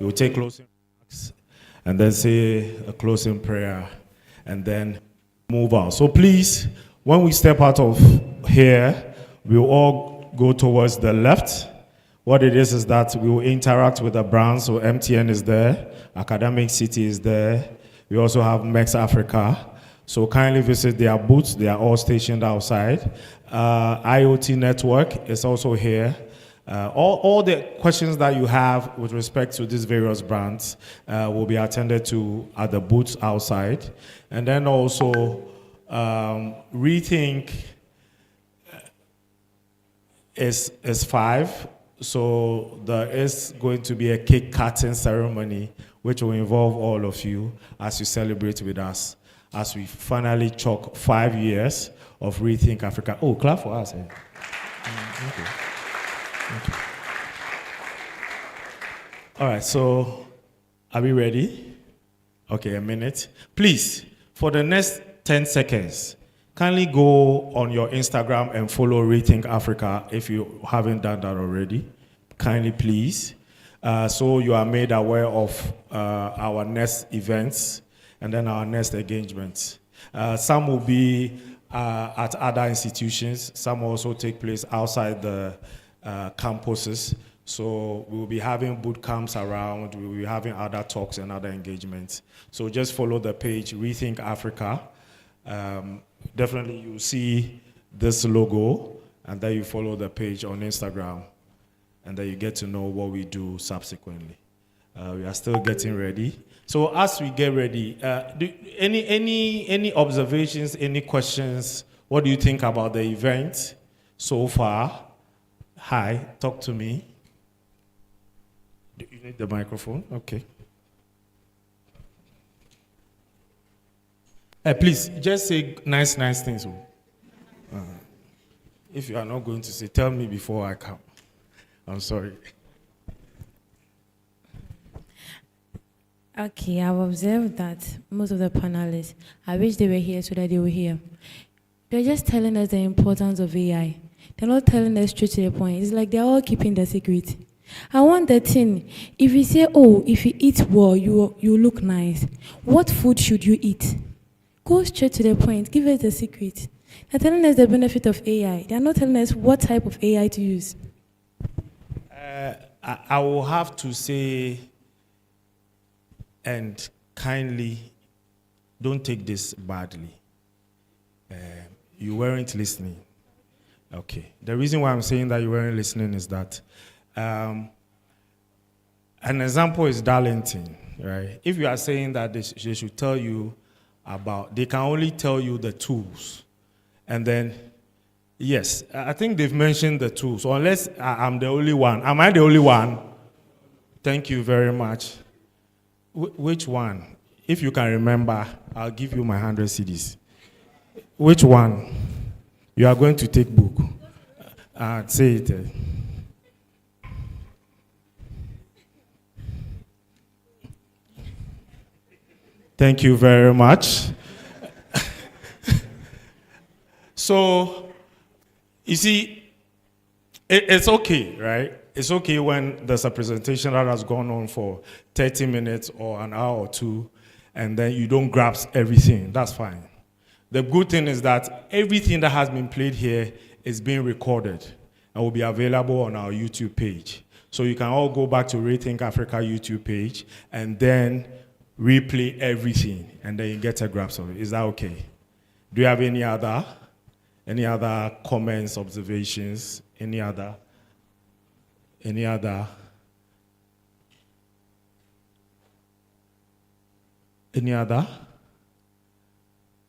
Speaker 1: We will take closing remarks, and then say a closing prayer, and then move out. So please, when we step out of here, we'll all go towards the left. What it is that we will interact with the brands. So MTN is there, Academic City is there. We also have Mex Africa. So kindly visit their booths. They are all stationed outside. IoT Network is also here. All the questions that you have with respect to these various brands will be attended to at the booths outside. And then also Rethink is 5. So there is going to be a cake cutting ceremony which will involve all of you as you celebrate with us as we finally chalk 5 years of Rethink Africa. Oh, clap for us. Thank you. Thank you. All right, so are we ready? Okay, a minute. Please, for the next 10 seconds, kindly go on your Instagram and follow Rethink Africa if you haven't done that already. Kindly, please. So you are made aware of our next events and then our next engagements. Some will be at other institutions. Some also take place outside the campuses. So we will be having boot camps around. We will be having other talks and other engagements. So just follow the page, Rethink Africa. Definitely you'll see this logo, and then you follow the page on Instagram, and then you get to know what we do subsequently. We are still getting ready. So as we get ready, any observations, any questions? What do you think about the event so far? Hi, talk to me. Do you need the microphone? Okay. Please, just say nice things. If you are not going to say, tell me before I come. I'm sorry.
Speaker 5: Okay, I've observed that most of the panelists, I wish they were here so that they were here. They're just telling us the importance of AI. They're not telling us straight to the point. It's like they're all keeping the secret. I want the thing. If you say, oh, if you eat well, you look nice. What food should you eat? Go straight to the point. Give us the secret. They're telling us the benefit of AI. They're not telling us what type of AI to use.
Speaker 1: I will have to say, and kindly, don't take this badly. You weren't listening. Okay. The reason why I'm saying that you weren't listening is that an example is Darlington, right? If you are saying that they should tell you about, they can only tell you the tools. And then, yes, I think they've mentioned the tools, so unless I'm the only one. Am I the only one? Thank you very much. Which one? If you can remember, I'll give you my 100 CDs. Which one? You are going to take book. Say it. Thank you very much. So, you see, it's okay, right? It's okay when there's a presentation that has gone on for 30 minutes or an hour or two, and then you don't grasp everything. That's fine. The good thing is that everything that has been played here is being recorded and will be available on our YouTube page. So you can all go back to Rethink Africa YouTube page and then replay everything, and then you get a grasp of it. Is that okay? Do you have any other comments, observations, any other?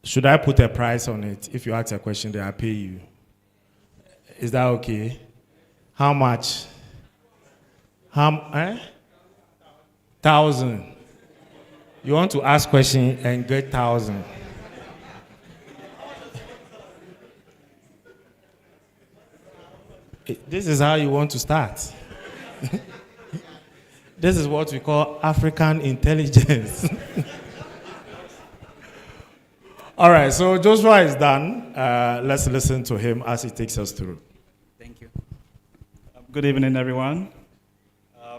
Speaker 1: Should I put a price on it? If you ask a question, then I pay you. Is that okay? How much? 1,000. You want to ask question and get 1,000. This is how you want to start. This is what we call African intelligence. All right, so Joshua is done. Let's listen to him as he takes us through.
Speaker 22: Thank you. Good evening, everyone.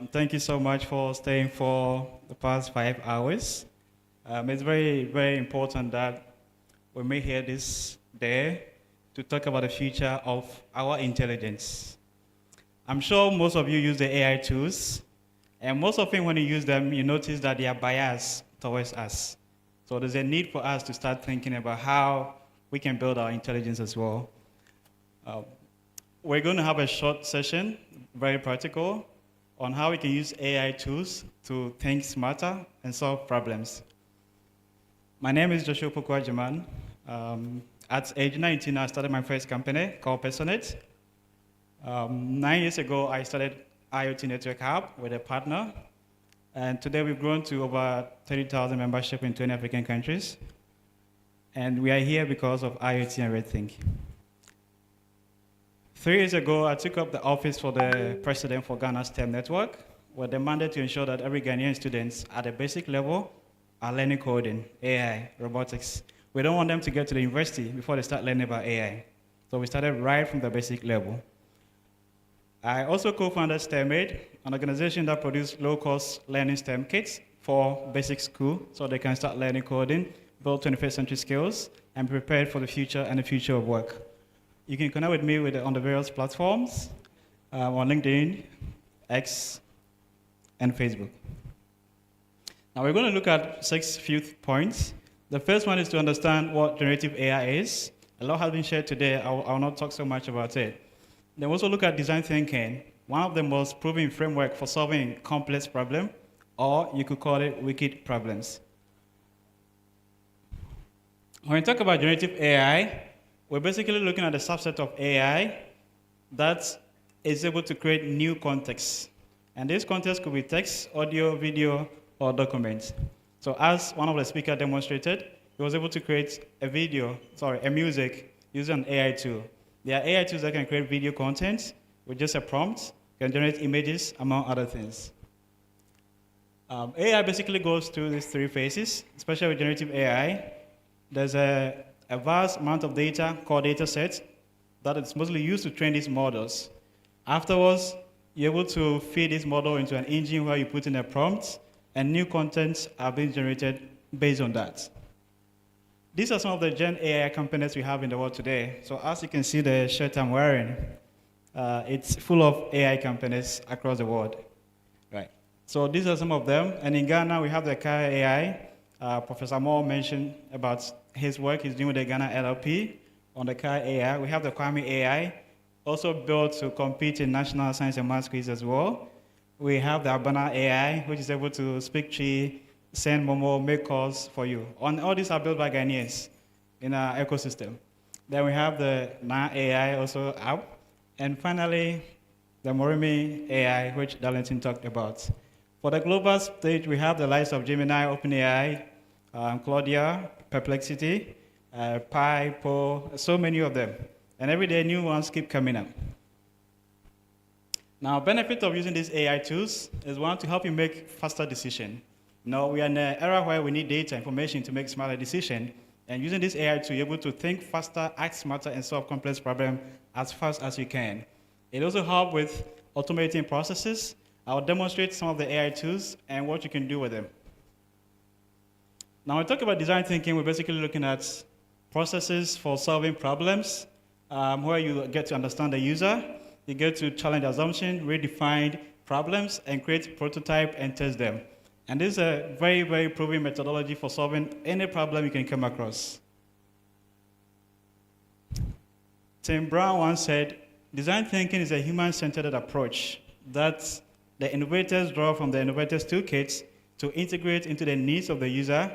Speaker 7: Thank you so much for staying for the past 5 hours. It's very, very important that we may hear this day to talk about the future of our intelligence. I'm sure most of you use the AI tools, and most often when you use them, you notice that they are biased towards us. So there's a need for us to start thinking about how we can build our intelligence as well. We're going to have a short session, very practical, on how we can use AI tools to think smarter and solve problems. My name is Joshua Pokwajiman. At age 19, I started my first company called Personate. 9 years ago, I started IoT Network Hub with a partner. And today we've grown to over 30,000 membership in 20 African countries. And we are here because of IoT and Rethink. 3 years ago, I took up the office for the president for Ghana's STEM network, with the mandate to ensure that every Ghanaian students at a basic level are learning coding, AI, robotics. We don't want them to get to the university before they start learning about AI. So we started right from the basic level. I also co-founded STEMaid, an organization that produces low-cost learning STEM kits for basic school so they can start learning coding, build 21st century skills, and be prepared for the future and the future of work. You can connect with me on the various platforms, on LinkedIn, X, and Facebook. Now we're going to look at 6 few points. The first one is to understand what generative AI is. A lot has been shared today. I will not talk so much about it. Then also look at design thinking, one of the most proven framework for solving complex problems, or you could call it wicked problems. When we talk about generative AI, we're basically looking at a subset of AI that is able to create new context. And this context could be text, audio, video, or documents. So as one of the speakers demonstrated, he was able to create a music using an AI tool. There are AI tools that can create video content with just a prompt, can generate images, among other things. AI basically goes through these 3 phases, especially with generative AI. There's a vast amount of data called data sets that is mostly used to train these models. Afterwards, you're able to feed this model into an engine where you put in a prompt, and new contents are being generated based on that. These are some of the Gen AI companies we have in the world today. So as you can see the shirt I'm wearing, it's full of AI companies across the world. Right. So these are some of them. And in Ghana, we have the Kaya AI. Professor Moore mentioned about his work he's doing with the Ghana LLP on the Kaya AI. We have the Kwame AI, also built to compete in national science and math quiz as well. We have the Abana AI, which is able to speak tree, send Momo, make calls for you. All these are built by Ghanaians in our ecosystem. Then we have the Na AI also app. And finally, the Morimi AI, which Darlington talked about. For the global stage, we have the likes of Gemini, OpenAI, Claudia, Perplexity, Pi, Po, so many of them. And every day, new ones keep coming up. Now, benefit of using these AI tools is one, to help you make faster decisions. Now, we are in an era where we need data, information to make smarter decisions. And using this AI to be able to think faster, act smarter, and solve complex problems as fast as you can. It also helps with automating processes. I'll demonstrate some of the AI tools and what you can do with them. Now, when we talk about design thinking, we're basically looking at processes for solving problems, where you get to understand the user, you get to challenge assumptions, redefine problems, and create prototype and test them. And this is a very, very proven methodology for solving any problem you can come across. Tim Brown once said, design thinking is a human-centered approach that the innovators draw from the innovators' toolkits to integrate into the needs of the user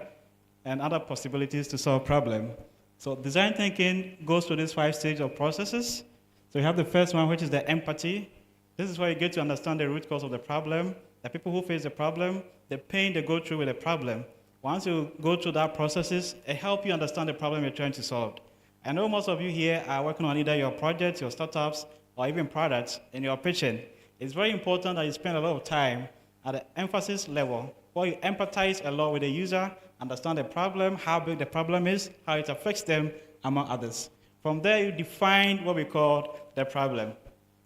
Speaker 7: and other possibilities to solve problems. So design thinking goes through these 5 stages of processes. So you have the first one, which is the empathy. This is where you get to understand the root cause of the problem, the people who face the problem, the pain they go through with the problem. Once you go through that processes, it helps you understand the problem you're trying to solve. I know most of you here are working on either your projects, your startups, or even products in your pitching. It's very important that you spend a lot of time at the emphasis level, where you empathize a lot with the user, understand the problem, how big the problem is, how it affects them, among others. From there, you define what we call the problem.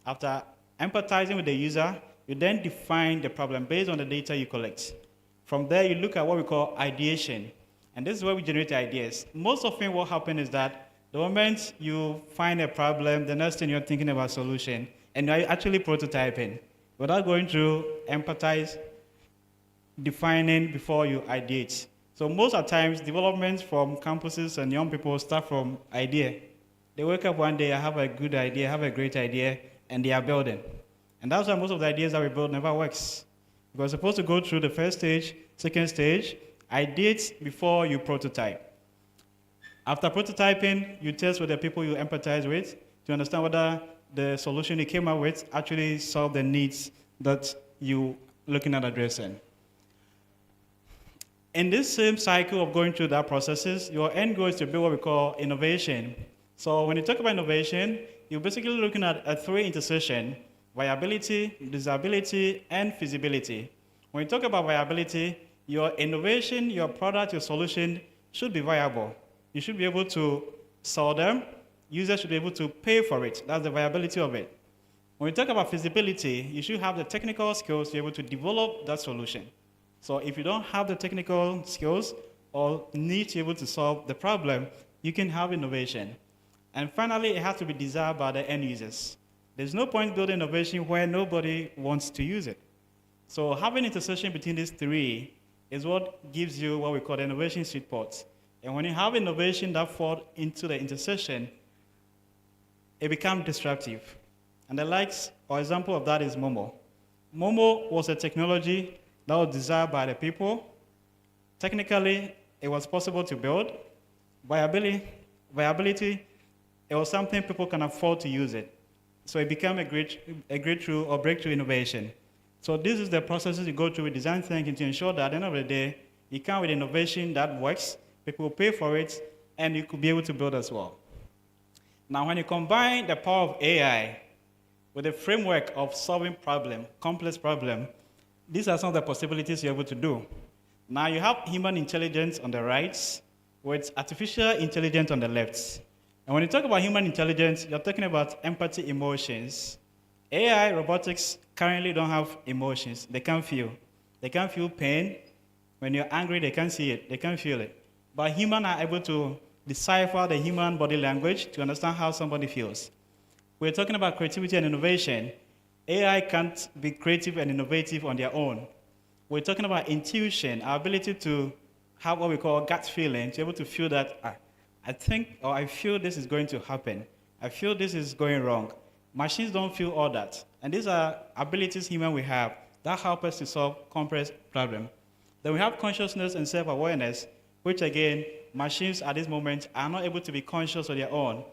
Speaker 7: After empathizing with the user, You then define the problem based on the data you collect. From there, you look at what we call ideation. And this is where we generate ideas. Most often what happens is that the moment you find a problem, the next thing you're thinking about solution, and you're actually prototyping without going through empathize, defining before you ideate. So most of the times, development from campuses and young people start from idea. They wake up one day, I have a good idea, have a great idea, and they are building. And that's why most of the ideas that we build never works. Because you're supposed to go through the first stage, second stage, ideate before you prototype. After prototyping, you test with the people you empathize with to understand whether the solution you came up with actually solve the needs that you're looking at addressing. In this same cycle of going through that processes, your end goal is to build what we call innovation. So when you talk about innovation, you're basically looking at a three intersection: viability, desirability, and feasibility. When you talk about viability, your innovation, your product, your solution should be viable. You should be able to sell them. Users should be able to pay for it. That's the viability of it. When we talk about feasibility, you should have the technical skills to be able to develop that solution. So if you don't have the technical skills or need to be able to solve the problem, you can have innovation. And finally, it has to be desired by the end users. There's no point building innovation where nobody wants to use it. So having intersection between these three is what gives you what we call the innovation sweet spot. And when you have innovation that falls into the intersection, it becomes disruptive. And the likes or example of that is Momo. Momo was a technology that was desired by the people. Technically, it was possible to build. Viability, it was something people can afford to use it. So it became a breakthrough or breakthrough innovation. So this is the processes you go through with design thinking to ensure that at the end of the day, you come with innovation that works, people will pay for it, and you could be able to build as well. Now, when you combine the power of AI with the framework of solving complex problem, these are some of the possibilities you're able to do. Now, you have human intelligence on the right with artificial intelligence on the left. And when you talk about human intelligence, you're talking about empathy, emotions. AI, robotics currently don't have emotions. They can't feel. They can't feel pain. When you're angry, they can't see it. They can't feel it. But humans are able to decipher the human body language to understand how somebody feels. We're talking about creativity and innovation. AI can't be creative and innovative on their own. We're talking about intuition, our ability to have what we call gut feeling, to be able to feel that I think or I feel this is going to happen. I feel this is going wrong. Machines don't feel all that. And these are abilities humans we have that help us to solve complex problems. Then we have consciousness and self-awareness, which again, machines at this moment are not able to be conscious on their own.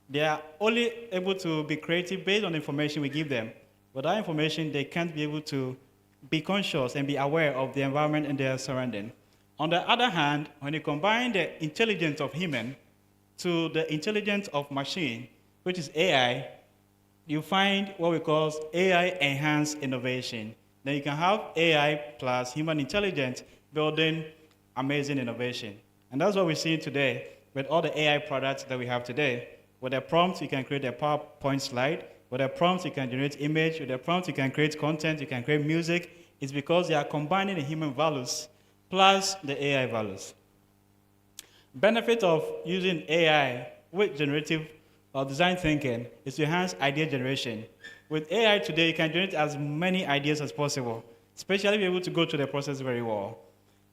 Speaker 7: They are only able to be creative based on the information we give them. Without information, they can't be able to be conscious and be aware of the environment and their surrounding. On the other hand, when you combine the intelligence of human to the intelligence of machine, which is AI, you find what we call AI-enhanced innovation. Then you can have AI plus human intelligence building amazing innovation. And that's what we're seeing today with all the AI products that we have today. With a prompt, you can create a PowerPoint slide. With a prompt, you can generate image. With a prompt, you can create content. You can create music. It's because they are combining the human values plus the AI values. Benefit of using AI with generative or design thinking is to enhance idea generation. With AI today, you can generate as many ideas as possible, especially be able to go through the process very well.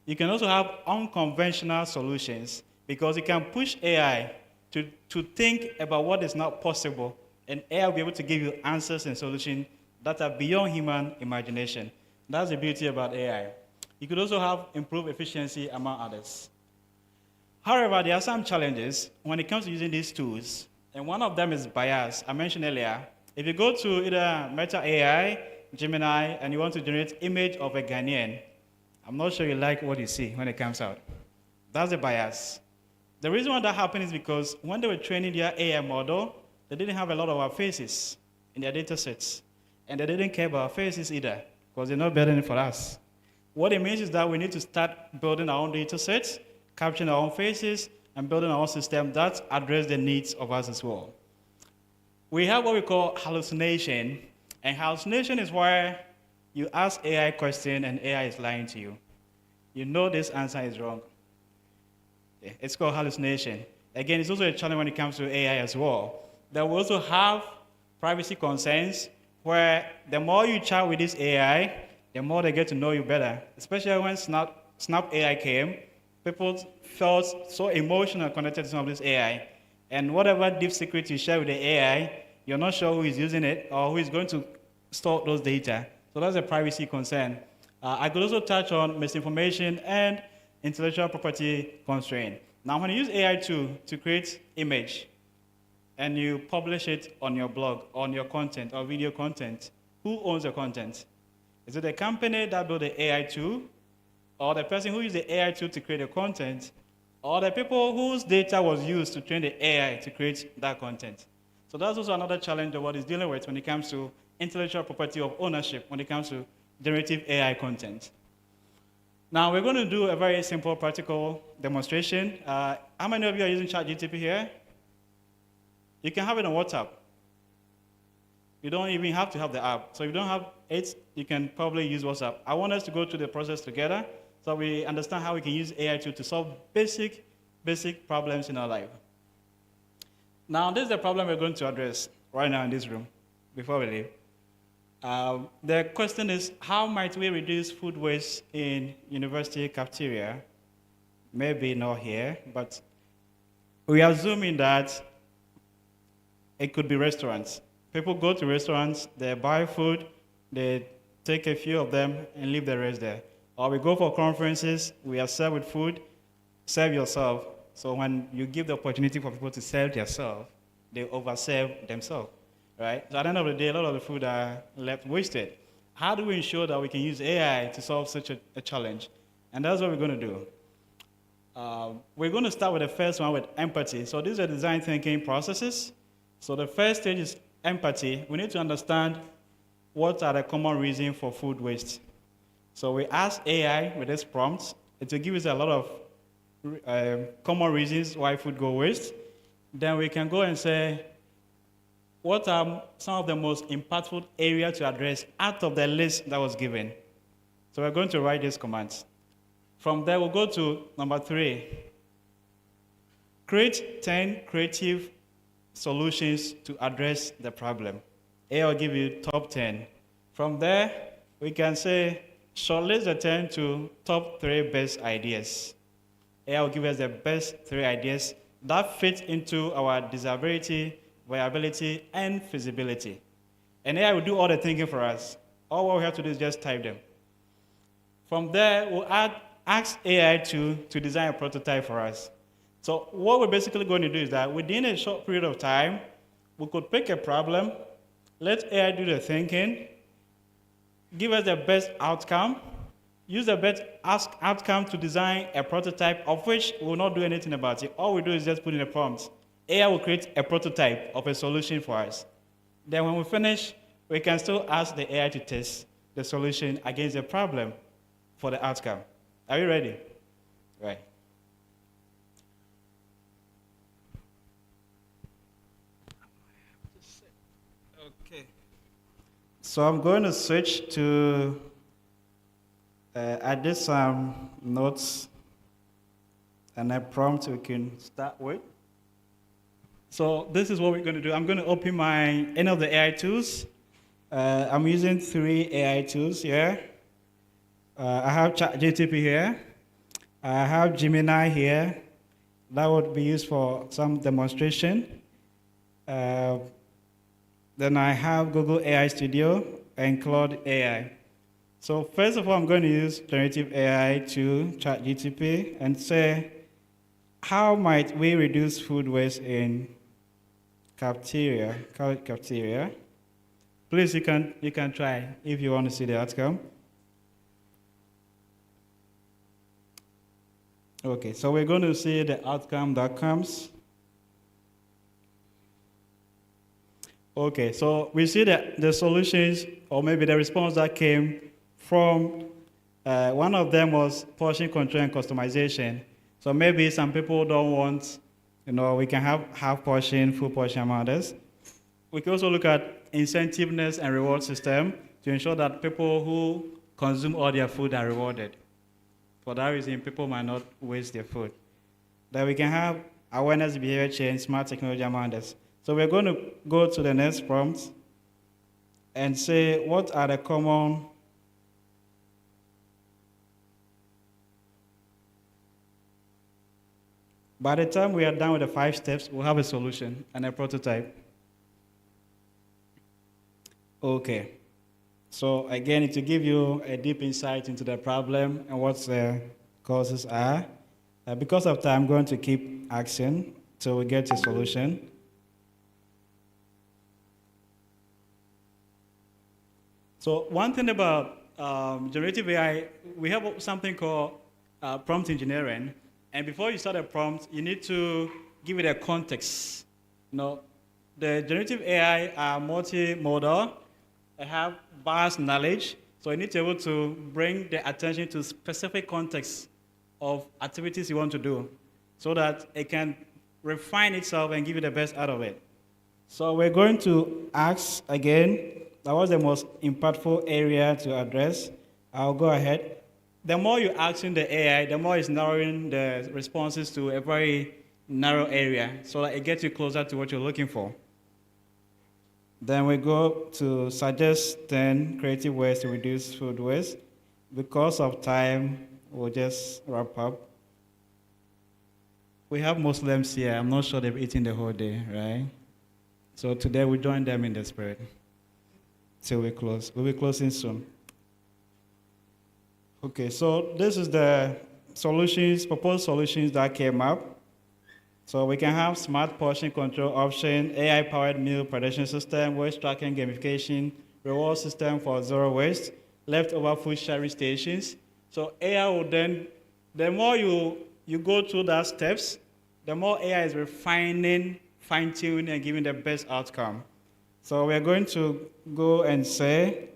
Speaker 7: You can also have unconventional solutions because you can push AI to think about what is not possible, and AI will be able to give you answers and solutions that are beyond human imagination. That's the beauty about AI. You could also have improved efficiency among others. However, there are some challenges when it comes to using these tools, and one of them is bias. I mentioned earlier, if you go to either Meta AI, Gemini, and you want to generate image of a Ghanaian, I'm not sure you like what you see when it comes out. That's a bias. The reason why that happened is because when they were training their AI model, they didn't have a lot of our faces in their data sets. And they didn't care about our faces either, because they're not building it for us. What it means is that we need to start building our own data sets, capturing our own faces, and building our own system that address the needs of us as well. We have what we call hallucination, And hallucination is where you ask AI a question and AI is lying to you. You know this answer is wrong. Yeah, it's called hallucination. Again, it's also a challenge when it comes to AI as well. Then we also have privacy concerns where the more you chat with this AI, the more they get to know you better. Especially when Snap AI came, people felt so emotional connected to some of this AI. And whatever deep secret you share with the AI, you're not sure who is using it or who is going to store those data. So that's a privacy concern. I could also touch on misinformation and intellectual property constraint. Now, when you use AI to create image and you publish it on your blog, on your content or video content, who owns the content? Is it the company that built the AI tool, or the person who used the AI tool to create the content, or the people whose data was used to train the AI to create that content? So that's also another challenge of what it's dealing with when it comes to intellectual property of ownership, when it comes to generative AI content. Now, we're going to do a very simple practical demonstration. How many of you are using ChatGPT here? You can have it on WhatsApp. You don't even have to have the app. So if you don't have it, you can probably use WhatsApp. I want us to go through the process together so we understand how we can use AI to solve basic problems in our life. Now, this is the problem we're going to address right now in this room before we leave. The question is, how might we reduce food waste in university cafeteria? Maybe not here, but we are assuming that it could be restaurants. People go to restaurants, they buy food, they take a few of them and leave the rest there. Or we go for conferences, we are served with food, serve yourself. So when you give the opportunity for people to serve themselves, they overserve themselves, right? So at the end of the day, a lot of the food are left wasted. How do we ensure that we can use AI to solve such a challenge? And that's what we're going to do. We're going to start with the first one with empathy. So these are design thinking processes. So the first stage is empathy. We need to understand what are the common reasons for food waste. So we ask AI with this prompt, it will give us a lot of common reasons why food go waste. Then we can go and say, what are some of the most impactful areas to address out of the list that was given? So we're going to write these commands. From there, we'll go to number 3. Create 10 creative solutions to address the problem. A will give you top 10. From there, we can say, shortlist the 10 to top 3 best ideas. A will give us the best 3 ideas that fit into our desirability, viability, and feasibility. And AI will do all the thinking for us. All what we have to do is just type them. From there, we'll ask AI to design a prototype for us. So what we're basically going to do is that within a short period of time, we could pick a problem, let AI do the thinking, give us the best outcome, use the best outcome to design a prototype of which we will not do anything about it. All we do is just put in a prompt. AI will create a prototype of a solution for us. Then when we finish, we can still ask the AI to test the solution against the problem for the outcome. Are you ready? Right. Okay. So I'm going to switch to add some notes and a prompt we can start with. So this is what we're going to do. I'm going to open any of the AI tools. I'm using 3 AI tools here. I have ChatGPT here. I have Gemini here. That would be used for some demonstration. Then I have Google AI Studio and Claude AI. So first of all, I'm going to use generative AI to ChatGPT and say, how might we reduce food waste in cafeteria? Call it cafeteria. Please, you can try if you want to see the outcome. Okay, so we're going to see the outcome that comes. Okay, so we see that the solutions, or maybe the response that came from, one of them was portion control and customization. So maybe some people don't want, we can have half portion, full portion among others. We can also look at incentiveness and reward system to ensure that people who consume all their food are rewarded. For that reason, people might not waste their food. Then we can have awareness, behavior change, smart technology among us. So we're going to go to the next prompt and say, what are the common By the time we are done with the 5 steps, we'll have a solution and a prototype. Okay. So again, to give you a deep insight into the problem and what the causes are, because of time, I'm going to keep asking till we get a solution. So one thing about generative AI, we have something called prompt engineering. And before you start a prompt, you need to give it a context. The generative AI are multimodal. They have vast knowledge. So you need to be able to bring the attention to specific context of activities you want to do so that it can refine itself and give you the best out of it. So we're going to ask again, that was the most impactful area to address. I'll go ahead. The more you're asking the AI, the more it's narrowing the responses to a very narrow area so that it gets you closer to what you're looking for. Then we go to suggest 10 creative ways to reduce food waste. Because of time, we'll just wrap up. We have Muslims here. I'm not sure they've eaten the whole day, right? So today we join them in the spirit. Till we close. We'll be closing soon. Okay, so this is the solutions, proposed solutions that came up. So we can have smart portion control option, AI-powered meal preparation system, waste tracking, gamification, reward system for zero waste, leftover food sharing stations. So AI will then, the more you go through that steps, the more AI is refining, fine-tuning, and giving the best outcome. So we're going to go and say,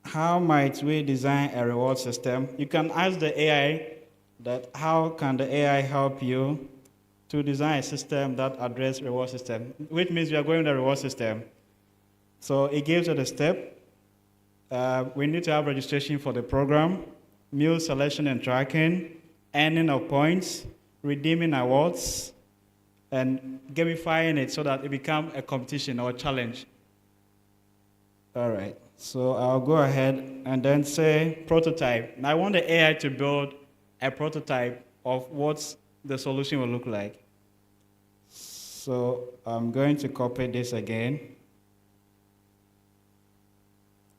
Speaker 7: how might we design a reward system? You can ask the AI that how can the AI help you to design a system that addresses reward system, which means we are going to the reward system. So it gives you the step. We need to have registration for the program, meal selection and tracking, earning of points, redeeming awards, and gamifying it so that it becomes a competition or a challenge. All right. So I'll go ahead and then say prototype. Now I want the AI to build a prototype of what the solution will look like. So I'm going to copy this again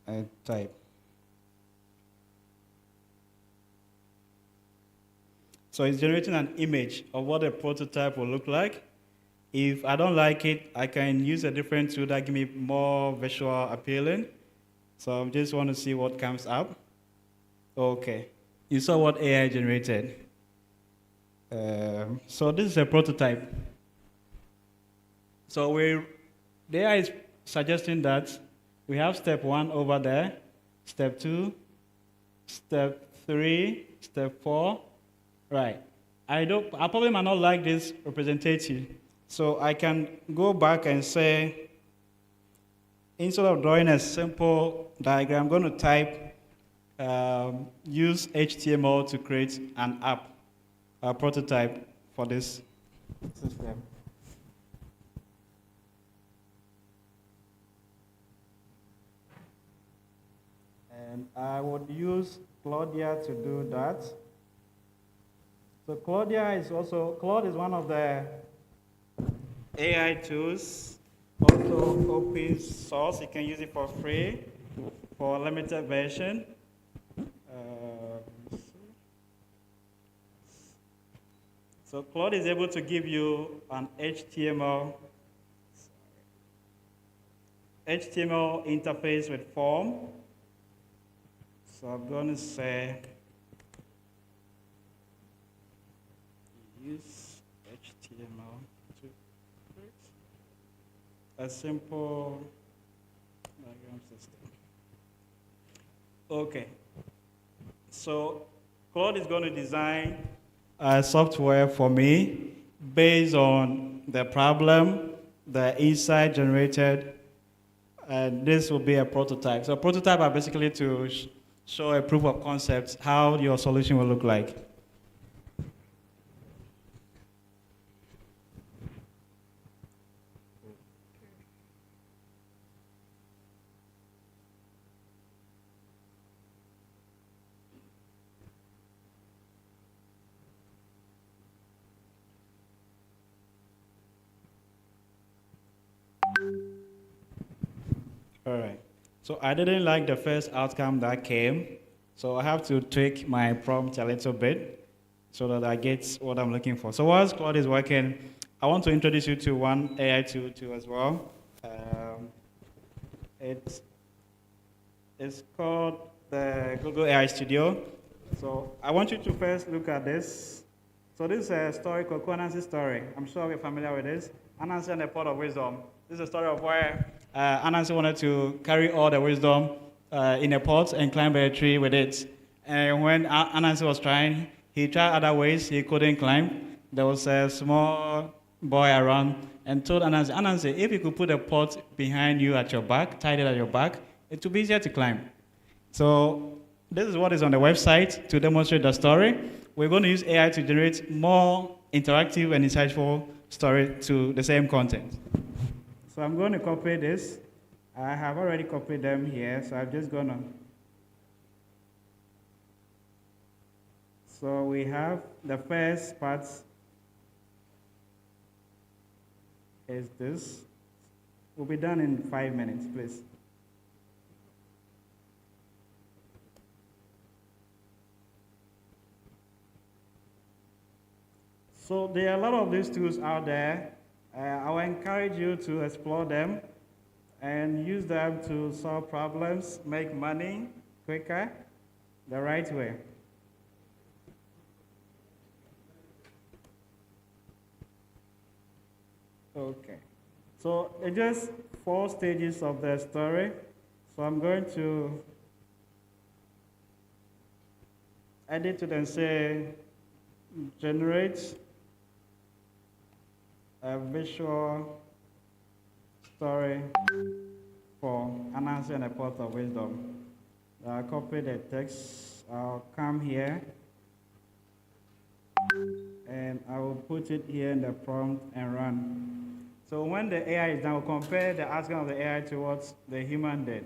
Speaker 7: and type. So it's generating an image of what a prototype will look like. If I don't like it, I can use a different tool that gives me more visual appealing. So I just want to see what comes up. Okay, you saw what AI generated. So this is a prototype. So the AI is suggesting that we have step 1 over there, step 2, step 3, step 4. Right. I probably might not like this representative. So I can go back and say, instead of drawing a simple diagram, I'm going to type, use HTML to create an app, a prototype for this system. And I would use Claudia to do that. So Claude is one of the AI tools, also open source. You can use it for free, for a limited version. So Claude is able to give you an HTML interface with form. So I'm going to say, use HTML to create a simple diagram system. Okay. So Claude is going to design software for me based on the problem, the insight generated, and this will be a prototype. So prototype are basically to show a proof of concept, how your solution will look like. All right. So I didn't like the first outcome that came, so I have to tweak my prompt a little bit so that I get what I'm looking for. So whilst Claude is working, I want to introduce you to one AI tool too as well. It's called the Google AI Studio. So I want you to first look at this. So this is a story called Anansi's story. I'm sure we're familiar with this. Anansi and the pot of wisdom. This is a story of where Anansi wanted to carry all the wisdom in a pot and climb a tree with it. And when Anansi was trying, he tried other ways, he couldn't climb. There was a small boy around and told Anansi, Anansi, if you could put a pot behind you at your back, tied it at your back, it would be easier to climb. So this is what is on the website to demonstrate the story. We're going to use AI to generate more interactive and insightful story to the same content. So I'm going to copy this. I have already copied them here, so I'm just going to. So we have the first part is this. We'll be done in 5 minutes, please. So there are a lot of these tools out there. I will encourage you to explore them and use them to solve problems, make money quicker, the right way. Okay. So it's just 4 stages of the story. So I'm going to edit it and say, generate a visual story for Anansi and a pot of wisdom. I'll copy the text. I'll come here and I will put it here in the prompt and run. So when the AI is done, we'll compare the outcome of the AI to what the human did.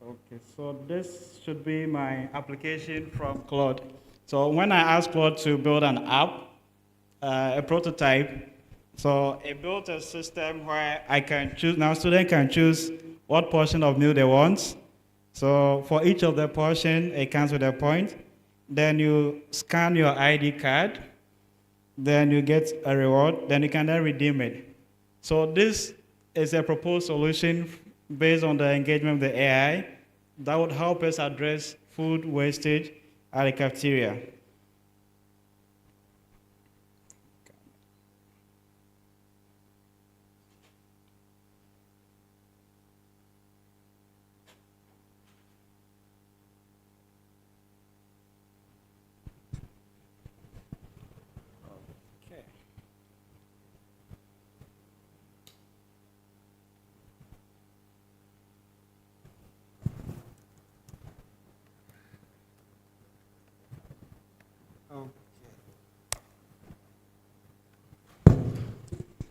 Speaker 7: Okay, so this should be my application from Claude. So when I asked Claude to build an app, a prototype, so it built a system where I can choose, now students can choose what portion of meal they want. So for each of the portion, it comes with a point. Then you scan your ID card, then you get a reward, then you can then redeem it. So this is a proposed solution based on the engagement of the AI that would help us address food wastage at the cafeteria.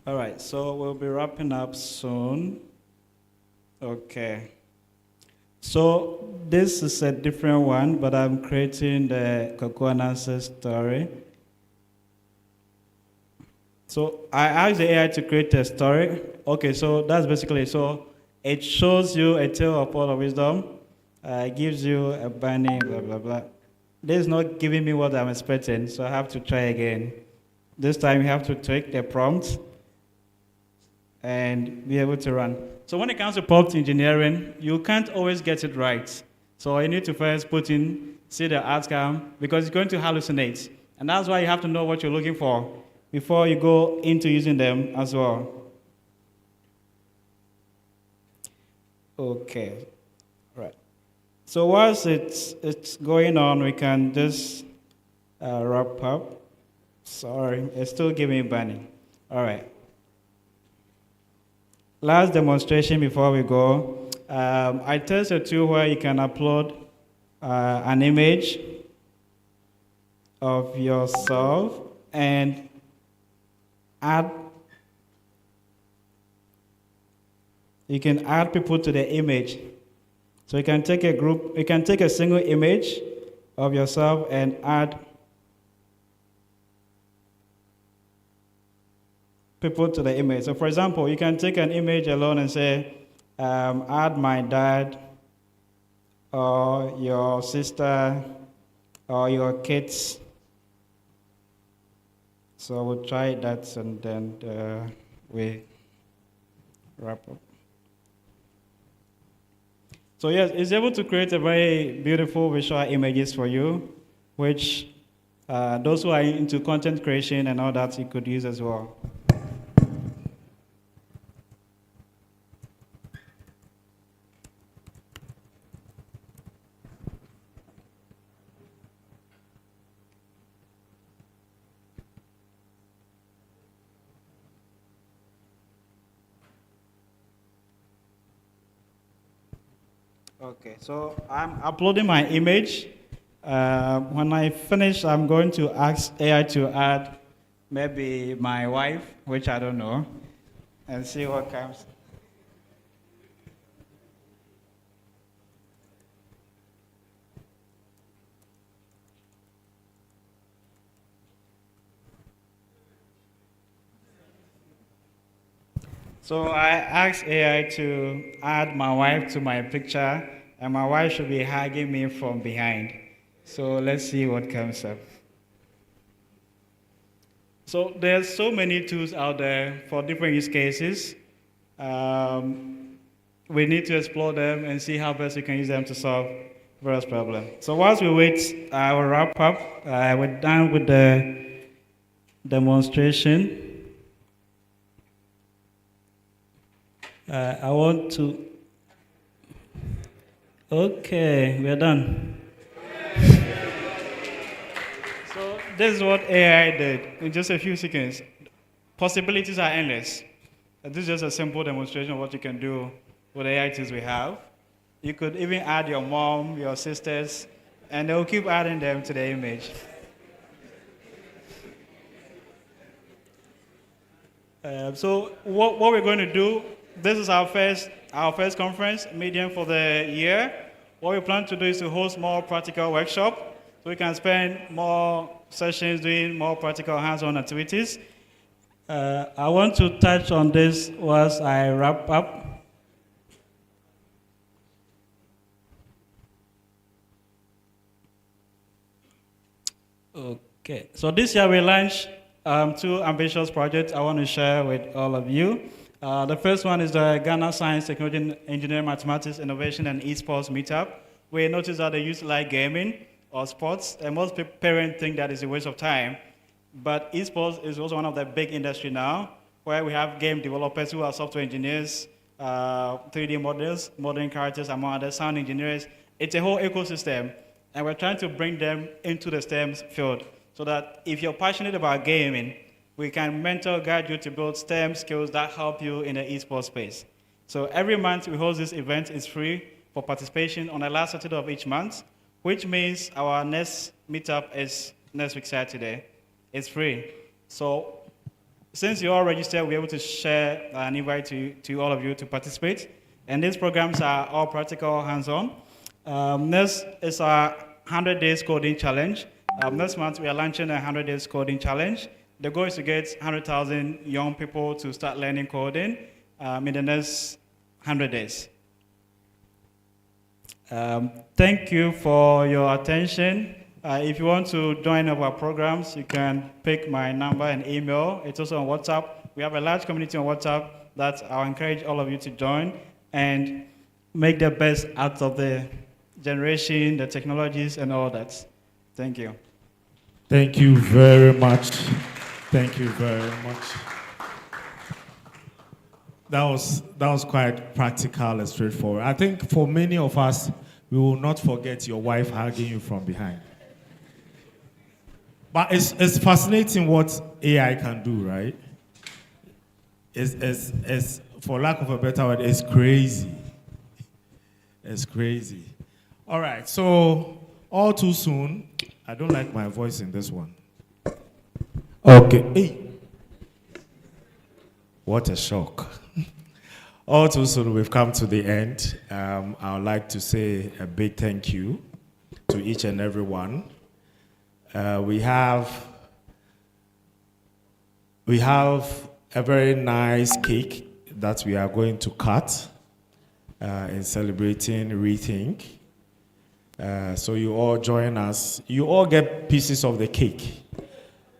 Speaker 7: All right, so we'll be wrapping up soon. Okay. So this is a different one, but I'm creating the Anansi story. So I asked the AI to create a story. Okay, so that's basically, so it shows you a tale of pot of wisdom. It gives you a bunny, blah, blah, blah. This is not giving me what I'm expecting, so I have to try again. This time you have to tweak the prompt and be able to run. So when it comes to prompt engineering, you can't always get it right. So you need to first put in, see the outcome, because it's going to hallucinate. And that's why you have to know what you're looking for before you go into using them as well. Okay, right. So whilst it's going on, we can just wrap up. Sorry, it's still giving me burning. All right. Last demonstration before we go. I test a tool where you can upload an image of yourself and add. You can add people to the image. So you can take a single image of yourself and add people to the image. So for example, you can take an image alone and say, add my dad or your sister or your kids. So we'll try that and then we wrap up. So yes, it's able to create a very beautiful visual images for you, which those who are into content creation and all that you could use as well. Okay, so I'm uploading my image. When I finish, I'm going to ask AI to add maybe my wife, which I don't know, and see what comes. So I asked AI to add my wife to my picture, and my wife should be hugging me from behind. So let's see what comes up. So there's so many tools out there for different use cases. We need to explore them and see how best we can use them to solve various problems. So whilst we wait, I will wrap up. We're done with the demonstration. I want to. Okay, we're done. So this is what AI did in just a few seconds. Possibilities are endless. This is just a simple demonstration of what you can do with the AI tools we have. You could even add your mom, your sisters, and they'll keep adding them to the image. So what we're going to do, this is our first conference, medium for the year. What we plan to do is to host more practical workshops, so we can spend more sessions doing more practical hands-on activities. I want to touch on this whilst I wrap up. Okay, so this year we launched two ambitious projects I want to share with all of you. The first one is the Ghana Science, Technology, Engineering, Mathematics, Innovation, and Esports Meetup. We noticed that they used to like gaming or sports, and most parents think that is a waste of time. But esports is also one of the big industry now, where we have game developers who are software engineers, 3D models, modeling characters, among others, sound engineers. It's a whole ecosystem, and we're trying to bring them into the STEM field, so that if you're passionate about gaming, we can mentor, guide you to build STEM skills that help you in the esports space. So every month we host this event. It's free for participation on the last Saturday of each month, which means our next meetup is next week Saturday. It's free. So since you're all registered, we're able to share an invite to all of you to participate. And these programs are all practical, hands-on. Next is our 100 Days Coding Challenge. Next month, we are launching a 100 Days Coding Challenge. The goal is to get 100,000 young people to start learning coding in the next 100 days. Thank you for your attention. If you want to join our programs, you can pick my number and email. It's also on WhatsApp. We have a large community on WhatsApp that I'll encourage all of you to join and make the best out of the generation, the technologies, and all that. Thank you.
Speaker 1: Thank you very much. Thank you very much. That was quite practical and straightforward. I think for many of us, we will not forget your wife hugging you from behind. But it's fascinating what AI can do, right? It's, for lack of a better word, it's crazy. It's crazy. All right, so all too soon, I don't like my voice in this one. Okay, hey. What a shock. All too soon, we've come to the end. I would like to say a big thank you to each and every one. We have a very nice cake that we are going to cut in celebrating Rethink. So you all join us. You all get pieces of the cake.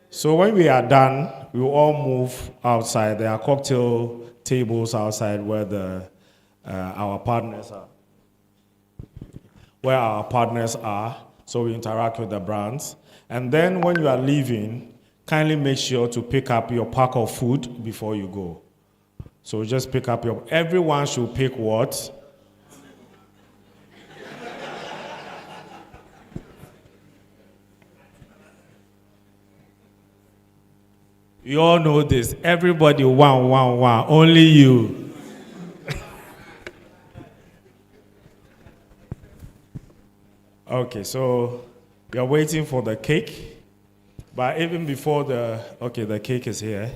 Speaker 1: So when we are done, we will all move outside. There are cocktail tables outside where our partners are. So we interact with the brands. And then when you are leaving, kindly make sure to pick up your pack of food before you go. So just pick up everyone should pick what? You all know this. Everybody, one. Only you. Okay, so we are waiting for the cake. But even before the cake is here.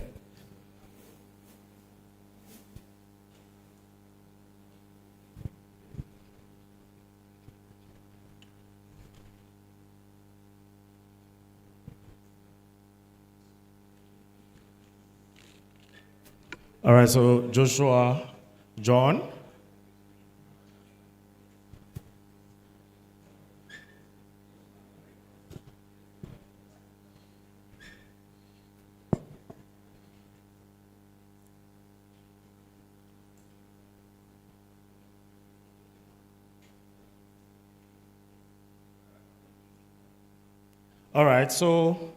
Speaker 1: All right, so Joshua, John. All right, so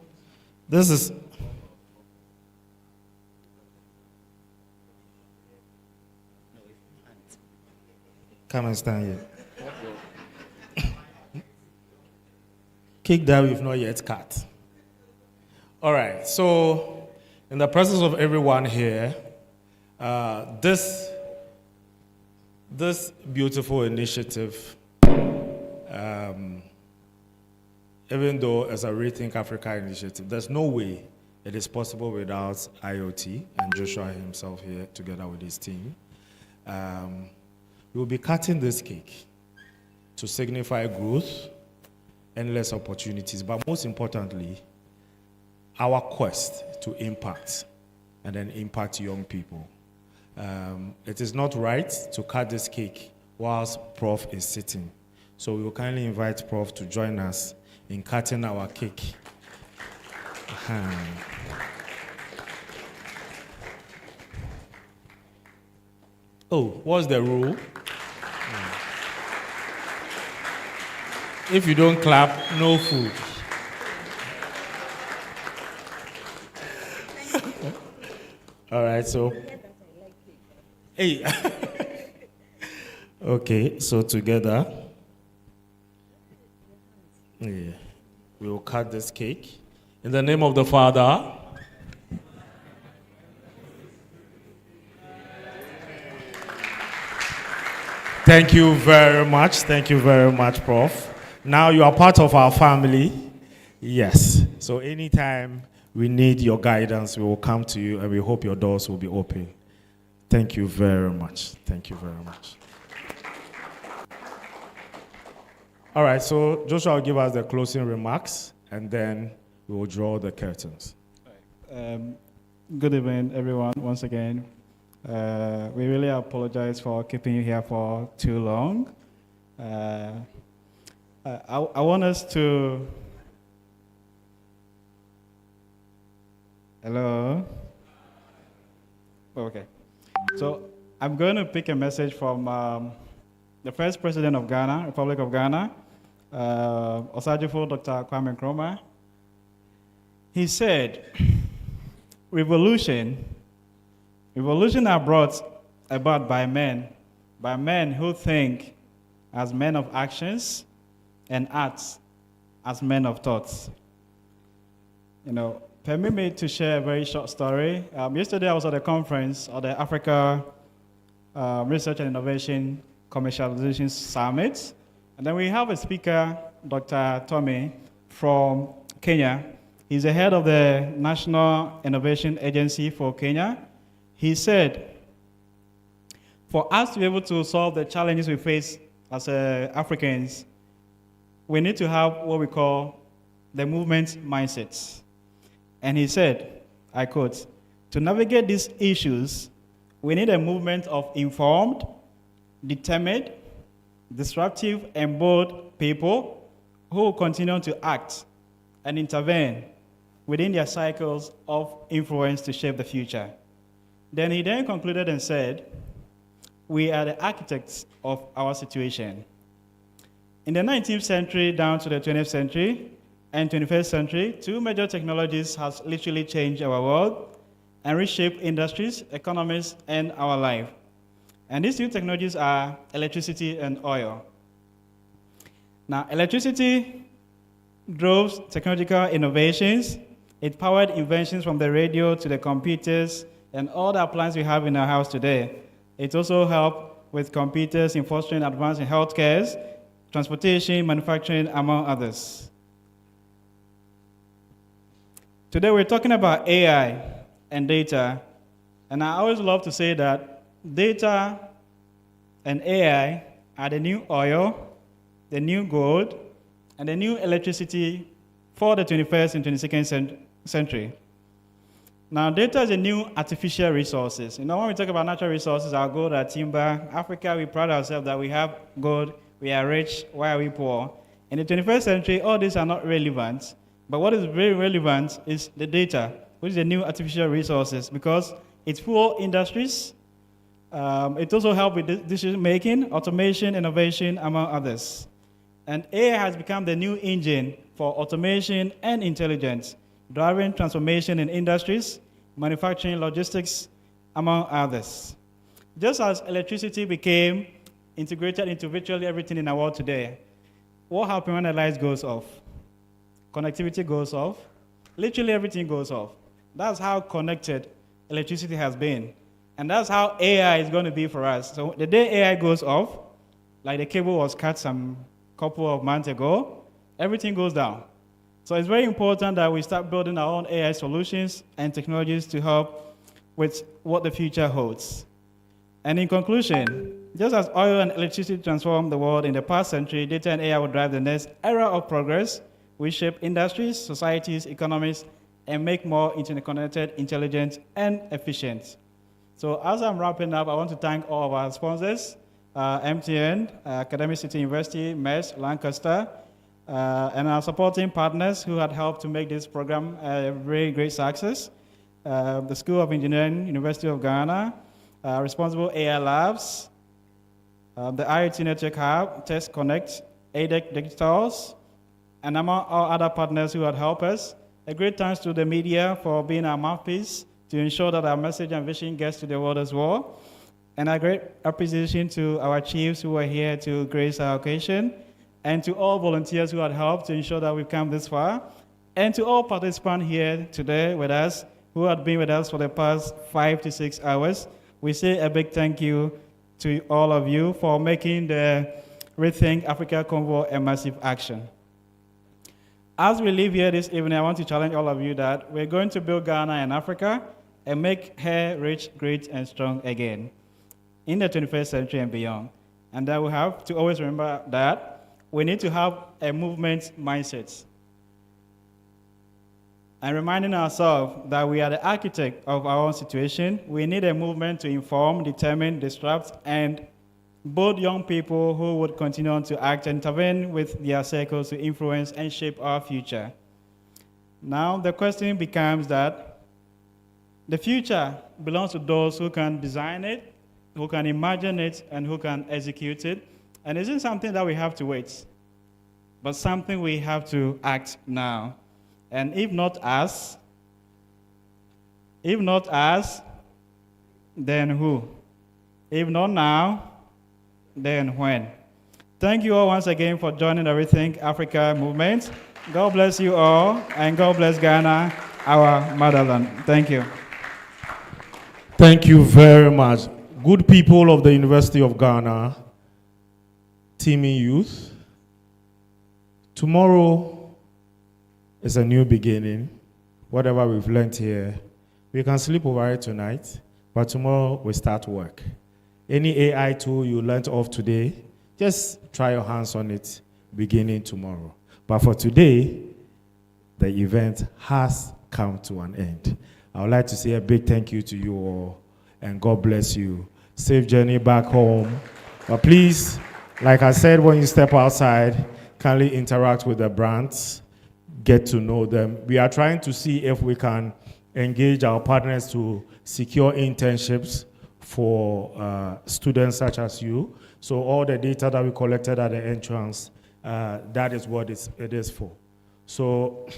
Speaker 1: this is come and stand here. Cake that we've not yet cut. All right, so in the presence of everyone here, this beautiful initiative, even though it's a Rethink Africa initiative, there's no way it is possible without IoT and Joshua himself here together with his team. We will be cutting this cake to signify growth, endless opportunities, but most importantly, our quest to impact and then impact young people. It is not right to cut this cake whilst Prof is sitting. So we will kindly invite Prof to join us in cutting our cake. Oh, what's the rule? If you don't clap, no food. All right, so. Hey. Okay, so together, we will cut this cake. In the name of the Father, thank you very much. Thank you very much, Prof. Now you are part of our family. Yes. So anytime we need your guidance, we will come to you and we hope your doors will be open. Thank you very much. Thank you very much. All right, so Joshua will give us the closing remarks and then we will draw the curtains.
Speaker 7: Good evening, everyone, once again. We really apologize for keeping you here for too long. I want us to... Hello? Okay. So I'm going to pick a message from the first president of Ghana, Republic of Ghana, Osajifo Dr. Kwame Nkrumah. He said, revolution are brought about by men who think as men of actions, and arts as men of thoughts. Permit me to share a very short story. Yesterday I was at a conference at the Africa Research and Innovation Commercialization Summit. And then we have a speaker, Dr. Tommy, from Kenya. He's the head of the National Innovation Agency for Kenya. He said, for us to be able to solve the challenges we face as Africans, we need to have what we call the movement mindset. And he said, I quote, to navigate these issues, we need a movement of informed, determined, disruptive, and bold people who will continue to act and intervene within their cycles of influence to shape the future. Then he concluded and said, we are the architects of our situation. In the 19th century down to the 20th century and 21st century, two major technologies has literally changed our world and reshaped industries, economies, and our life. And these two technologies are electricity and oil. Now, electricity drove technological innovations. It powered inventions from the radio to the computers and all the appliances we have in our house today. It also helped with computers in fostering advance in healthcare, transportation, manufacturing, among others. Today we're talking about AI and data, and I always love to say that data and AI are the new oil, the new gold, and the new electricity for the 21st and 22nd century. Now, data is a new artificial resources. When we talk about natural resources, our gold, our timber, Africa, we pride ourselves that we have gold, we are rich, why are we poor? In the 21st century, all these are not relevant, but what is very relevant is the data, which is the new artificial resources, because it fuels industries. It also helps with decision-making, automation, innovation, among others. And AI has become the new engine for automation and intelligence, driving transformation in industries, manufacturing, logistics, among others. Just as electricity became integrated into virtually everything in our world today, what happens when the lights goes off? Connectivity goes off. Literally everything goes off. That's how connected electricity has been. And that's how AI is going to be for us. So the day AI goes off, like the cable was cut some couple of months ago, everything goes down. So it's very important that we start building our own AI solutions and technologies to help with what the future holds. And in conclusion, just as oil and electricity transformed the world in the past century, data and AI will drive the next era of progress. We shape industries, societies, economies, and make more interconnected, intelligent, and efficient. So as I'm wrapping up, I want to thank all of our sponsors, MTN, Academic City University, MES, Lancaster, and our supporting partners who had helped to make this program a very great success. The School of Engineering, University of Ghana, Responsible AI Labs, the IoT Network Hub, Test Connect, ADEC Digitals, and among all other partners who had helped us. A great thanks to the media for being our mouthpiece to ensure that our message and vision gets to the world as well. And a great appreciation to our chiefs who are here to grace our occasion, and to all volunteers who had helped to ensure that we've come this far, and to all participants here today with us who had been with us for the past 5 to 6 hours. We say a big thank you to all of you for making the Rethink Africa Convo a massive action. As we leave here this evening, I want to challenge all of you that we're going to build Ghana and Africa and make her rich, great, and strong again in the 21st century and beyond. And that we have to always remember that we need to have a movement mindset. And reminding ourselves that we are the architect of our own situation, we need a movement to inform, determine, disrupt, and bold young people who would continue on to act and intervene with their circles to influence and shape our future. Now the question becomes that the future belongs to those who can design it, who can imagine it, and who can execute it. And it isn't something that we have to wait, but something we have to act now. And if not us, then who? If not now, then when? Thank you all once again for joining the Rethink Africa movement. God bless you all, and God bless Ghana, our motherland. Thank you.
Speaker 1: Thank you very much. Good people of the University of Ghana, teaming youth. Tomorrow is a new beginning. Whatever we've learned here, we can sleep over it tonight, but tomorrow we start work. Any AI tool you learned of today, just try your hands on it beginning tomorrow. But for today, the event has come to an end. I would like to say a big thank you to you all, and God bless you. Safe journey back home. But please, like I said, when you step outside, kindly interact with the brands, get to know them. We are trying to see if we can engage our partners to secure internships for students such as you. So all the data that we collected at the entrance, that is what it is for. So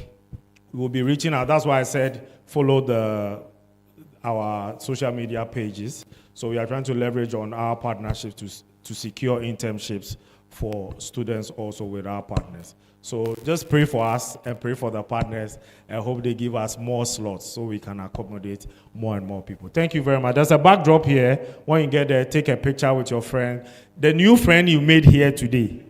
Speaker 1: we'll be reaching out. That's why I said follow our social media pages. So we are trying to leverage on our partnerships to secure internships for students also with our partners. So just pray for us and pray for the partners, and hope they give us more slots so we can accommodate more and more people. Thank you very much. There's a backdrop here. When you get there, take a picture with your friend. The new friend you made here today.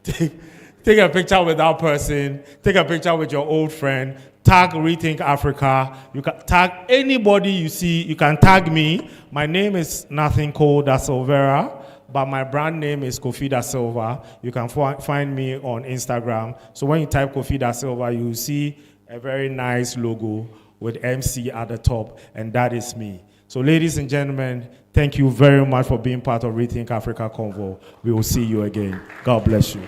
Speaker 1: Take a picture with that person. Take a picture with your old friend. Tag Rethink Africa. You can tag anybody you see. You can tag me. My name is Nothing Cold Da Silvera, but my brand name is Kofi Da Silva. You can find me on Instagram. So when you type Kofi Da Silva, you will see a very nice logo with MC at the top, and that is me. So ladies and gentlemen, thank you very much for being part of Rethink Africa Convo. We will see you again. God bless you.